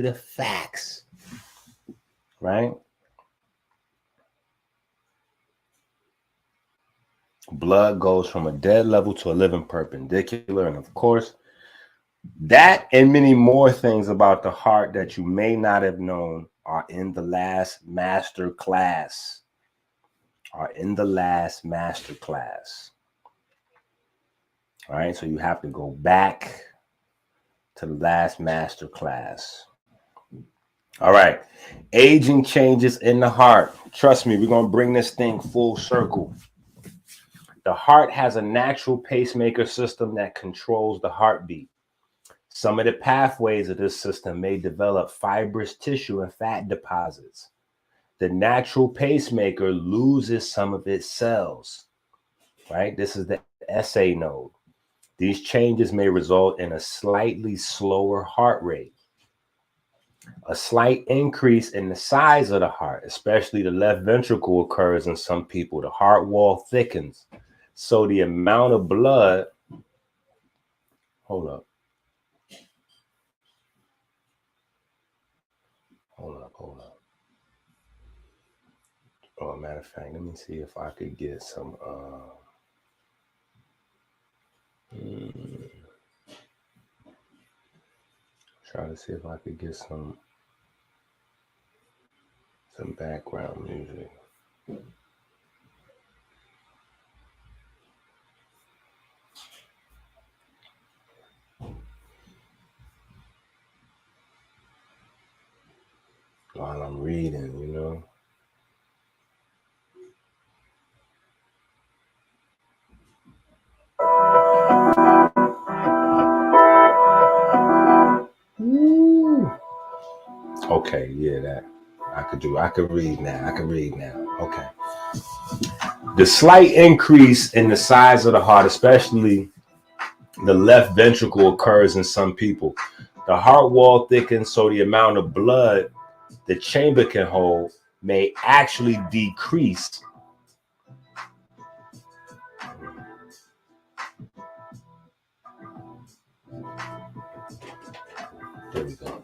the facts. Right? Blood goes from a dead level to a living perpendicular. And of course, that and many more things about the heart that you may not have known are in the last master class. All right, so you have to go back to the last master class. All right, aging changes in the heart. Trust me, we're going to bring this thing full circle. The heart has a natural pacemaker system that controls the heartbeat. Some of the pathways of this system may develop fibrous tissue and fat deposits. The natural pacemaker loses some of its cells, right? This is the SA node. These changes may result in a slightly slower heart rate. A slight increase in the size of the heart, especially the left ventricle, occurs in some people. The heart wall thickens. So the amount of blood, hold up. Oh, matter of fact, let me see if I could get some, try to see if I could get some background music. While I'm reading, you know. Ooh. Okay, yeah, that I could do. I could read now. Okay. The slight increase in the size of the heart, especially the left ventricle, occurs in some people. The heart wall thickens, so the amount of blood the chamber can hold may actually decrease. There we go.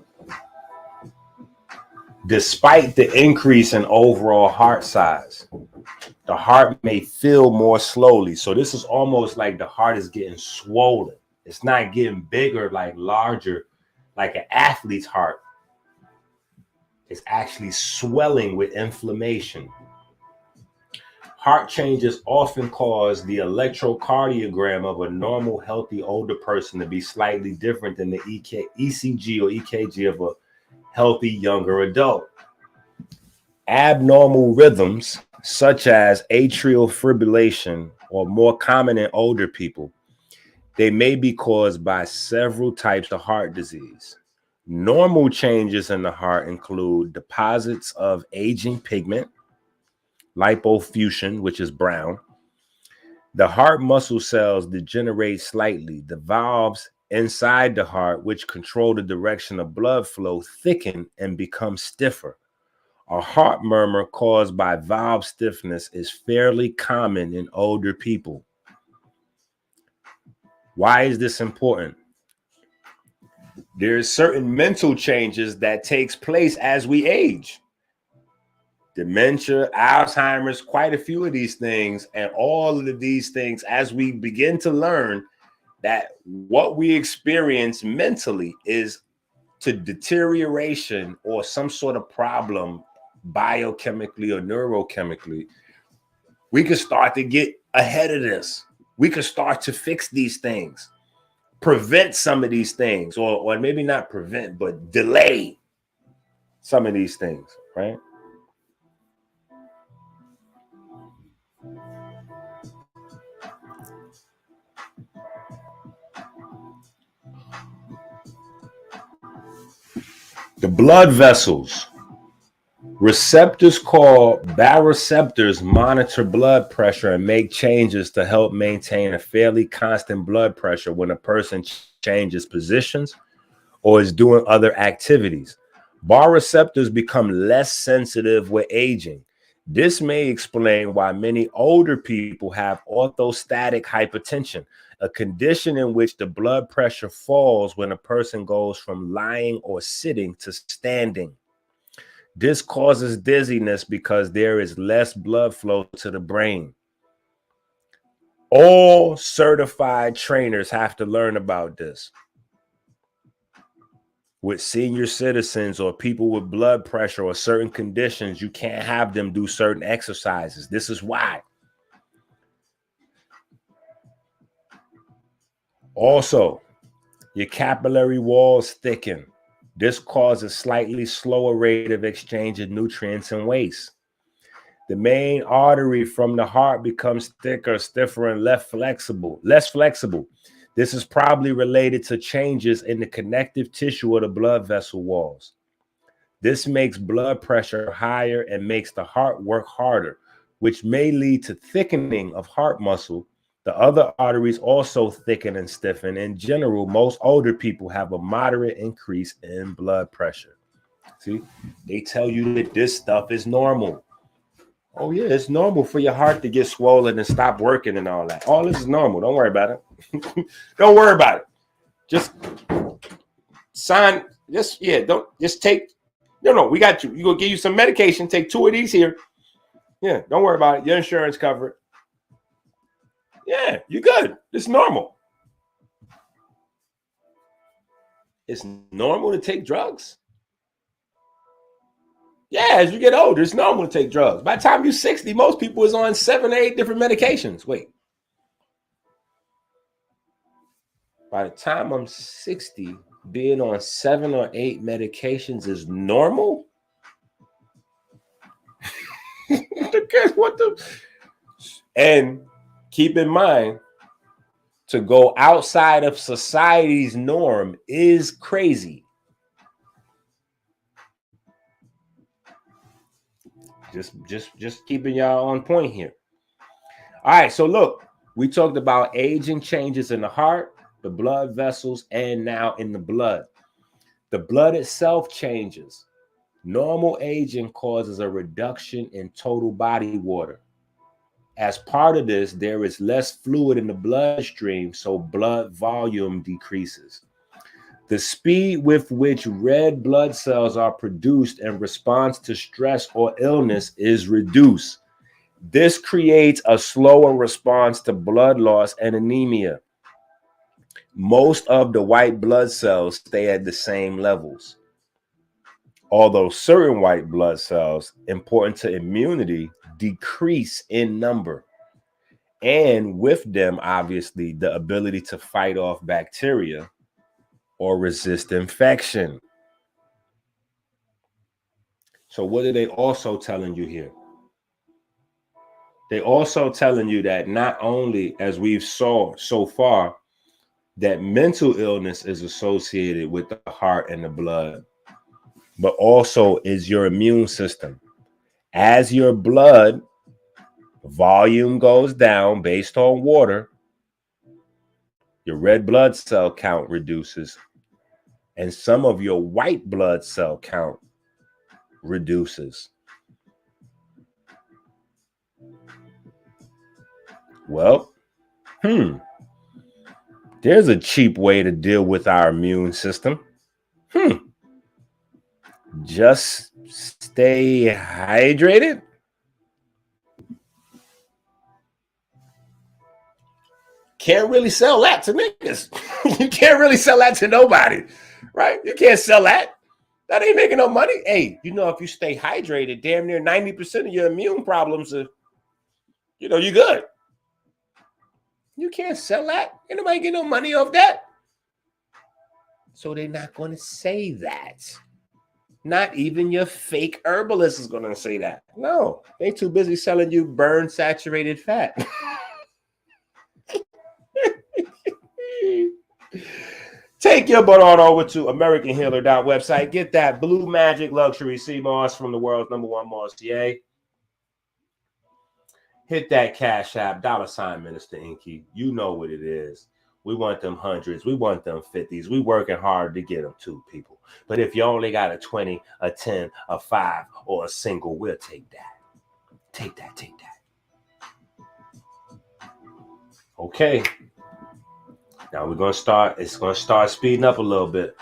Despite the increase in overall heart size, the heart may fill more slowly. So this is almost like the heart is getting swollen. It's not getting bigger, like larger, like an athlete's heart. It's actually swelling with inflammation. Heart changes often cause the electrocardiogram of a normal, healthy older person to be slightly different than the ECG or EKG of a healthy younger adult. Abnormal rhythms, such as atrial fibrillation, are more common in older people. They may be caused by several types of heart disease. Normal changes in the heart include deposits of aging pigment, lipofuscin, which is brown. The heart muscle cells degenerate slightly. The valves inside the heart, which control the direction of blood flow, thicken and become stiffer. A heart murmur caused by valve stiffness is fairly common in older people. Why is this important? There are certain mental changes that takes place as we age. Dementia, Alzheimer's, quite a few of these things, and all of these things, as we begin to learn that what we experience mentally is to deterioration or some sort of problem biochemically or neurochemically, we can start to get ahead of this. We can start to fix these things, prevent some of these things, or maybe not prevent, but delay some of these things, right? The blood vessels. Receptors called baroreceptors monitor blood pressure and make changes to help maintain a fairly constant blood pressure when a person changes positions or is doing other activities. Baroreceptors become less sensitive with aging. This may explain why many older people have orthostatic hypertension, a condition in which the blood pressure falls when a person goes from lying or sitting to standing. This causes dizziness because there is less blood flow to the brain. All certified trainers have to learn about this. With senior citizens or people with blood pressure or certain conditions, you can't have them do certain exercises. This is why. Also, your capillary walls thicken. This causes slightly slower rate of exchange of nutrients and waste. The main artery from the heart becomes thicker, stiffer, and less flexible. This is probably related to changes in the connective tissue of the blood vessel walls. This makes blood pressure higher and makes the heart work harder, which may lead to thickening of heart muscle. The other arteries also thicken and stiffen. In general, most older people have a moderate increase in blood pressure. See, they tell you that this stuff is normal. Oh, yeah, it's normal for your heart to get swollen and stop working and all that. All this is normal. Don't worry about it. Don't worry about it. Just sign. Just take. No, we got you. We're going to give you some medication. Take 2 of these here. Yeah, don't worry about it. Your insurance cover it. Yeah, you're good. It's normal. It's normal to take drugs. Yeah, as you get older, it's normal to take drugs. By the time you're 60, most people is on 7 or 8 different medications. Wait. By the time I'm 60, being on 7 or 8 medications is normal? What the? And keep in mind, to go outside of society's norm is crazy. Just keeping y'all on point here. All right, so look, we talked about aging changes in the heart, the blood vessels, and now in the blood. The blood itself changes. Normal aging causes a reduction in total body water. As part of this, there is less fluid in the bloodstream, so blood volume decreases. The speed with which red blood cells are produced in response to stress or illness is reduced. This creates a slower response to blood loss and anemia. Most of the white blood cells stay at the same levels. Although certain white blood cells, important to immunity, decrease in number. And with them, obviously, the ability to fight off bacteria or resist infection. So what are they also telling you here? They also telling you that not only, as we've saw so far, that mental illness is associated with the heart and the blood, but also is your immune system. As your blood volume goes down based on water, your red blood cell count reduces, and some of your white blood cell count reduces. Well, there's a cheap way to deal with our immune system. Just stay hydrated. Can't really sell that to niggas. You can't really sell that to nobody, right? You can't sell that. That ain't making no money. Hey, if you stay hydrated, damn near 90% of your immune problems are, you're good. You can't sell that. Ain't nobody get no money off that. So they're not going to say that. Not even your fake herbalist is going to say that. No, they too busy selling you burn saturated fat. Take your butt on over to AmericanHealer.website. Get that Blue Magic Luxury Sea Moss from the world's #1 Mossier. Hit that Cash App, $ Minister Enqi. You know what it is. We want them hundreds. We want them 50s. We working hard to get them to people. But if you only got a 20, a 10, a 5, or a single, we'll take that. Take that. Okay. Now we're going to start. It's going to start speeding up a little bit.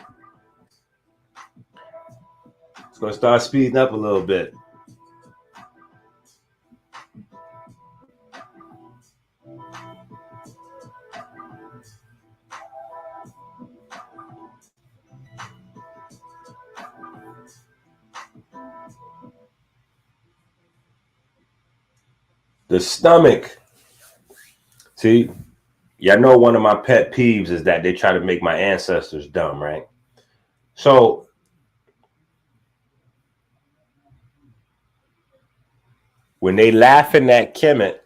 The stomach. See, y'all know one of my pet peeves is that they try to make my ancestors dumb, right? So when they laughing at Kemet,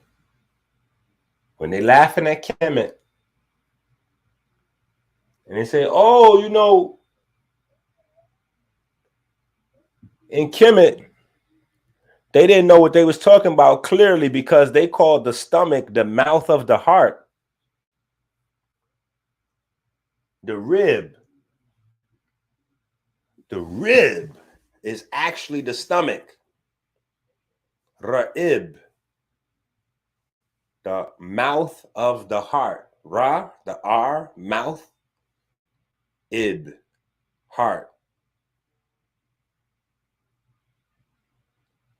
And they say, oh, you know, in Kemet, they didn't know what they was talking about clearly because they called the stomach the mouth of the heart. The rib is actually the stomach. Ra'ib, the mouth of the heart. Ra, the R, mouth. Ib, heart.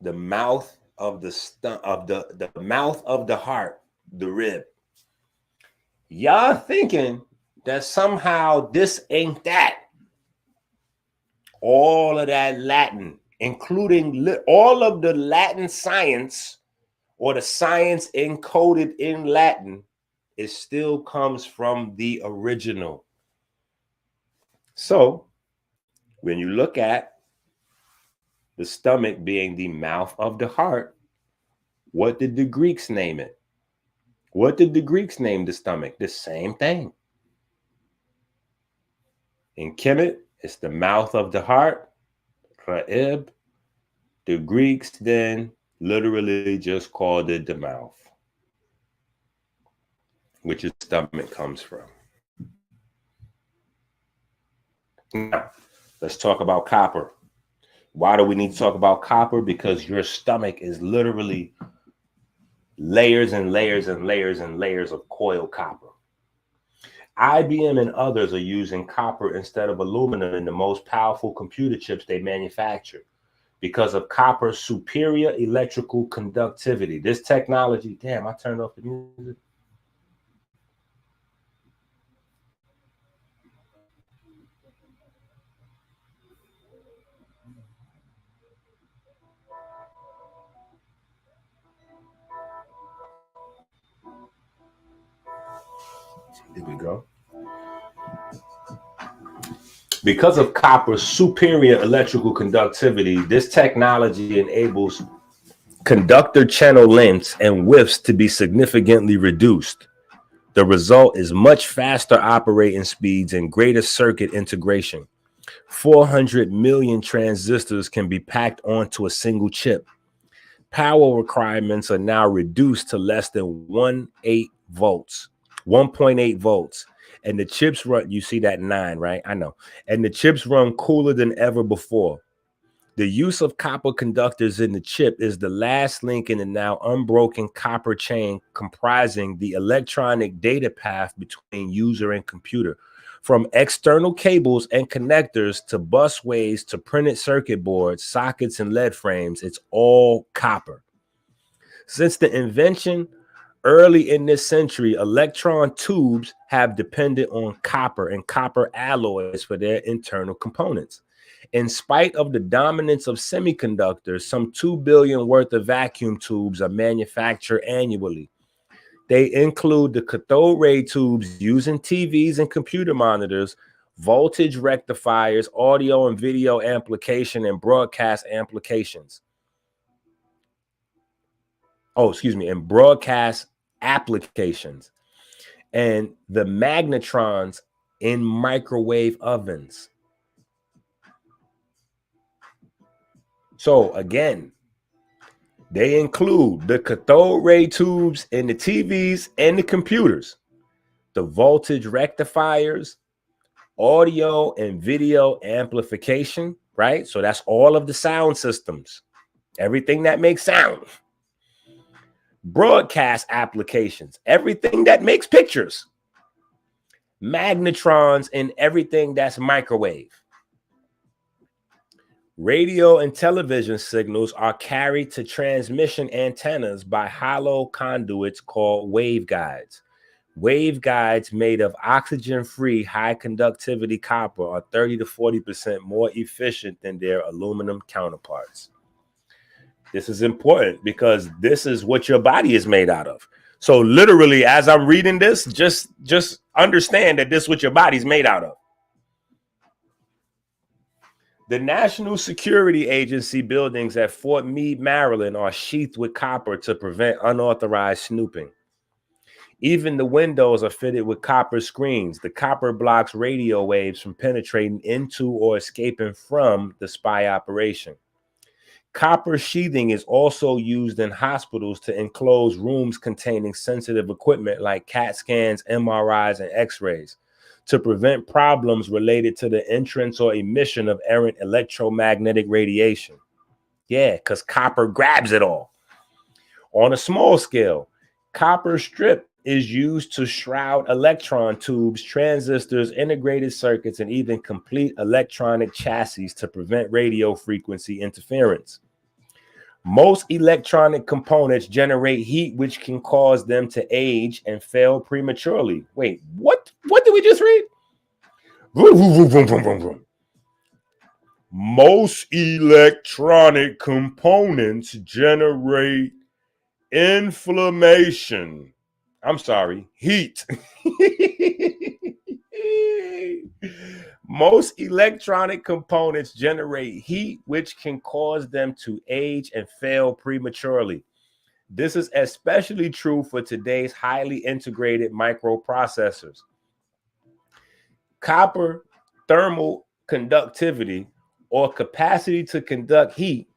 The mouth of the mouth of the heart, the rib. Y'all thinking that somehow this ain't that. All of that Latin, including all of the Latin science or the science encoded in Latin, it still comes from the original. So when you look at the stomach being the mouth of the heart, what did the Greeks name it? What did the Greeks name the stomach? The same thing. In Kemet, it's the mouth of the heart, Ra'ib. The Greeks then literally just called it the mouth, which is stomach comes from. Now, let's talk about copper. Why do we need to talk about copper? Because your stomach is literally layers and layers and layers and layers of coiled copper. IBM and others are using copper instead of aluminum in the most powerful computer chips they manufacture because of copper's superior electrical conductivity. This technology, damn, I turned off the music. Here we go. Because of copper's superior electrical conductivity, this technology enables conductor channel lengths and widths to be significantly reduced. The result is much faster operating speeds and greater circuit integration. 400 million transistors can be packed onto a single chip. Power requirements are now reduced to less than 1.8 volts. And the chips run, you see that 9, right? I know. And the chips run cooler than ever before. The use of copper conductors in the chip is the last link in the now unbroken copper chain comprising the electronic data path between user and computer. From external cables and connectors to busways to printed circuit boards, sockets, and LED frames, it's all copper. Since the invention early in this century, electron tubes have depended on copper and copper alloys for their internal components. In spite of the dominance of semiconductors, some 2 billion worth of vacuum tubes are manufactured annually. They include the cathode ray tubes used in TVs and computer monitors, voltage rectifiers, audio and video amplification, and broadcast applications. And broadcast applications. And the magnetrons in microwave ovens. So again, they include the cathode ray tubes in the TVs and the computers, the voltage rectifiers, audio and video amplification, right? So that's all of the sound systems, everything that makes sound. Broadcast applications, everything that makes pictures. Magnetrons in everything that's microwave. Radio and television signals are carried to transmission antennas by hollow conduits called waveguides. Waveguides made of oxygen-free, high-conductivity copper are 30 to 40% more efficient than their aluminum counterparts. This is important because this is what your body is made out of. So literally, as I'm reading this, just understand that this is what your body's made out of. The National Security Agency buildings at Fort Meade, Maryland are sheathed with copper to prevent unauthorized snooping. Even the windows are fitted with copper screens. The copper blocks radio waves from penetrating into or escaping from the spy operation. Copper sheathing is also used in hospitals to enclose rooms containing sensitive equipment like CAT scans, MRIs, and X-rays to prevent problems related to the entrance or emission of errant electromagnetic radiation. Yeah, because copper grabs it all. On a small scale, copper strip is used to shroud electron tubes, transistors, integrated circuits, and even complete electronic chassis to prevent radio frequency interference. Most electronic components generate heat, which can cause them to age and fail prematurely. Wait, what? What did we just read? Vroom, vroom, vroom, vroom, vroom, vroom, vroom. Most electronic components generate inflammation. I'm sorry, heat. Most electronic components generate heat, which can cause them to age and fail prematurely. This is especially true for today's highly integrated microprocessors. Copper thermal conductivity, or capacity to conduct heat,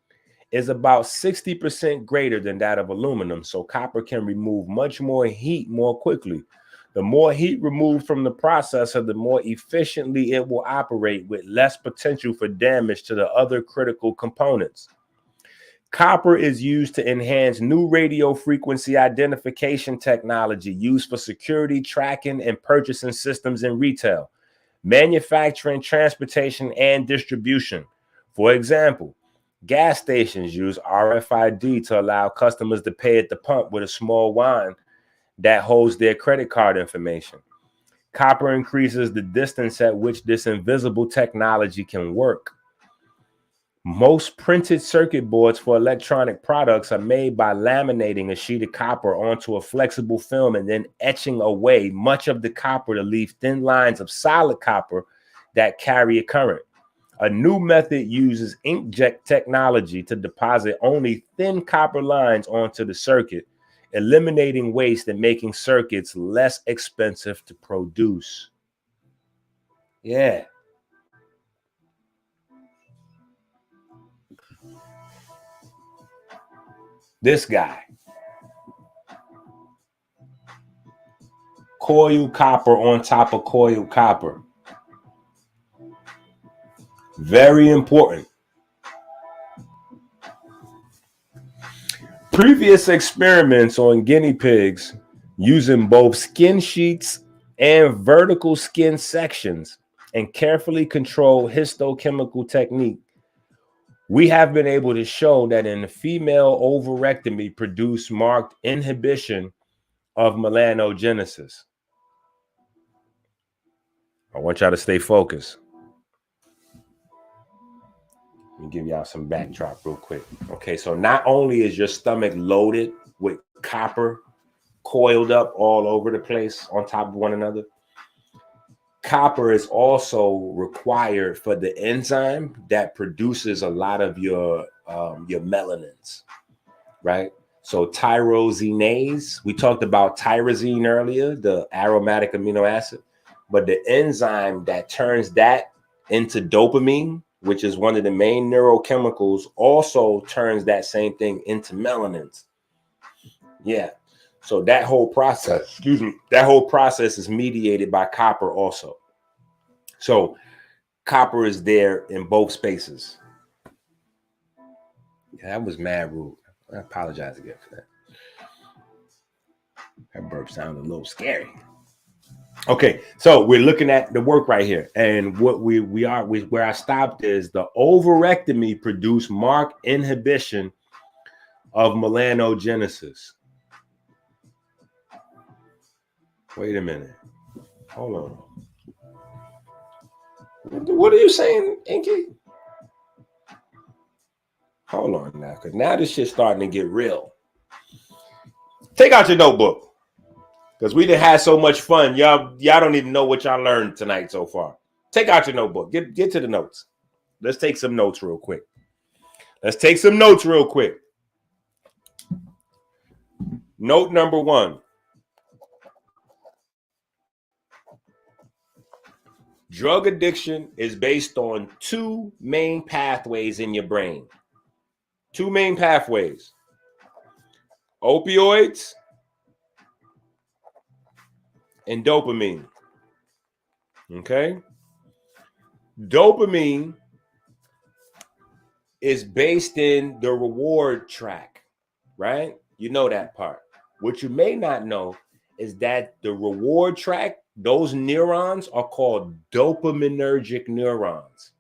is about 60% greater than that of aluminum, so copper can remove much more heat more quickly. The more heat removed from the processor, the more efficiently it will operate with less potential for damage to the other critical components. Copper is used to enhance new radio frequency identification technology used for security, tracking, and purchasing systems in retail, manufacturing, transportation, and distribution. For example, gas stations use RFID to allow customers to pay at the pump with a small wand that holds their credit card information. Copper increases the distance at which this invisible technology can work. Most printed circuit boards for electronic products are made by laminating a sheet of copper onto a flexible film and then etching away much of the copper to leave thin lines of solid copper that carry a current. A new method uses inkjet technology to deposit only thin copper lines onto the circuit, eliminating waste and making circuits less expensive to produce. Yeah. This guy. Coiled copper on top of coiled copper. Very important. Previous experiments on guinea pigs using both skin sheets and vertical skin sections and carefully controlled histochemical technique, we have been able to show that in the female ovarectomy produced marked inhibition of melanogenesis. I want y'all to stay focused. Let me give y'all some backdrop real quick. Okay, so not only is your stomach loaded with copper coiled up all over the place on top of one another, copper is also required for the enzyme that produces a lot of your melanins, right? So tyrosinase, we talked about tyrosine earlier, the aromatic amino acid, but the enzyme that turns that into dopamine, which is one of the main neurochemicals, also turns that same thing into melanins. Yeah. So that whole process, is mediated by copper also. So copper is there in both spaces. Yeah, that was mad rude. I apologize again for that. That burp sounded a little scary. Okay, so we're looking at the work right here, and what where I stopped is the ovarectomy produced marked inhibition of melanogenesis. Wait a minute, hold on. What are you saying, Enqi? Hold on now, because now this shit's starting to get real. Take out your notebook. Because we done had so much fun. Y'all don't even know what y'all learned tonight so far. Take out your notebook. Get to the notes. Let's take some notes real quick. Note number 1. Drug addiction is based on two main pathways in your brain. Two main pathways. Opioids and dopamine. Okay? Dopamine is based in the reward track, right? You know that part. What you may not know is that the reward track, those neurons are called dopaminergic neurons.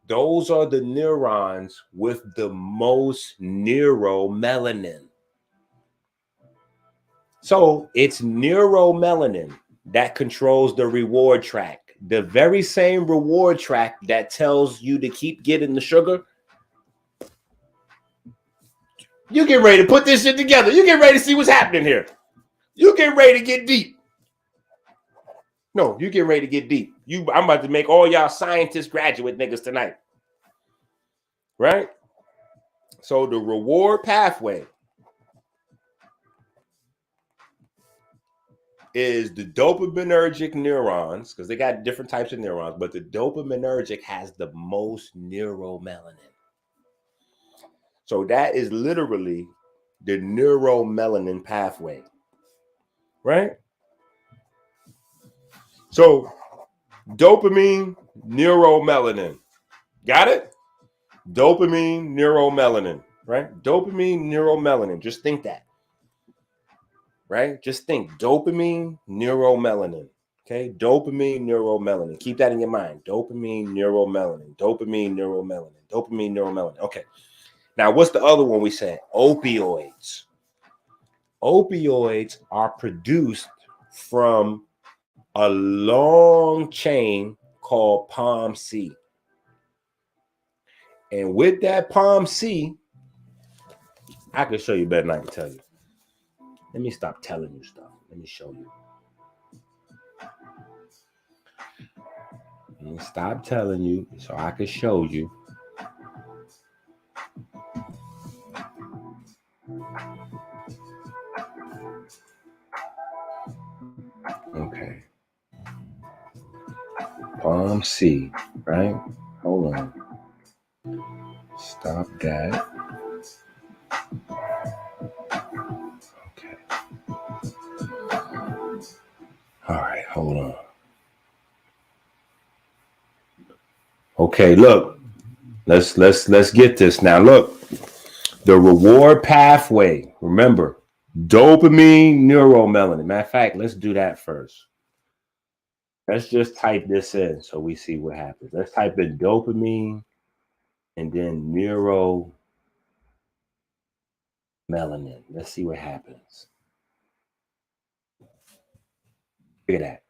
Those are the neurons with the most neuromelanin. So it's neuromelanin that controls the reward track. The very same reward track that tells you to keep getting the sugar. You get ready to put this shit together. You get ready to see what's happening here. You get ready to get deep. No, you get ready to get deep. I'm about to make all y'all scientist graduate niggas tonight. Right? So the reward pathway is the dopaminergic neurons, because they got different types of neurons, but the dopaminergic has the most neuromelanin. So that is literally the neuromelanin pathway, right? So dopamine, neuromelanin. Got it? Dopamine, neuromelanin, right? Dopamine, neuromelanin. Just think that. Right? Just think dopamine, neuromelanin. Okay? Dopamine, neuromelanin. Keep that in your mind. Dopamine, neuromelanin. Dopamine, neuromelanin. Dopamine, neuromelanin. Okay. Now, what's the other one we said? Opioids. Opioids are produced from a long chain called POMC. And with that POMC, I can show you better than I can tell you. Let me stop telling you stuff. Let me show you. Let me stop telling you so I can show you. Okay. POMC, right? Hold on. Stop that. Okay. All right, hold on. Okay, look. Let's get this now. Look. The reward pathway. Remember, dopamine, neuromelanin. Matter of fact, let's do that first. Let's just type this in so we see what happens. Let's type in dopamine and then neuromelanin. Let's see what happens. Look at that.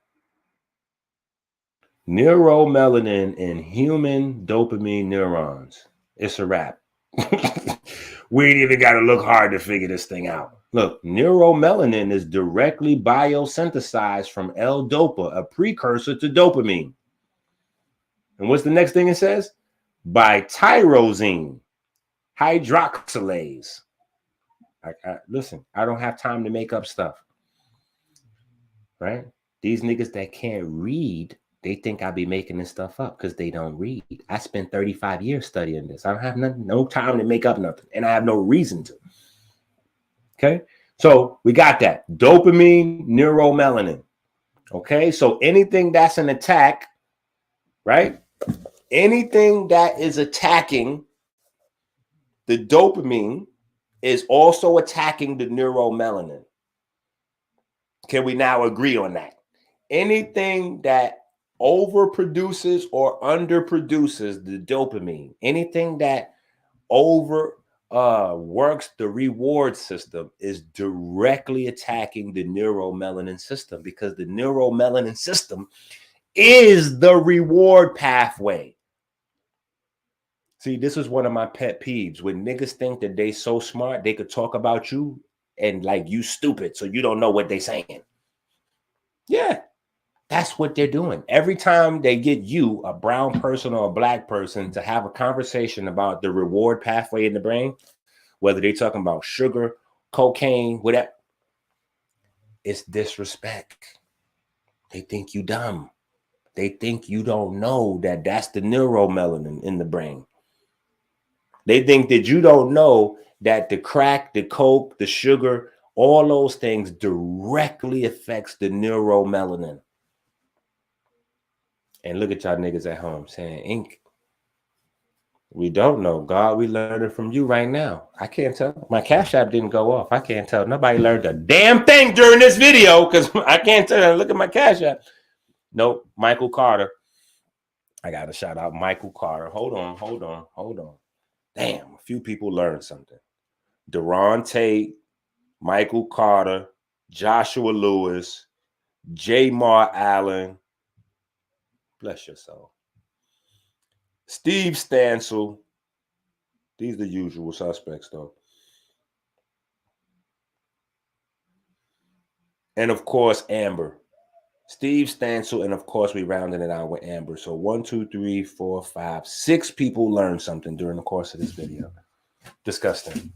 Neuromelanin in human dopamine neurons. It's a wrap. We ain't even got to look hard to figure this thing out. Look, neuromelanin is directly biosynthesized from L-dopa, a precursor to dopamine. And what's the next thing it says? By tyrosine hydroxylase. Listen, I don't have time to make up stuff. Right? These niggas that can't read, they think I be making this stuff up because they don't read. I spent 35 years studying this. I don't have no time to make up nothing, and I have no reason to. Okay? So we got that. Dopamine, neuromelanin. Okay? So anything that's an attack, right? Anything that is attacking the dopamine is also attacking the neuromelanin. Can we now agree on that? Anything that overproduces or underproduces the dopamine, anything that works the reward system is directly attacking the neuromelanin system, because the neuromelanin system is the reward pathway. See, this is one of my pet peeves. When niggas think that they so smart, they could talk about you and like you stupid, so you don't know what they saying. Yeah. That's what they're doing. Every time they get you, a brown person or a black person, to have a conversation about the reward pathway in the brain, whether they're talking about sugar, cocaine, whatever, it's disrespect. They think you dumb. They think you don't know that that's the neuromelanin in the brain. They think that you don't know that the crack, the coke, the sugar, all those things directly affects the neuromelanin. And look at y'all niggas at home saying, Enqi, we don't know. God, we learned it from you right now. I can't tell. My Cash App didn't go off. I can't tell. Nobody learned a damn thing during this video because I can't tell. Look at my Cash App. Nope. Michael Carter. I got to shout out Michael Carter. Hold on. Damn, a few people learned something. Deron Tate, Michael Carter, Joshua Lewis, Jamar Allen. Bless your soul. Steve Stansel. These are the usual suspects, though. And, of course, Amber. Steve Stansel, and, of course, we rounded it out with Amber. So 1, 2, 3, 4, 5, 6 people learned something during the course of this video. Disgusting.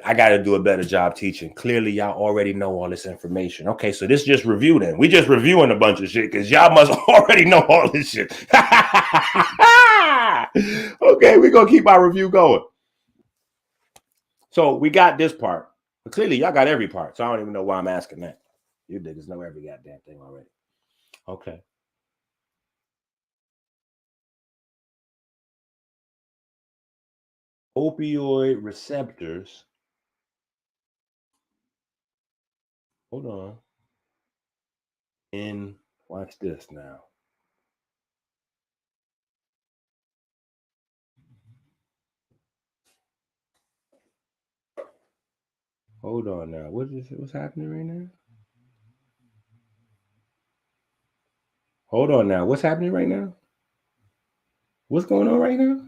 I got to do a better job teaching. Clearly, y'all already know all this information. Okay, so this just review then. We just reviewing a bunch of shit because y'all must already know all this shit. Okay, we're going to keep our review going. So we got this part. But clearly, y'all got every part. So I don't even know why I'm asking that. You niggas know every goddamn thing already. Okay. Opioid receptors. Hold on. And watch this now. Hold on now. What's happening right now? Hold on now. What's happening right now? What's going on right now?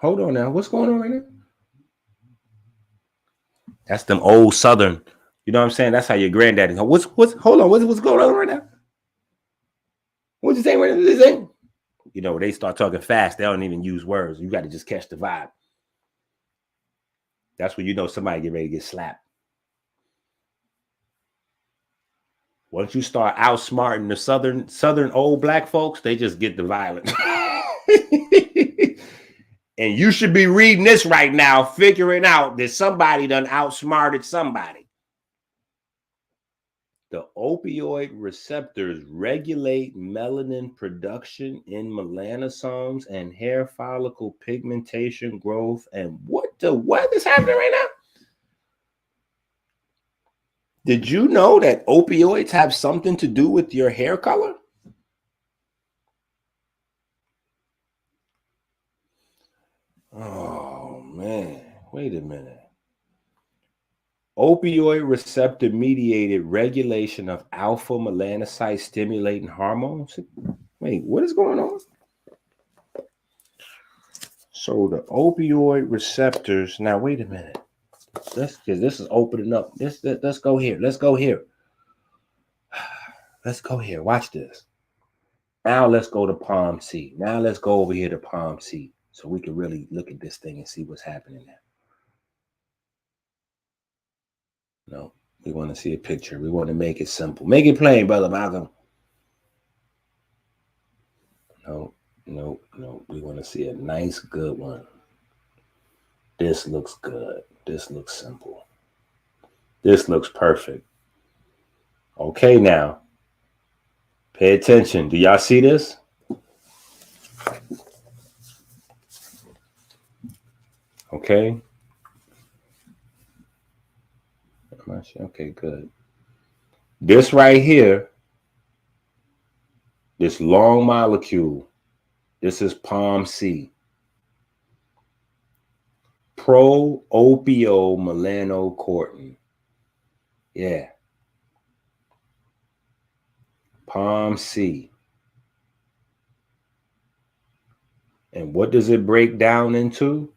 Hold on now. What's going on right now? That's them old Southern. You know what I'm saying? That's how your granddaddy. What's hold on, what's going on right now? What you saying right now? You know, they start talking fast, they don't even use words. You got to just catch the vibe. That's when you know somebody get ready to get slapped. Once you start outsmarting the southern old black folks, they just get the violence. And you should be reading this right now, figuring out that somebody done outsmarted somebody. The opioid receptors regulate melanin production in melanosomes and hair follicle pigmentation growth. And what is happening right now? Did you know that opioids have something to do with your hair color? Oh, man. Wait a minute. Opioid receptor mediated regulation of alpha melanocyte stimulating hormones. Wait, what is going on? So the opioid receptors. Now, wait a minute. This is opening up. Let's go here. Let's go here. Watch this. Now let's go to Palm C. Now let's go over here to Palm C so we can really look at this thing and see what's happening there. No, we want to see a picture. We want to make it simple. Make it plain, Brother Malcolm. No. We want to see a nice, good one. This looks good. This looks simple. This looks perfect. Okay, now. Pay attention. Do y'all see this? Okay. Okay, good. This right here, this long molecule, this is Palm C. Pro-opiomelanocortin. Yeah. Palm C. And what does it break down into?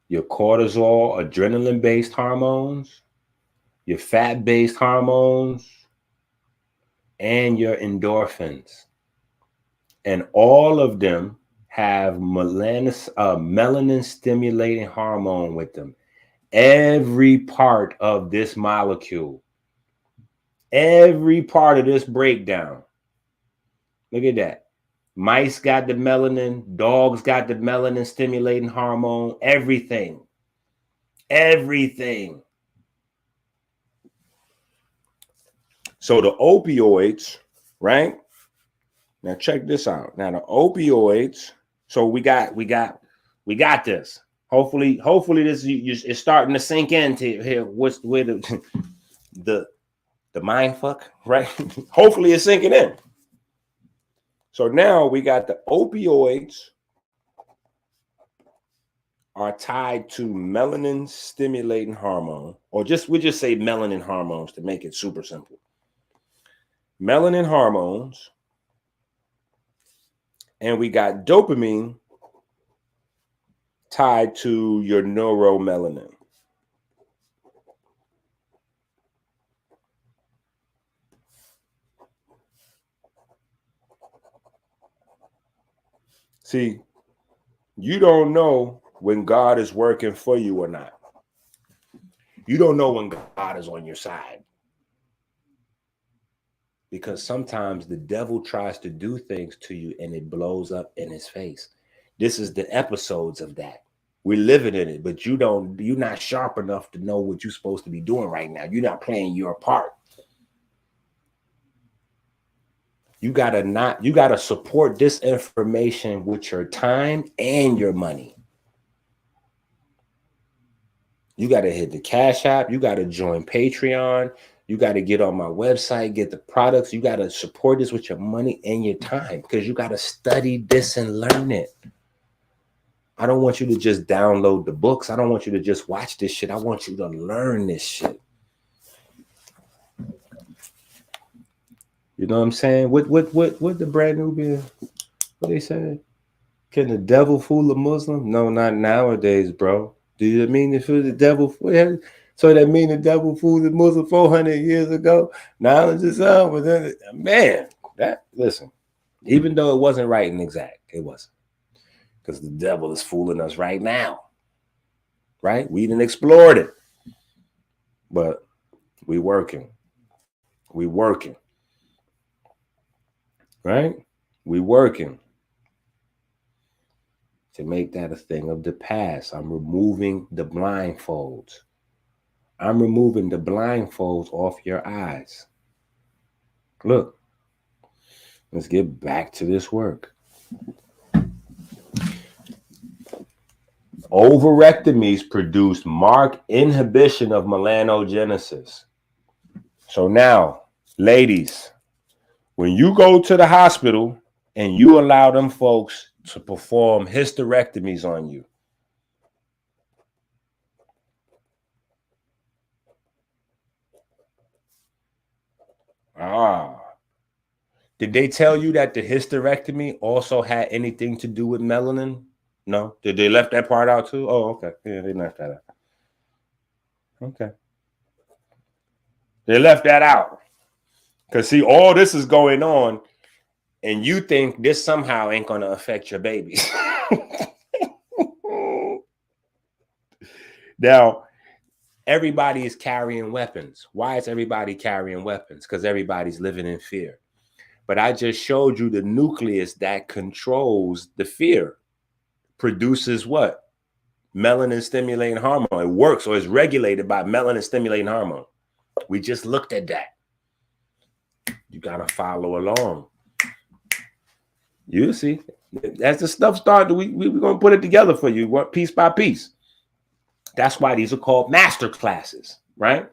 Your cortisol, adrenaline-based hormones, your fat-based hormones, and your endorphins. And all of them have melanin-stimulating hormone with them. Every part of this molecule, every part of this breakdown Look at that. Mice got the melanin. Dogs got the melanin stimulating hormone. Everything. Everything. So the opioids, right? Now check this out. Now the opioids. So we got this. Hopefully this is starting to sink into here. What's where the mind fuck, right? Hopefully it's sinking in. So now we got the opioids are tied to melanin stimulating hormone, or we just say melanin hormones to make it super simple. Melanin hormones, and we got dopamine tied to your neuromelanin. See, you don't know when God is working for you or not. You don't know when God is on your side. Because sometimes the devil tries to do things to you and it blows up in his face. This is the episodes of that. We're living in it, but you're not sharp enough to know what you're supposed to be doing right now. You're not playing your part. You gotta support this information with your time and your money. You gotta hit the Cash App. You gotta join Patreon. You gotta get on my website, get the products. You gotta support this with your money and your time because you gotta study this and learn it. I don't want you to just download the books. I don't want you to just watch this shit. I want you to learn this shit. You know what I'm saying? What the brand new being? What they say? Can the devil fool a Muslim? No, not nowadays, bro. Do you mean if the devil? So that mean the devil fooled the Muslim 400 years ago? Knowledge is out, but then man, listen. Even though it wasn't right and exact, it wasn't, because the devil is fooling us right now. Right? We didn't explore it, but we working. Right? We working to make that a thing of the past. I'm removing the blindfolds. I'm removing the blindfolds off your eyes. Look, let's get back to this work. Ovarectomies produce marked inhibition of melanogenesis. So now, ladies, when you go to the hospital and you allow them folks to perform hysterectomies on you, did they tell you that the hysterectomy also had anything to do with melanin? No? Did they left that part out too? Oh, okay. Yeah, they left that out. Okay. They left that out. Because, see, all this is going on, and you think this somehow ain't going to affect your babies. Now, everybody is carrying weapons. Why is everybody carrying weapons? Because everybody's living in fear. But I just showed you the nucleus that controls the fear. Produces what? Melanin stimulating hormone. It works, or is regulated by melanin stimulating hormone. We just looked at that. You got to follow along. You see, as the stuff started, we're going to put it together for you, piece by piece. That's why these are called master classes, right?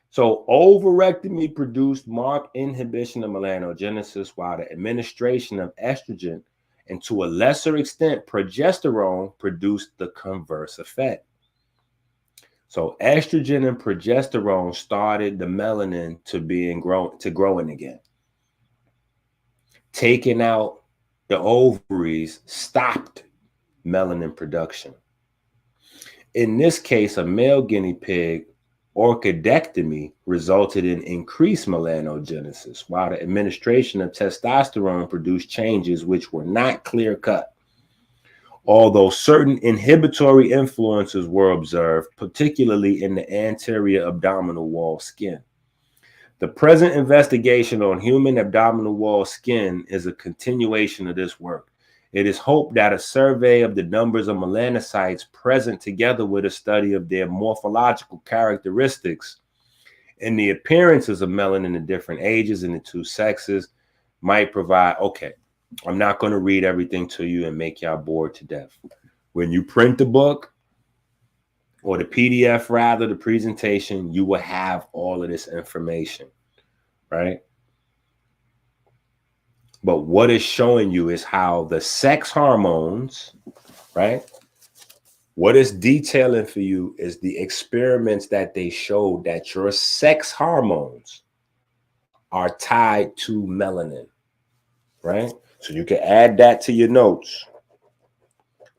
So ovarectomy produced marked inhibition of melanogenesis, while the administration of estrogen and to a lesser extent progesterone produced the converse effect. So estrogen and progesterone started the melanin to growing again. Taking out the ovaries stopped melanin production. In this case, a male guinea pig orchidectomy resulted in increased melanogenesis, while the administration of testosterone produced changes which were not clear-cut. Although certain inhibitory influences were observed, particularly in the anterior abdominal wall skin. The present investigation on human abdominal wall skin is a continuation of this work. It is hoped that a survey of the numbers of melanocytes present together with a study of their morphological characteristics and the appearances of melanin in different ages in the two sexes might provide, okay, I'm not going to read everything to you and make y'all bored to death. When you print the book or the PDF, rather, the presentation, you will have all of this information, right? But what it's showing you is how the sex hormones, right? What it's detailing for you is the experiments that they showed that your sex hormones are tied to melanin, right? So you can add that to your notes.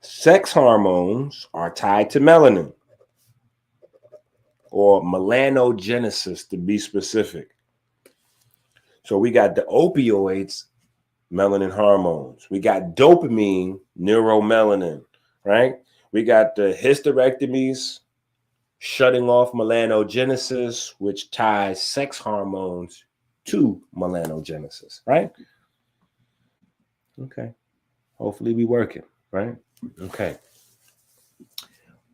Sex hormones are tied to melanin, or melanogenesis to be specific. So we got the opioids, melanin hormones. We got dopamine, neuromelanin, right? We got the hysterectomies, shutting off melanogenesis, which ties sex hormones to melanogenesis, right? Okay. Hopefully we working, right? Okay.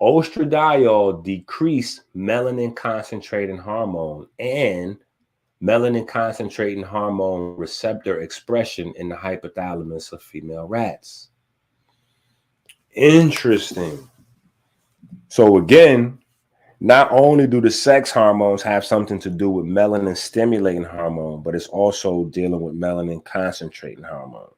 Ostradiol decrease melanin concentrating hormone and melanin concentrating hormone receptor expression in the hypothalamus of female rats. Interesting. So again, not only do the sex hormones have something to do with melanin stimulating hormone, but it's also dealing with melanin concentrating hormone.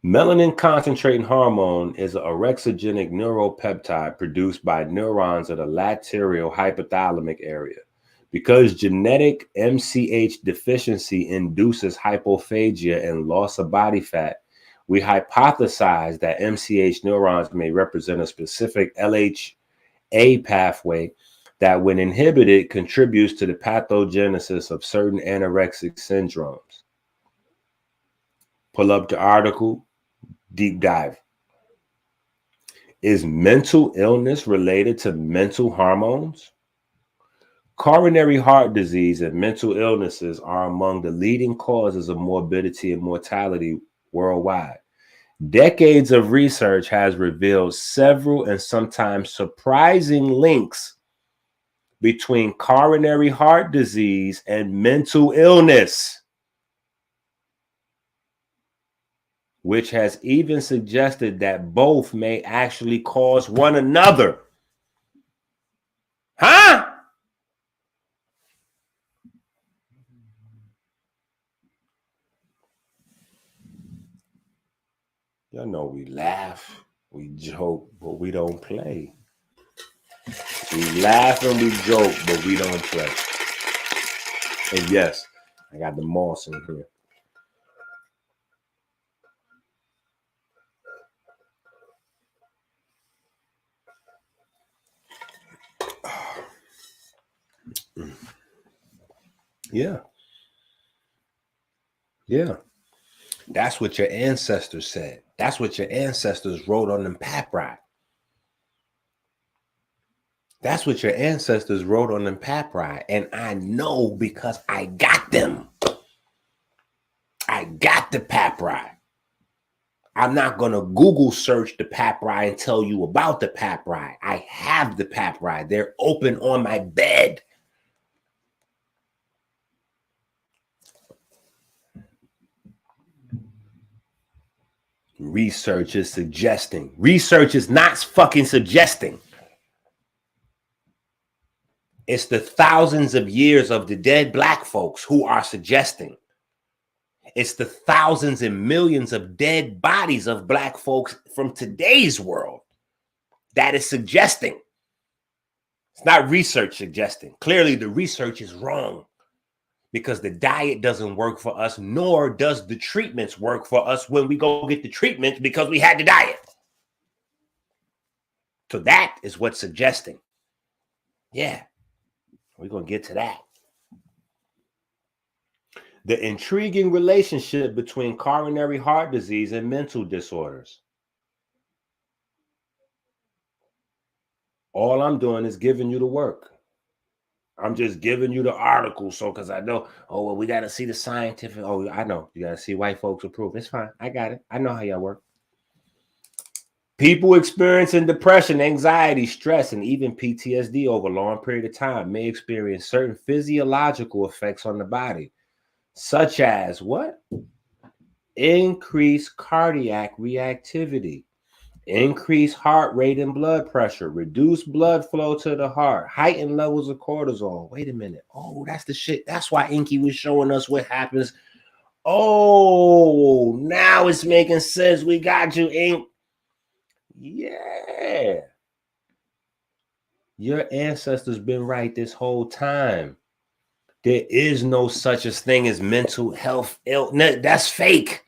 Melanin concentrating hormone is an orexigenic neuropeptide produced by neurons of the lateral hypothalamic area. Because genetic MCH deficiency induces hypophagia and loss of body fat, we hypothesize that MCH neurons may represent a specific LHA pathway that, when inhibited, contributes to the pathogenesis of certain anorexic syndromes. Pull up the article, deep dive. Is mental illness related to mental hormones? Coronary heart disease and mental illnesses are among the leading causes of morbidity and mortality worldwide. Decades of research has revealed several and sometimes surprising links between coronary heart disease and mental illness, which has even suggested that both may actually cause one another. Huh? Y'all know we laugh, we joke, but we don't play. We laugh and we joke, but we don't play. And yes, I got the moss in here. Yeah. Yeah. That's what your ancestors said. That's what your ancestors wrote on them papyri. That's what your ancestors wrote on them papyri. And I know because I got them. I got the papyri. I'm not going to Google search the papyri and tell you about the papyri. I have the papyri. They're open on my bed. Research is suggesting. Research is not fucking suggesting. It's the thousands of years of the dead black folks who are suggesting. It's the thousands and millions of dead bodies of black folks from today's world that is suggesting. It's not research suggesting. Clearly, the research is wrong because the diet doesn't work for us, nor does the treatments work for us when we go get the treatments because we had the diet. So that is what's suggesting. Yeah, we're going to get to that. The intriguing relationship between coronary heart disease and mental disorders. All I'm doing is giving you the work. I'm just giving you the article. So, because I know, oh, well, we got to see the scientific. Oh, I know. You got to see white folks approve. It's fine. I got it. I know how y'all work. People experiencing depression, anxiety, stress, and even PTSD over a long period of time may experience certain physiological effects on the body, such as what? Increased cardiac reactivity, increased heart rate and blood pressure, reduced blood flow to the heart, heightened levels of cortisol. Wait a minute. Oh, that's the shit. That's why Enqi was showing us what happens. Oh, now it's making sense. We got you, Enq. Yeah. Your ancestors been right this whole time. There is no such a thing as mental health illness. That's fake.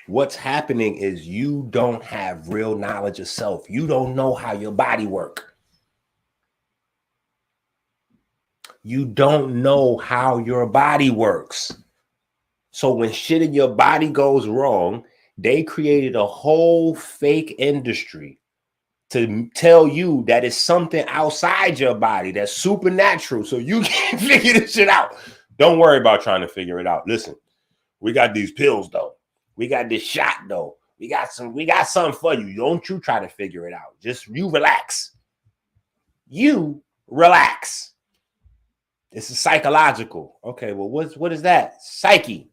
What's happening is you don't have real knowledge of self. You don't know how your body works. You don't know how your body works. So when shit in your body goes wrong, they created a whole fake industry to tell you that it's something outside your body that's supernatural, so you can figure this shit out. Don't worry about trying to figure it out. Listen, we got these pills though. We got this shot though. We got something for you. Don't you try to figure it out. Just you relax. You relax. This is psychological. Okay, well, what is that? Psyche.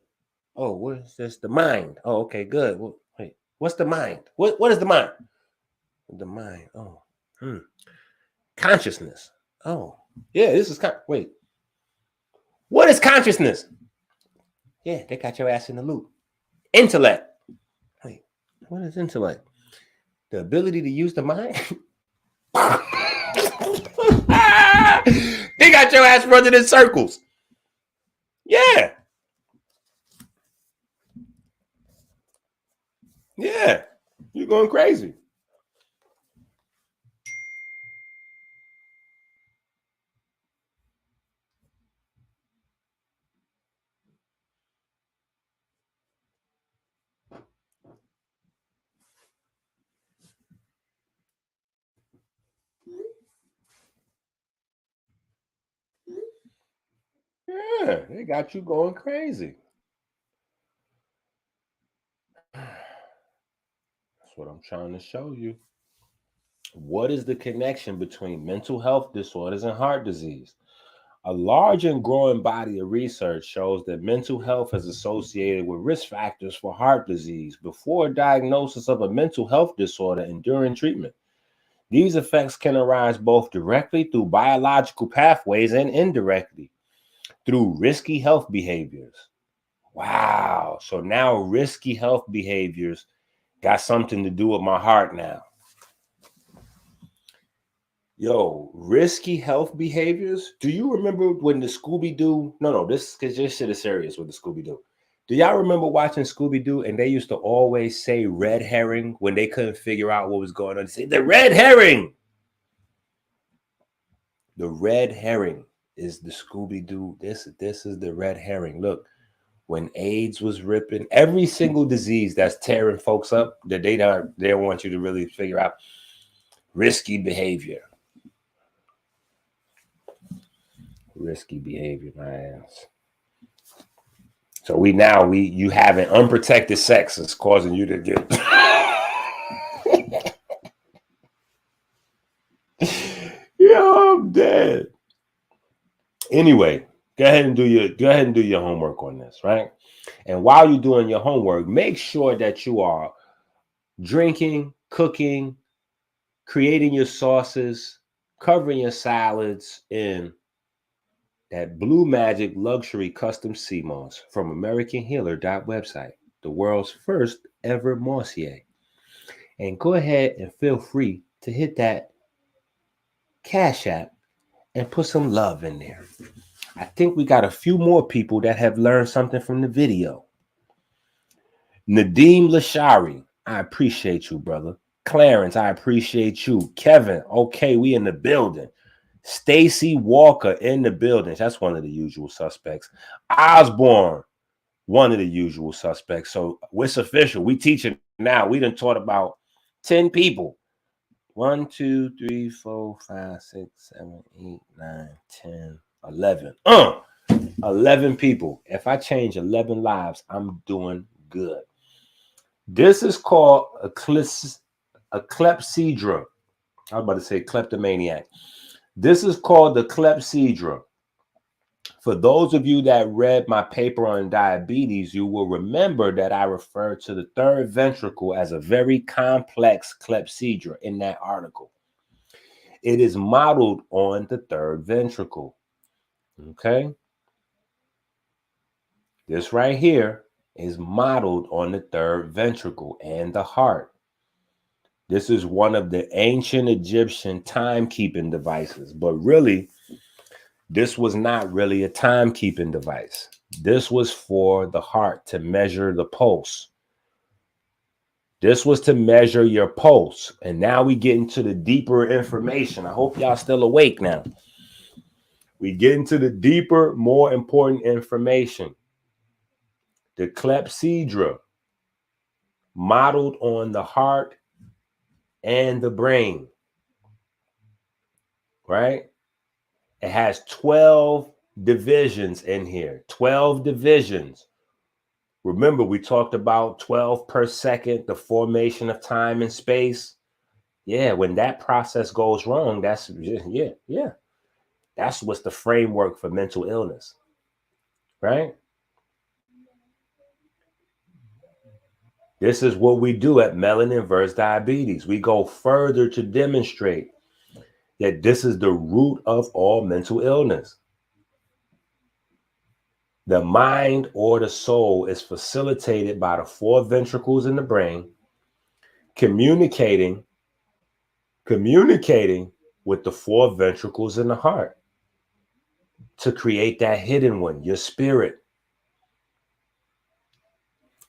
Oh, what is this? The mind. Oh, okay, good. Well, wait, what's the mind? What is the mind? The mind. Oh, consciousness. Oh, yeah, this is wait. What is consciousness? Yeah, they got your ass in the loop. Intellect. Wait, what is intellect? The ability to use the mind? They got your ass running in circles. Yeah. Yeah. You're going crazy. Yeah, they got you going crazy. That's what I'm trying to show you. What is the connection between mental health disorders and heart disease? A large and growing body of research shows that mental health is associated with risk factors for heart disease before diagnosis of a mental health disorder and during treatment. These effects can arise both directly through biological pathways and indirectly through risky health behaviors. Wow. So now risky health behaviors got something to do with my heart now. Yo, risky health behaviors. Do you remember when the Scooby-Doo? No, this shit is serious with the Scooby-Doo. Do y'all remember watching Scooby-Doo and they used to always say red herring when they couldn't figure out what was going on? They say the red herring. The red herring is the Scooby-Doo. This is the red herring. Look, when AIDS was ripping, every single disease that's tearing folks up that they don't want you to really figure out. Risky behavior. Risky behavior, my ass. So you having unprotected sex is causing you to get yo, I'm dead. Anyway, go ahead and do your homework on this, right? And while you're doing your homework, make sure that you are drinking, cooking, creating your sauces, covering your salads in that Blue Magic Luxury Custom Sea Moss from AmericanHealer.website, the world's first ever Mossier. And go ahead and feel free to hit that Cash App and put some love in there. I think we got a few more people that have learned something from the video. Nadeem Lashari, I appreciate you, brother. Clarence, I appreciate you. Kevin, okay, we in the building. Stacy Walker in the building. That's one of the usual suspects. Osborne, one of the usual suspects. So it's official. We teaching now. We done taught about 10 people. 1, 2, 3, 4, 5, 6, 7, 8, 9, 10, 11. 11 people. If I change 11 lives, I'm doing good. This is called a clepsydra. I was about to say kleptomaniac. This is called the clepsydra. For those of you that read my paper on diabetes, you will remember that I referred to the third ventricle as a very complex clepsydra in that article. It is modeled on the third ventricle. Okay? This right here is modeled on the third ventricle and the heart. This is one of the ancient Egyptian timekeeping devices, but really, this was not really a timekeeping device. This was for the heart to measure the pulse. This was to measure your pulse. And now we get into the deeper information. I hope y'all still awake now. We get into the deeper, more important information. The clepsydra, modeled on the heart and the brain, right? It has 12 divisions in here, 12 divisions. Remember, we talked about 12 per second, the formation of time and space. Yeah, when that process goes wrong, that's what's the framework for mental illness, right? This is what we do at Melanin vs. Diabetes. We go further to demonstrate that this is the root of all mental illness. The mind or the soul is facilitated by the 4 ventricles in the brain, communicating with the 4 ventricles in the heart to create that hidden one, your spirit.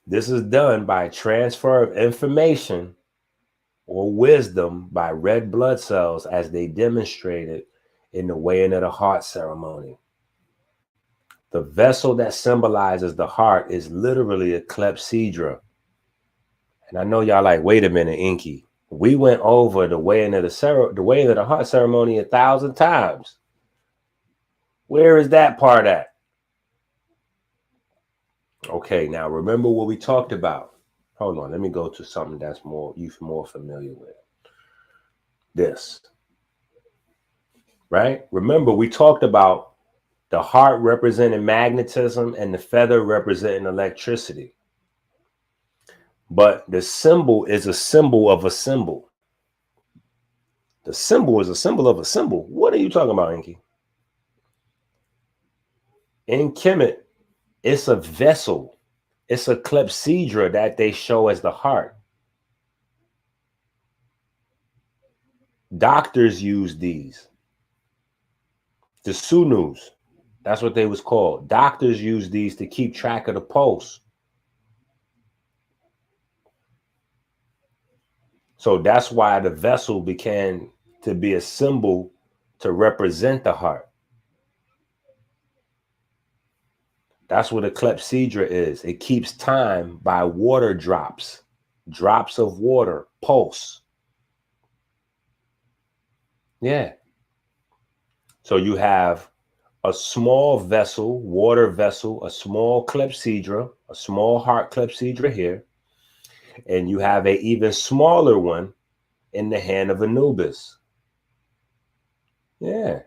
This is done by transfer of information or wisdom by red blood cells as they demonstrated in the weighing of the heart ceremony. The vessel that symbolizes the heart is literally a clepsydra. And I know y'all like, wait a minute, Enqi. We went over the weighing of the heart ceremony 1,000 times. Where is that part at? Okay, now remember what we talked about. Hold on, let me go to something that's you're more familiar with. This, right? Remember, we talked about the heart representing magnetism and the feather representing electricity. But the symbol is a symbol of a symbol. The symbol is a symbol of a symbol. What are you talking about, Enqi? In Kemet, it's a vessel. It's a clepsydra that they show as the heart. Doctors use these. The sunus, that's what they was called. Doctors use these to keep track of the pulse. So that's why the vessel began to be a symbol to represent the heart. That's what a clepsydra is. It keeps time by water drops of water, pulse. Yeah. So you have a small vessel, water vessel, a small clepsydra, a small heart clepsydra here, and you have an even smaller one in the hand of Anubis. Yeah.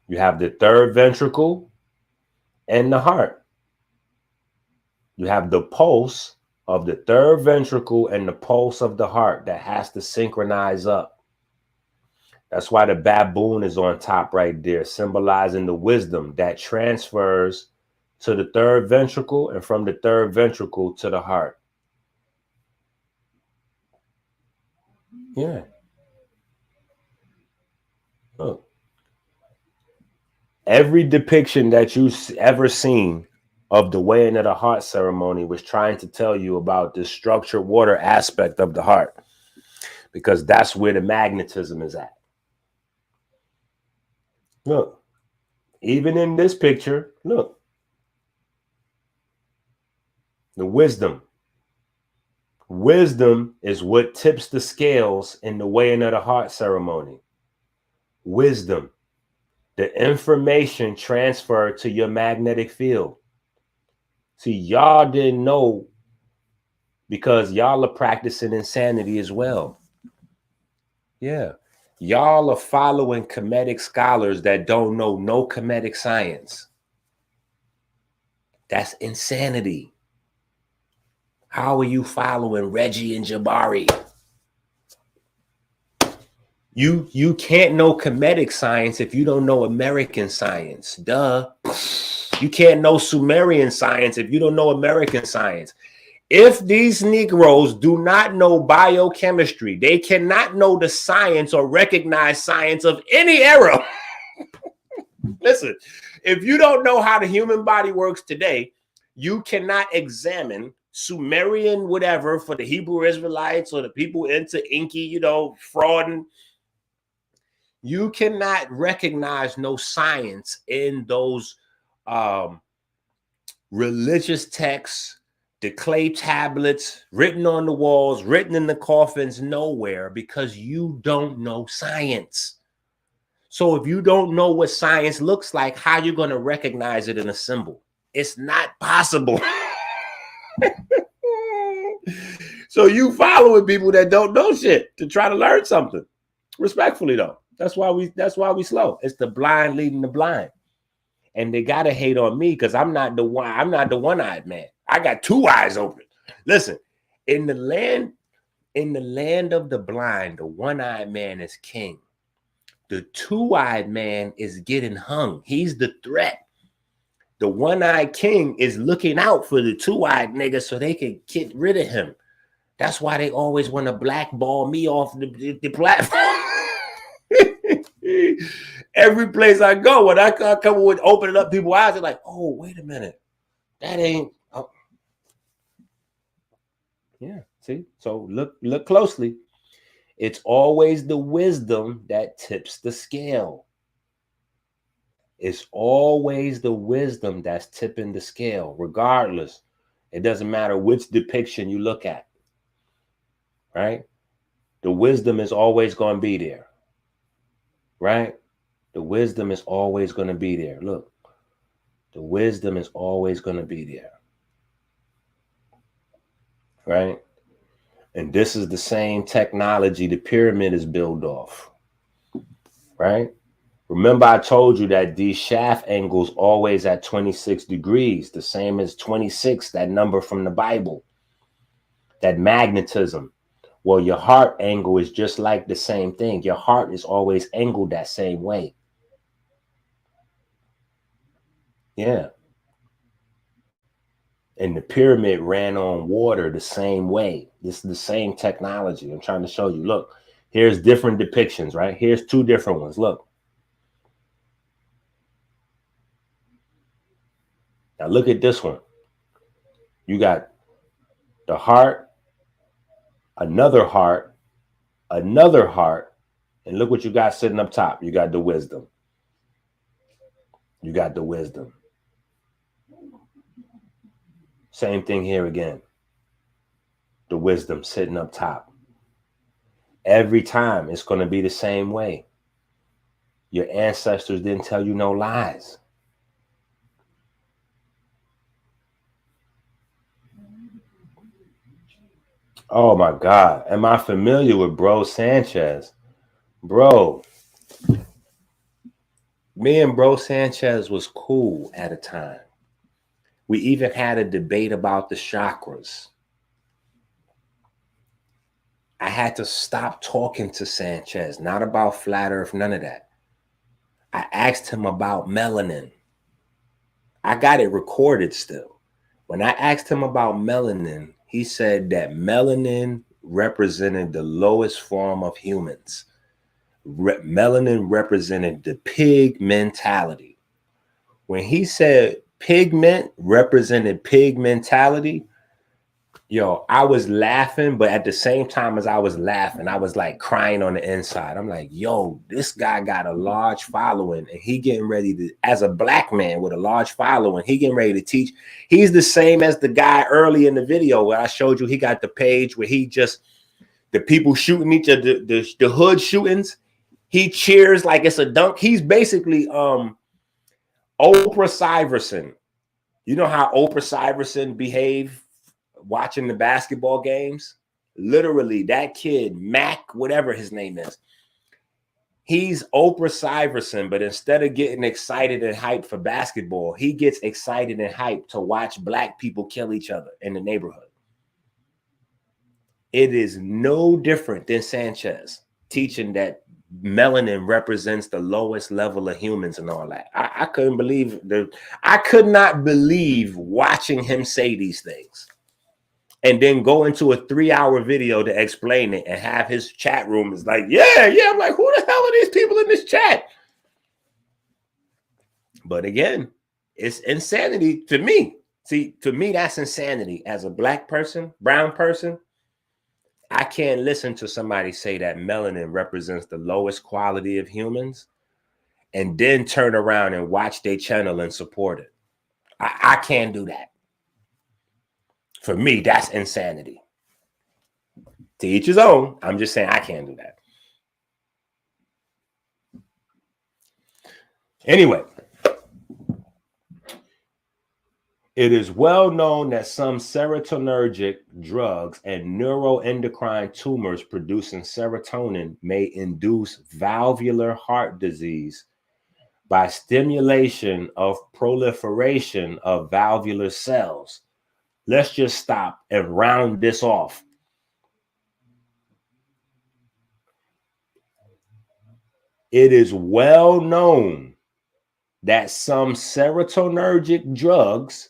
You have the third ventricle and the heart. You have the pulse of the third ventricle and the pulse of the heart that has to synchronize up. That's why the baboon is on top right there, symbolizing the wisdom that transfers to the third ventricle and from the third ventricle to the heart. Yeah. Look. Every depiction that you've ever seen of the weighing of the heart ceremony was trying to tell you about the structured water aspect of the heart, because that's where the magnetism is at. Look, even in this picture, look. The wisdom. Wisdom is what tips the scales in the weighing of the heart ceremony. Wisdom. The information transferred to your magnetic field. See, y'all didn't know because y'all are practicing insanity as well. Yeah. Y'all are following Kemetic scholars that don't know no Kemetic science. That's insanity. How are you following Reggie and Jabari? You can't know Kemetic science if you don't know American science. Duh. You can't know Sumerian science if you don't know American science. If these Negroes do not know biochemistry, they cannot know the science or recognize science of any era. Listen, if you don't know how the human body works today, you cannot examine Sumerian whatever for the Hebrew Israelites or the people into Enqi, frauding. You cannot recognize no science in those religious texts, the clay tablets written on the walls, written in the coffins, nowhere, because you don't know science. So if you don't know what science looks like, how are you going to recognize it in a symbol? It's not possible. So you following people that don't know shit to try to learn something. Respectfully, though. That's why we slow. It's the blind leading the blind. And they gotta hate on me because I'm not the one-eyed man. I got two eyes open. Listen, in the land of the blind, the one-eyed man is king. The two-eyed man is getting hung. He's the threat. The one-eyed king is looking out for the two-eyed nigga so they can get rid of him. That's why they always want to blackball me off the platform. Every place I go, when I come with opening up people's eyes, they're like, oh, wait a minute. That ain't. Oh. Yeah, see? So look closely. It's always the wisdom that tips the scale. It's always the wisdom that's tipping the scale, regardless. It doesn't matter which depiction you look at, right? The wisdom is always going to be there, right? The wisdom is always going to be there. Look, the wisdom is always going to be there, right? And this is the same technology the pyramid is built off, right? Remember, I told you that these shaft angles always at 26 degrees, the same as 26, that number from the Bible, that magnetism. Well, your heart angle is just like the same thing. Your heart is always angled that same way. Yeah. And the pyramid ran on water the same way. This is the same technology. I'm trying to show you. Look, here's different depictions, right? Here's two different ones. Look. Now look at this one. You got the heart, another heart, and look what you got sitting up top. You got the wisdom. You got the wisdom. Same thing here again. The wisdom sitting up top. Every time it's going to be the same way. Your ancestors didn't tell you no lies. Oh my God. Am I familiar with Bro Sanchez? Bro. Me and Bro Sanchez was cool at a time. We even had a debate about the chakras. I had to stop talking to Sanchez, not about flat earth, none of that. I asked him about melanin. I got it recorded still. When I asked him about melanin, he said that melanin represented the lowest form of humans. Melanin represented the pig mentality. When he said pigment represented pig mentality, Yo, I was laughing, but at the same time as I was laughing, I was like crying on the inside. I'm like, yo, this guy got a large following and he getting ready to, as a black man with a large following, he getting ready to teach. He's the same as the guy early in the video where I showed you he got the page where he just, the people shooting each other, the hood shootings, he cheers like it's a dunk. He's basically Oprah Syverson. You know how Oprah Syverson behave watching the basketball games? Literally, that kid, Mac, whatever his name is, he's Oprah Syverson, but instead of getting excited and hyped for basketball, he gets excited and hyped to watch black people kill each other in the neighborhood. It is no different than Sanchez teaching that melanin represents the lowest level of humans and all that. I couldn't believe I could not believe watching him say these things. And then go into a 3-hour video to explain it and have his chat room is like, yeah. I'm like, who the hell are these people in this chat? But again, it's insanity to me. See, to me, that's insanity. As a black person, brown person, I can't listen to somebody say that melanin represents the lowest quality of humans and then turn around and watch their channel and support it. I can't do that. For me, that's insanity. To each his own. I'm just saying I can't do that. Anyway, it is well known that some serotonergic drugs and neuroendocrine tumors producing serotonin may induce valvular heart disease by stimulation of proliferation of valvular cells. Let's just stop and round this off. It is well known that some serotonergic drugs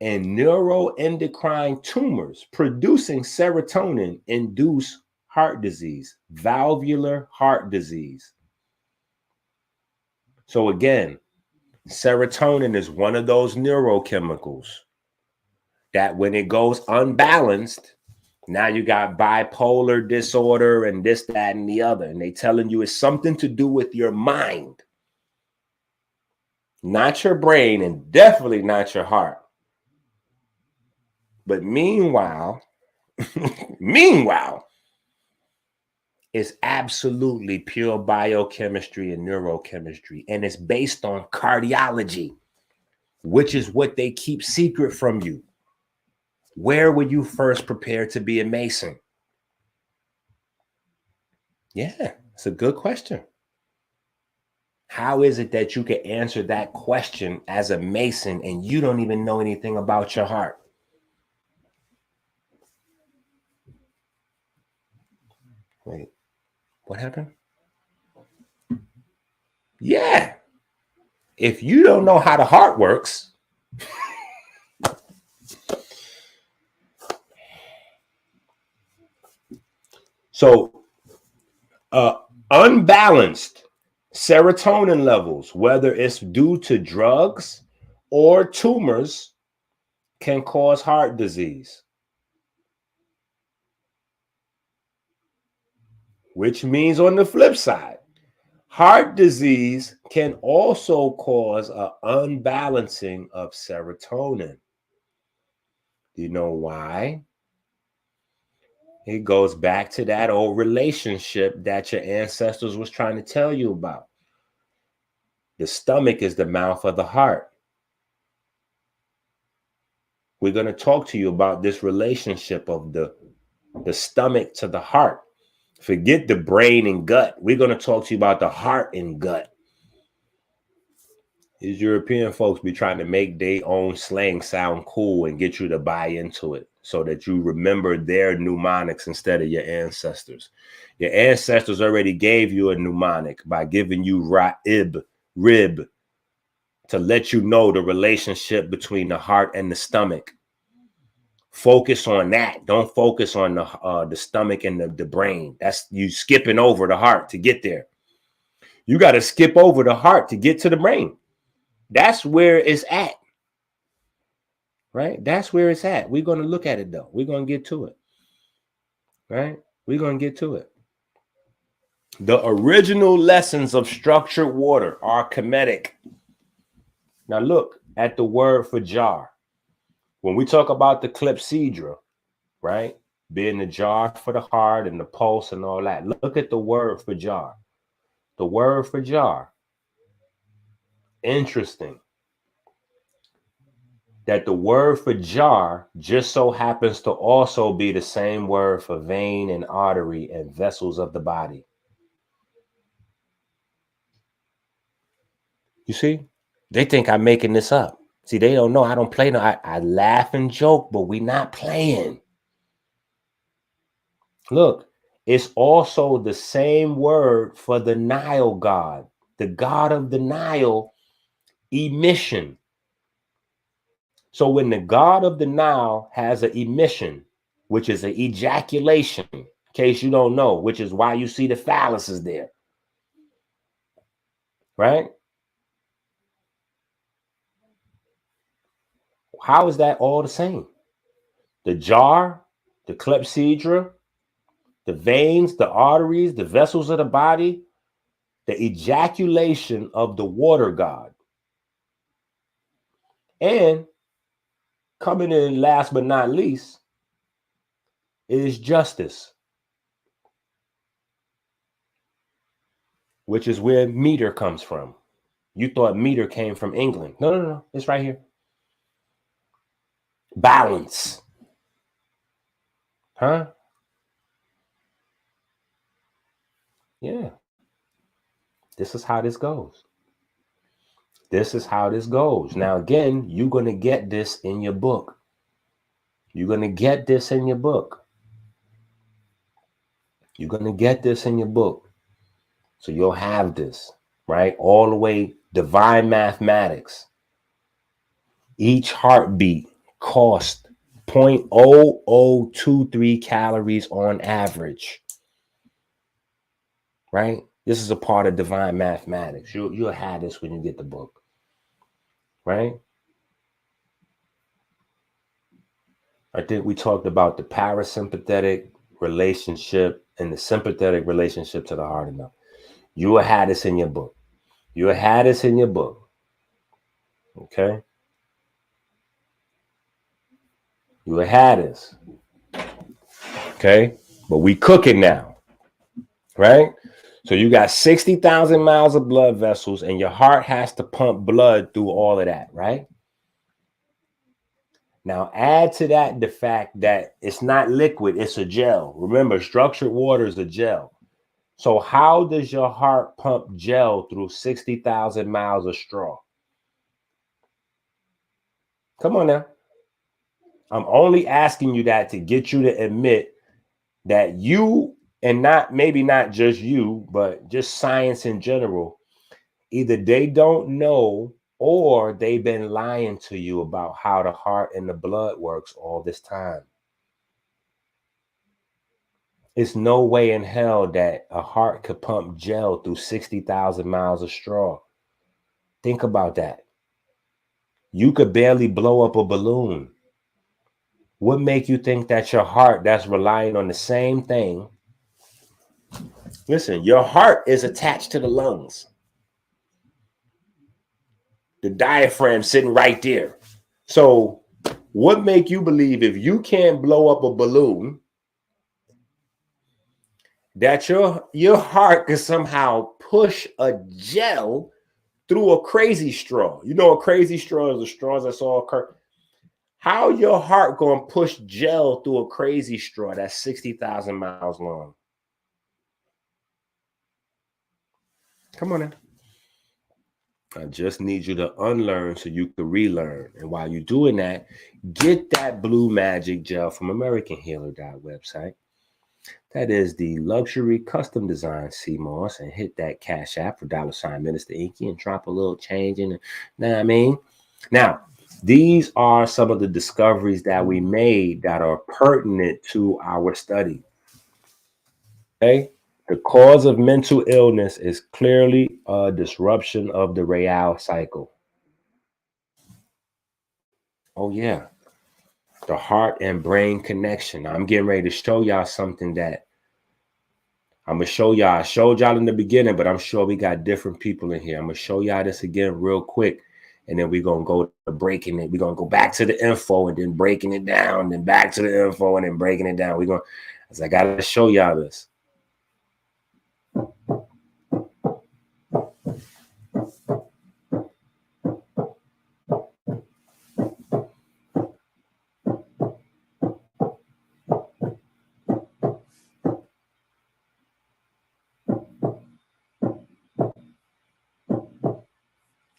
and neuroendocrine tumors producing serotonin induce heart disease, valvular heart disease. So again, serotonin is one of those neurochemicals that when it goes unbalanced, now you got bipolar disorder and this, that, and the other. And they telling you it's something to do with your mind, not your brain, and definitely not your heart. But meanwhile, it's absolutely pure biochemistry and neurochemistry. And it's based on cardiology, which is what they keep secret from you. Where were you first prepared to be a Mason? Yeah, it's a good question. How is it that you can answer that question as a Mason and you don't even know anything about your heart? Wait, what happened? Yeah. If you don't know how the heart works, so unbalanced serotonin levels, whether it's due to drugs or tumors, can cause heart disease. Which means on the flip side, heart disease can also cause an unbalancing of serotonin. Do you know why? It goes back to that old relationship that your ancestors was trying to tell you about. The stomach is the mouth of the heart. We're going to talk to you about this relationship of the stomach to the heart. Forget the brain and gut. We're going to talk to you about the heart and gut. These European folks be trying to make their own slang sound cool and get you to buy into it so that you remember their mnemonics instead of your ancestors. Your ancestors already gave you a mnemonic by giving you rib, to let you know the relationship between the heart and the stomach. Focus on that. Don't focus on the stomach and the brain. That's you skipping over the heart to get there. You got to skip over the heart to get to the brain. That's where it's at. right? That's where it's at. We're going to look at it though. We're going to get to it, right? We're going to get to it. The original lessons of structured water are Kemetic. Now look at the word for jar. When we talk about the clepsydra, right, being the jar for the heart and the pulse and all that, look at the word for jar. The word for jar. Interesting that the word for jar just so happens to also be the same word for vein and artery and vessels of the body. You see, they think I'm making this up. See, they don't know. I don't play. No, I laugh and joke, but we not playing. Look, it's also the same word for the Nile god, the god of the Nile, emission. So when the god of the Nile has an emission, which is an ejaculation, in case you don't know, which is why you see the phalluses there, right? How is that all the same? The jar, the clepsydra, the veins, the arteries, the vessels of the body, the ejaculation of the water god. And coming in last but not least is justice, which is where meter comes from. You thought meter came from England. No, no, no. It's right here. Balance. Huh? Yeah. This is how this goes. This is how this goes. Now, again, you're going to get this in your book. You're going to get this in your book. You're going to get this in your book. So you'll have this, right? All the way divine mathematics. Each heartbeat cost 0.0023 calories on average, right? This is a part of divine mathematics. You'll have this when you get the book, right? I think we talked about the parasympathetic relationship and the sympathetic relationship to the heart enough. You will have this in your book. You will have this in your book. Okay? You will have this. Okay? But we cooking now. Right? So you got 60,000 miles of blood vessels and your heart has to pump blood through all of that, right? Now add to that the fact that it's not liquid, it's a gel. Remember, structured water is a gel. So how does your heart pump gel through 60,000 miles of straw? Come on now. I'm only asking you that to get you to admit that you, and not maybe not just you, but just science in general, either they don't know or they've been lying to you about how the heart and the blood works all this time. It's no way in hell that a heart could pump gel through 60,000 miles of straw. Think about that. You could barely blow up a balloon. What make you think that your heart that's relying on the same thing? Listen, your heart is attached to the lungs. The diaphragm sitting right there. So what make you believe if you can't blow up a balloon that your heart can somehow push a gel through a crazy straw? You know, a crazy straw is the straws that's all occur. How your heart gonna push gel through a crazy straw that's 60,000 miles long? Come on now. I just need you to unlearn so you can relearn. And while you're doing that, get that blue magic gel from AmericanHealer.website. That is the luxury custom design CMOS, and hit that Cash App for $ Minister Enqi and drop a little change in it. Know what I mean? Now, these are some of the discoveries that we made that are pertinent to our study. Okay? The cause of mental illness is clearly a disruption of the Real cycle. Oh, yeah. the heart and brain connection. Now, I'm getting ready to show y'all something that I'm going to show y'all. I showed y'all in the beginning, but I'm sure we got different people in here. I'm going to show y'all this again real quick. And then we're going to go to breaking it. We're going to go back to the info and then breaking it down, then back to the info and then breaking it down. We're going to, I got to show y'all this.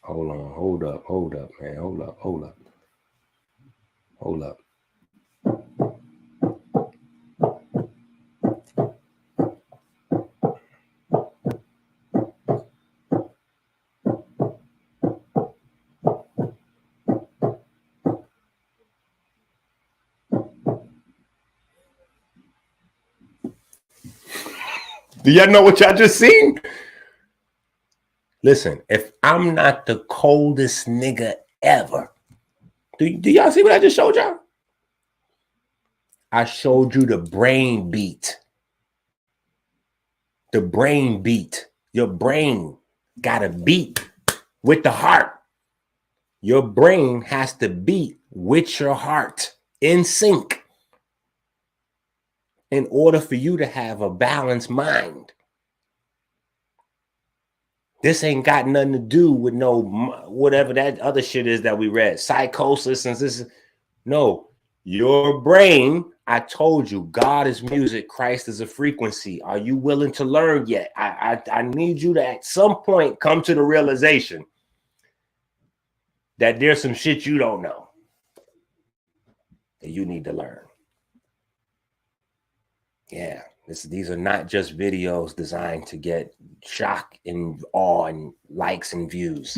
Hold on, hold up, man. Hold up. Do y'all know what y'all just seen? Listen, if I'm not the coldest nigga ever, do y'all see what I just showed y'all? I showed you the brain beat. The brain beat. Your brain got to beat with the heart. Your brain has to beat with your heart in sync in order for you to have a balanced mind. This ain't got nothing to do with no whatever that other shit is that we read. Psychosis and this. No, your brain, I told you, God is music, Christ is a frequency. Are you willing to learn yet? I need you to at some point come to the realization that there's some shit you don't know that you need to learn. Yeah, these are not just videos designed to get shock and awe and likes and views.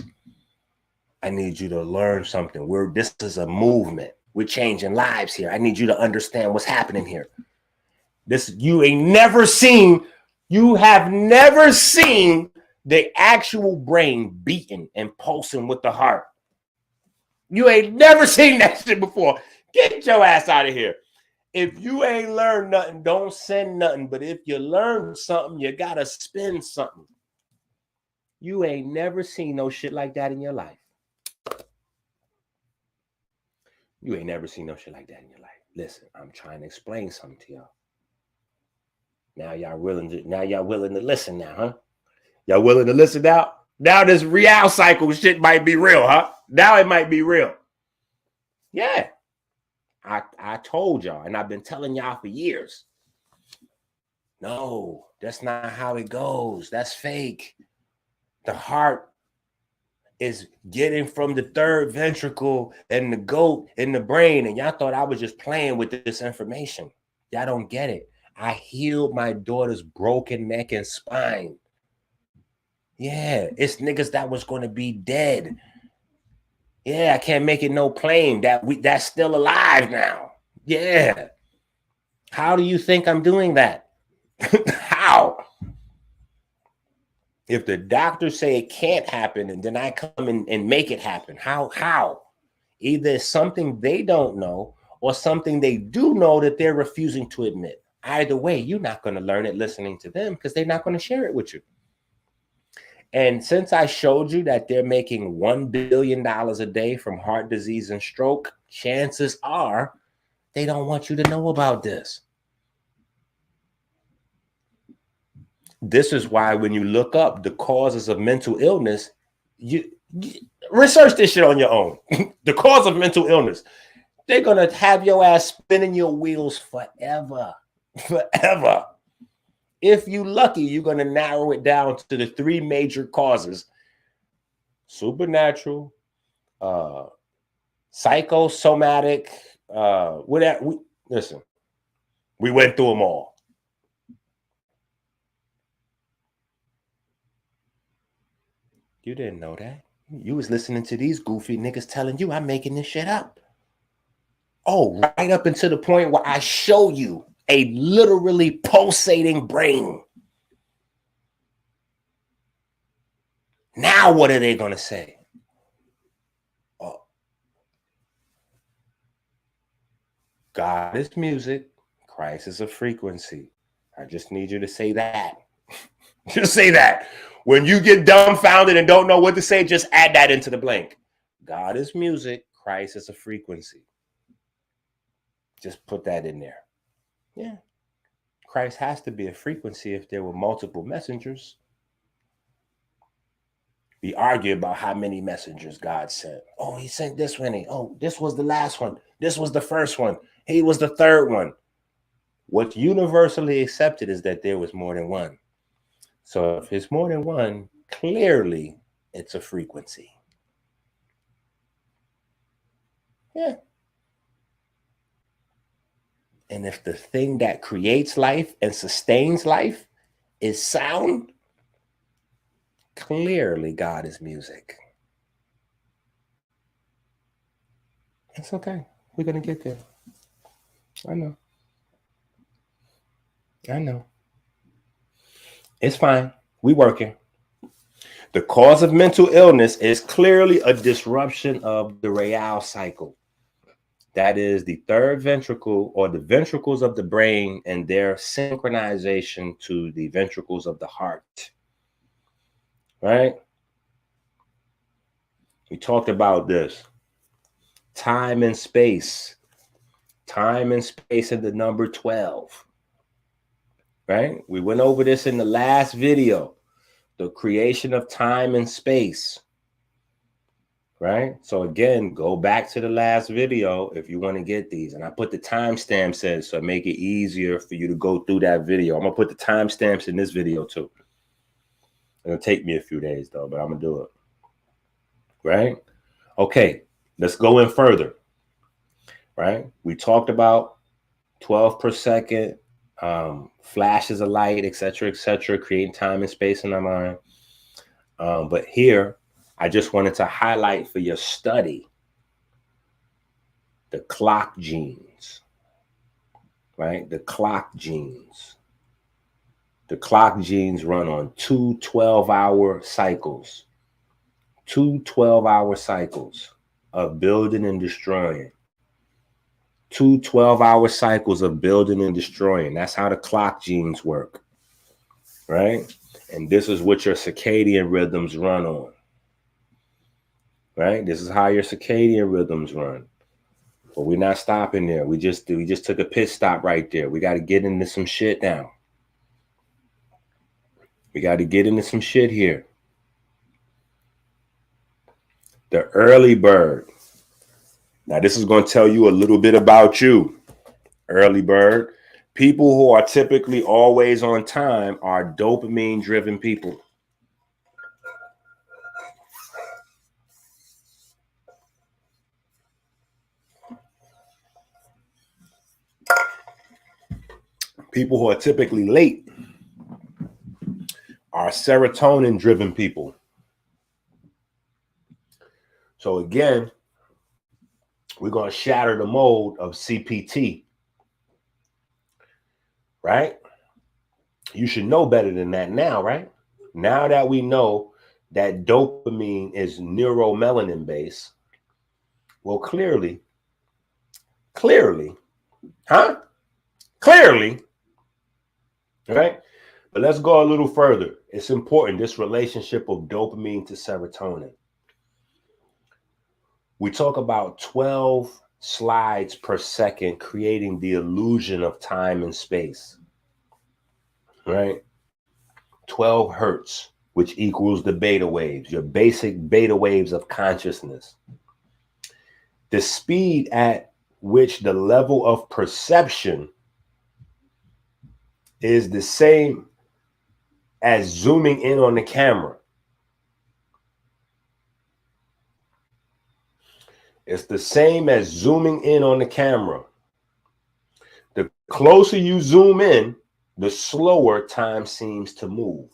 I need you to learn something. This is a movement. We're changing lives here. I need you to understand what's happening here. You have never seen the actual brain beating and pulsing with the heart. You ain't never seen that shit before. Get your ass out of here. If you ain't learned nothing, don't send nothing. But if you learn something, you got to spend something. You ain't never seen no shit like that in your life. You ain't never seen no shit like that in your life. Listen, I'm trying to explain something to y'all. Now y'all willing to listen now, huh? Y'all willing to listen now? Now this real cycle shit might be real, huh? Now it might be real. Yeah. I told y'all, and I've been telling y'all for years. No, that's not how it goes. That's fake. The heart is getting from the third ventricle and the goat in the brain. And y'all thought I was just playing with this information. Y'all don't get it. I healed my daughter's broken neck and spine. Yeah, it's niggas that was going to be dead. Yeah, I can't make it no claim that's still alive now. Yeah. How do you think I'm doing that? How? If the doctors say it can't happen and then I come and make it happen, how? Either it's something they don't know or something they do know that they're refusing to admit. Either way, you're not going to learn it listening to them because they're not going to share it with you. And since I showed you that they're making $1 billion a day from heart disease and stroke, chances are they don't want you to know about this. This is why when you look up the causes of mental illness, you research this shit on your own. The cause of mental illness. They're going to have your ass spinning your wheels forever. Forever. If you're lucky, you're going to narrow it down to the 3 major causes. Supernatural, psychosomatic, whatever. Listen, we went through them all. You didn't know that. You was listening to these goofy niggas telling you I'm making this shit up. Oh, right up until the point where I show you a literally pulsating brain. Now what are they going to say? Oh. God is music. Christ is a frequency. I just need you to say that. Just say that. When you get dumbfounded and don't know what to say, just add that into the blank. God is music. Christ is a frequency. Just put that in there. Yeah. Christ has to be a frequency if there were multiple messengers. We argue about how many messengers God sent. Oh, he sent this one. Oh, this was the last one. This was the first one. He was the third one. What's universally accepted is that there was more than one. So if it's more than one, clearly it's a frequency. Yeah. And if the thing that creates life and sustains life is sound, clearly God is music. It's okay. We're going to get there. I know. It's fine. We working. The cause of mental illness is clearly a disruption of the real cycle. That is the third ventricle, or the ventricles of the brain, and their synchronization to the ventricles of the heart. Right? We talked about this. Time and space. Time and space in the number 12. Right? We went over this in the last video. The creation of time and space. Right? So again, go back to the last video if you want to get these. And I put the timestamps in so make it easier for you to go through that video. I'm going to put the timestamps in this video too. It'll take me a few days though, but I'm going to do it. Right? Okay, let's go in further. Right? We talked about 12 per second, flashes of light, etc., creating time and space in our mind. But here, I just wanted to highlight for your study the clock genes, right? The clock genes. The clock genes run on 2 12-hour cycles. 2 12-hour cycles of building and destroying. 2 12-hour cycles of building and destroying. That's how the clock genes work, right? And this is what your circadian rhythms run on. Right? This is how your circadian rhythms run. But we're not stopping there. We just took a pit stop right there. We got to get into some shit now. We got to get into some shit here. The early bird. Now, this is going to tell you a little bit about you. Early bird. People who are typically always on time are dopamine-driven people. People who are typically late are serotonin-driven people. So again, we're going to shatter the mold of CPT, right? You should know better than that now, right? Now that we know that dopamine is neuromelanin based, well, clearly, right? But let's go a little further. It's important, this relationship of dopamine to serotonin. We talk about 12 slides per second, creating the illusion of time and space, right? 12 hertz, which equals the beta waves, your basic beta waves of consciousness. The speed at which the level of perception is the same as zooming in on the camera. It's the same as zooming in on the camera. The closer you zoom in, the slower time seems to move.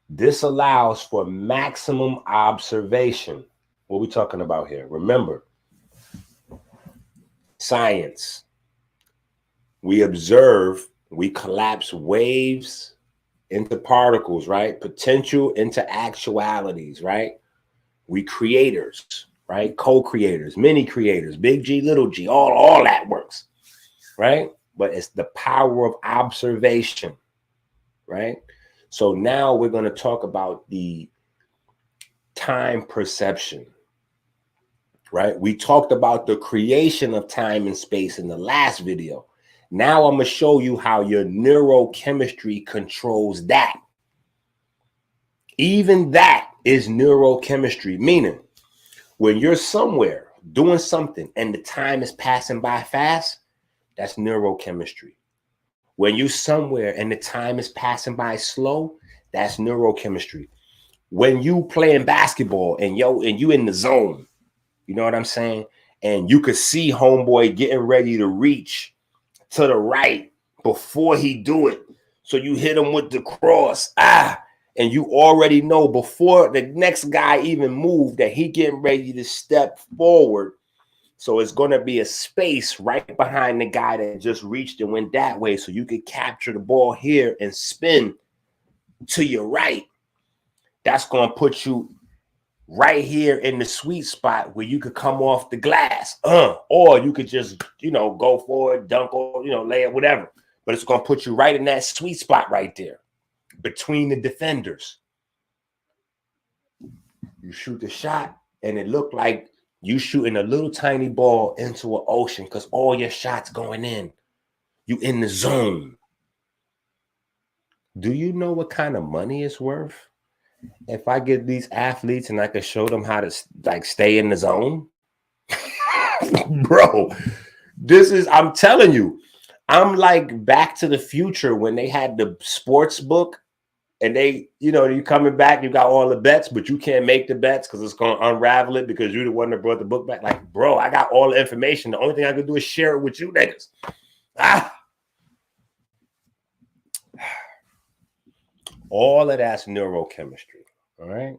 This allows for maximum observation. What are we talking about here? Remember, science. We observe, we collapse waves into particles, right? Potential into actualities, right? We creators, right? Co-creators, mini creators, big G, little G, all that works, right? But it's the power of observation, right? So now we're going to talk about the time perception, right? We talked about the creation of time and space in the last video. Now I'm going to show you how your neurochemistry controls that. Even that is neurochemistry, meaning when you're somewhere doing something and the time is passing by fast, that's neurochemistry. When you're somewhere and the time is passing by slow, that's neurochemistry. When you playing basketball and you in the zone, you know what I'm saying? And you could see homeboy getting ready to reach to the right before he do it. So you hit him with the cross. And you already know before the next guy even moved that he getting ready to step forward. So it's going to be a space right behind the guy that just reached and went that way. So you could capture the ball here and spin to your right. That's going to put you right here in the sweet spot where you could come off the glass. Or you could just, go forward, dunk, or, lay it, whatever. But it's going to put you right in that sweet spot right there between the defenders. You shoot the shot and it looked like you shooting a little tiny ball into an ocean because all your shots going in. You in the zone. Do you know what kind of money it's worth? If I get these athletes and I could show them how to stay in the zone, bro, I'm telling you, I'm like Back to the Future when they had the sports book and you coming back, you got all the bets, but you can't make the bets because it's going to unravel it because you're the one that brought the book back. Like, bro, I got all the information. The only thing I can do is share it with you niggas. All of that's neurochemistry, all right?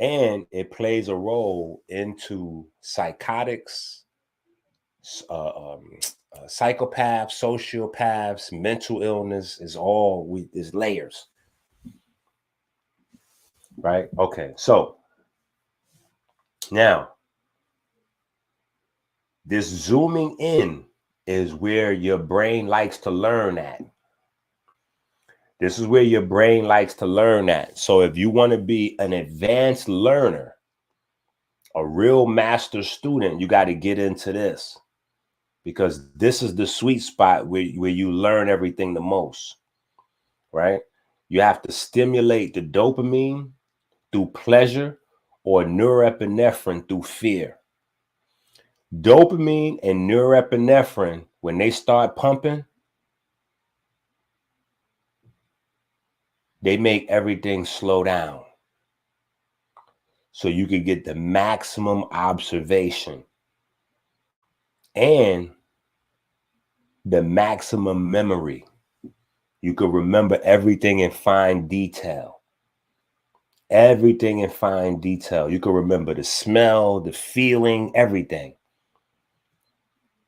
And it plays a role into psychotics, psychopaths, sociopaths, mental illness is layers, right? Okay, so now this zooming in is where your brain likes to learn at. This is where your brain likes to learn at. So if you want to be an advanced learner, a real master student, you got to get into this because this is the sweet spot where you learn everything the most, right? You have to stimulate the dopamine through pleasure or norepinephrine through fear. Dopamine and norepinephrine, when they start pumping, they make everything slow down. So you could get the maximum observation and the maximum memory. You could remember everything in fine detail. Everything in fine detail. You could remember the smell, the feeling, everything.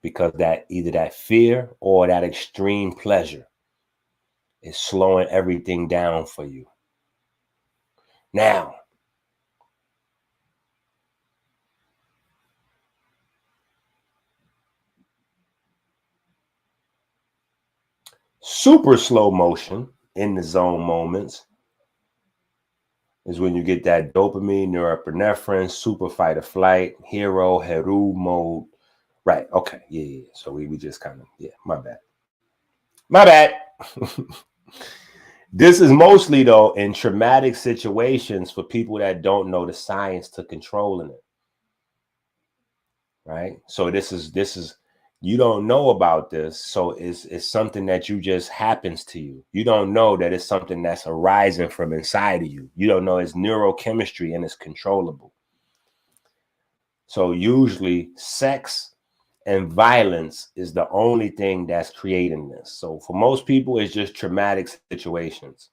Because either that fear or that extreme pleasure is slowing everything down for you. Now, super slow motion in the zone moments is when you get that dopamine, norepinephrine, super fight or flight, hero, heru mode. Right. Okay. Yeah. So we just kind of, my bad. My bad. This is mostly, though, in traumatic situations for people that don't know the science to controlling it. Right. So this is you don't know about this. So it's something that you just happens to you. You don't know that it's something that's arising from inside of you. You don't know it's neurochemistry and it's controllable. So usually sex and violence is the only thing that's creating this. So for most people, it's just traumatic situations,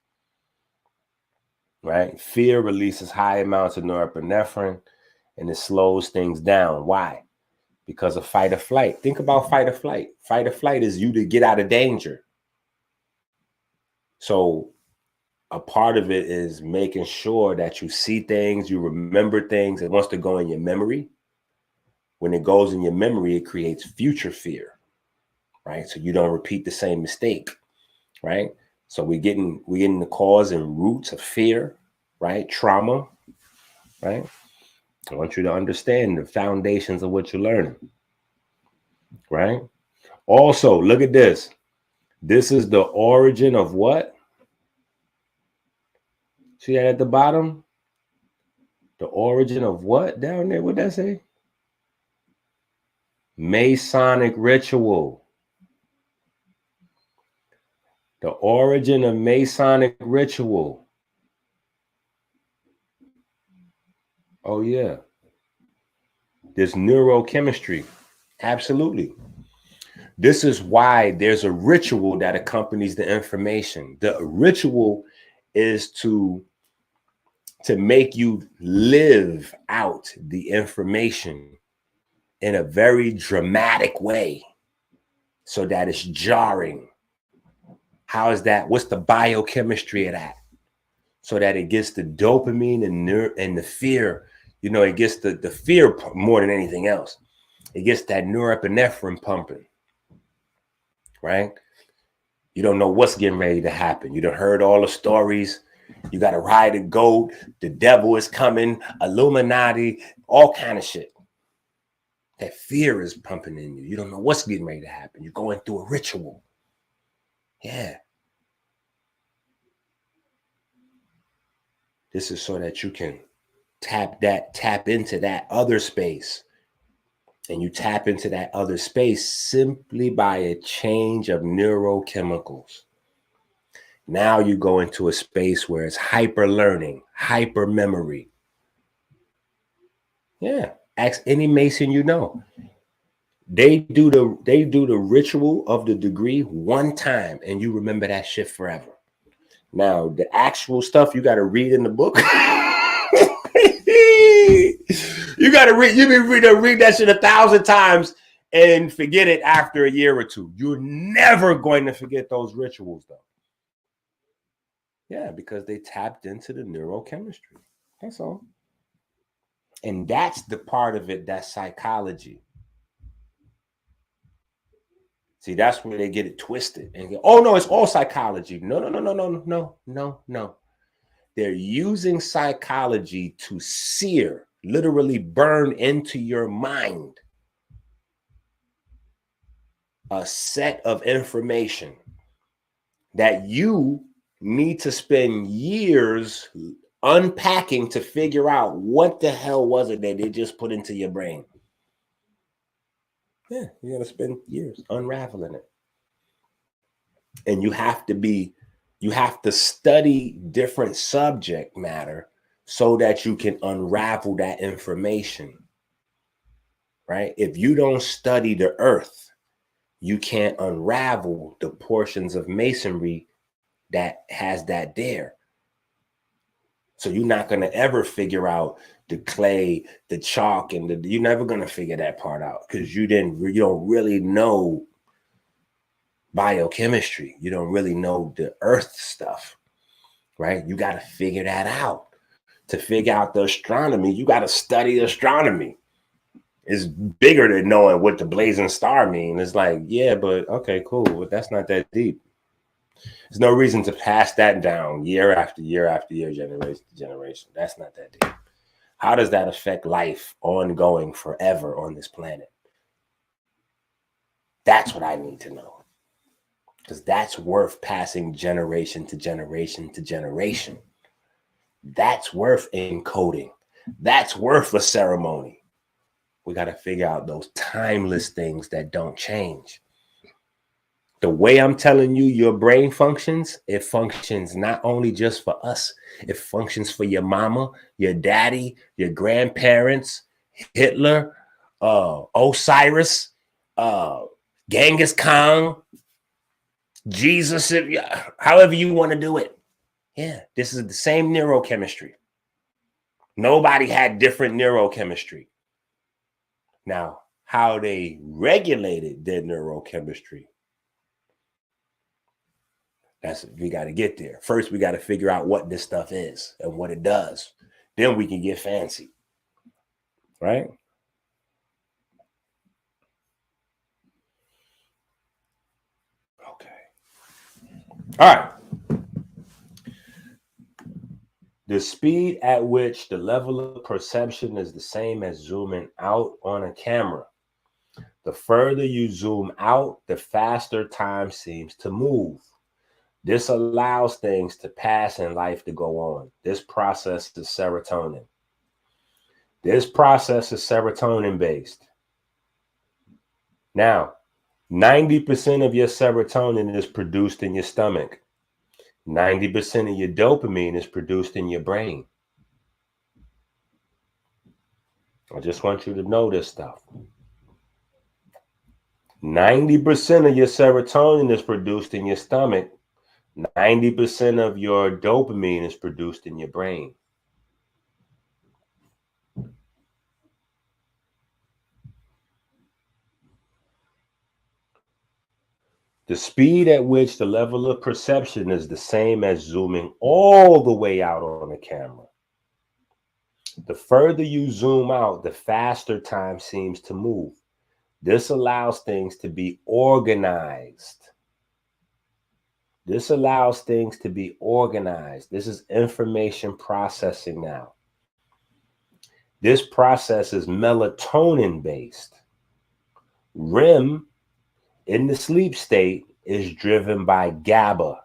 right? Fear releases high amounts of norepinephrine and it slows things down. Why? Because of fight or flight. Think about fight or flight. Fight or flight is you to get out of danger. So a part of it is making sure that you see things, you remember things. It wants to go in your memory. When it goes in your memory, it creates future fear, right? So you don't repeat the same mistake, right? So we're getting the cause and roots of fear, right? Trauma, right? I want you to understand the foundations of what you're learning, right? Also, look at this. This is the origin of what? See that at the bottom? The origin of what down there? What'd that say? Masonic ritual. The origin of Masonic ritual. Oh, yeah. There's neurochemistry. Absolutely. This is why there's a ritual that accompanies the information. The ritual is to make you live out the information in a very dramatic way so that it's jarring. How is that? What's the biochemistry of that? So that it gets the dopamine and the fear. You know, it gets the fear more than anything else. It gets that norepinephrine pumping, right? You don't know what's getting ready to happen. You done heard all the stories. You got to ride a goat. The devil is coming. Illuminati, all kind of shit. That fear is pumping in you. You don't know what's getting ready to happen. You're going through a ritual. Yeah. This is so that you can tap into that other space. And you tap into that other space simply by a change of neurochemicals. Now you go into a space where it's hyper learning, hyper memory. Yeah. Ask any Mason you know. They do the ritual of the degree one time and you remember that shit forever. Now, the actual stuff you got to read in the book. You got to read. You read that shit 1,000 times and forget it after a year or two. You're never going to forget those rituals, though. Yeah, because they tapped into the neurochemistry. That's all. And that's the part of it that's psychology. See, that's where they get it twisted and go, oh no, it's all psychology. No. They're using psychology to sear, literally burn into your mind a set of information that you need to spend years unpacking to figure out what the hell was it that they just put into your brain. Yeah, you're going to spend years unraveling it. And you have to study different subject matter so that you can unravel that information, right? If you don't study the earth, you can't unravel the portions of masonry that has that there. So you're not going to ever figure out the clay, the chalk, and you're never going to figure that part out because you don't really know biochemistry. You don't really know the earth stuff, right? You got to figure that out. To figure out the astronomy, you got to study astronomy. It's bigger than knowing what the blazing star means. It's like, yeah, but okay, cool. But that's not that deep. There's no reason to pass that down year after year after year, generation to generation. That's not that deep. How does that affect life ongoing forever on this planet? That's what I need to know. Because that's worth passing generation to generation to generation. That's worth encoding. That's worth a ceremony. We got to figure out those timeless things that don't change. The way I'm telling you your brain functions, it functions not only just for us, it functions for your mama, your daddy, your grandparents, Hitler, Osiris, Genghis Khan, Jesus, however you want to do it. Yeah, this is the same neurochemistry. Nobody had different neurochemistry. Now, how they regulated their neurochemistry, We got to get there. First, we got to figure out what this stuff is and what it does. Then we can get fancy, right? Okay. All right. The speed at which the level of perception is the same as zooming out on a camera. The further you zoom out, the faster time seems to move. This allows things to pass and life to go on. This process is serotonin. This process is serotonin based. Now, 90% of your serotonin is produced in your stomach. 90% of your dopamine is produced in your brain. I just want you to know this stuff. 90% of your serotonin is produced in your stomach. 90% of your dopamine is produced in your brain. The speed at which the level of perception is the same as zooming all the way out on a camera. The further you zoom out, the faster time seems to move. This allows things to be organized. This allows things to be organized. This is information processing now. This process is melatonin based. REM in the sleep state is driven by GABA,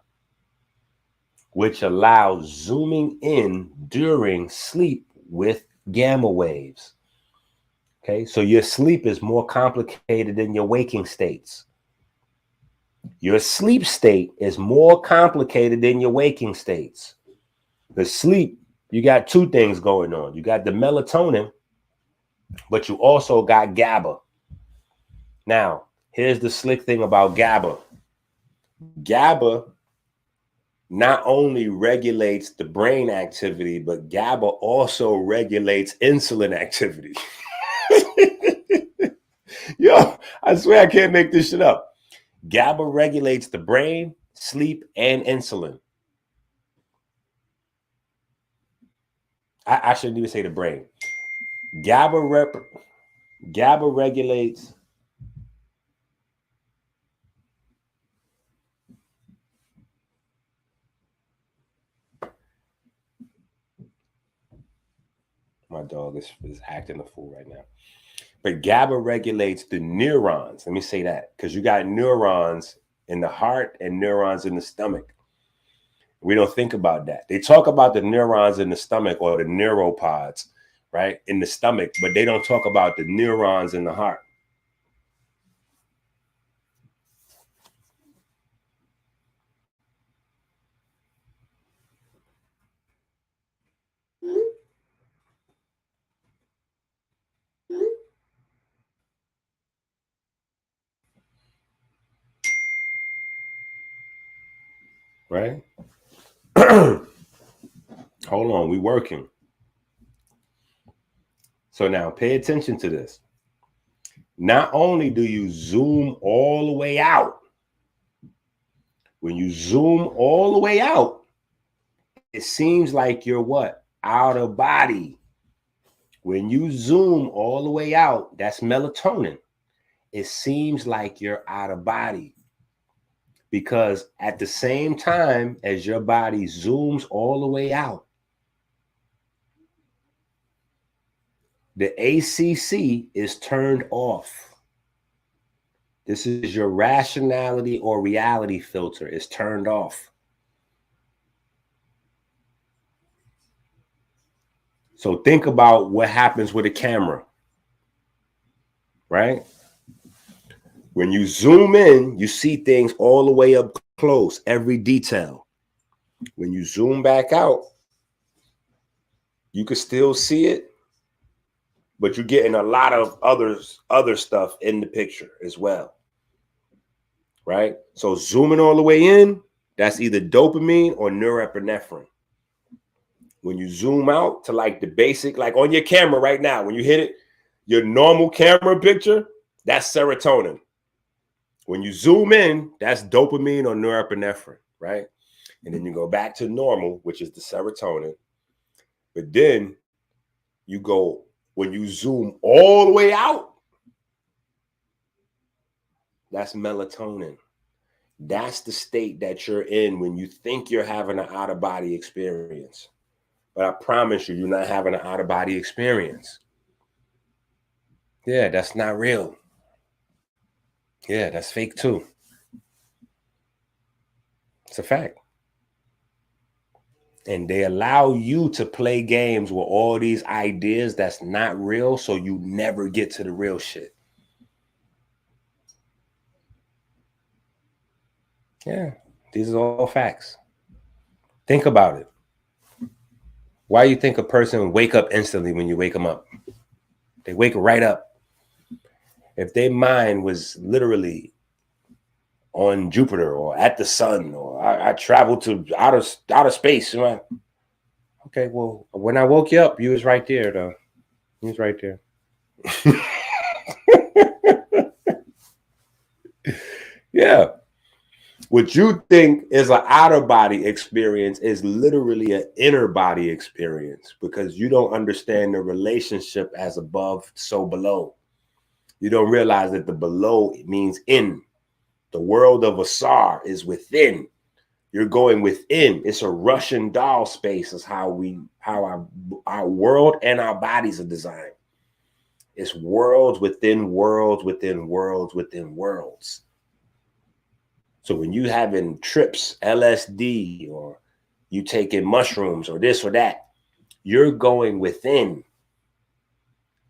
which allows zooming in during sleep with gamma waves. Okay, so your sleep is more complicated than your waking states. Your sleep state is more complicated than your waking states. The sleep, you got two things going on. You got the melatonin, but you also got GABA. Now, here's the slick thing about GABA. GABA not only regulates the brain activity, but GABA also regulates insulin activity. Yo, I swear I can't make this shit up. GABA regulates the brain, sleep, and insulin. I shouldn't even say the brain. GABA regulates my dog is acting a fool right now. But GABA regulates the neurons. Let me say that, because you got neurons in the heart and neurons in the stomach. We don't think about that. They talk about the neurons in the stomach, or the neuropods, right, in the stomach, but they don't talk about the neurons in the heart. Right? Hold on, we working. So now pay attention to this. Not only do you zoom all the way out, when you zoom all the way out, it seems like you're what? Out of body. When you zoom all the way out, that's melatonin. It seems like you're out of body. Because at the same time as your body zooms all the way out, the ACC is turned off. This is your rationality or reality filter is turned off. So think about what happens with a camera, right? When you zoom in, you see things all the way up close, every detail. When you zoom back out, you can still see it, but you're getting a lot of other stuff in the picture as well, right? So zooming all the way in, that's either dopamine or norepinephrine. When you zoom out to like the basic, like on your camera right now, when you hit it, your normal camera picture, that's serotonin. When you zoom in, that's dopamine or norepinephrine. right? And then you go back to normal, which is the serotonin. But then you go, when you zoom all the way out, that's melatonin. That's the state that you're in when you think you're having an out-of-body experience. But I promise you, you're not having an out-of-body experience. Yeah, that's not real. Yeah, that's fake too. It's a fact. And they allow you to play games with all these ideas that's not real, so you never get to the real shit. Yeah, these are all facts. Think about it. Why do you think a person wake up instantly when you wake them up? They wake right up. If their mind was literally on Jupiter or at the sun, or I traveled to outer space, right? Okay, well, when I woke you up, you was right there, though. You was right there. Yeah. What you think is an outer body experience is literally an inner body experience, because you don't understand the relationship as above, so below. You don't realize that the below means in. The world of Asar is within. You're going within. It's a Russian doll space is how our world and our bodies are designed. It's worlds within worlds within worlds within worlds. So when you having trips, LSD, or you taking mushrooms or this or that, you're going within,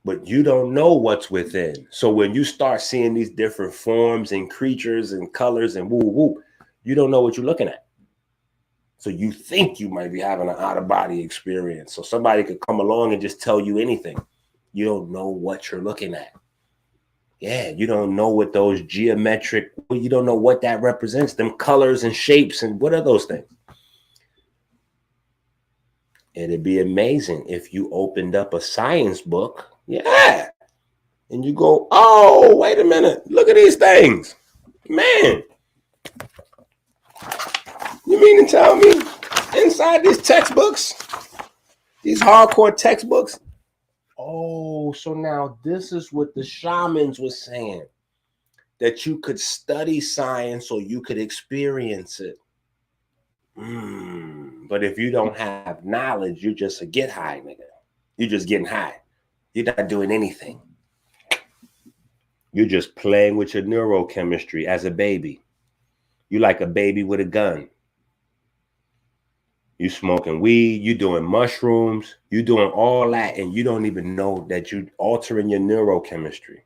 but you don't know what's within. So when you start seeing these different forms and creatures and colors and woo woo, you don't know what you're looking at. So you think you might be having an out-of-body experience. So somebody could come along and just tell you anything. You don't know what you're looking at. Yeah, you don't know what those geometric, you don't know what that represents, them colors and shapes, and what are those things? It'd be amazing if you opened up a science book, yeah, and you go, oh, wait a minute, look at these things. Man, you mean to tell me inside these textbooks, these hardcore textbooks, oh, so now this is what the shamans were saying, that you could study science so you could experience it. But if you don't have knowledge, you just a get high, nigga. You're just getting high. You're not doing anything. You're just playing with your neurochemistry as a baby. You like a baby with a gun. You smoking weed, you doing mushrooms, you doing all that, and you don't even know that you're altering your neurochemistry.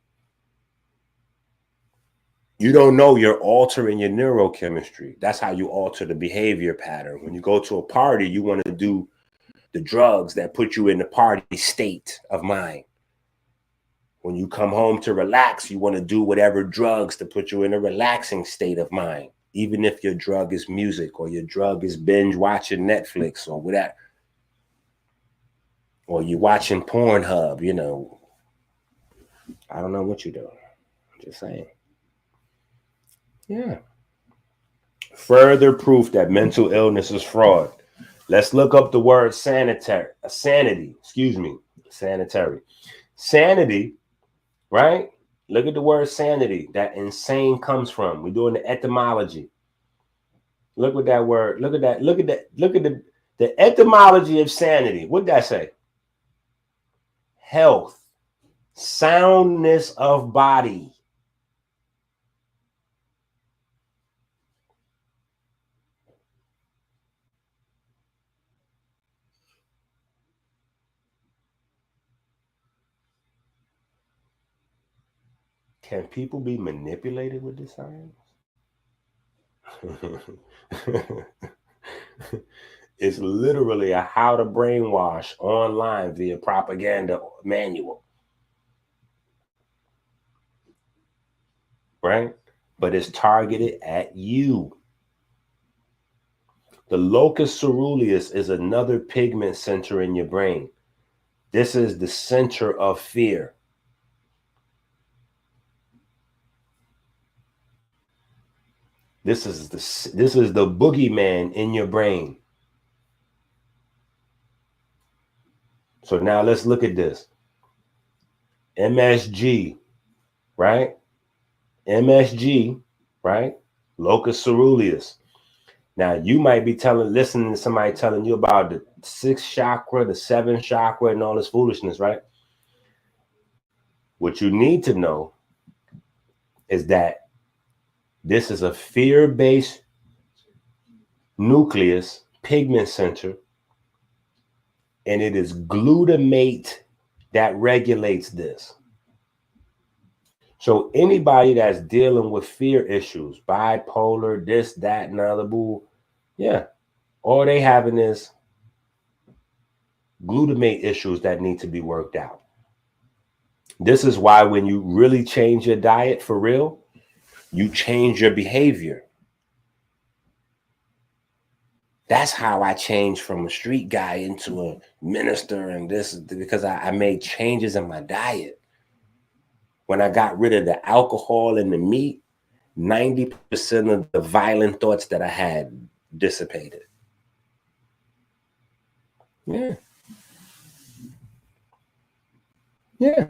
You don't know you're altering your neurochemistry. That's how you alter the behavior pattern. When you go to a party, you want to do the drugs that put you in the party state of mind. When you come home to relax, you want to do whatever drugs to put you in a relaxing state of mind, even if your drug is music or your drug is binge watching Netflix or whatever. Or you're watching Pornhub, you know. I don't know what you're doing. I'm just saying. Yeah. Further proof that mental illness is fraud. Let's look up the word sanitary. Sanity, right? Look at the word sanity that insane comes from. We're doing the etymology. Look at that word. Look at that. Look at the etymology of sanity. What did that say? Health, soundness of body. Can people be manipulated with this science? It's literally a how to brainwash online via propaganda manual. Right? But it's targeted at you. The locus ceruleus is another pigment center in your brain. This is the center of fear. This is the boogeyman in your brain. So now let's look at this. MSG, right? MSG, right? Locus ceruleus. Now you might be listening to somebody telling you about the 6th chakra, the 7th chakra, and all this foolishness, right? What you need to know is that this is a fear-based nucleus pigment center, and it is glutamate that regulates this. So anybody that's dealing with fear issues, bipolar, this, that, and other boo, yeah, all they having is glutamate issues that need to be worked out. This is why when you really change your diet for real, you change your behavior. That's how I changed from a street guy into a minister, and this is because I made changes in my diet. When I got rid of the alcohol and the meat, 90% of the violent thoughts that I had dissipated. Yeah. Yeah.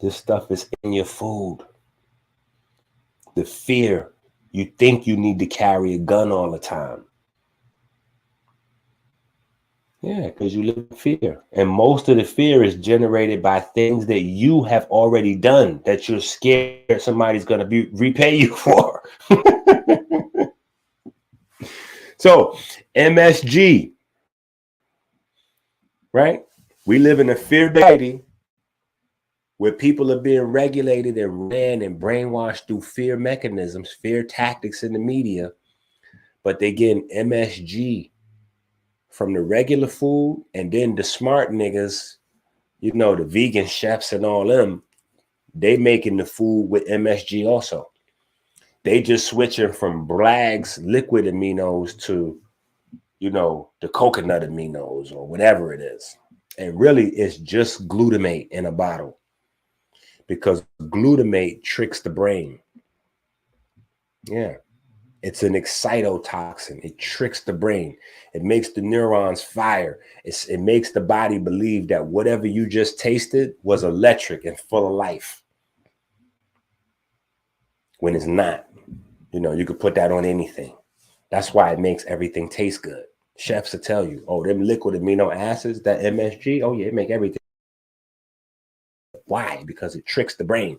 This stuff is in your food. The fear. You think you need to carry a gun all the time. Yeah, because you live in fear. And most of the fear is generated by things that you have already done that you're scared somebody's going to repay you for. So, MSG, right? We live in a fear society where people are being regulated and ran and brainwashed through fear mechanisms, fear tactics in the media, but they getting MSG from the regular food, and then the smart niggas, you know, the vegan chefs and all them, they making the food with MSG also. They just switching from Bragg's liquid aminos to, you know, the coconut aminos or whatever it is. And really, it's just glutamate in a bottle, because glutamate tricks the brain. Yeah. It's an excitotoxin. It tricks the brain. It makes the neurons fire. It makes the body believe that whatever you just tasted was electric and full of life, when it's not. You know, you could put that on anything. That's why it makes everything taste good. Chefs will tell you, oh, them liquid amino acids, that MSG, oh yeah, it make everything. Why? Because it tricks the brain.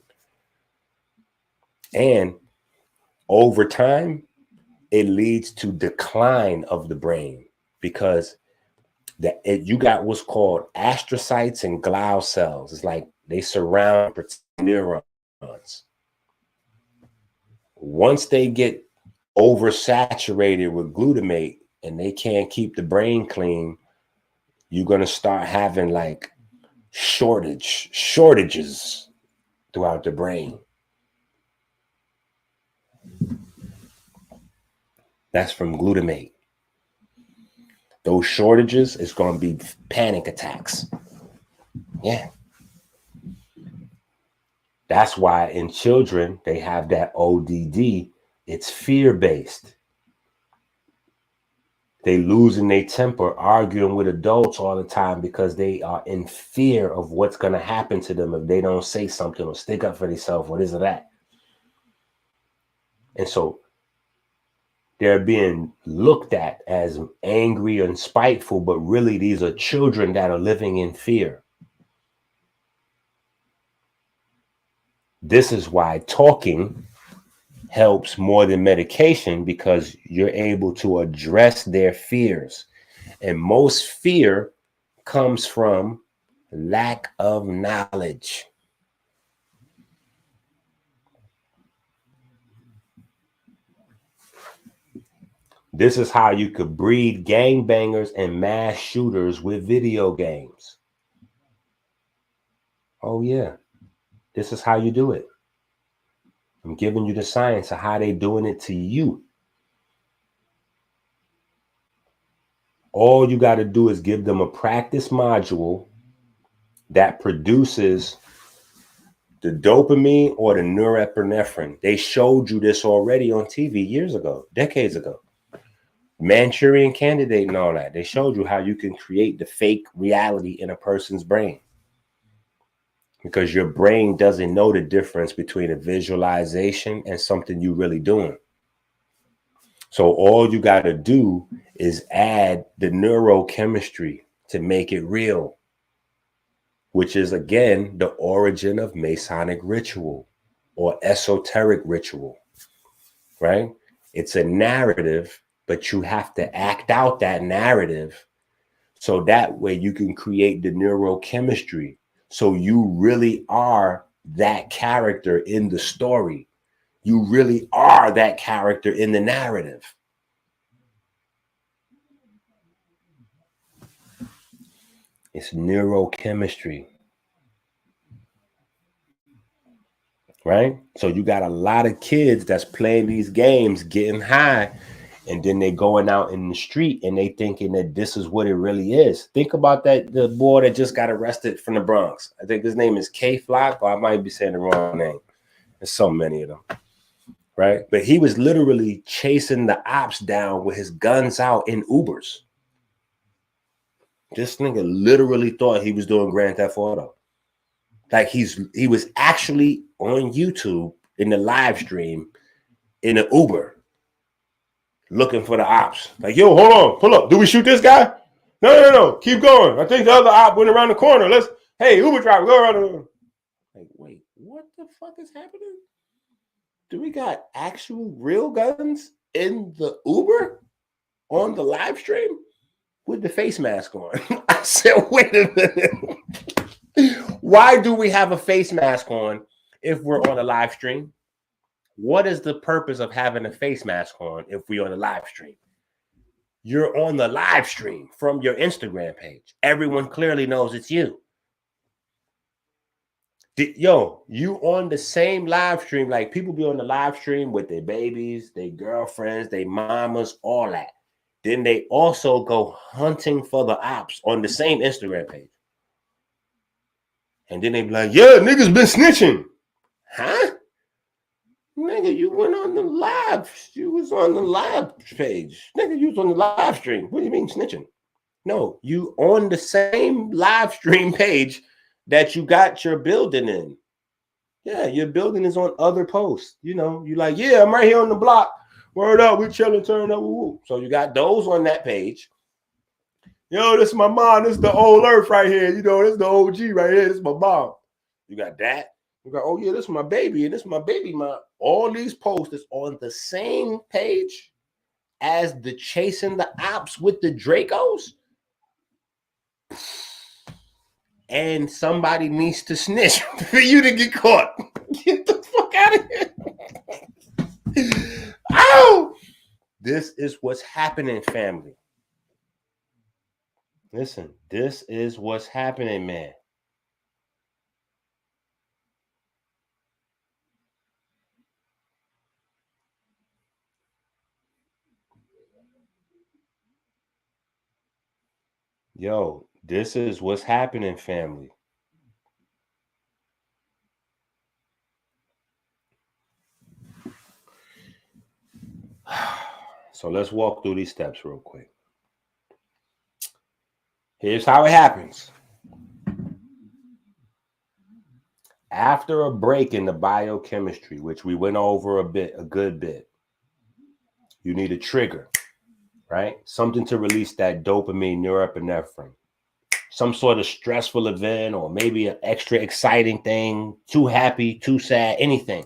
And over time, it leads to decline of the brain, because you got what's called astrocytes and glial cells. It's like they surround neurons. Once they get oversaturated with glutamate and they can't keep the brain clean, you're going to start having like shortages throughout the brain. That's from glutamate. Those shortages is going to be panic attacks. Yeah. That's why in children, they have that ODD. It's fear-based. They losing their temper, arguing with adults all the time because they are in fear of what's going to happen to them if they don't say something or stick up for themselves or this or that. And so they're being looked at as angry and spiteful, but really these are children that are living in fear. This is why talking helps more than medication, because you're able to address their fears. And most fear comes from lack of knowledge. This is how you could breed gangbangers and mass shooters with video games. Oh yeah, this is how you do it. I'm giving you the science of how they doing it to you. All you got to do is give them a practice module that produces the dopamine or the norepinephrine. They showed you this already on TV years ago, decades ago. Manchurian Candidate and all that. They showed you how you can create the fake reality in a person's brain. Because your brain doesn't know the difference between a visualization and something you're really doing. So all you got to do is add the neurochemistry to make it real, which is, again, the origin of Masonic ritual or esoteric ritual, right? It's a narrative, but you have to act out that narrative so that way you can create the neurochemistry. So you really are that character in the story. You really are that character in the narrative. It's neurochemistry. Right? So you got a lot of kids that's playing these games, getting high, and then they going out in the street and they thinking that this is what it really is. Think about that, the boy that just got arrested from the Bronx. I think his name is K Flock, or I might be saying the wrong name. There's so many of them. Right? But he was literally chasing the ops down with his guns out in Ubers. This nigga literally thought he was doing Grand Theft Auto. Like he was actually on YouTube in the live stream in an Uber looking for the ops. Like, yo, hold on, pull up. Do we shoot this guy? No. Keep going. I think the other op went around the corner. Hey, Uber driver, go around the corner. Like, wait, what the fuck is happening? Do we got actual real guns in the Uber on the live stream with the face mask on? I said, wait a minute. Why do we have a face mask on if we're on a live stream? What is the purpose of having a face mask on if we're on a live stream? You're on the live stream from your Instagram page. Everyone clearly knows it's you. You on the same live stream, like people be on the live stream with their babies, their girlfriends, their mamas, all that. Then they also go hunting for the ops on the same Instagram page. And then they be like, yeah, niggas been snitching. Huh? Nigga, you went on the live. You was on the live page. Nigga, you was on the live stream. What do you mean snitching? No, you on the same live stream page that you got your building in. Yeah, your building is on other posts. You know, you like, yeah, I'm right here on the block. Word up, we chilling, turn up. Woo. So you got those on that page. Yo, this is my mom. This is the old earth right here. You know, this is the OG right here. This is my mom. You got that. You got, oh yeah, this is my baby, and this is my baby mom. All these posts is on the same page as the chasing the ops with the Dracos. And somebody needs to snitch for you to get caught. Get the fuck out of here. Oh, this is what's happening, family. Listen, this is what's happening, man. Yo, this is what's happening, family. So let's walk through these steps real quick. Here's how it happens. After a break in the biochemistry, which we went over a good bit, you need a trigger, right? Something to release that dopamine, norepinephrine. Some sort of stressful event, or maybe an extra exciting thing, too happy, too sad, anything,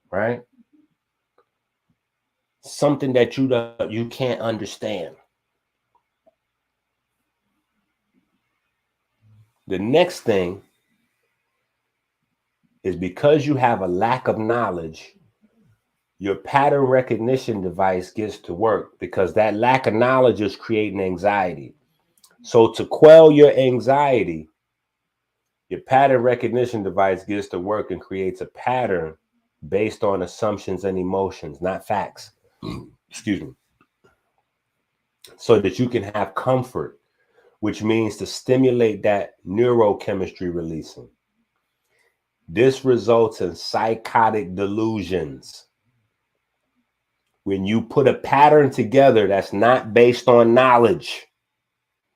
right? Something that you can't understand. The next thing is, because you have a lack of knowledge, your pattern recognition device gets to work, because that lack of knowledge is creating anxiety. So to quell your anxiety, your pattern recognition device gets to work and creates a pattern based on assumptions and emotions, not facts. Excuse me. So that you can have comfort, which means to stimulate that neurochemistry releasing. This results in psychotic delusions. When you put a pattern together that's not based on knowledge,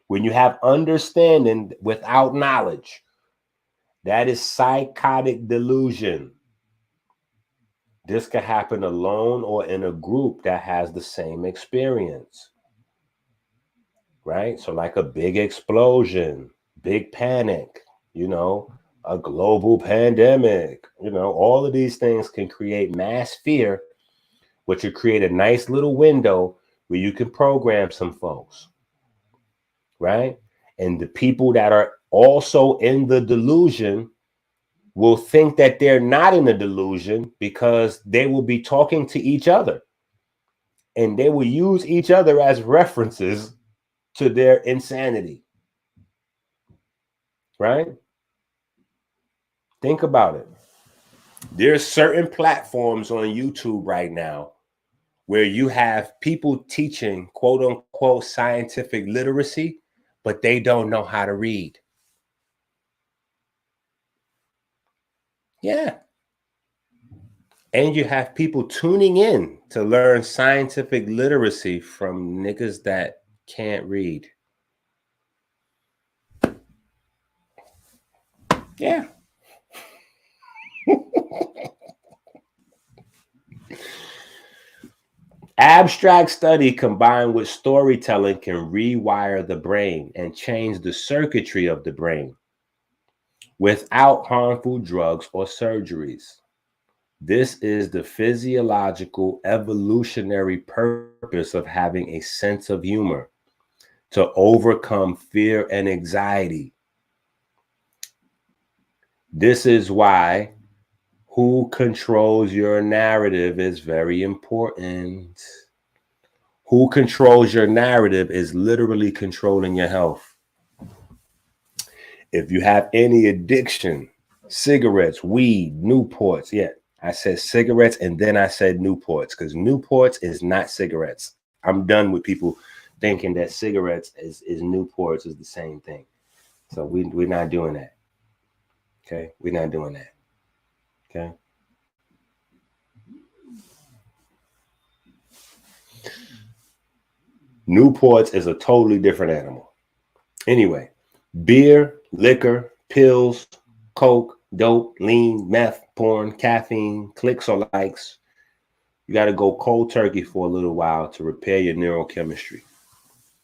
when you have understanding without knowledge, that is psychotic delusion. This can happen alone or in a group that has the same experience, right? So like a big explosion, big panic, a global pandemic, all of these things can create mass fear, which will create a nice little window where you can program some folks, right? And the people that are also in the delusion will think that they're not in a delusion because they will be talking to each other and they will use each other as references to their insanity, right? Think about it. There's certain platforms on YouTube right now where you have people teaching quote unquote scientific literacy, but they don't know how to read. Yeah. And you have people tuning in to learn scientific literacy from niggas that can't read. Yeah. Abstract study combined with storytelling can rewire the brain and change the circuitry of the brain without harmful drugs or surgeries. This is the physiological evolutionary purpose of having a sense of humor to overcome fear and anxiety. This is why who controls your narrative is very important. Who controls your narrative is literally controlling your health. If you have any addiction, cigarettes, weed, Newports, yeah, I said cigarettes and then I said Newports because Newports is not cigarettes. I'm done with people thinking that cigarettes is Newports is the same thing. So we're not doing that. Okay, we're not doing that. Okay. Newports is a totally different animal. Anyway, beer, liquor, pills, coke, dope, lean, meth, porn, caffeine, clicks or likes. You got to go cold turkey for a little while to repair your neurochemistry.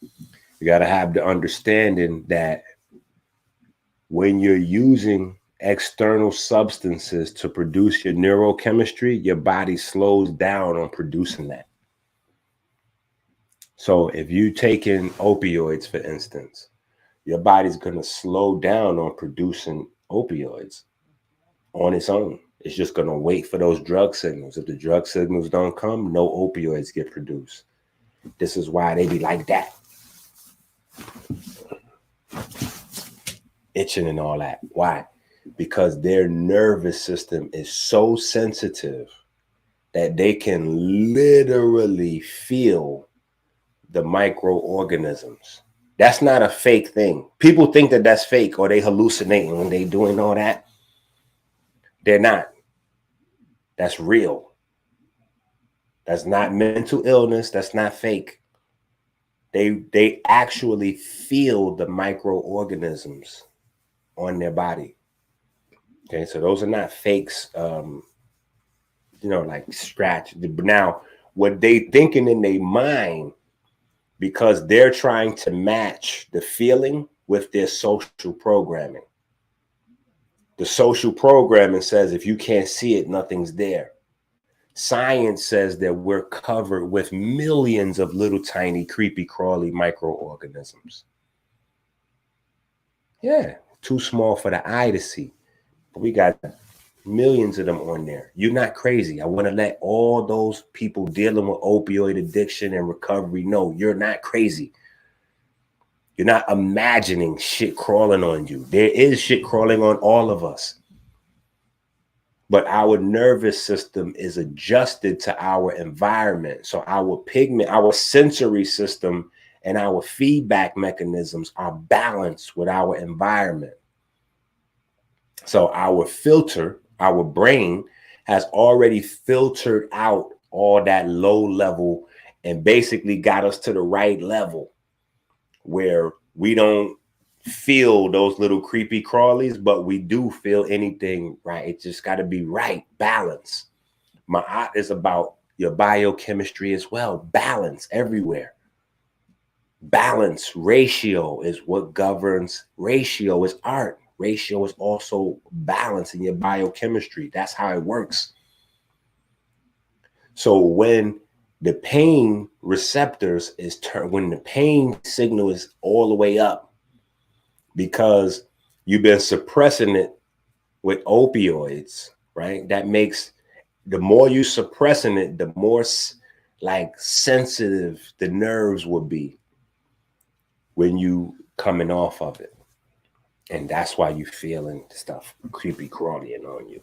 You got to have the understanding that when you're using external substances to produce your neurochemistry, your body slows down on producing that. So if you take in opioids, for instance, your body's going to slow down on producing opioids on its own. It's just going to wait for those drug signals. If the drug signals don't come, no opioids get produced. This is why they be like that. Itching and all that. Why? Because their nervous system is so sensitive that they can literally feel the microorganisms. That's not a fake thing. People think that that's fake or they hallucinating when they doing all that. They're not. That's real. That's not mental illness. That's not fake. They actually feel the microorganisms on their body. Okay, so those are not fakes. Like scratch. Now, what they thinking in their mind, because they're trying to match the feeling with their social programming. The social programming says if you can't see it, nothing's there. Science says that we're covered with millions of little tiny creepy crawly microorganisms. Yeah, too small for the eye to see. But we got millions of them on there. You're not crazy. I want to let all those people dealing with opioid addiction and recovery know you're not crazy. You're not imagining shit crawling on you. There is shit crawling on all of us. But our nervous system is adjusted to our environment. So our sensory system and our feedback mechanisms are balanced with our environment. So our filter, our brain has already filtered out all that low level and basically got us to the right level where we don't feel those little creepy crawlies, but we do feel anything right. It just got to be right, balance. Ma'at is about your biochemistry as well, balance everywhere. Balance, ratio is what governs. Ratio is art. Ratio is also balance in your biochemistry. That's how it works. So when the pain receptors is turned, when the pain signal is all the way up, because you've been suppressing it with opioids, right? That makes, the more you suppressing it, the more like sensitive the nerves will be when you coming off of it. And that's why you feeling stuff creepy crawling on you.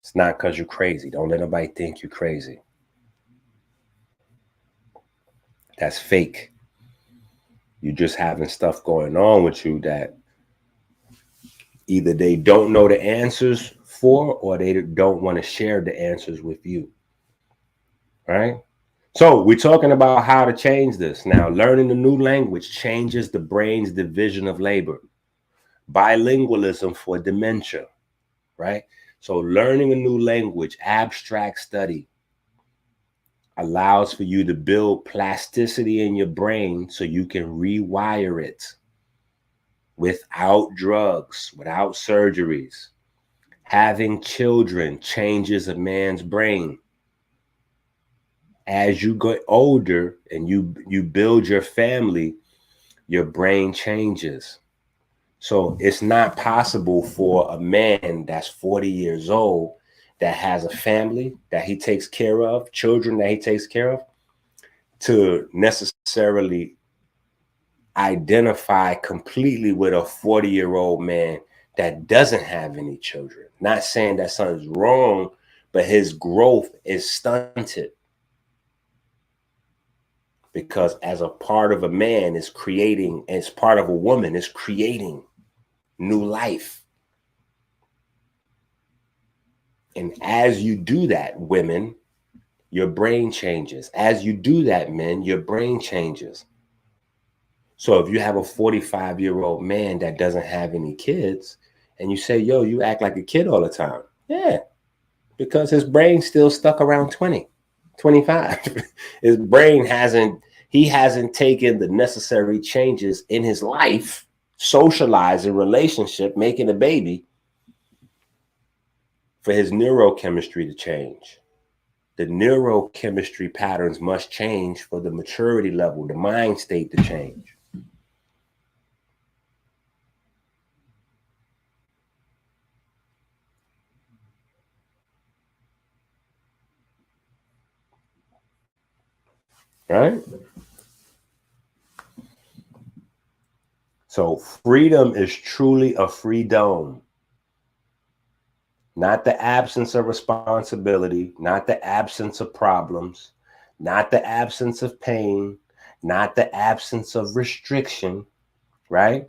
It's not because you're crazy. Don't let nobody think you're crazy. That's fake. You're just having stuff going on with you that either they don't know the answers for, or they don't want to share the answers with you. Right? So we're talking about how to change this. Now, learning a new language changes the brain's division of labor. Bilingualism for dementia, right? So learning a new language, abstract study, allows for you to build plasticity in your brain so you can rewire it without drugs, without surgeries. Having children changes a man's brain. As you get older and you build your family, your brain changes. So it's not possible for a man that's 40 years old that has a family that he takes care of, children that he takes care of, to necessarily identify completely with a 40-year-old man that doesn't have any children. Not saying that something's wrong, but his growth is stunted. Because as a part of a man is creating, as part of a woman is creating new life. And as you do that, women, your brain changes. As you do that, men, your brain changes. So if you have a 45-year-old man that doesn't have any kids, and you say, yo, you act like a kid all the time. Yeah, because his brain's still stuck around 20, 25. His brain hasn't taken the necessary changes in his life, socializing, relationship, making a baby, for his neurochemistry to change. The neurochemistry patterns must change for the maturity level, the mind state to change. Right? So freedom is truly a freedom. Not the absence of responsibility, not the absence of problems, not the absence of pain, not the absence of restriction, right?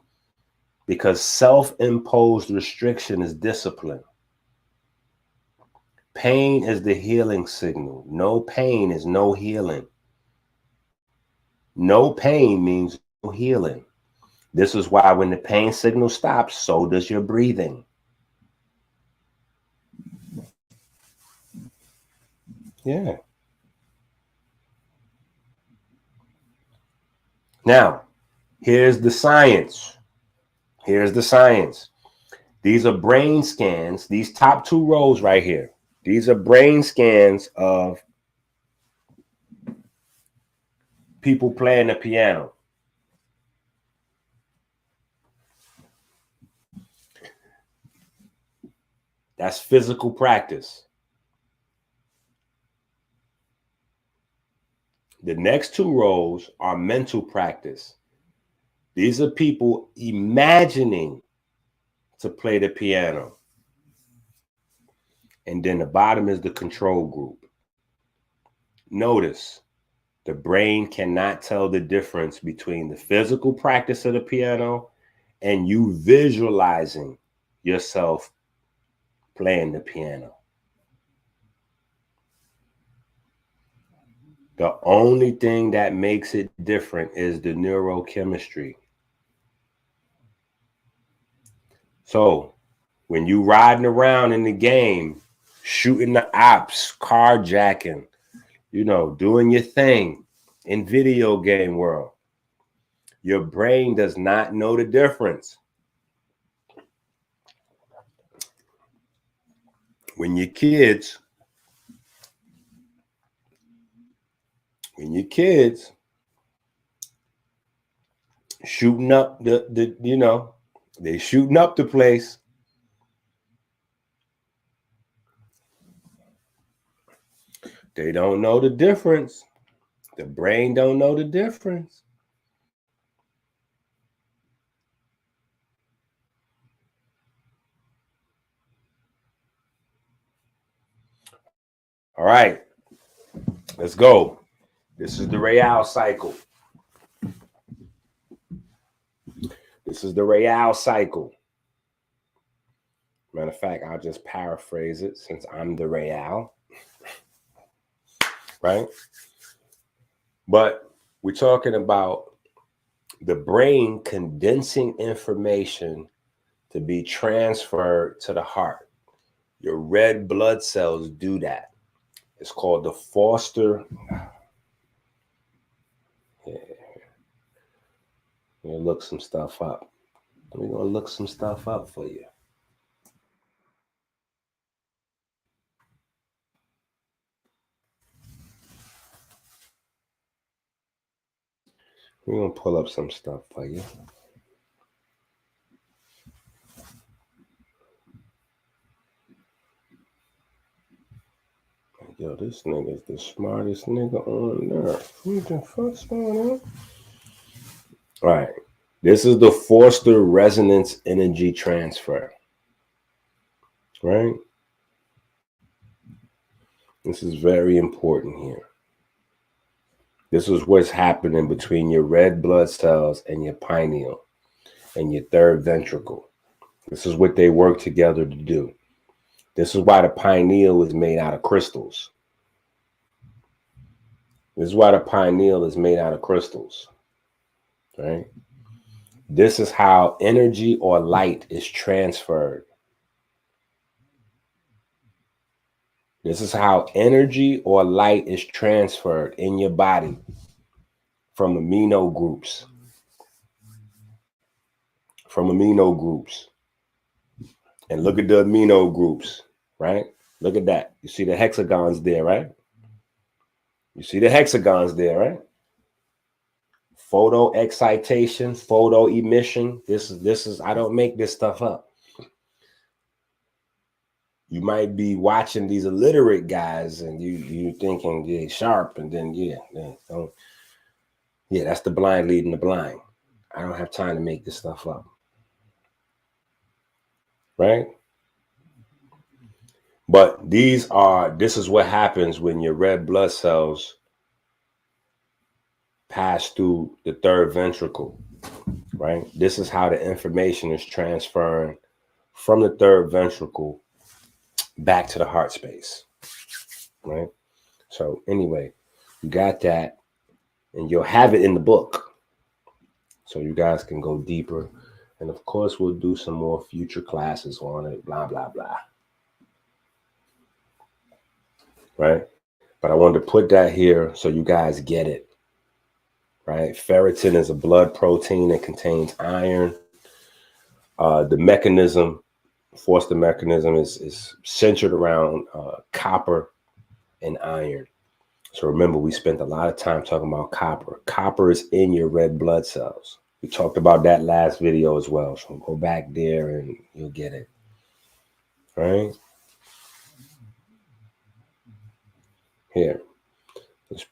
Because self-imposed restriction is discipline. Pain is the healing signal. No pain is no healing. No pain means no healing. This is why when the pain signal stops, so does your breathing. Yeah. Now, here's the science. Here's the science. These are brain scans. These top two rows right here. These are brain scans of people playing the piano. That's physical practice. The next two rows are mental practice. These are people imagining to play the piano. And then the bottom is the control group. Notice, the brain cannot tell the difference between the physical practice of the piano and you visualizing yourself playing the piano. The only thing that makes it different is the neurochemistry. So when you riding around in the game, shooting the ops, carjacking, doing your thing in video game world, your brain does not know the difference. When your kids shooting up they shooting up the place. They don't know the difference. The brain don't know the difference. All right, let's go. This is the Real cycle. This is the Real cycle. Matter of fact, I'll just paraphrase it since I'm the Real. Right? But we're talking about the brain condensing information to be transferred to the heart. Your red blood cells do that. It's called the Foster. Yeah. We're gonna look some stuff up. We're gonna look some stuff up for you. We're gonna pull up some stuff for you. Yo, this nigga's the smartest nigga on earth. What the fuck's going on? All right. This is the Foster resonance energy transfer. Right? This is very important here. This is what's happening between your red blood cells and your pineal and your third ventricle. This is what they work together to do. This is why the pineal is made out of crystals. This is why the pineal is made out of crystals. Right? This is how energy or light is transferred. This is how energy or light is transferred in your body from amino groups. And look at the amino groups, right? Look at that. You see the hexagons there, right? You see the hexagons there, right? Photo excitation, photo emission. This is I don't make this stuff up. You might be watching these illiterate guys and you thinking they're sharp, and then that's the blind leading the blind. I don't have time to make this stuff up. Right? But this is what happens when your red blood cells pass through the third ventricle, right? This is how the information is transferring from the third ventricle back to the heart space, right? So anyway, you got that, and you'll have it in the book, so you guys can go deeper. And of course, we'll do some more future classes on it, blah, blah, blah. Right? But I wanted to put that here so you guys get it. Right? Ferritin is a blood protein that contains iron. The mechanism, Foster mechanism, is centered around copper and iron. So remember, we spent a lot of time talking about copper. Copper is in your red blood cells. We talked about that last video as well. So go back there and you'll get it. Right? Here. This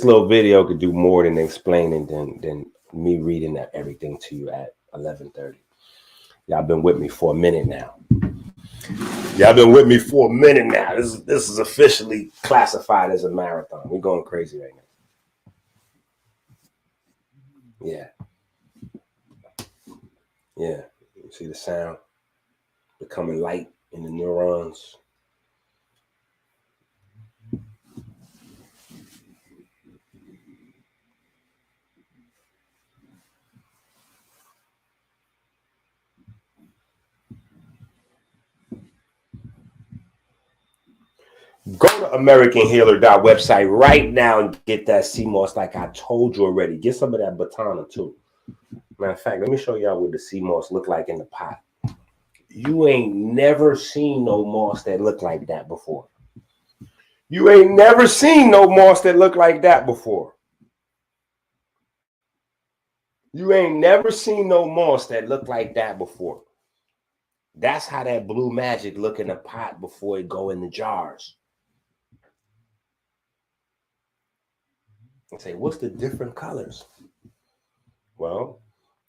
little video could do more than explaining than me reading that everything to you at 11:30. Y'all been with me for a minute now. This is officially classified as a marathon. We're going crazy right now. Yeah. See the sound becoming light in the neurons. Go to AmericanHealer.website right now and get that CMOS like I told you already. Get some of that batana too. Matter of fact, let me show y'all what the CMOS look like in the pot. You ain't never seen no moss that look like that before. You ain't never seen no moss that look like that before. You ain't never seen no moss that look like that before. That's how that blue magic look in the pot before it go in the jars. And say, what's the different colors? Well,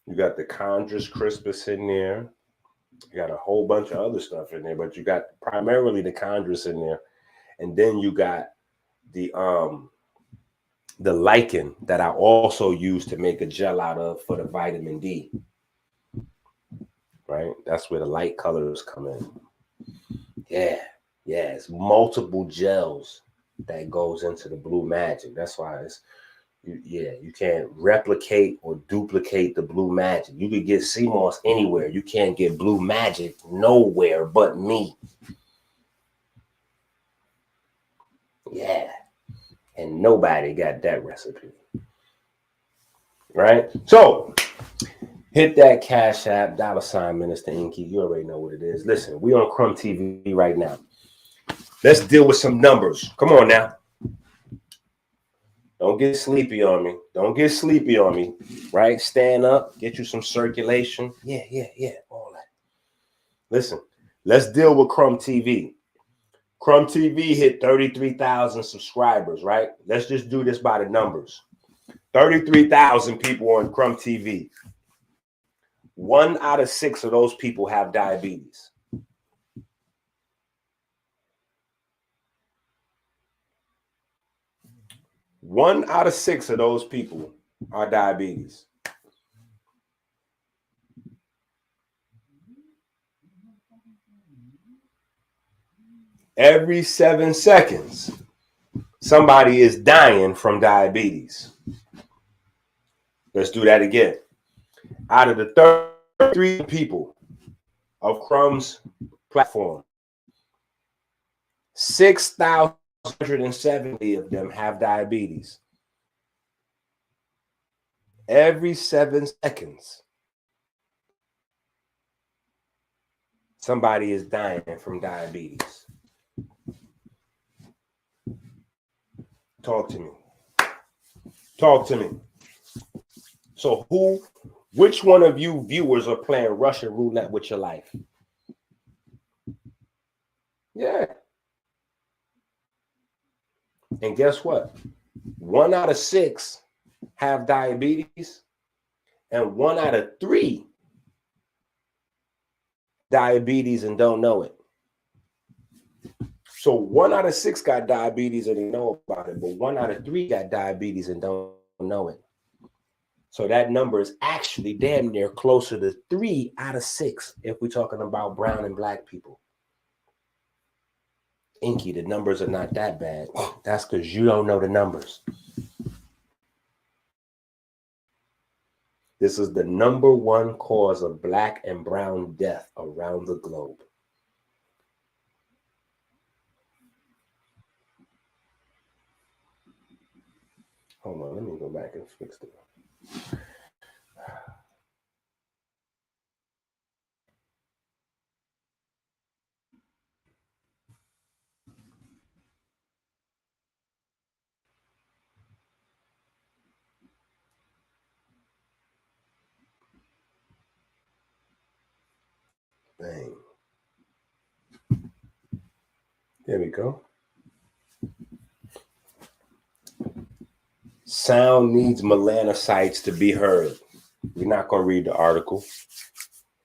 you got the Chondrus crispus in there. You got a whole bunch of other stuff in there, but you got primarily the Chondrus in there. And then you got the lichen that I also use to make a gel out of for the vitamin D. Right? That's where the light colors come in. Yeah, it's multiple gels that goes into the blue magic. That's why it's you can't replicate or duplicate the blue magic. You could get CMOS anywhere. You can't get blue magic nowhere but me. Yeah. And nobody got that recipe. Right? So hit that Cash App, $ Minister Enqi. You already know what it is. Listen, we on Crumb TV right now. Let's deal with some numbers. Come on now. Don't get sleepy on me. Don't get sleepy on me. Right? Stand up. Get you some circulation. Yeah. All that. Listen, let's deal with Crumb TV. Crumb TV hit 33,000 subscribers, right? Let's just do this by the numbers. 33,000 people on Crumb TV. 1 out of 6 of those people have diabetes. One out of 6 of those people are diabetes. Every 7 seconds, somebody is dying from diabetes. Let's do that again. Out of the 33 people of Crumb's platform, 6,170 of them have diabetes. Every 7 seconds, somebody is dying from diabetes. Talk to me. Talk to me. So which one of you viewers are playing Russian roulette with your life? Yeah. And guess what? 1 out of 6 have diabetes, and 1 out of 3 diabetes and don't know it. So 1 out of 6 got diabetes and they know about it, but 1 out of 3 got diabetes and don't know it. So that number is actually damn near closer to 3 out of 6 if we're talking about brown and black people. Enqi, the numbers are not that bad. That's because you don't know the numbers. This is the #1 cause of black and brown death around the globe. Hold on, let me go back and fix it. Bang. There we go. Sound needs melanocytes to be heard. We're not going to read the article.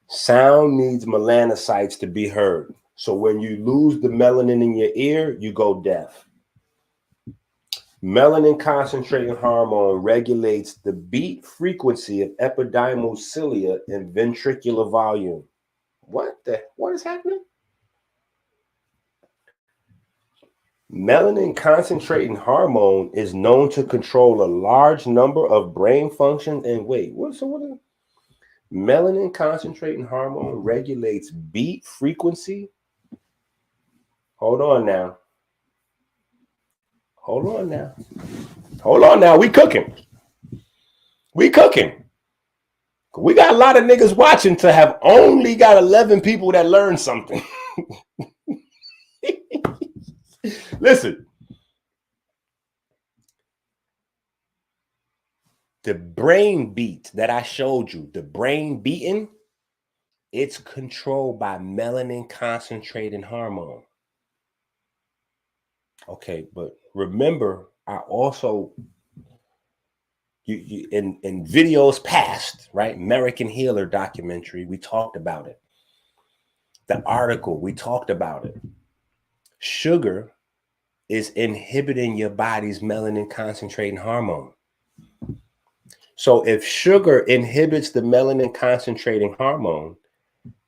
Sound needs melanocytes to be heard. So when you lose the melanin in your ear, you go deaf. Melanin concentrating hormone regulates the beat frequency of epidermal cilia and ventricular volume. What is happening? Melanin concentrating hormone is known to control a large number of brain functions. And wait, what is melanin concentrating hormone regulates beat frequency? Hold on now. We cooking. We got a lot of niggas watching to have only got 11 people that learn something. Listen. The brain beat that I showed you, the brain beating, it's controlled by melanin concentrating hormone. Okay, but remember, I also in videos past, right? American Healer documentary, we talked about it. The article, we talked about it. Sugar is inhibiting your body's melanin concentrating hormone. So if sugar inhibits the melanin concentrating hormone,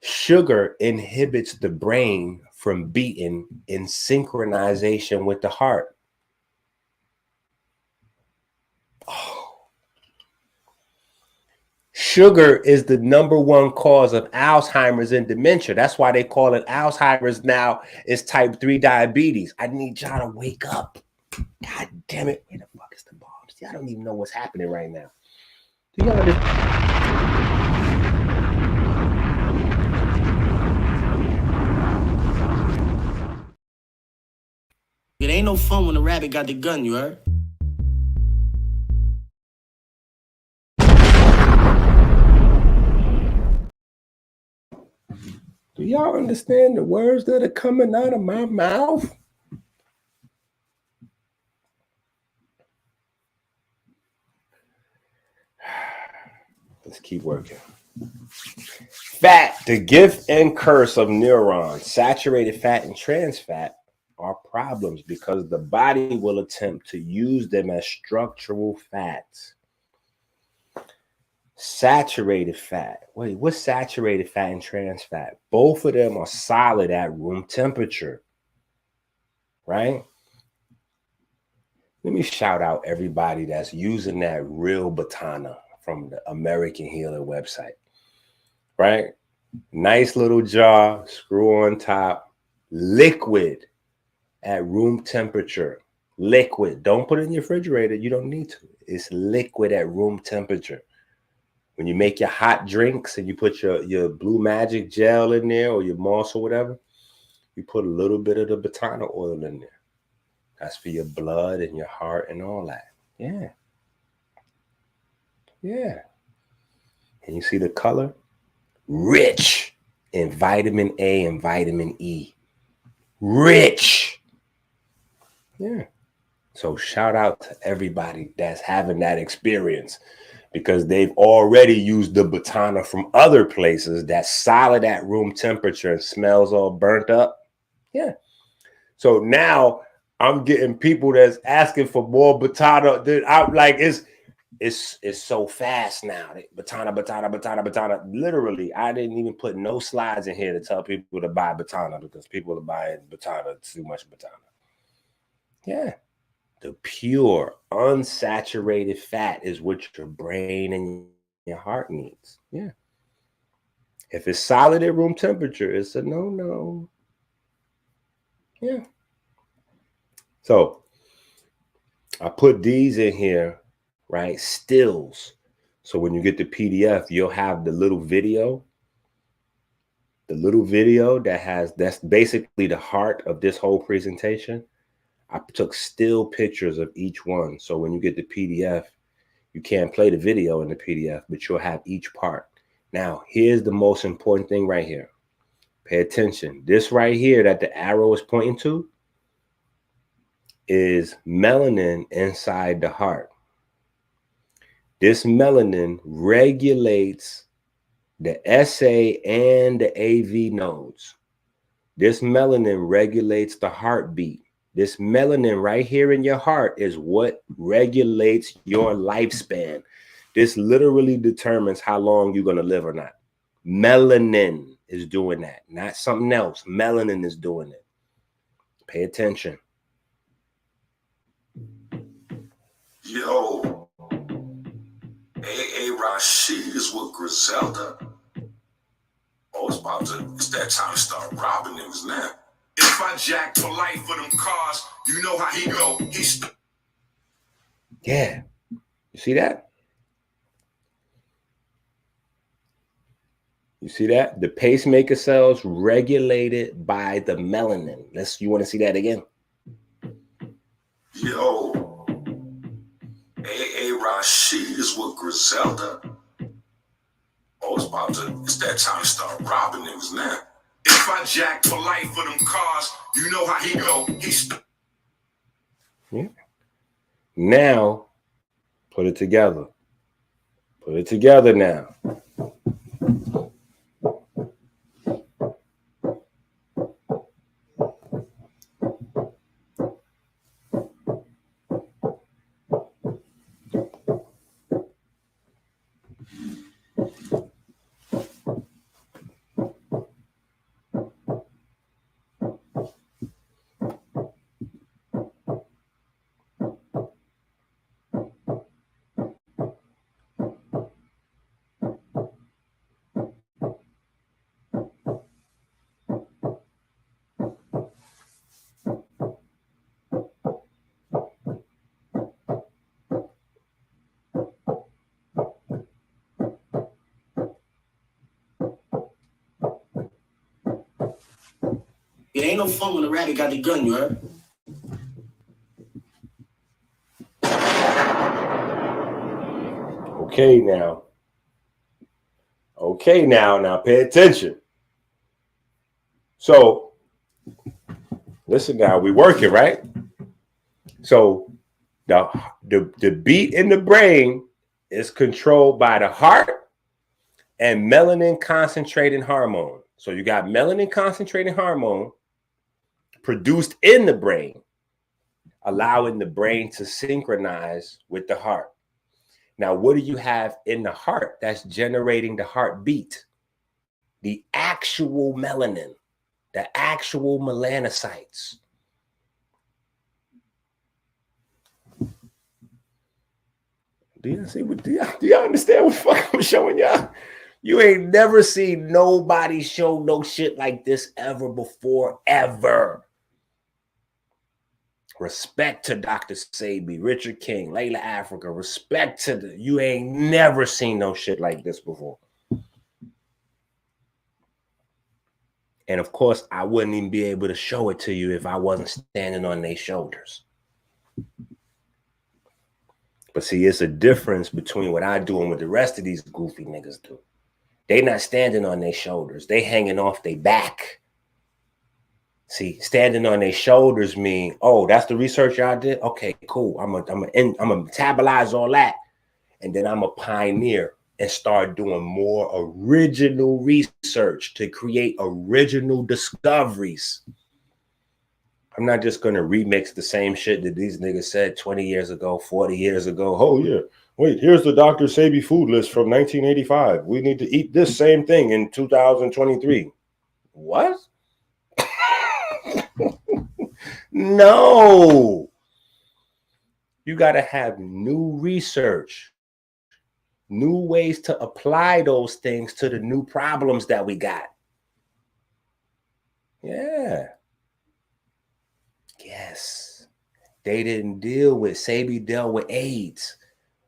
sugar inhibits the brain from beating in synchronization with the heart. Oh. Sugar is the #1 cause of Alzheimer's and dementia. That's why they call it Alzheimer's now. It's type 3 diabetes. I need y'all to wake up. God damn it. Where the fuck is the bombs? I don't even know what's happening right now. Do y'all understand? It ain't no fun when the rabbit got the gun, you heard? Do y'all understand the words that are coming out of my mouth? Let's keep working. Fat, the gift and curse of neurons. Saturated fat and trans fat are problems because the body will attempt to use them as structural fats. Saturated fat. Wait, what's saturated fat and trans fat? Both of them are solid at room temperature, right? Let me shout out everybody that's using that real Batana from the American Healer website, right? Nice little jar, screw on top, liquid at room temperature. Liquid. Don't put it in your refrigerator. You don't need to. It's liquid at room temperature. When you make your hot drinks and you put your Blue Magic gel in there or your moss or whatever, you put a little bit of the Batana oil in there. That's for your blood and your heart and all that. Yeah. Yeah. And you see the color? Rich in vitamin A and vitamin E. Rich. Yeah. So shout out to everybody that's having that experience, because they've already used the Batana from other places that's solid at room temperature and smells all burnt up. Yeah. So now I'm getting people that's asking for more Batana. I'm like, it's so fast now. Batana. Literally, I didn't even put no slides in here to tell people to buy Batana because people are buying Batana, too much Batana. Yeah. The pure, unsaturated fat is what your brain and your heart needs. Yeah. If it's solid at room temperature, it's a no-no. Yeah. So I put these in here, right? Stills. So when you get the PDF, you'll have the little video. The little video that's basically the heart of this whole presentation. I took still pictures of each one. So when you get the PDF, you can't play the video in the PDF, but you'll have each part. Now, here's the most important thing right here. Pay attention. This right here that the arrow is pointing to is melanin inside the heart. This melanin regulates the SA and the AV nodes. This melanin regulates the heartbeat. This melanin right here in your heart is what regulates your lifespan. This literally determines how long you're going to live or not. Melanin. is doing that, not something else. Melanin is doing it. Pay attention. Yo, A.A. Rashid is with Griselda. Oh, it's that time to start robbing niggas now. If I jack for life for them cars, you know how he go. Yeah. You see that? You see that? The pacemaker cells regulated by the melanin. You want to see that again? Yo, A.A. Rashid is with Griselda. Oh, it's that time to start robbing niggas now. If I jack for life for them cars, you know how he go. Yeah. Now, put it together. Put it together now. It ain't no fun when the rabbit got the gun, you heard? Okay, now. Okay, now pay attention. So, listen now, we working, right? So, the beat in the brain is controlled by the heart and melanin concentrating hormone. So, you got melanin concentrating hormone produced in the brain, allowing the brain to synchronize with the heart. Now, what do you have in the heart that's generating the heartbeat? The actual melanin, the actual melanocytes. Do you understand what fuck I'm showing y'all? You ain't never seen nobody show no shit like this ever before, ever. Respect to Dr. Sebi, Richard King, Layla Africa. Respect to you ain't never seen no shit like this before. And of course, I wouldn't even be able to show it to you if I wasn't standing on their shoulders. But see, it's a difference between what I do and what the rest of these goofy niggas do. They not standing on their shoulders. They hanging off their back. See, standing on their shoulders mean, oh, that's the research y'all did? Okay, cool. I'm gonna metabolize all that. And then I'm a pioneer and start doing more original research to create original discoveries. I'm not just going to remix the same shit that these niggas said 20 years ago, 40 years ago. Oh, yeah. Wait, here's the Dr. Sebi food list from 1985. We need to eat this same thing in 2023. What? No. You got to have new research, new ways to apply those things to the new problems that we got. Yeah. Yes. They didn't deal with, Sebi dealt with AIDS.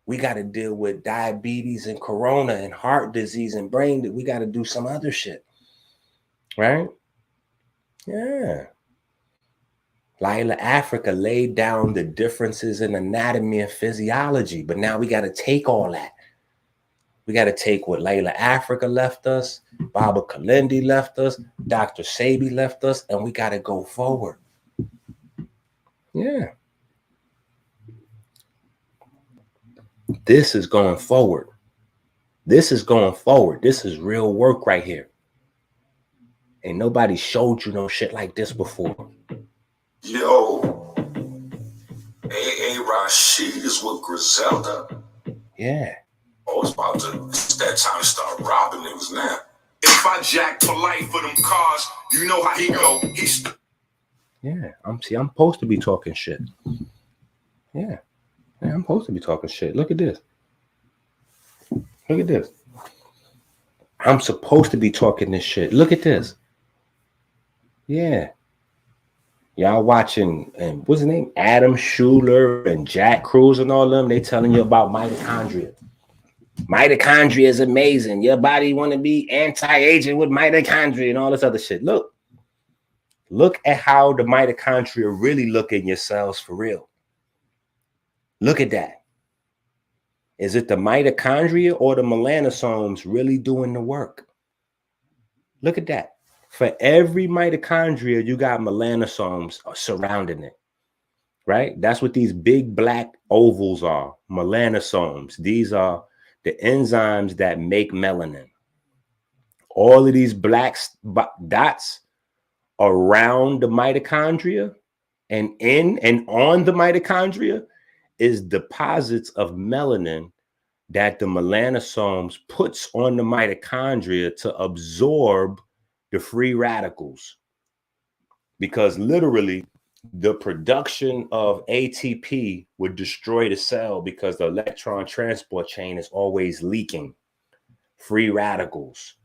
We got to deal with diabetes and corona and heart disease and brain. We got to do some other shit. Right? Yeah. Layla Africa laid down the differences in anatomy and physiology, but now we got to take all that. We got to take what Layla Africa left us, Baba Kalindi left us, Dr. Sebi left us, and we got to go forward. Yeah. This is going forward. This is going forward. This is real work right here. Ain't nobody showed you no shit like this before. Yo, A.A. Rashid is with Griselda. Yeah. Oh, it's that time to start robbing niggas now. If I jack polite for them cars, you know how he go. Yeah, I'm supposed to be talking shit. Yeah, I'm supposed to be talking shit. Look at this. Look at this. I'm supposed to be talking this shit. Look at this. Yeah. Y'all watching, and what's his name? Adam Schuler and Jack Cruz and all them. They telling you about mitochondria. Mitochondria is amazing. Your body want to be anti-aging with mitochondria and all this other shit. Look at how the mitochondria really look in your cells for real. Look at that. Is it the mitochondria or the melanosomes really doing the work? Look at that. For every mitochondria, you got melanosomes surrounding it, right? That's what these big black ovals are, melanosomes. These are the enzymes that make melanin. All of these black dots around the mitochondria and in and on the mitochondria is deposits of melanin that the melanosomes puts on the mitochondria to absorb the free radicals. Because literally the production of ATP would destroy the cell because the electron transport chain is always leaking free radicals.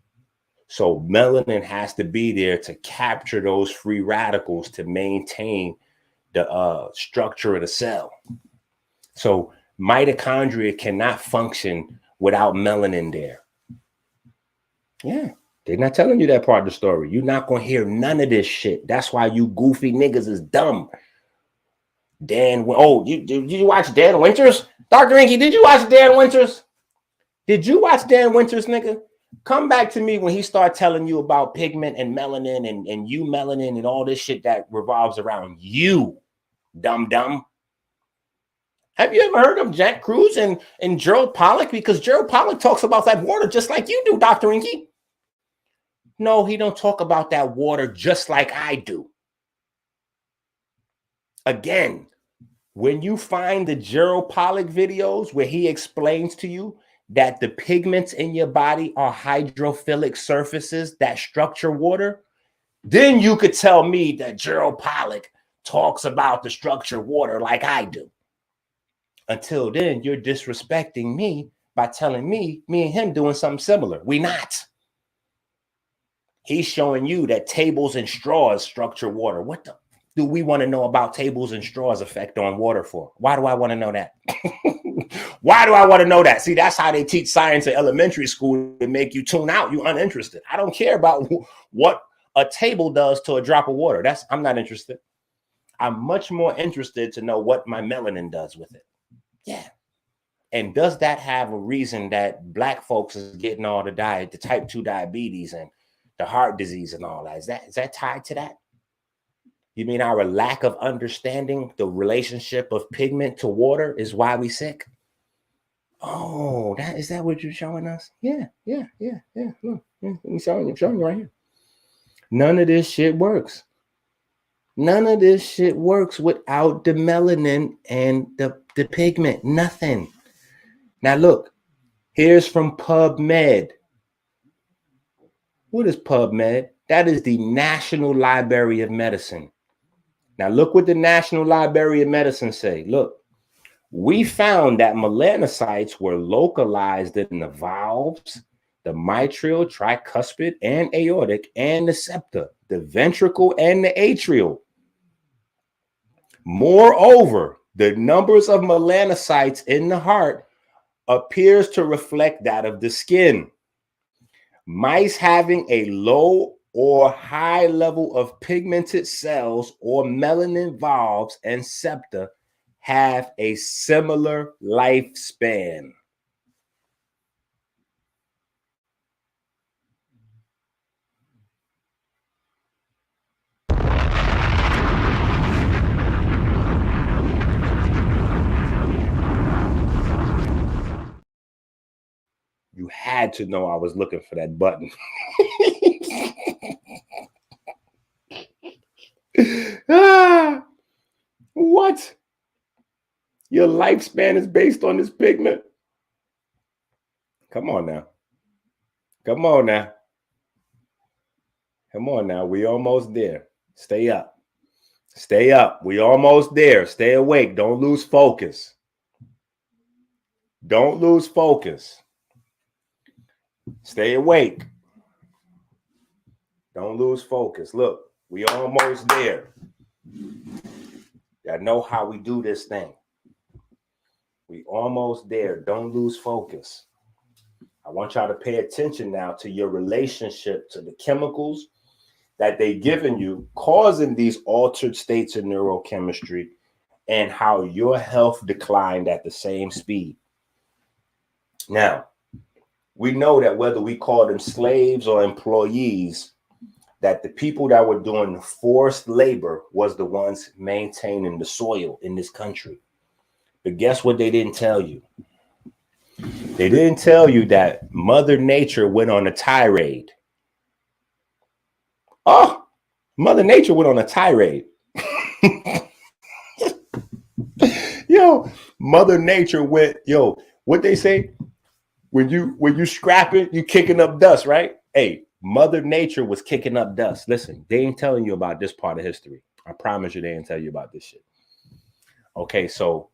So melanin has to be there to capture those free radicals to maintain the structure of the cell. So mitochondria cannot function without melanin there. Yeah, they're not telling you that part of the story. You're not going to hear none of this shit. That's why you goofy niggas is dumb. Did you watch Dan Winters? Dr. Enqi, did you watch Dan Winters? Did you watch Dan Winters, nigga? Come back to me when he start telling you about pigment and melanin and you melanin and all this shit that revolves around you, dumb. Have you ever heard of Jack Cruz and Gerald Pollack? Because Gerald Pollack talks about that water just like you do, Dr. Enqi. No, he don't talk about that water just like I do. Again, when you find the Gerald Pollack videos where he explains to you that the pigments in your body are hydrophilic surfaces that structure water, then you could tell me that Gerald Pollack talks about the structured water like I do. Until then, you're disrespecting me by telling me and him doing something similar. We not. He's showing you that tables and straws structure water. What the do we want to know about tables and straws effect on water for? Why do I want to know that? Why do I want to know that? See, that's how they teach science in elementary school to make you tune out. You're uninterested. I don't care about what a table does to a drop of water. I'm not interested. I'm much more interested to know what my melanin does with it. Yeah. And does that have a reason that black folks is getting all the type 2 diabetes and the heart disease and all that? Is that tied to that? You mean our lack of understanding the relationship of pigment to water is why we sick? Oh, is that what you're showing us? Yeah. Look, I'm showing you right here. None of this shit works. None of this shit works without the melanin and the pigment. Nothing. Now look, here's from PubMed. What is PubMed? That is the National Library of Medicine. Now look what the National Library of Medicine say. Look, we found that melanocytes were localized in the valves, the mitral, tricuspid, and aortic, and the septa, the ventricle, and the atrial. Moreover, the numbers of melanocytes in the heart appears to reflect that of the skin. Mice having a low or high level of pigmented cells or melanin valves and septa have a similar lifespan. You had to know I was looking for that button. What? Your lifespan is based on this pigment? Come on now. Come on now. Come on now. We almost there. Stay up. Stay up. We almost there. Stay awake. Don't lose focus. Don't lose focus. Stay awake. Don't lose focus. Look, we almost there. Y'all know how we do this thing. We almost there. Don't lose focus. I want y'all to pay attention now to your relationship to the chemicals that they've given you, causing these altered states of neurochemistry, and how your health declined at the same speed. Now, we know that whether we call them slaves or employees, that the people that were doing forced labor was the ones maintaining the soil in this country. But guess what they didn't tell you? They didn't tell you that Mother Nature went on a tirade. Oh, Mother Nature went on a tirade. Yo, Mother Nature went, what they say? When you scrap it, you kicking up dust, right? Hey, Mother Nature was kicking up dust. Listen, they ain't telling you about this part of history. I promise you they ain't tell you about this shit. Okay, so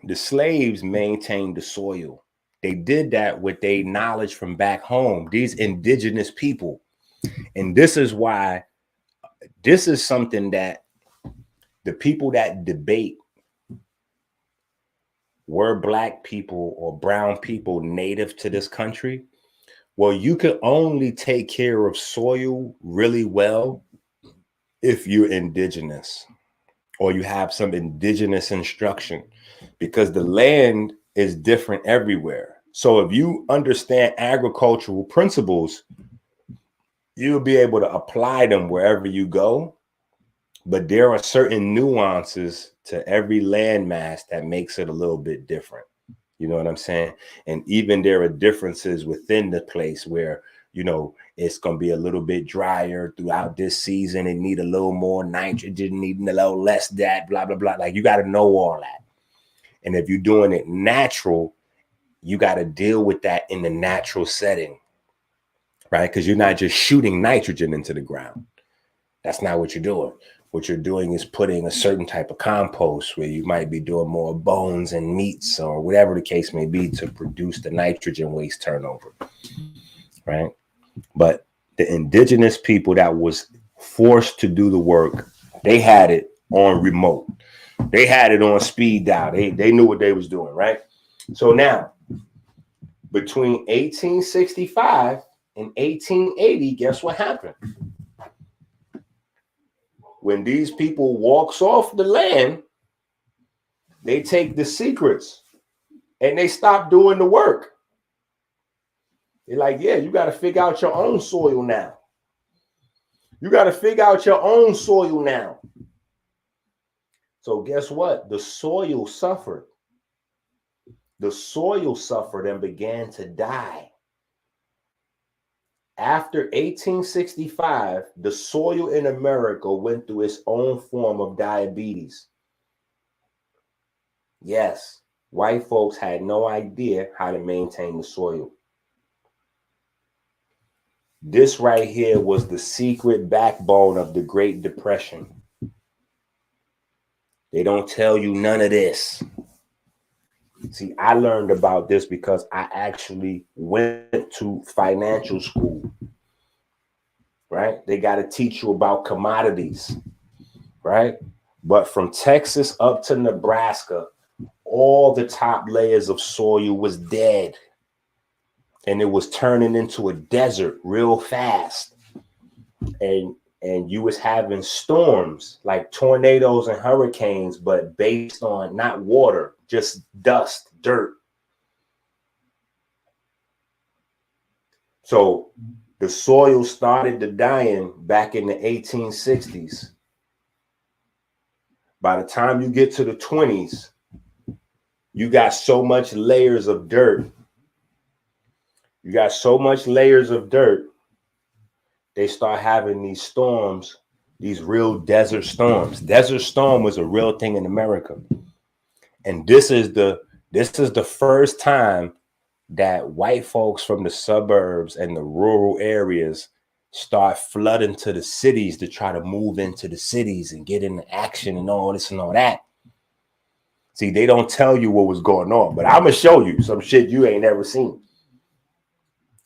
the slaves maintained the soil. They did that with their knowledge from back home, these indigenous people. And this is why this is something that the people that debate were black people or brown people native to this country, well, you can only take care of soil really well if you're indigenous or you have some indigenous instruction, because the land is different everywhere. So if you understand agricultural principles, you'll be able to apply them wherever you go. But there are certain nuances to every landmass that makes it a little bit different. You know what I'm saying? And even there are differences within the place where, it's going to be a little bit drier throughout this season. It need a little more nitrogen, needing a little less that, blah, blah, blah. Like, you got to know all that. And if you're doing it natural, you got to deal with that in the natural setting, right? Because you're not just shooting nitrogen into the ground. That's not what you're doing. What you're doing is putting a certain type of compost where you might be doing more bones and meats or whatever the case may be to produce the nitrogen waste turnover, right? But the indigenous people that was forced to do the work, they had it on remote. They had it on speed dial. They knew what they was doing, right? So now, between 1865 and 1880, guess what happened? When these people walks off the land, they take the secrets and they stop doing the work. They're like, yeah, you got to figure out your own soil now. You got to figure out your own soil now. So guess what? The soil suffered. The soil suffered and began to die. After 1865, the soil in America went through its own form of diabetes. Yes, white folks had no idea how to maintain the soil. This right here was the secret backbone of the Great Depression. They don't tell you none of this. See, I learned about this because I actually went to financial school, right? They got to teach you about commodities, right? But from Texas up to Nebraska, all the top layers of soil was dead. And it was turning into a desert real fast. And you was having storms like tornadoes and hurricanes, but based on not water, just dust, dirt. So the soil started to dying back in the 1860s. By the time you get to the 20s, you got so much layers of dirt. You got so much layers of dirt. They start having these storms, these real desert storms. Desert storm was a real thing in America. And this is the first time that white folks from the suburbs and the rural areas start flooding to the cities to try to move into the cities and get into action and all this and all that. See, they don't tell you what was going on, but I'm going to show you some shit you ain't never seen.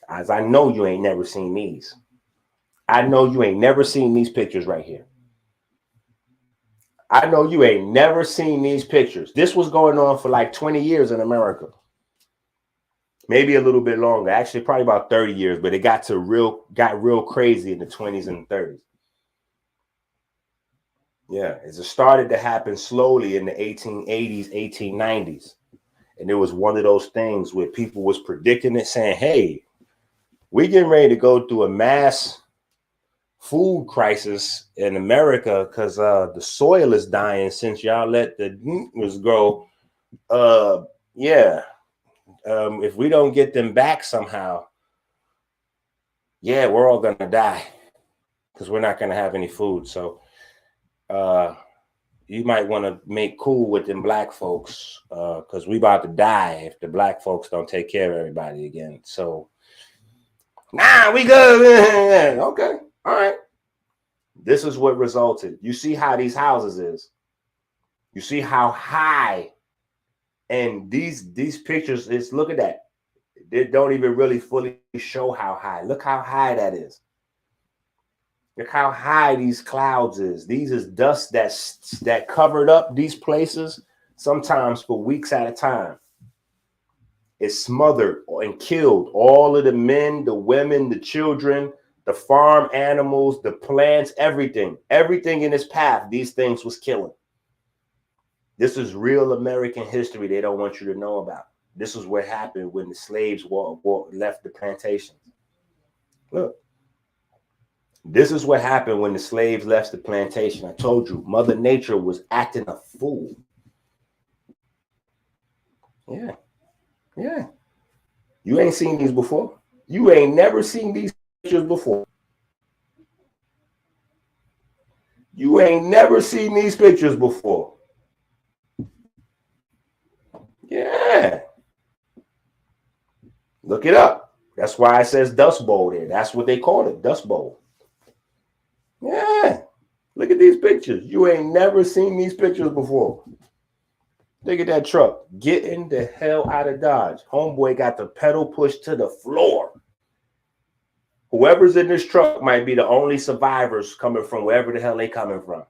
As I know you ain't never seen these. I know you ain't never seen these pictures right here. I know you ain't never seen these pictures. This was going on for like 20 years in America. Maybe a little bit longer. Actually, probably about 30 years, but it got real crazy in the 20s and 30s. Yeah, it started to happen slowly in the 1880s, 1890s. And it was one of those things where people was predicting it, saying, hey, we getting ready to go through a mass food crisis in America because the soil is dying since y'all let the niggas grow. If we don't get them back somehow, yeah, we're all gonna die because we're not gonna have any food. So you might want to make cool with them black folks because we about to die if the black folks don't take care of everybody again. So nah, we good. Okay, all right. This is what resulted. You see how these houses is. You see how high. And these pictures is, look at that. They don't even really fully show how high. Look how high that is. Look how high these clouds is. These is dust that covered up these places sometimes for weeks at a time. It smothered and killed all of the men, the women, the children, the farm animals, the plants, everything. Everything in its path, these things was killing. This is real American history they don't want you to know about. This is what happened when the slaves left the plantations. Look, this is what happened when the slaves left the plantation. I told you, Mother Nature was acting a fool. Yeah, yeah. You ain't seen these before. You ain't never seen these pictures before. You ain't never seen these pictures before. Yeah. Look it up. That's why it says Dust Bowl there. That's what they call it, Dust Bowl. Yeah. Look at these pictures. You ain't never seen these pictures before. Look at that truck. Getting the hell out of Dodge. Homeboy got the pedal pushed to the floor. Whoever's in this truck might be the only survivors coming from wherever the hell they coming from.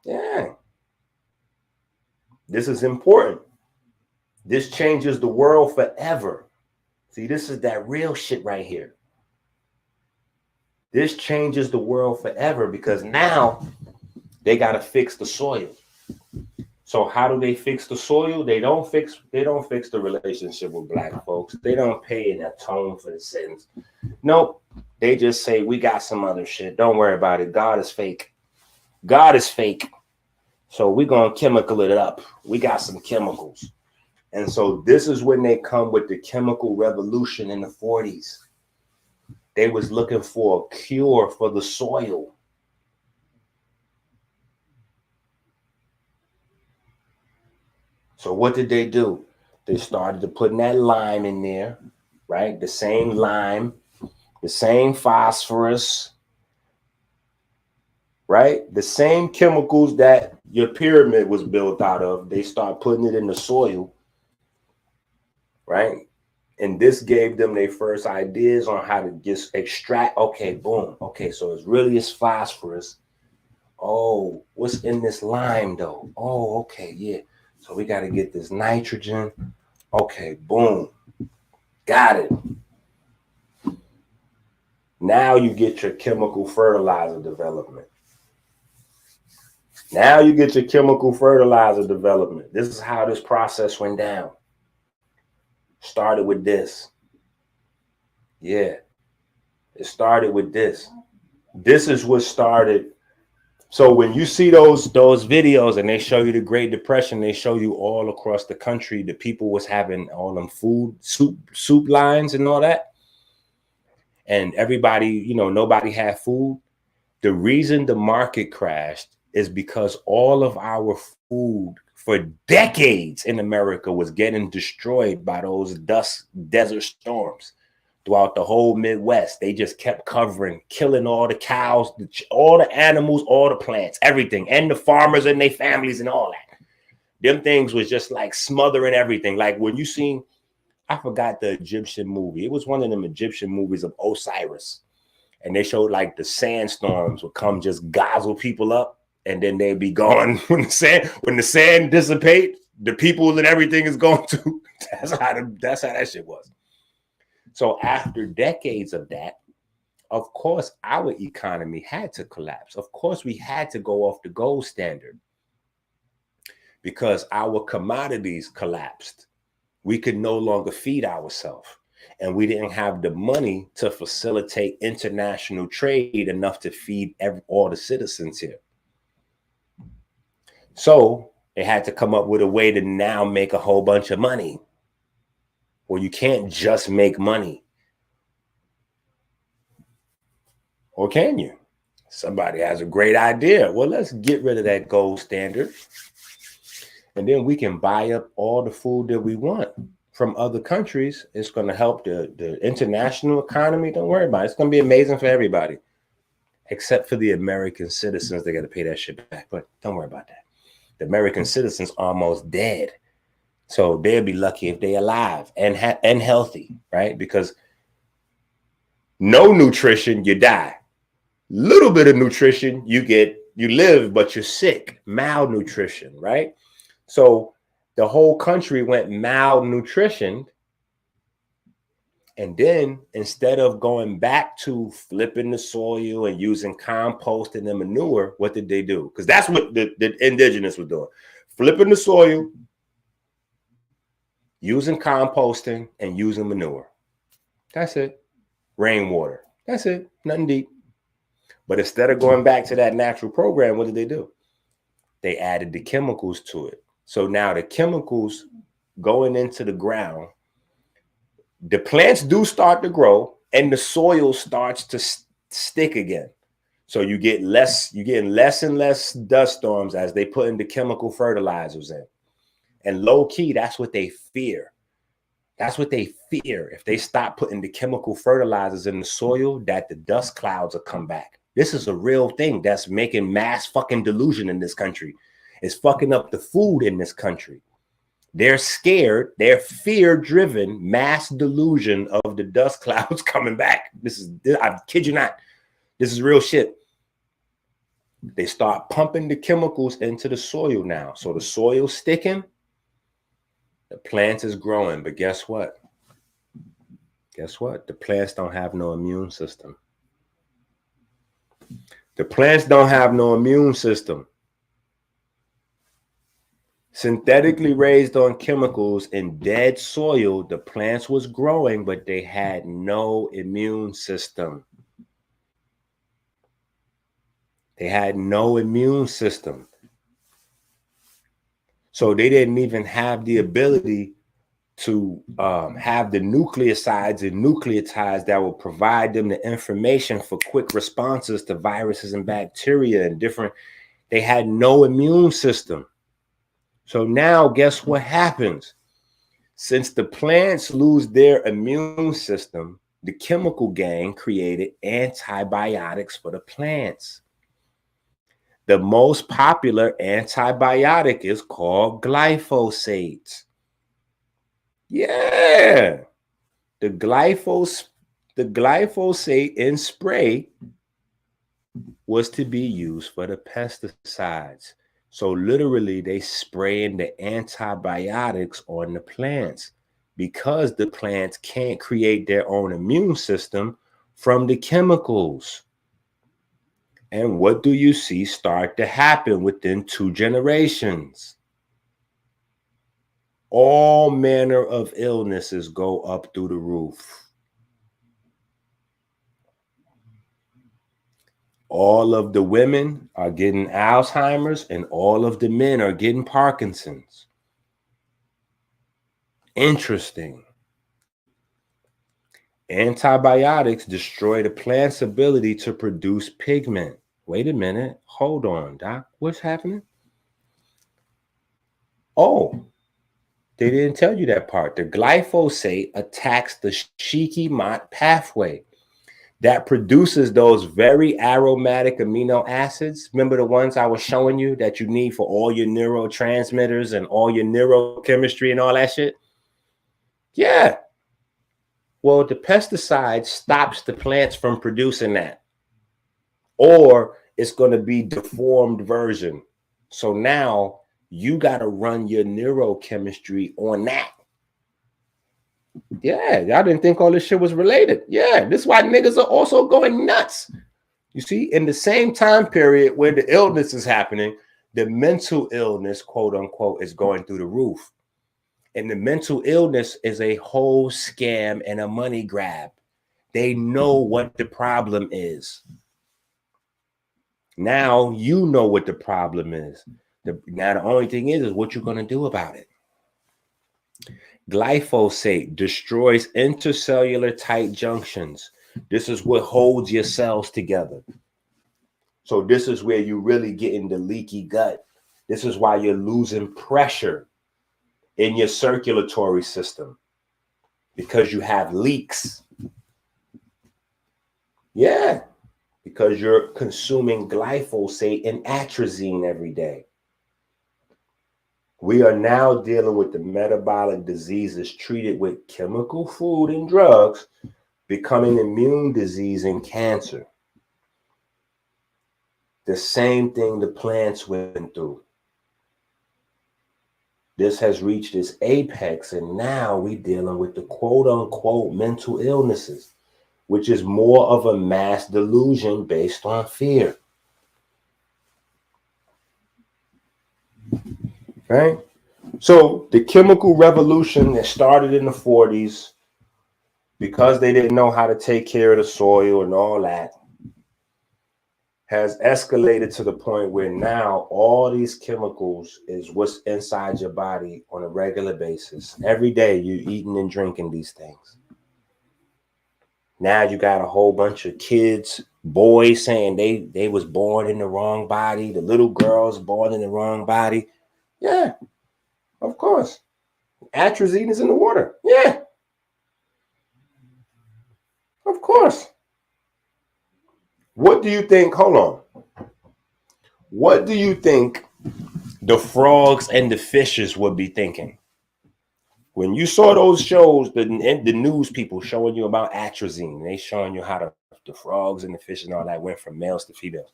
Yeah. This is important. This changes the world forever. See, this is that real shit right here. This changes the world forever because now they got to fix the soil. So how do they fix the soil? They don't fix the relationship with black folks. They don't pay and atone for the sins. Nope. They just say, we got some other shit. Don't worry about it. God is fake. God is fake. So we're going to chemical it up. We got some chemicals. And so this is when they come with the chemical revolution in the 40s. They was looking for a cure for the soil. So what did they do? They started to putting that lime in there, right? The same lime, the same phosphorus, right? The same chemicals that your pyramid was built out of. They start putting it in the soil, right? And this gave them their first ideas on how to just extract. Okay, boom. Okay, so it's really is phosphorus. Oh, what's in this lime though? Oh, okay, yeah. So we got to get this nitrogen. Okay, boom. Got it. Now you get your chemical fertilizer development. Now you get your chemical fertilizer development. This is how this process went down. Started with this. Yeah. It started with this. This is what started. So when you see those videos and they show you the Great Depression, they show you all across the country, the people was having all them food, soup lines and all that. And everybody, you know, nobody had food. The reason the market crashed is because all of our food for decades in America was getting destroyed by those desert storms. throughout the whole Midwest. They just kept covering, killing all the cows, all the animals, all the plants, everything, and the farmers and their families and all that. Them things was just like smothering everything. Like when you seen, I forgot the Egyptian movie. It was one of them Egyptian movies of Osiris. And they showed like the sandstorms would come just guzzle people up, and then they'd be gone when the sand dissipate, the people and everything is going to. That's how that shit was. So after decades of that, of course, our economy had to collapse. Of course, we had to go off the gold standard because our commodities collapsed. We could no longer feed ourselves, and we didn't have the money to facilitate international trade enough to feed all the citizens here. So they had to come up with a way to now make a whole bunch of money. Well, you can't just make money. Or can you? Somebody has a great idea. Well, let's get rid of that gold standard. And then we can buy up all the food that we want from other countries. It's going to help the international economy. Don't worry about it. It's going to be amazing for everybody, except for the American citizens. They got to pay that shit back. But don't worry about that. The American citizens almost dead. So they'll be lucky if they're alive and healthy, right? Because no nutrition, you die. Little bit of nutrition, you live, but you're sick. Malnutrition, right? So the whole country went malnutritioned. And then instead of going back to flipping the soil and using compost and the manure, what did they do? Because that's what the indigenous were doing. Flipping the soil, using composting, and using manure. That's it. Rainwater. That's it. Nothing deep. But instead of going back to that natural program, what did they do? They added the chemicals to it. So now the chemicals going into the ground, the plants do start to grow and the soil starts to stick again. So you get less and less dust storms as they put in the chemical fertilizers in. And low key, that's what they fear. That's what they fear. If they stop putting the chemical fertilizers in the soil, that the dust clouds will come back. This is a real thing that's making mass fucking delusion in this country. It's fucking up the food in this country. They're scared. They're fear-driven mass delusion of the dust clouds coming back. I kid you not. This is real shit. They start pumping the chemicals into the soil now. So the soil's sticking. The plant is growing. But guess what? Guess what? The plants don't have no immune system. The plants don't have no immune system. Synthetically raised on chemicals in dead soil, the plants was growing, but they had no immune system. They had no immune system. So they didn't even have the ability to have the nucleosides and nucleotides that will provide them the information for quick responses to viruses and bacteria and different. They had no immune system. So now guess what happens? Since the plants lose their immune system, the chemical gang created antibiotics for the plants. The most popular antibiotic is called glyphosate. Yeah. The glyphosate in spray was to be used for the pesticides. So literally they spraying the antibiotics on the plants because the plants can't create their own immune system from the chemicals. And what do you see start to happen within 2 generations? All manner of illnesses go up through the roof. All of the women are getting Alzheimer's and all of the men are getting Parkinson's. Interesting. Antibiotics destroy the plant's ability to produce pigment. Wait a minute. Hold on, Doc. What's happening? Oh, They didn't tell you that part. The glyphosate attacks the Shikimate pathway that produces those very aromatic amino acids. Remember the ones I was showing you that you need for all your neurotransmitters and all your neurochemistry and all that shit? Yeah. Well, the pesticide stops the plants from producing that. Or it's going to be deformed version. So now you got to run your neurochemistry on that. Yeah, y'all didn't think all this shit was related. Yeah, this is why niggas are also going nuts. You see, in the same time period where the illness is happening, the mental illness, quote unquote, is going through the roof. And the mental illness is a whole scam and a money grab. They know what the problem is. Now you know what the problem is. Now the only thing is what you're going to do about it. Glyphosate destroys intercellular tight junctions. This is what holds your cells together. So this is where you really get in the leaky gut. This is why you're losing pressure in your circulatory system, because you have leaks. Yeah, because you're consuming glyphosate and atrazine every day. We are now dealing with the metabolic diseases treated with chemical food and drugs becoming immune disease and cancer. The same thing the plants went through. This has reached its apex, and now we're dealing with the quote-unquote mental illnesses, which is more of a mass delusion based on fear. Right? So the chemical revolution that started in the 40s, because they didn't know how to take care of the soil and all that, has escalated to the point where now all these chemicals is what's inside your body on a regular basis. Every day you're eating and drinking these things. Now you got a whole bunch of kids, boys saying they was born in the wrong body. The little girls born in the wrong body. Yeah, of course. Atrazine is in the water. Yeah. Of course. What do you think? Hold on. What do you think the frogs and the fishes would be thinking when you saw those shows, the news people showing you about atrazine? They showing you how the frogs and the fishes and all that went from males to females.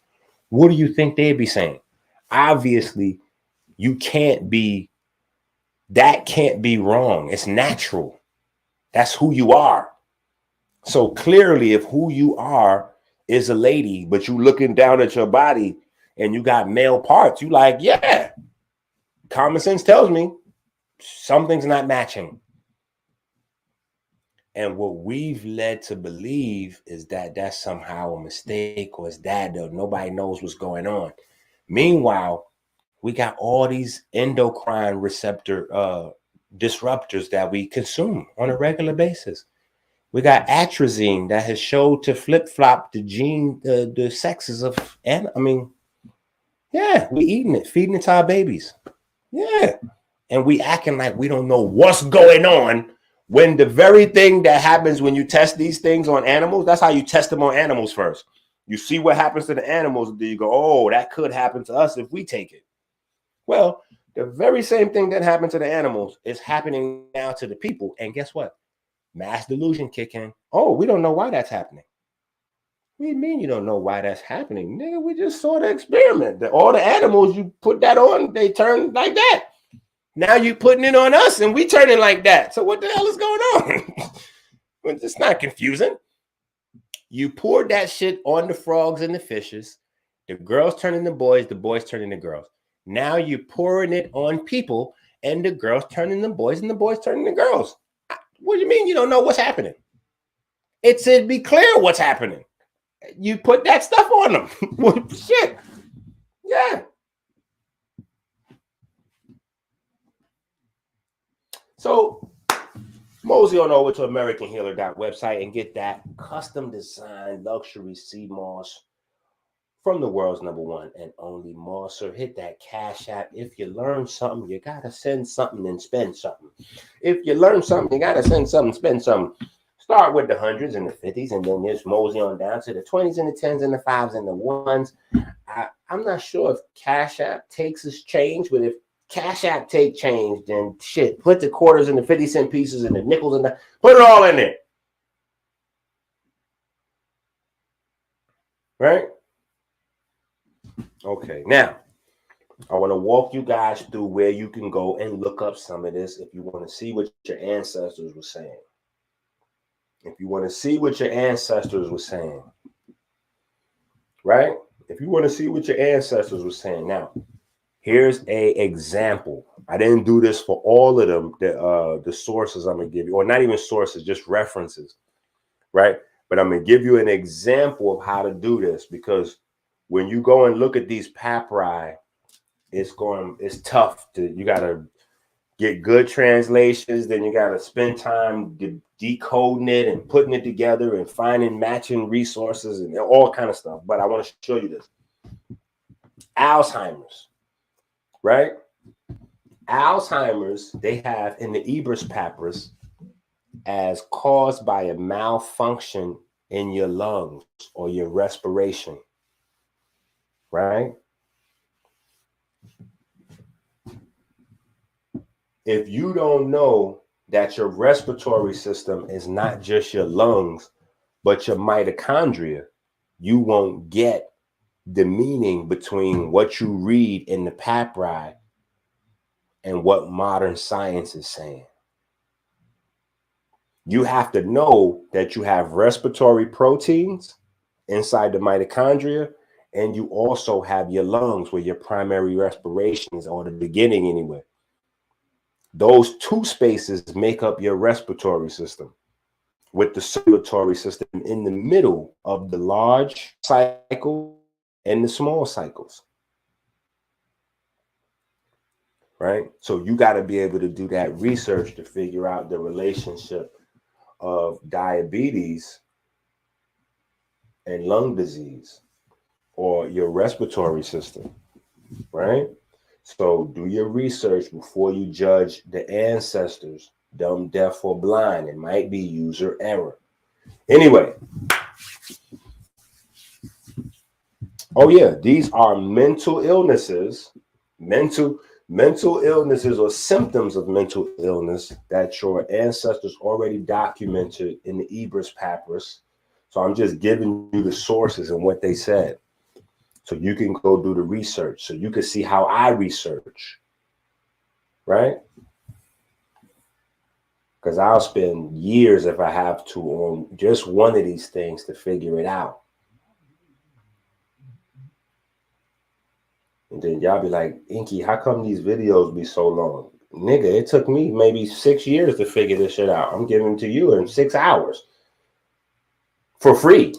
What do you think they'd be saying? Obviously, that can't be wrong. It's natural. That's who you are. So clearly, if who you are is a lady, but you looking down at your body and you got male parts, you like, yeah, common sense tells me something's not matching. And what we've led to believe is that that's somehow a mistake, or it's that nobody knows what's going on. Meanwhile, we got all these endocrine receptor disruptors that we consume on a regular basis. We got atrazine that has showed to flip-flop the gene, the sexes of, and I mean, yeah, we eating it, feeding it to our babies. Yeah. And we acting like we don't know what's going on, when the very thing that happens when you test these things on animals, that's how you test them on animals first. You see what happens to the animals, and then you go, oh, that could happen to us if we take it. Well, the very same thing that happened to the animals is happening now to the people. And guess what? Mass delusion kick in. Oh, we don't know why that's happening. What do you mean you don't know why that's happening? Nigga, we just saw the experiment. All the animals, you put that on, they turn like that. Now you putting it on us and we turning like that. So what the hell is going on? It's not confusing. You poured that shit on the frogs and the fishes. The girls turning the boys turning the girls. Now you're pouring it on people, and the girls turning the boys and the boys turning the girls. What do you mean you don't know what's happening? It'd be clear what's happening. You put that stuff on them. Shit. Yeah. So mosey on over to AmericanHealer.website and get that custom designed luxury sea moss from the world's #1 and only Marcer. Hit that Cash App. If you learn something, you gotta send something and spend something. If you learn something, you gotta send something, spend something. Start with the hundreds and the 50s, and then just mosey on down to the 20s and the 10s and the 5s and the 1s. I'm not sure if Cash App takes us change, but if Cash App take change, then shit, put the quarters and the 50-cent pieces and the nickels and put it all in there. Right? Okay, now I want to walk you guys through where you can go and look up some of this if you want to see what your ancestors were saying. If you want to see what your ancestors were saying, right? If you want to see what your ancestors were saying. Now, here's a example. I didn't do this for all of them, the sources I'm going to give you, or not even sources, just references, right? But I'm going to give you an example of how to do this, because when you go and look at these papyri, it's tough you got to get good translations, then you got to spend time decoding it and putting it together and finding matching resources and all kind of stuff. But I want to show you this. Alzheimer's, right? Alzheimer's, they have in the Ebers Papyrus as caused by a malfunction in your lungs or your respiration, right? If you don't know that your respiratory system is not just your lungs, but your mitochondria, you won't get the meaning between what you read in the papyri and what modern science is saying. You have to know that you have respiratory proteins inside the mitochondria, and you also have your lungs where your primary respiration is, or the beginning anyway. Those two spaces make up your respiratory system, with the circulatory system in the middle of the large cycle and the small cycles. Right? So you got to be able to do that research to figure out the relationship of diabetes and lung disease or your respiratory system, right? So do your research before you judge the ancestors, dumb, deaf, or blind. It might be user error. Anyway. Oh yeah, these are mental illnesses, mental illnesses or symptoms of mental illness that your ancestors already documented in the Ebers Papyrus. So I'm just giving you the sources and what they said. So you can go do the research. So you can see how I research, right? Because I'll spend years if I have to on just one of these things to figure it out. And then y'all be like, Enqi, how come these videos be so long? Nigga, it took me maybe 6 years to figure this shit out. I'm giving it to you in 6 hours for free.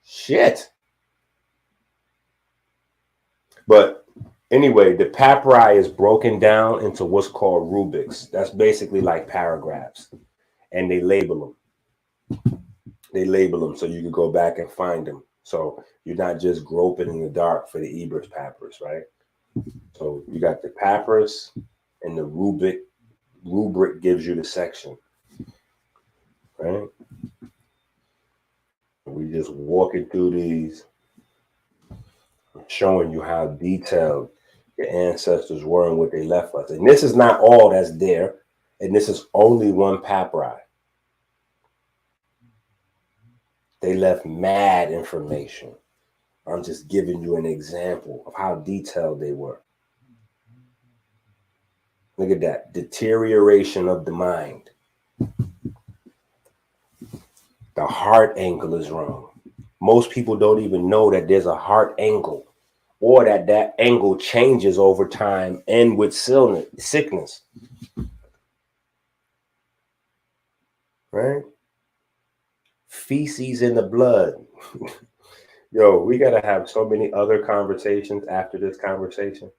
Shit. But anyway, the papyri is broken down into what's called rubrics. That's basically like paragraphs. And they label them. They label them so you can go back and find them. So you're not just groping in the dark for the Ebers Papyrus, right? So you got the papyrus and the rubric. Rubric gives you the section, right? We just walking through these, showing you how detailed your ancestors were and what they left us. And this is not all that's there. And this is only one papyri. They left mad information. I'm just giving you an example of how detailed they were. Look at that. Deterioration of the mind. The heart angle is wrong. Most people don't even know that there's a heart angle, or that angle changes over time and with sickness. Right? Feces in the blood. Yo, we got to have so many other conversations after this conversation.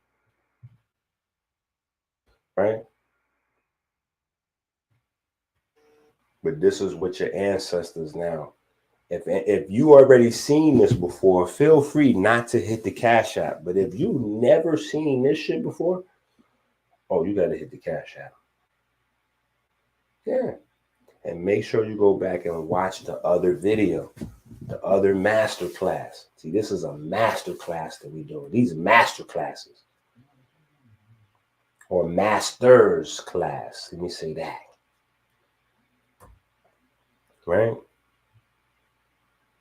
Right? But this is what your ancestors now If you already seen this before, feel free not to hit the Cash App. But if you never seen this shit before, oh, you got to hit the Cash App. Yeah. And make sure you go back and watch the other video, the other masterclass. See, this is a masterclass that we do. These are master classes. Or master's class. Let me say that. Right?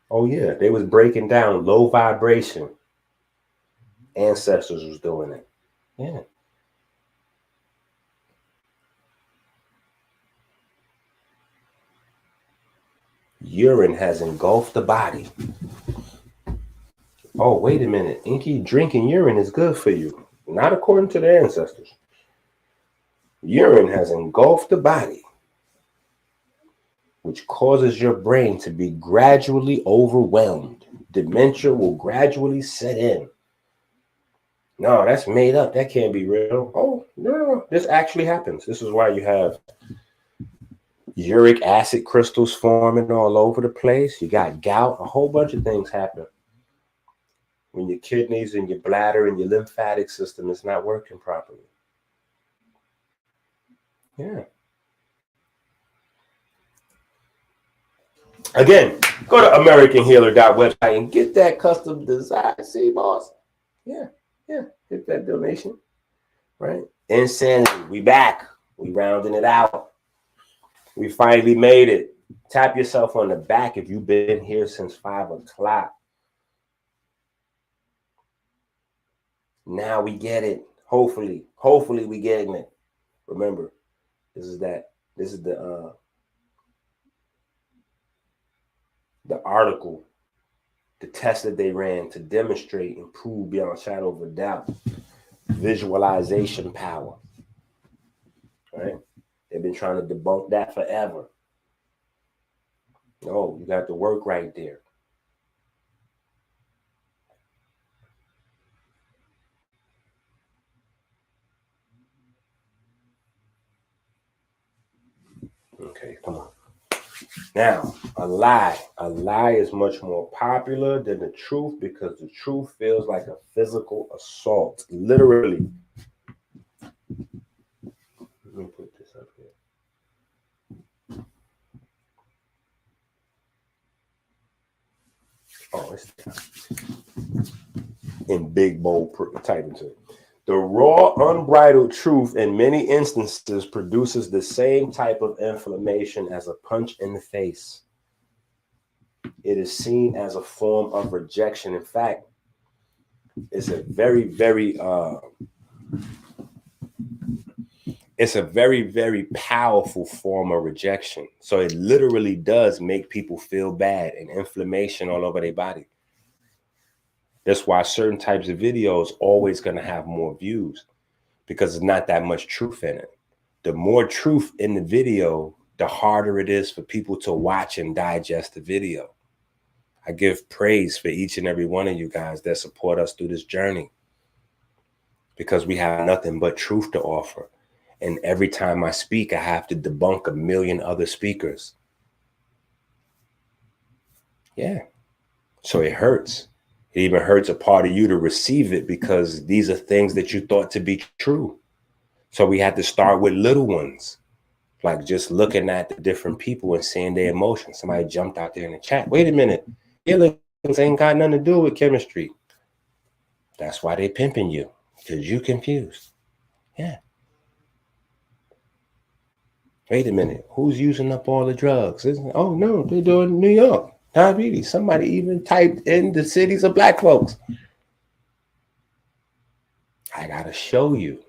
Oh yeah, they was breaking down low vibration. Ancestors was doing it. Yeah. Urine has engulfed the body. Oh, wait a minute. Enqi, drinking urine is good for you. Not according to the ancestors. Urine has engulfed the body, which causes your brain to be gradually overwhelmed. Dementia will gradually set in. No, that's made up. That can't be real. Oh, no, this actually happens. This is why you have uric acid crystals forming all over the place. You got gout. A whole bunch of things happen when your kidneys and your bladder and your lymphatic system is not working properly. Yeah. Again, go to AmericanHealer.website and get that custom design. See, boss? Yeah. Hit that donation. Right? Insanity. We back. We rounding it out. We finally made it. Tap yourself on the back if you've been here since 5 o'clock. Now we get it. Hopefully we getting it. Remember, this is the article, the test that they ran to demonstrate and prove beyond a shadow of a doubt visualization power. Right? They've been trying to debunk that forever. Oh, you got to work right there. Okay, come on. Now, a lie is much more popular than the truth because the truth feels like a physical assault. Literally. Let me put this up here. Oh, it's in big bold type into it. The raw, unbridled truth in many instances produces the same type of inflammation as a punch in the face. It is seen as a form of rejection. In fact, it's a very, very powerful form of rejection. So it literally does make people feel bad and inflammation all over their body. That's why certain types of videos always going to have more views because there's not that much truth in it. The more truth in the video, the harder it is for people to watch and digest the video. I give praise for each and every one of you guys that support us through this journey because we have nothing but truth to offer. And every time I speak, I have to debunk a million other speakers. Yeah. So it hurts. It even hurts a part of you to receive it because these are things that you thought to be true. So we had to start with little ones, like just looking at the different people and seeing their emotions. Somebody jumped out there in the chat. Wait a minute. Feelings ain't got nothing to do with chemistry. That's why they pimping you, because you confused. Yeah. Wait a minute. Who's using up all the drugs? Oh, no, they're doing New York. Diabetes. Somebody even typed in the cities of black folks. I got to show you.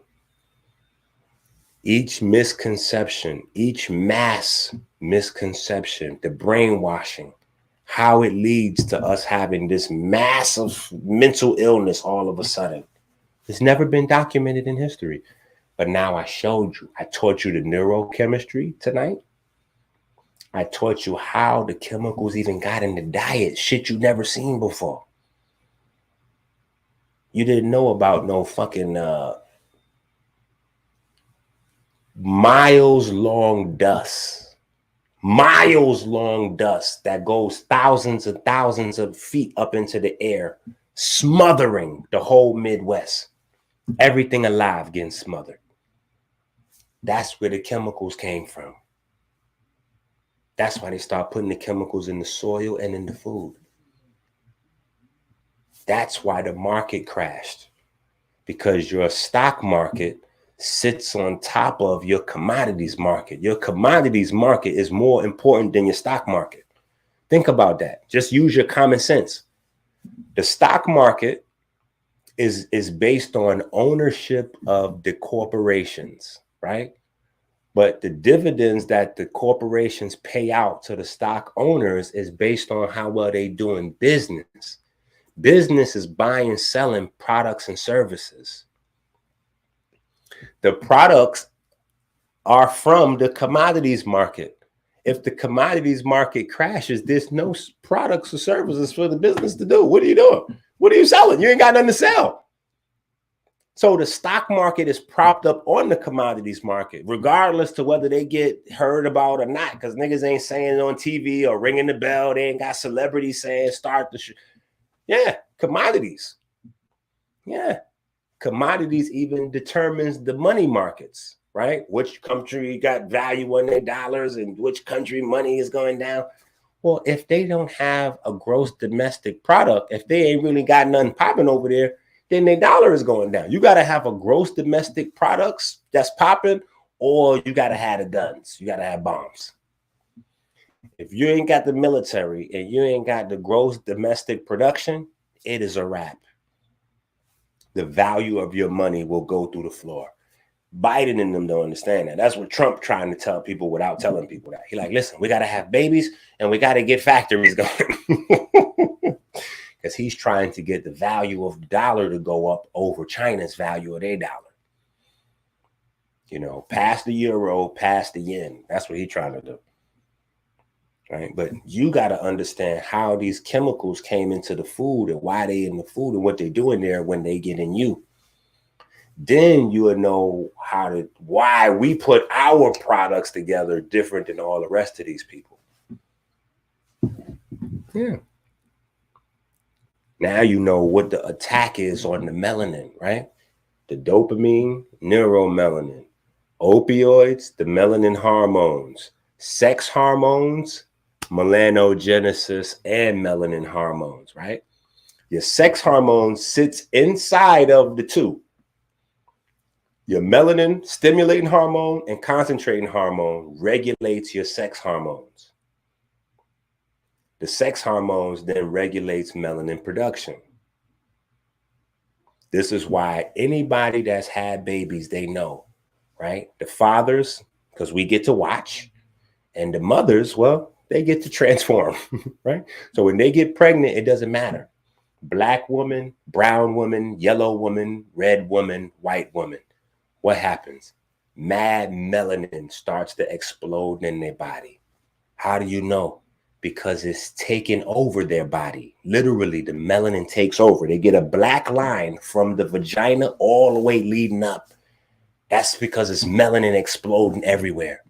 Each misconception, each mass misconception, the brainwashing, how it leads to us having this massive mental illness all of a sudden. It's never been documented in history. But now I showed you. I taught you the neurochemistry tonight. I taught you how the chemicals even got in the diet. Shit you never seen before. You didn't know about no fucking miles long dust. miles long dust that goes thousands and thousands of feet up into the air, smothering the whole Midwest. Everything alive getting smothered. That's where the chemicals came from. That's why they start putting the chemicals in the soil and in the food. That's why the market crashed, because your stock market sits on top of your commodities market. Your commodities market is more important than your stock market. Think about that. Just use your common sense. The stock market is based on ownership of the corporations, right? But the dividends that the corporations pay out to the stock owners is based on how well they doing business. Business is buying and selling products and services. The products are from the commodities market. If the commodities market crashes, there's no products or services for the business to do. What are you doing? What are you selling? You ain't got nothing to sell. So the stock market is propped up on the commodities market, regardless to whether they get heard about or not, because niggas ain't saying it on TV or ringing the bell. They ain't got celebrities saying start the shit. Yeah, commodities. Yeah, commodities even determines the money markets, right? Which country got value on their dollars and which country money is going down. Well, if they don't have a gross domestic product, if they ain't really got nothing popping over there, then their dollar is going down. You got to have a gross domestic products that's popping, or you got to have the guns. You got to have bombs. If you ain't got the military and you ain't got the gross domestic production, it is a wrap. The value of your money will go through the floor. Biden and them don't understand that. That's what Trump trying to tell people without telling people that. He like, listen, we got to have babies and we got to get factories going. Because he's trying to get the value of the dollar to go up over China's value of their dollar. You know, past the euro, past the yen. That's what he's trying to do. Right? But you got to understand how these chemicals came into the food and why they in the food and what they're doing there when they get in you. Then you will know why we put our products together different than all the rest of these people. Yeah. Now you know what the attack is on the melanin, right? The dopamine, neuromelanin, opioids, the melanin hormones, sex hormones, melanogenesis, and melanin hormones, right? Your sex hormone sits inside of the two. Your melanin stimulating hormone and concentrating hormone regulates your sex hormones. The sex hormones then regulates melanin production. This is why anybody that's had babies, they know, right? The fathers, because we get to watch, and the mothers, well, they get to transform, right? So when they get pregnant, it doesn't matter. Black woman, brown woman, yellow woman, red woman, white woman. What happens? Mad melanin starts to explode in their body. How do you know? Because it's taking over their body. Literally, the melanin takes over. They get a black line from the vagina all the way leading up. That's because it's melanin exploding everywhere.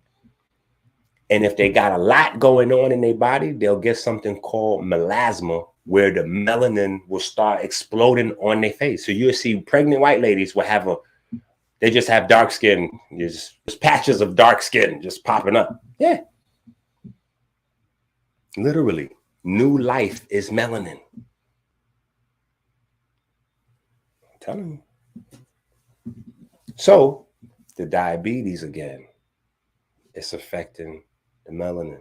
And if they got a lot going on in their body, they'll get something called melasma, where the melanin will start exploding on their face. So you'll see pregnant white ladies will have they just have dark skin. Just patches of dark skin just popping up. Yeah. Literally, new life is melanin. I'm telling you. So the diabetes again, it's affecting the melanin.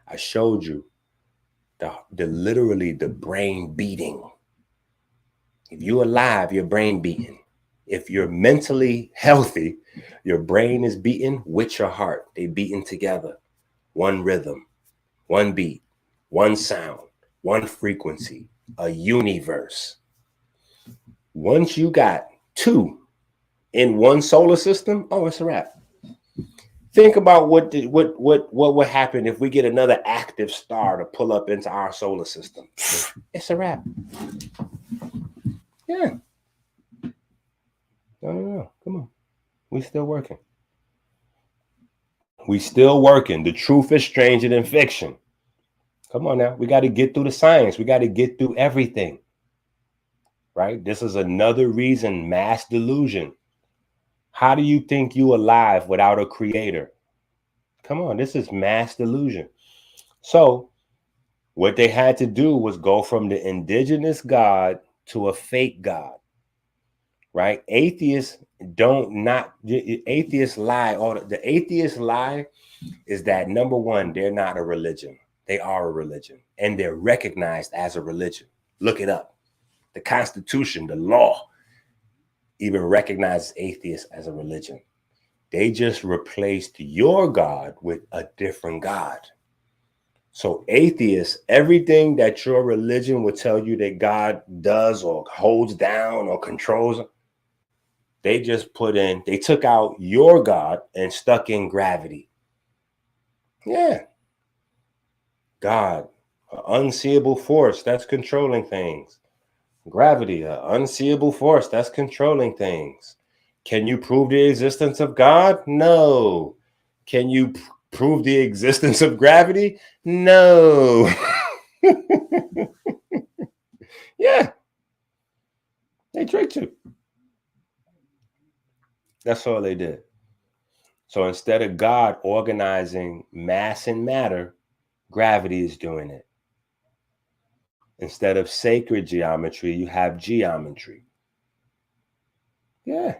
I showed you literally the brain beating. If you're alive, your brain beating. If you're mentally healthy, your brain is beating with your heart. They beating together. One rhythm, one beat, one sound, one frequency, a universe. Once you got two in one solar system, oh, it's a wrap. Think about what would happen if we get another active star to pull up into our solar system. It's a wrap. Yeah. No. Come on. We still working. We still working. The truth is stranger than fiction. Come on now. We got to get through the science. We got to get through everything. Right? This is another reason, mass delusion. How do you think you alive without a creator? Come on, this is mass delusion. So what they had to do was go from the indigenous God to a fake God. Right? Atheists atheists lie. The atheists lie is that, number one, they're not a religion. They are a religion, and they're recognized as a religion. Look it up. The Constitution, the law, even recognizes atheists as a religion. They just replaced your God with a different God. So atheists, everything that your religion will tell you that God does or holds down or controls, they just they took out your God and stuck in gravity. Yeah. God, an unseeable force that's controlling things. Gravity, an unseeable force that's controlling things. Can you prove the existence of God? No. Can you prove the existence of gravity? No. Yeah. They tricked you. That's all they did. So instead of God organizing mass and matter, gravity is doing it. Instead of sacred geometry, you have geometry. Yeah.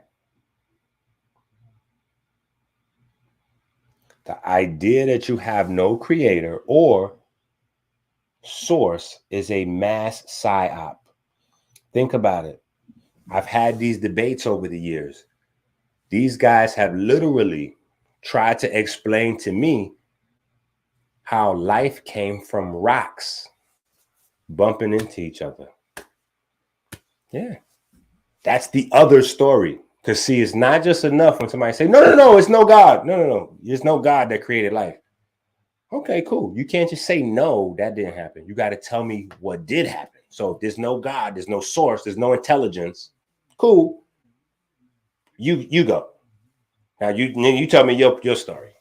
The idea that you have no creator or source is a mass psyop. Think about it. I've had these debates over the years. These guys have literally tried to explain to me how life came from rocks bumping into each other. Yeah. That's the other story. Because see, it's not just enough when somebody say, no, it's no God. No. There's no God that created life. Okay, cool. You can't just say, no, that didn't happen. You got to tell me what did happen. So if there's no God, there's no source, there's no intelligence. Cool. You go. Now you tell me your story.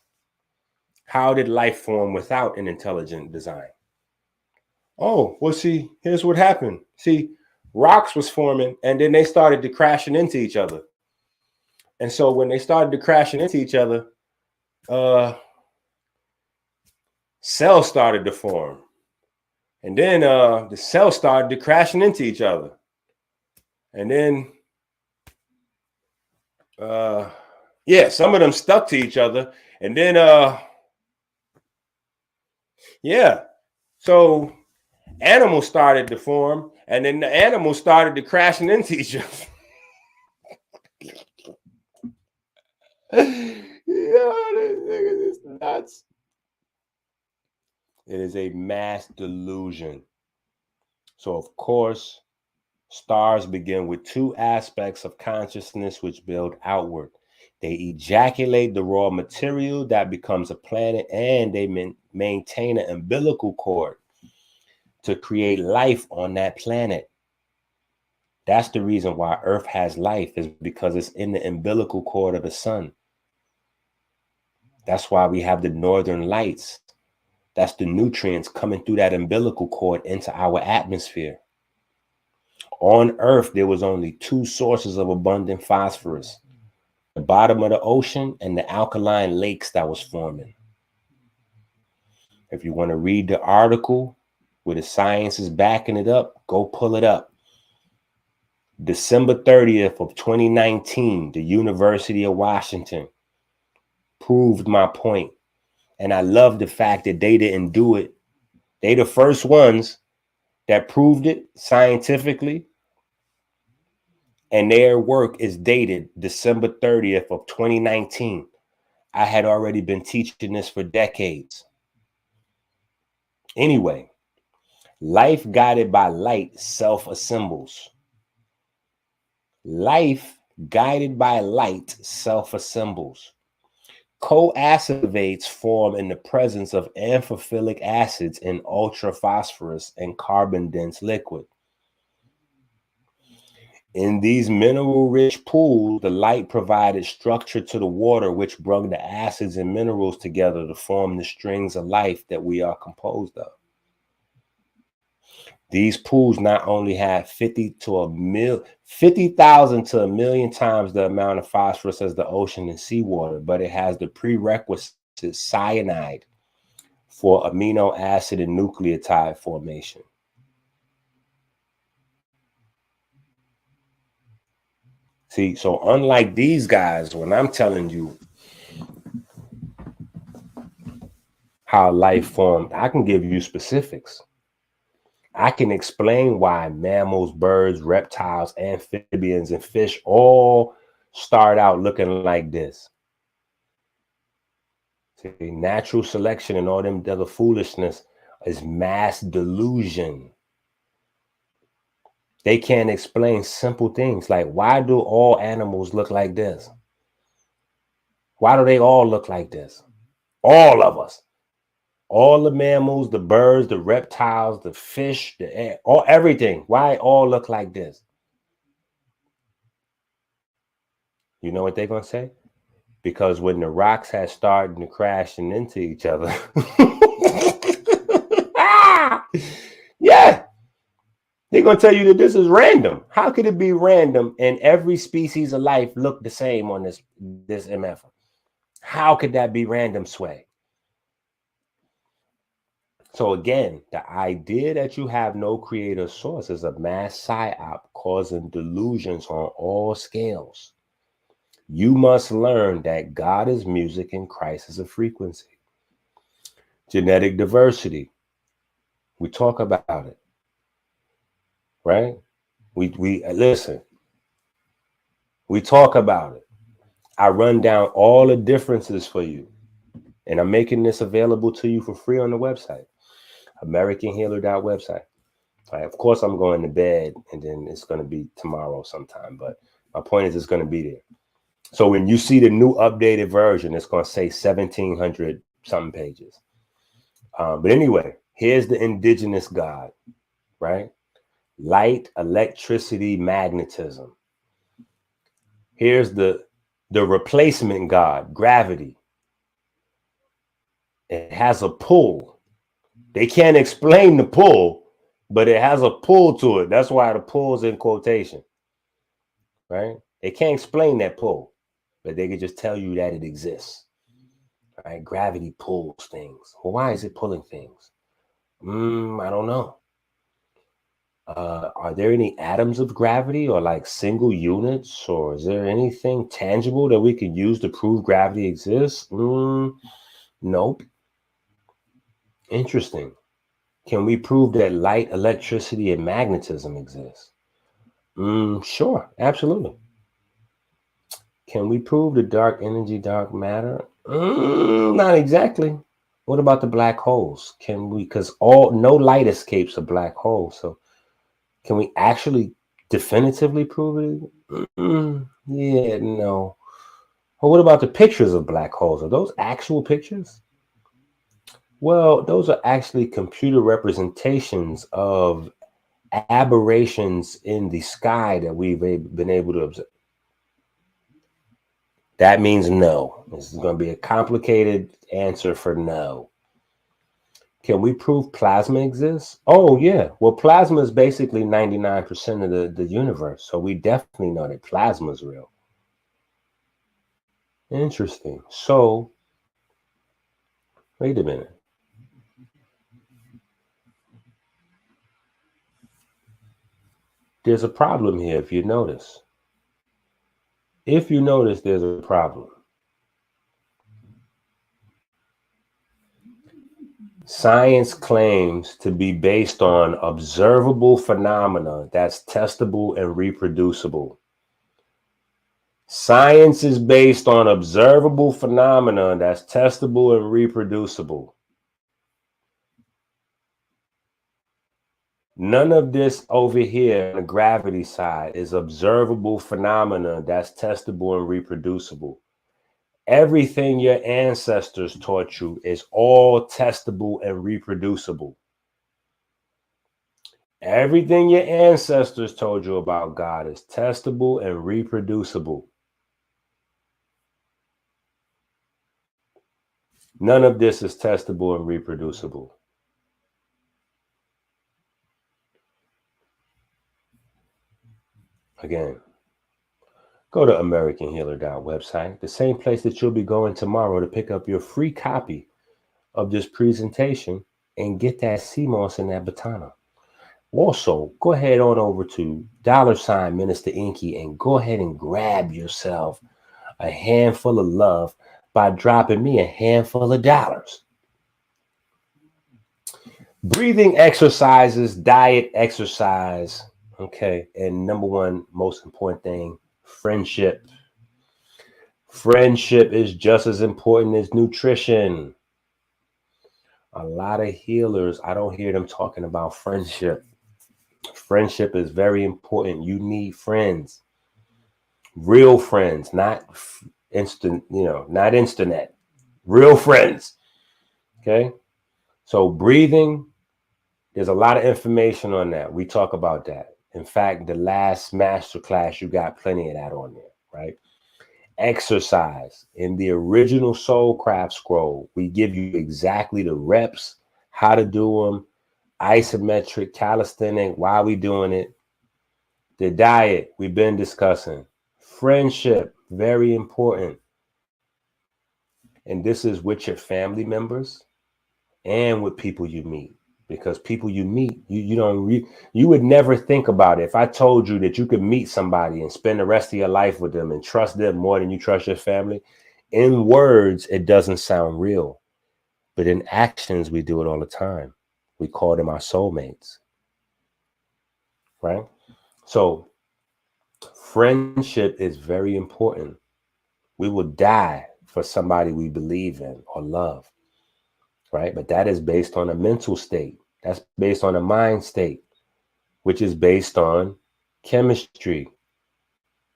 How did life form without an intelligent design? Oh, well, see, here's what happened. See, rocks was forming, and then they started to crashing into each other. And so when they started to crashing into each other, cells started to form. And then the cells started to crashing into each other. And then, some of them stuck to each other. And then, so animals started to form. And then the animals started to crashing into each other. This nigga is nuts. It is a mass delusion. So, of course, stars begin with two aspects of consciousness which build outward. They ejaculate the raw material that becomes a planet, and they maintain an umbilical cord to create life on that planet. That's the reason why Earth has life, is because it's in the umbilical cord of the sun. That's why we have the northern lights. That's the nutrients coming through that umbilical cord into our atmosphere. On Earth, there was only two sources of abundant phosphorus: the bottom of the ocean and the alkaline lakes that was forming. If you want to read the article where the science is backing it up, go pull it up. December 30th of 2019, the University of Washington proved my point. And I love the fact that they didn't do it. They the first ones that proved it scientifically. And their work is dated December 30th of 2019. I had already been teaching this for decades. Anyway, life guided by light self-assembles. Life guided by light self-assembles. Coacervates form in the presence of amphiphilic acids in ultraphosphorus and carbon-dense liquid. In these mineral-rich pools, the light provided structure to the water, which brought the acids and minerals together to form the strings of life that we are composed of. These pools not only have 50,000 to 1 million times the amount of phosphorus as the ocean and seawater, but it has the prerequisite cyanide for amino acid and nucleotide formation. See, so unlike these guys, when I'm telling you how life formed, I can give you specifics. I can explain why mammals, birds, reptiles, amphibians, and fish all start out looking like this. See, natural selection and all them other foolishness is mass delusion. They can't explain simple things like, why do all animals look like this? Why do they all look like this? All of us. All the mammals, the birds, the reptiles, the fish, the air, all everything. Why all look like this? You know what they're gonna say? Because when the rocks had started to crashing into each other, yeah, they're gonna tell you that this is random. How could it be random and every species of life look the same on this MF? How could that be random, Sway? So again, the idea that you have no creator source is a mass psyop causing delusions on all scales. You must learn that God is music and Christ is a frequency. Genetic diversity. We talk about it, right? We listen. We talk about it. I run down all the differences for you, and I'm making this available to you for free on the website. AmericanHealer.website. Right, of course, I'm going to bed and then it's going to be tomorrow sometime, but my point is it's going to be there. So when you see the new updated version, it's going to say 1,700 something pages. But anyway, here's the indigenous God, right? Light, electricity, magnetism. Here's the replacement God, gravity. It has a pull. They can't explain the pull, but it has a pull to it. That's why the pull is in quotation, right? They can't explain that pull, but they can just tell you that it exists, right? Gravity pulls things. Well, why is it pulling things? I don't know. Are there any atoms of gravity or like single units, or is there anything tangible that we can use to prove gravity exists? Nope. Interesting. Can we prove that light, electricity, and magnetism exist? Sure, absolutely. Can we prove the dark energy, dark matter? Not exactly. What about the black holes? Can we, because no light escapes a black hole. So can we actually definitively prove it? Yeah, no. Well, what about the pictures of black holes? Are those actual pictures? Well, those are actually computer representations of aberrations in the sky that we've been able to observe. That means no. This is going to be a complicated answer for no. Can we prove plasma exists? Oh, yeah. Well, plasma is basically 99% of the universe. So we definitely know that plasma is real. Interesting. So, wait a minute. There's a problem here if you notice. If you notice, there's a problem. Science claims to be based on observable phenomena that's testable and reproducible. Science is based on observable phenomena that's testable and reproducible. None of this over here on the gravity side is observable phenomena that's testable and reproducible. Everything your ancestors taught you is all testable and reproducible. Everything your ancestors told you about God is testable and reproducible. None of this is testable and reproducible. Again, go to AmericanHealer.website, the same place that you'll be going tomorrow to pick up your free copy of this presentation and get that CMOS and that Batana. Also, go ahead on over to $Minister Enqi and go ahead and grab yourself a handful of love by dropping me a handful of dollars. Breathing exercises, diet exercise, okay, and number one most important thing, friendship. Friendship is just as important as nutrition. A lot of healers, I don't hear them talking about friendship. Friendship is very important. You need friends, real friends, not instant, not internet, real friends. Okay. So breathing, there's a lot of information on that. We talk about that. In fact, the last masterclass, you got plenty of that on there, right? Exercise. In the original Soulcraft scroll, we give you exactly the reps, how to do them, isometric, calisthenic, why we doing it. The diet, we've been discussing. Friendship, very important. And this is with your family members and with people you meet. Because people you meet, you would never think about it. If I told you that you could meet somebody and spend the rest of your life with them and trust them more than you trust your family, in words, it doesn't sound real. But in actions, we do it all the time. We call them our soulmates. Right? So friendship is very important. We will die for somebody we believe in or love. Right? But that is based on a mental state. That's based on a mind state, which is based on chemistry.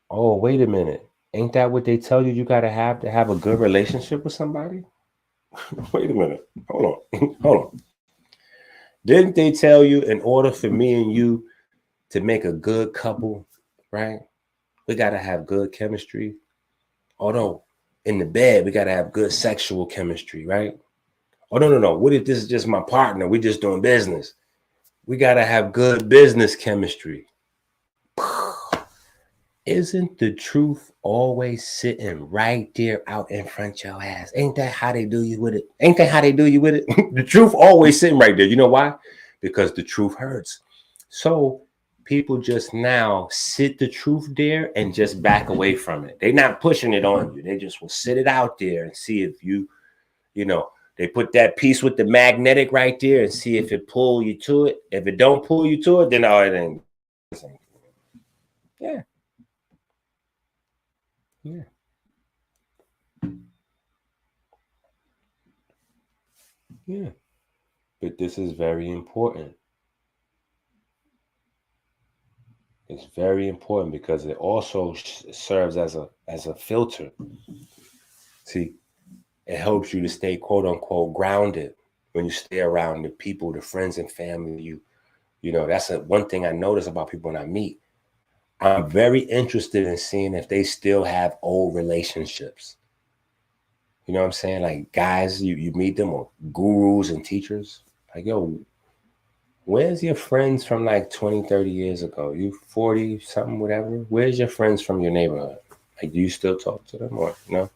Oh, wait a minute. Ain't that what they tell you you got to have a good relationship with somebody? Wait a minute. Hold on. Didn't they tell you in order for me and you to make a good couple, right? We got to have good chemistry. Although in the bed, we got to have good sexual chemistry, right? Oh, no. What if this is just my partner? We just doing business. We got to have good business chemistry. Isn't the truth always sitting right there out in front of your ass? Ain't that how they do you with it? The truth always sitting right there. You know why? Because the truth hurts. So people just now sit the truth there and just back away from it. They're not pushing it on you. They just will sit it out there and see if they put that piece with the magnetic right there and see if it pull you to it. If it don't pull you to it, then all it ain't. Yeah. But this is very important. It's very important because it also serves as a filter. See, it helps you to stay quote unquote grounded when you stay around the people, the friends and family. You know, that's one thing I notice about people when I meet. I'm very interested in seeing if they still have old relationships. You know what I'm saying? Like guys, you meet them or gurus and teachers. Like, yo, where's your friends from like 20, 30 years ago? You 40 something, whatever. Where's your friends from your neighborhood? Like, do you still talk to them or no?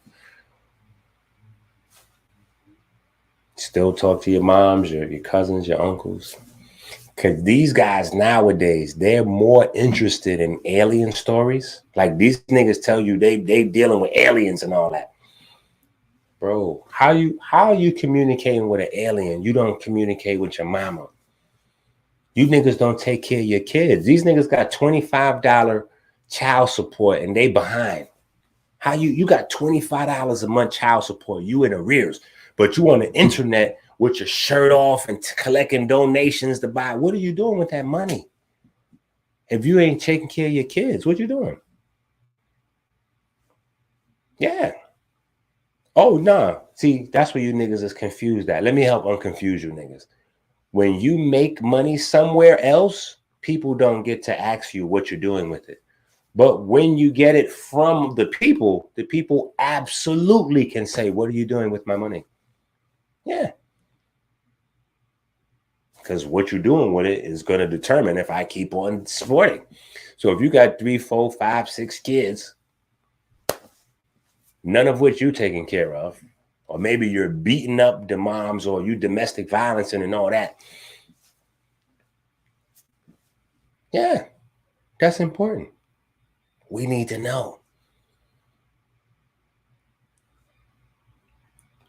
Still talk to your moms, your cousins, your uncles? Because these guys nowadays, they're more interested in alien stories. Like these niggas tell you they dealing with aliens and all that. Bro, how are you communicating with an alien? You don't communicate with your mama. You niggas don't take care of your kids. These niggas got $25 child support and they behind. How you got $25 a month child support? You in arrears, but you on the internet with your shirt off and collecting donations to buy. What are you doing with that money? If you ain't taking care of your kids, what you doing? Yeah. Oh, nah. See, that's where you niggas is confused at. Let me help unconfuse you niggas. When you make money somewhere else, people don't get to ask you what you're doing with it. But when you get it from the people absolutely can say, what are you doing with my money? Yeah. Because what you're doing with it is going to determine if I keep on supporting. So if you got 3, 4, 5, 6 kids, none of which you're taking care of, or maybe you're beating up the moms, or you domestic violence and all that. Yeah, that's important. We need to know.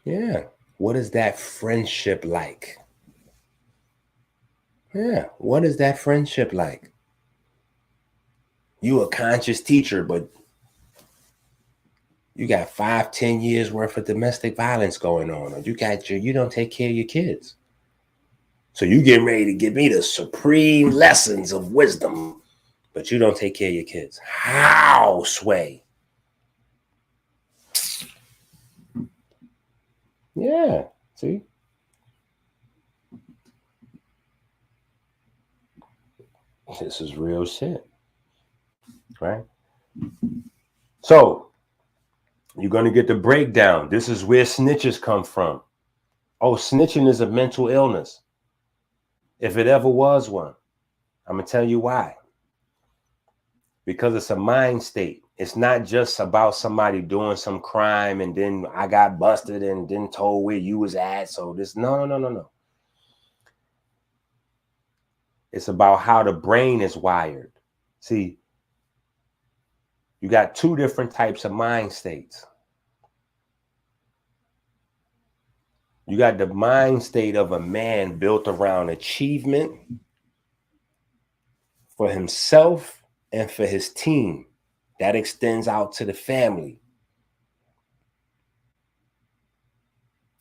Yeah. What is that friendship like? Yeah. What is that friendship like? You a conscious teacher, but you got 5, 10 years worth of domestic violence going on, or you don't take care of your kids. So you getting ready to give me the supreme lessons of wisdom, but you don't take care of your kids. How, Sway? Yeah, see? This is real shit, right? So you're going to get the breakdown. This is where snitches come from. Oh, snitching is a mental illness. If it ever was one, I'm going to tell you why. Because it's a mind state. It's not just about somebody doing some crime and then I got busted and then told where you was at. So this, no. It's about how the brain is wired. See, you got 2 different types of mind states. You got the mind state of a man built around achievement for himself and for his team. That extends out to the family.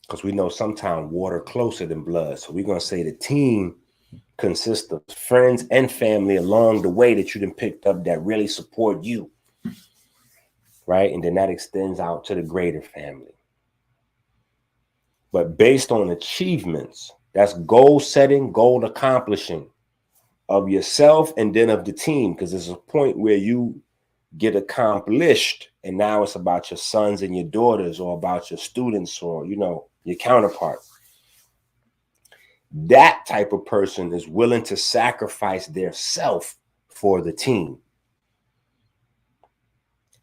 Because we know sometimes water closer than blood. So we're going to say the team consists of friends and family along the way that you done picked up that really support you. Right? And then that extends out to the greater family. But based on achievements, that's goal setting, goal accomplishing of yourself and then of the team. Because there's a point where you get accomplished and now it's about your sons and your daughters, or about your students, or, your counterpart. That type of person is willing to sacrifice their self for the team.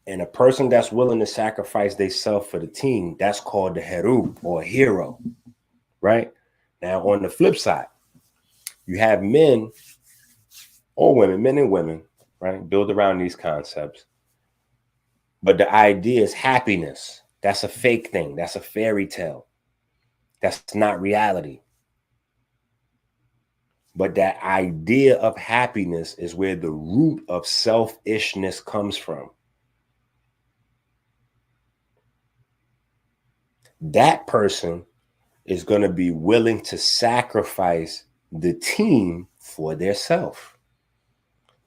And a person that's willing to sacrifice their self for the team, that's called the heru, or hero, right? Now, on the flip side, you have men or women, men and women, right, build around these concepts. But the idea is happiness. That's a fake thing. That's a fairy tale. That's not reality. But that idea of happiness is where the root of selfishness comes from. That person is going to be willing to sacrifice the team for their self.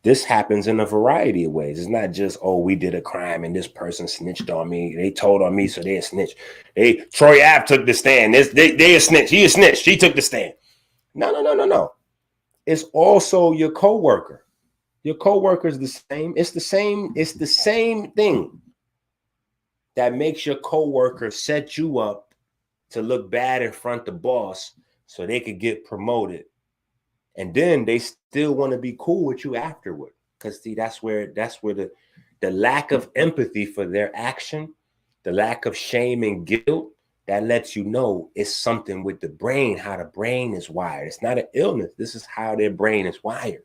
This happens in a variety of ways. It's not just, oh, we did a crime and this person snitched on me. They told on me, so they a snitch. Troy Ave took the stand. They a snitch. He a snitch. She took the stand. No. It's also your coworker. Your coworker is the same. It's the same thing that makes your coworker set you up to look bad in front of the boss so they could get promoted. And then they still want to be cool with you afterward. Because see, that's where the lack of empathy for their action, the lack of shame and guilt, that lets you know it's something with the brain, how the brain is wired. It's not an illness. This is how their brain is wired.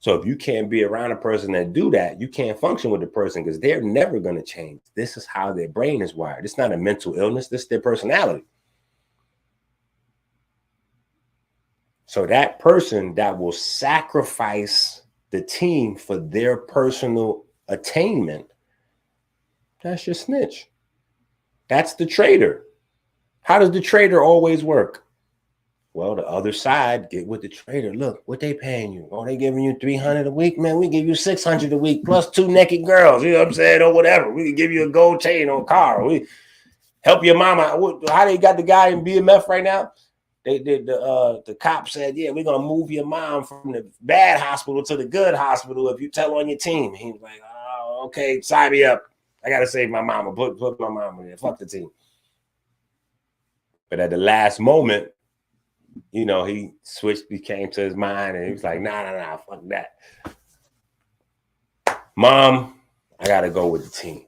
So if you can't be around a person that do that, you can't function with the person because they're never going to change. This is how their brain is wired. It's not a mental illness. This is their personality. So that person that will sacrifice the team for their personal attainment, that's your snitch. That's the traitor. How does the traitor always work? Well, the other side get with the traitor. Look, what they paying you? Oh, they giving you $300 a week? Man, we give you $600 a week plus 2 naked girls. You know what I'm saying? Or whatever. We can give you a gold chain or a car. We help your mama. How they got the guy in BMF right now? The cop said, yeah, we're gonna move your mom from the bad hospital to the good hospital if you tell on your team. He was like, oh, okay, sign me up. I gotta save my mama. Put my mama there. Fuck the team. But at the last moment, you know, he switched, he came to his mind, and he was like, nah, fuck that. Mom, I gotta go with the team.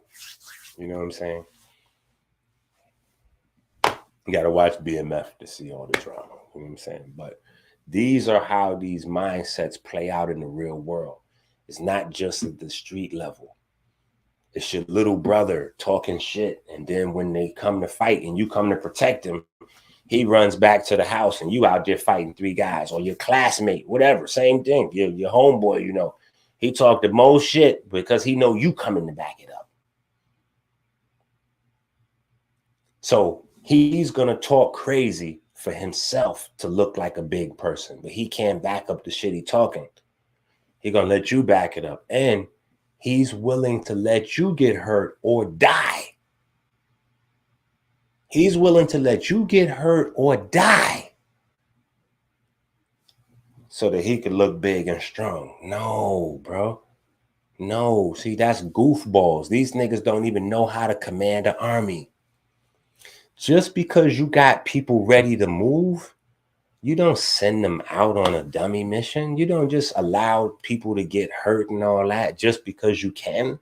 You know what I'm saying? You gotta watch BMF to see all the drama. You know what I'm saying? But these are how these mindsets play out in the real world. It's not just at the street level. It's your little brother talking shit, and then when they come to fight and you come to protect him, he runs back to the house and you out there fighting 3 guys, or your classmate, whatever, same thing. Your homeboy, you know, he talked the most shit because he know you coming to back it up. So he's gonna talk crazy for himself to look like a big person, but he can't back up the shit he talking. He gonna let you back it up, and he's willing to let you get hurt or die. He's willing to let you get hurt or die so that he could look big and strong. No, bro. No. See, that's goofballs. These niggas don't even know how to command an army. Just because you got people ready to move, you don't send them out on a dummy mission. You don't just allow people to get hurt and all that just because you can.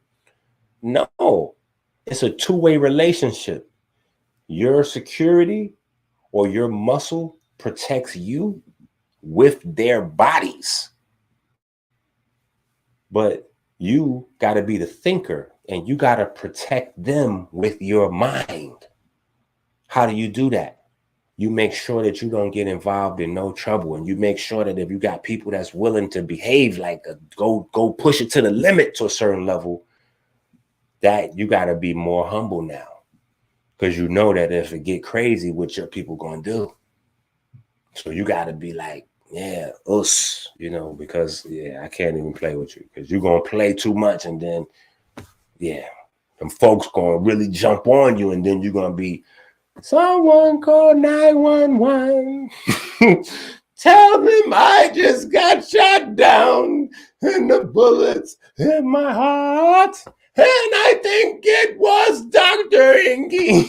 No. It's a two-way relationship. Your security or your muscle protects you with their bodies. But you got to be the thinker, and you got to protect them with your mind. How do you do that? You make sure that you don't get involved in no trouble, and you make sure that if you got people that's willing to behave like go push it to the limit to a certain level, that you got to be more humble now. Because you know that if it get crazy, what your people gonna do? So you gotta be like, yeah, us, you know, because I can't even play with you because you're gonna play too much, and then them folks gonna really jump on you, and then you're gonna be, someone call 911. Tell them I just got shot down and the bullets in my heart. And I think it was Dr. Enqi.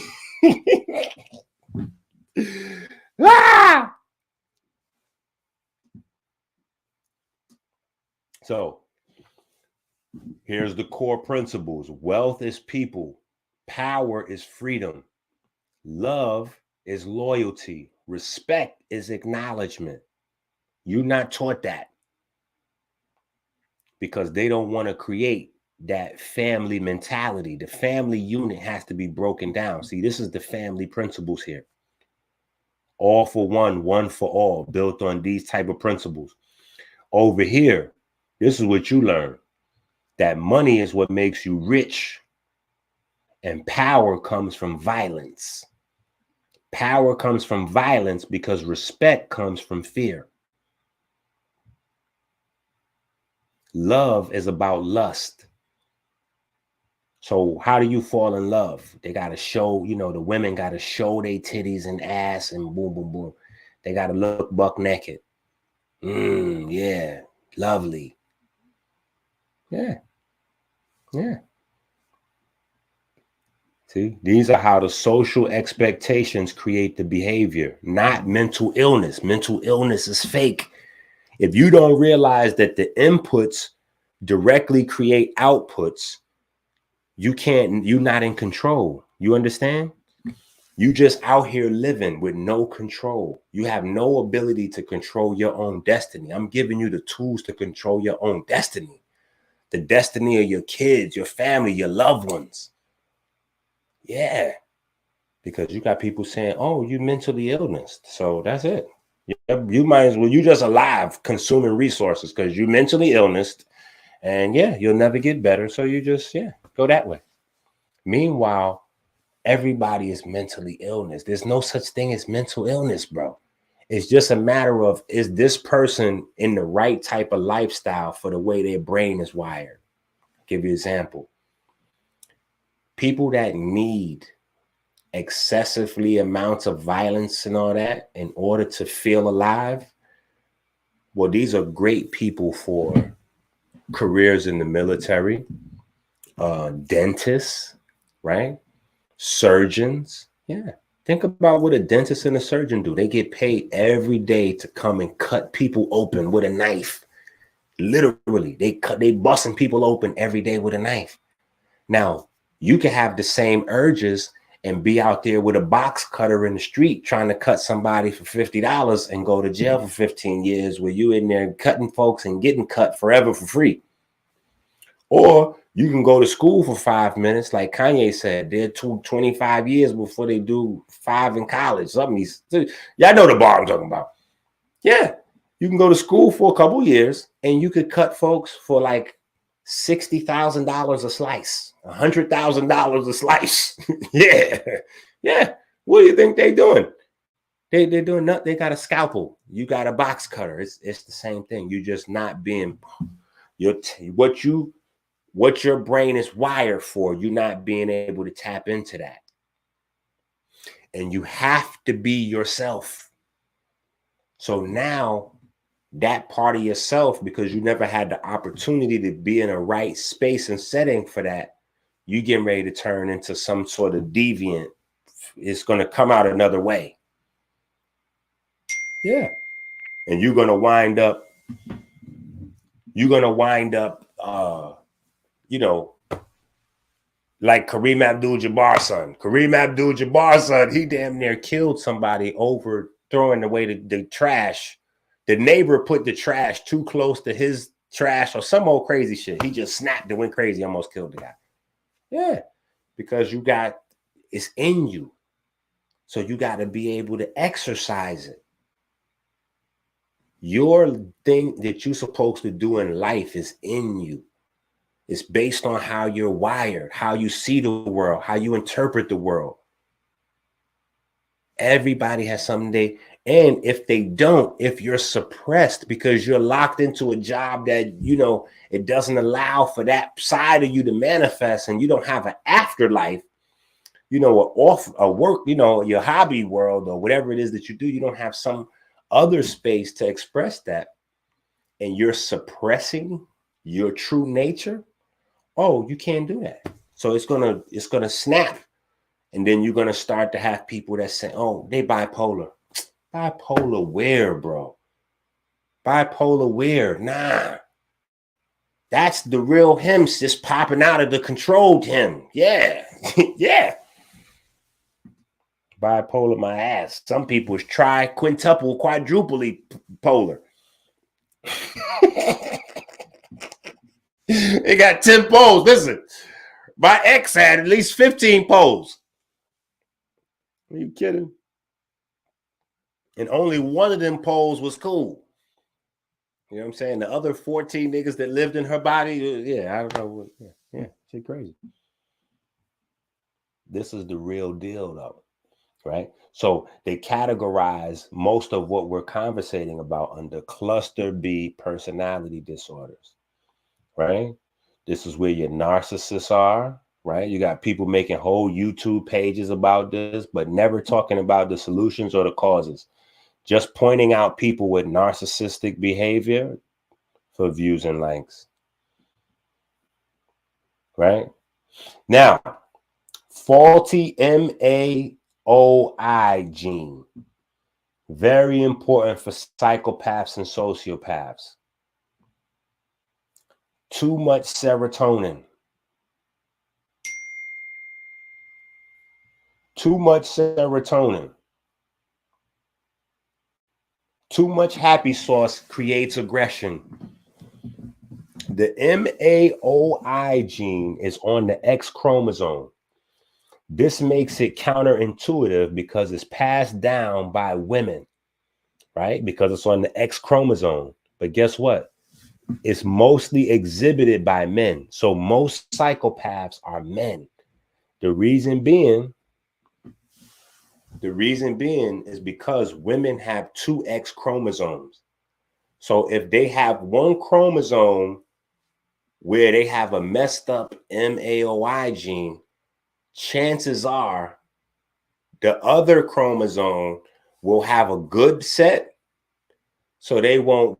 So here's the core principles. Wealth is people. Power is freedom. Love is loyalty. Respect is acknowledgement. You're not taught that because they don't want to create that family mentality. The family unit has to be broken down. See, this is the family principles here. All for one, one for all, built on these type of principles. Over here, this is what you learn. That money is what makes you rich, and power comes from violence. Power comes from violence because respect comes from fear. Love is about lust. So how do you fall in love? They got to show, you know, the women got to show their titties and ass and boom, boom, boom. They got to look buck naked. Yeah, lovely. Yeah. See, these are how the social expectations create the behavior, not mental illness. Mental illness is fake. If you don't realize that the inputs directly create outputs, you're not in control. You understand? You just out here living with no control. You have no ability to control your own destiny. I'm giving you the tools to control your own destiny. The destiny of your kids, your family, your loved ones. Yeah. Because you got people saying, oh, you mentally illness. So that's it. You might as well, you just alive consuming resources because you mentally illness. And you'll never get better. So you just, go that way. Meanwhile, everybody is mentally illness. There's no such thing as mental illness, bro. It's just a matter of, is this person in the right type of lifestyle for the way their brain is wired? I'll give you an example. People that need excessively amounts of violence and all that in order to feel alive. Well, these are great people for careers in the military, dentists, right? Surgeons. Yeah. Think about what a dentist and a surgeon do. They get paid every day to come and cut people open with a knife. Literally, they busting people open every day with a knife. Now, you can have the same urges and be out there with a box cutter in the street trying to cut somebody for $50 and go to jail for 15 years where you in there cutting folks and getting cut forever for free. Or you can go to school for 5 minutes, like Kanye said, they're 25 years before they do 5 in college. Y'all know the bar I'm talking about. Yeah, you can go to school for a couple years and you could cut folks for like $60,000 a slice, $100,000 a slice. Yeah. What do you think they're doing? They're doing nothing. They got a scalpel. You got a box cutter. It's the same thing. You're just not being what your brain is wired for. You're not being able to tap into that, and you have to be yourself. So now, that part of yourself, because you never had the opportunity to be in a right space and setting for that, you getting ready to turn into some sort of deviant. It's going to come out another way. Yeah. And you're going to wind up, like Kareem Abdul-Jabbar's son. Kareem Abdul-Jabbar's son, he damn near killed somebody over throwing away the trash. The neighbor put the trash too close to his trash or some old crazy shit. He just snapped and went crazy, almost killed the guy. Yeah, because it's in you. So you got to be able to exercise it. Your thing that you're supposed to do in life is in you. It's based on how you're wired, how you see the world, how you interpret the world. Everybody has something and if they don't, if you're suppressed because you're locked into a job that, it doesn't allow for that side of you to manifest, and you don't have an afterlife, a work, your hobby world or whatever it is that you do, you don't have some other space to express that, and you're suppressing your true nature. Oh, you can't do that. So it's gonna snap. And then you're going to start to have people that say, oh, they bipolar. Bipolar where, bro? Bipolar where? Nah. That's the real him just popping out of the controlled him. Yeah. Yeah. Bipolar my ass. Some people is quintuple, quadruply polar. They got 10 poles. Listen, my ex had at least 15 poles. Are you kidding? And only one of them poles was cool. You know what I'm saying? The other 14 niggas that lived in her body, yeah, I don't know. Yeah, shit crazy. This is the real deal, though, right? So they categorize most of what we're conversating about under cluster B personality disorders, right? This is where your narcissists are. Right? You got people making whole YouTube pages about this, but never talking about the solutions or the causes. Just pointing out people with narcissistic behavior for views and likes. Right? Now, faulty MAOI gene. Very important for psychopaths and sociopaths. Too much serotonin. Too much serotonin. Too much happy sauce creates aggression. The MAOI gene is on the X chromosome. This makes it counterintuitive because it's passed down by women, right? Because it's on the X chromosome. But guess what? It's mostly exhibited by men. So most psychopaths are men. The reason being is because women have 2 X chromosomes. So if they have one chromosome where they have a messed up MAOI gene, chances are The other chromosome will have a good set, so they won't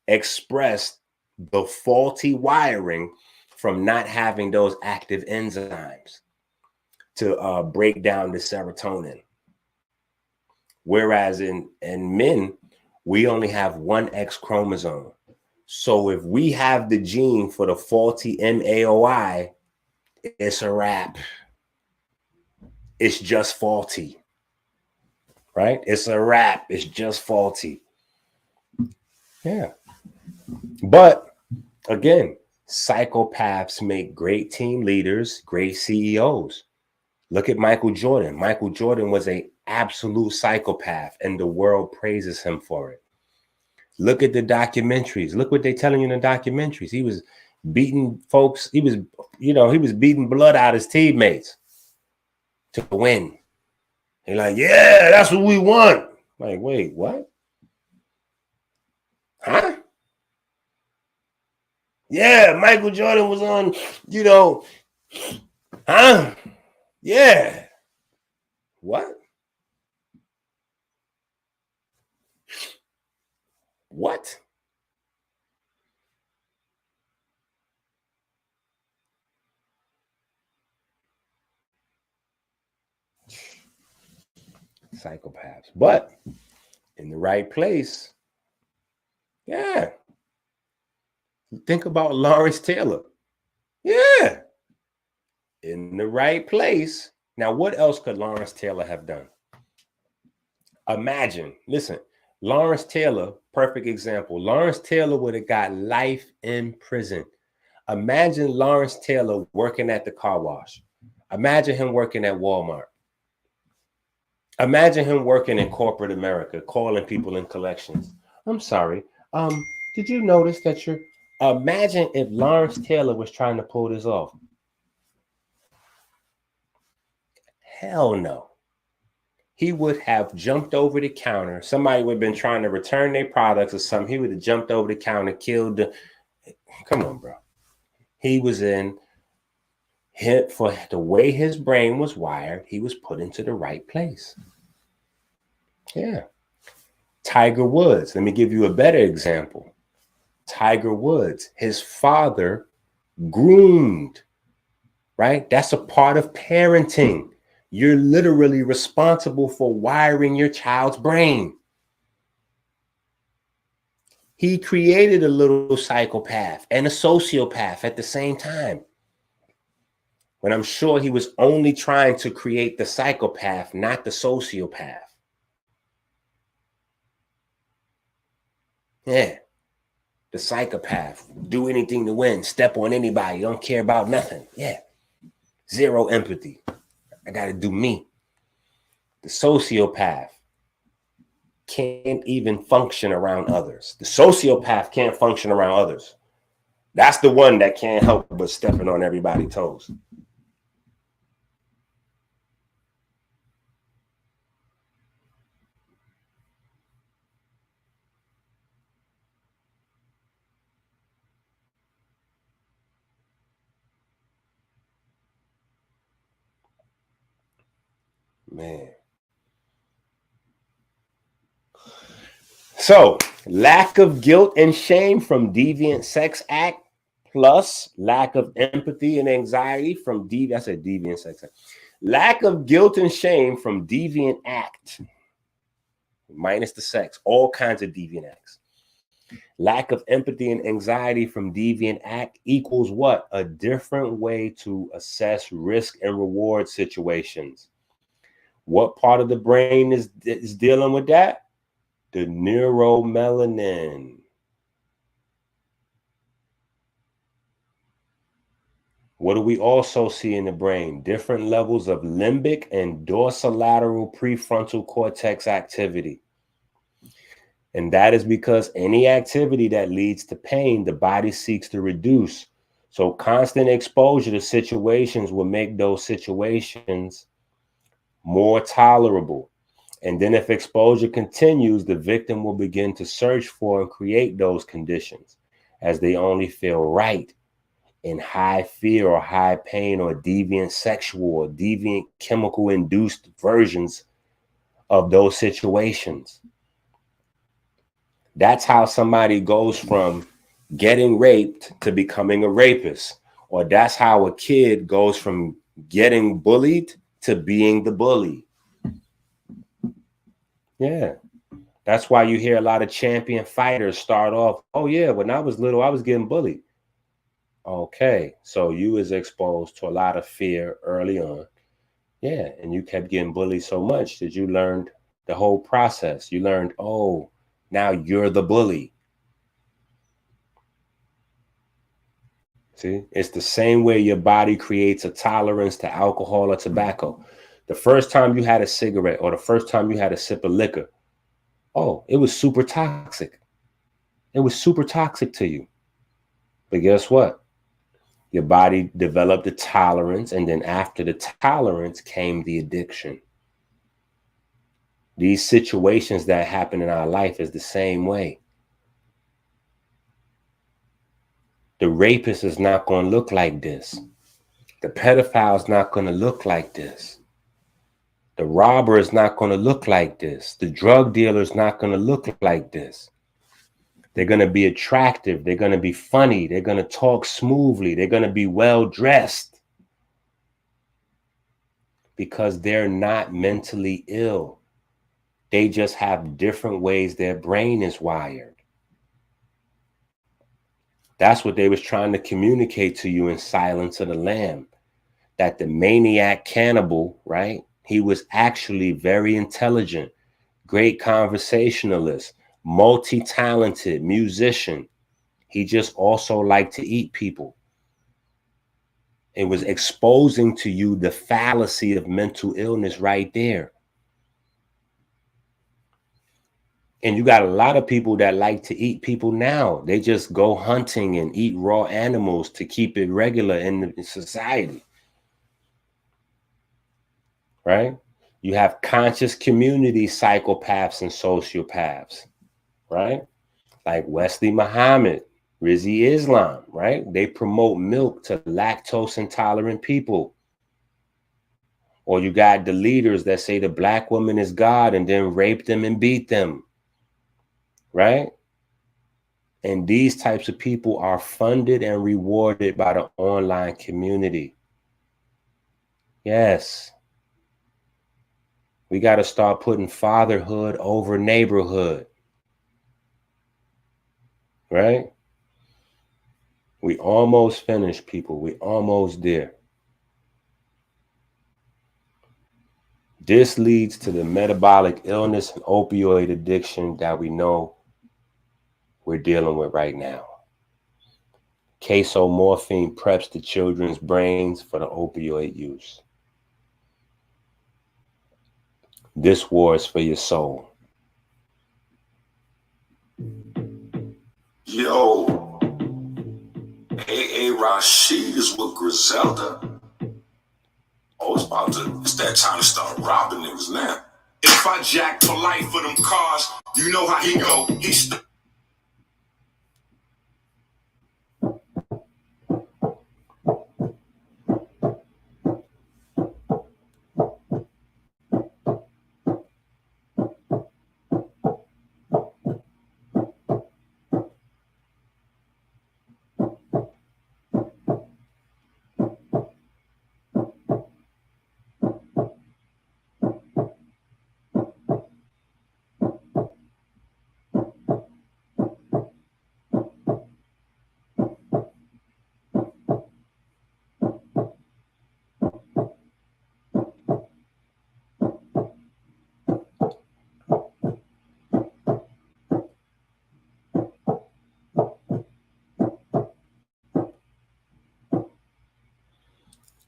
express the faulty wiring from not having those active enzymes to break down the serotonin. Whereas in men, we only have one X chromosome. So if we have the gene for the faulty MAOI, it's a wrap. It's just faulty, right? It's a wrap. It's just faulty. Yeah. But again, psychopaths make great team leaders, great CEOs. Look at Michael Jordan. Michael Jordan was an absolute psychopath, and the world praises him for it. Look at the documentaries. Look what they're telling you in the documentaries. He was beating folks. He was beating blood out of his teammates to win. They're like, yeah, that's what we want. Like, wait, what? Huh? Yeah, Michael Jordan was on, huh? Yeah. What? What? Psychopaths. But in the right place, yeah. Think about Lawrence Taylor. Yeah. In the right place. Now, what else could Lawrence Taylor have done? Imagine, listen, Lawrence Taylor, perfect example. Lawrence Taylor would have got life in prison. Imagine Lawrence Taylor working at the car wash. Imagine him working at Walmart. Imagine him working in corporate America, calling people in collections. I'm sorry. Did you notice that imagine if Lawrence Taylor was trying to pull this off? Hell no. He would have jumped over the counter. Somebody would have been trying to return their products or something. He would have jumped over the counter, killed the... Come on, bro. He was for the way his brain was wired, he was put into the right place. Yeah. Tiger Woods. Let me give you a better example. Tiger Woods, his father groomed, right? That's a part of parenting. You're literally responsible for wiring your child's brain. He created a little psychopath and a sociopath at the same time. But I'm sure he was only trying to create the psychopath, not the sociopath. Yeah. The psychopath, do anything to win, step on anybody, don't care about nothing. Yeah. Zero empathy. I got to do me. The sociopath can't even function around others. The sociopath can't function around others. That's the one that can't help but stepping on everybody's toes. Man. So, lack of guilt and shame from deviant sex act plus lack of empathy and anxiety from deviant sex act. Lack of guilt and shame from deviant act minus the sex, all kinds of deviant acts. Lack of empathy and anxiety from deviant act equals what? A different way to assess risk and reward situations. What part of the brain is dealing with that? The neuromelanin. What do we also see in the brain? Different levels of limbic and dorsolateral prefrontal cortex activity. And that is because any activity that leads to pain, the body seeks to reduce. So constant exposure to situations will make those situations more tolerable. And then if exposure continues, the victim will begin to search for and create those conditions as they only feel right in high fear or high pain or deviant sexual or deviant chemical induced versions of those situations. That's how somebody goes from getting raped to becoming a rapist. Or that's how a kid goes from getting bullied to being the bully. Yeah. That's why you hear a lot of champion fighters start off, oh yeah, when I was little, I was getting bullied. Okay, so you was exposed to a lot of fear early on. Yeah, and you kept getting bullied so much that you learned the whole process. You learned, oh, now you're the bully. See, it's the same way your body creates a tolerance to alcohol or tobacco. The first time you had a cigarette or the first time you had a sip of liquor, oh, it was super toxic. It was super toxic to you. But guess what? Your body developed a tolerance, and then after the tolerance came the addiction. These situations that happen in our life is the same way. The rapist is not going to look like this. The pedophile is not going to look like this. The robber is not going to look like this. The drug dealer is not going to look like this. They're going to be attractive. They're going to be funny. They're going to talk smoothly. They're going to be well dressed because they're not mentally ill. They just have different ways their brain is wired. That's what they was trying to communicate to you in Silence of the Lamb, that the maniac cannibal, right? He was actually very intelligent, great conversationalist, multi-talented musician. He just also liked to eat people. It was exposing to you the fallacy of mental illness right there. And you got a lot of people that like to eat people now. They just go hunting and eat raw animals to keep it regular in society. Right? You have conscious community psychopaths and sociopaths, right? Like Wesley Muhammad, Rizzi Islam, right? They promote milk to lactose intolerant people. Or you got the leaders that say the black woman is God and then rape them and beat them, right? And these types of people are funded and rewarded by the online community. Yes. We got to start putting fatherhood over neighborhood. Right? We almost finished, people. We almost there. This leads to the metabolic illness and opioid addiction that we know we're dealing with right now. Casomorphine preps the children's brains for the opioid use. This war is for your soul. Yo, A.A. Rashid is with Griselda. Oh, it's that time to start robbing niggas now. If I jack for life for them cars, you know how he go.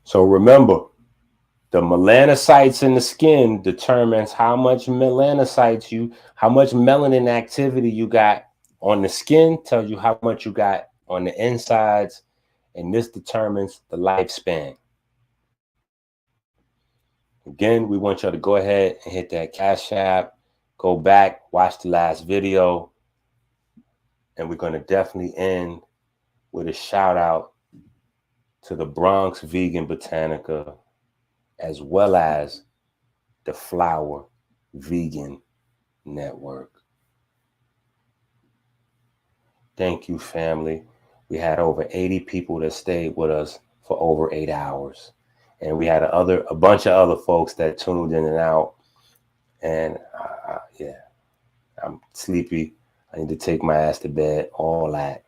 So remember, the melanocytes in the skin determines how much melanocytes how much melanin activity you got on the skin, tells you how much you got on the insides, and this determines the lifespan. Again, we want y'all to go ahead and hit that Cash App, go back, watch the last video, and we're going to definitely end with a shout out to the Bronx Vegan Botanica, as well as the Flower Vegan Network. Thank you, family. We had over 80 people that stayed with us for over 8 hours. And we had a bunch of other folks that tuned in and out. And yeah, I'm sleepy. I need to take my ass to bed, all that.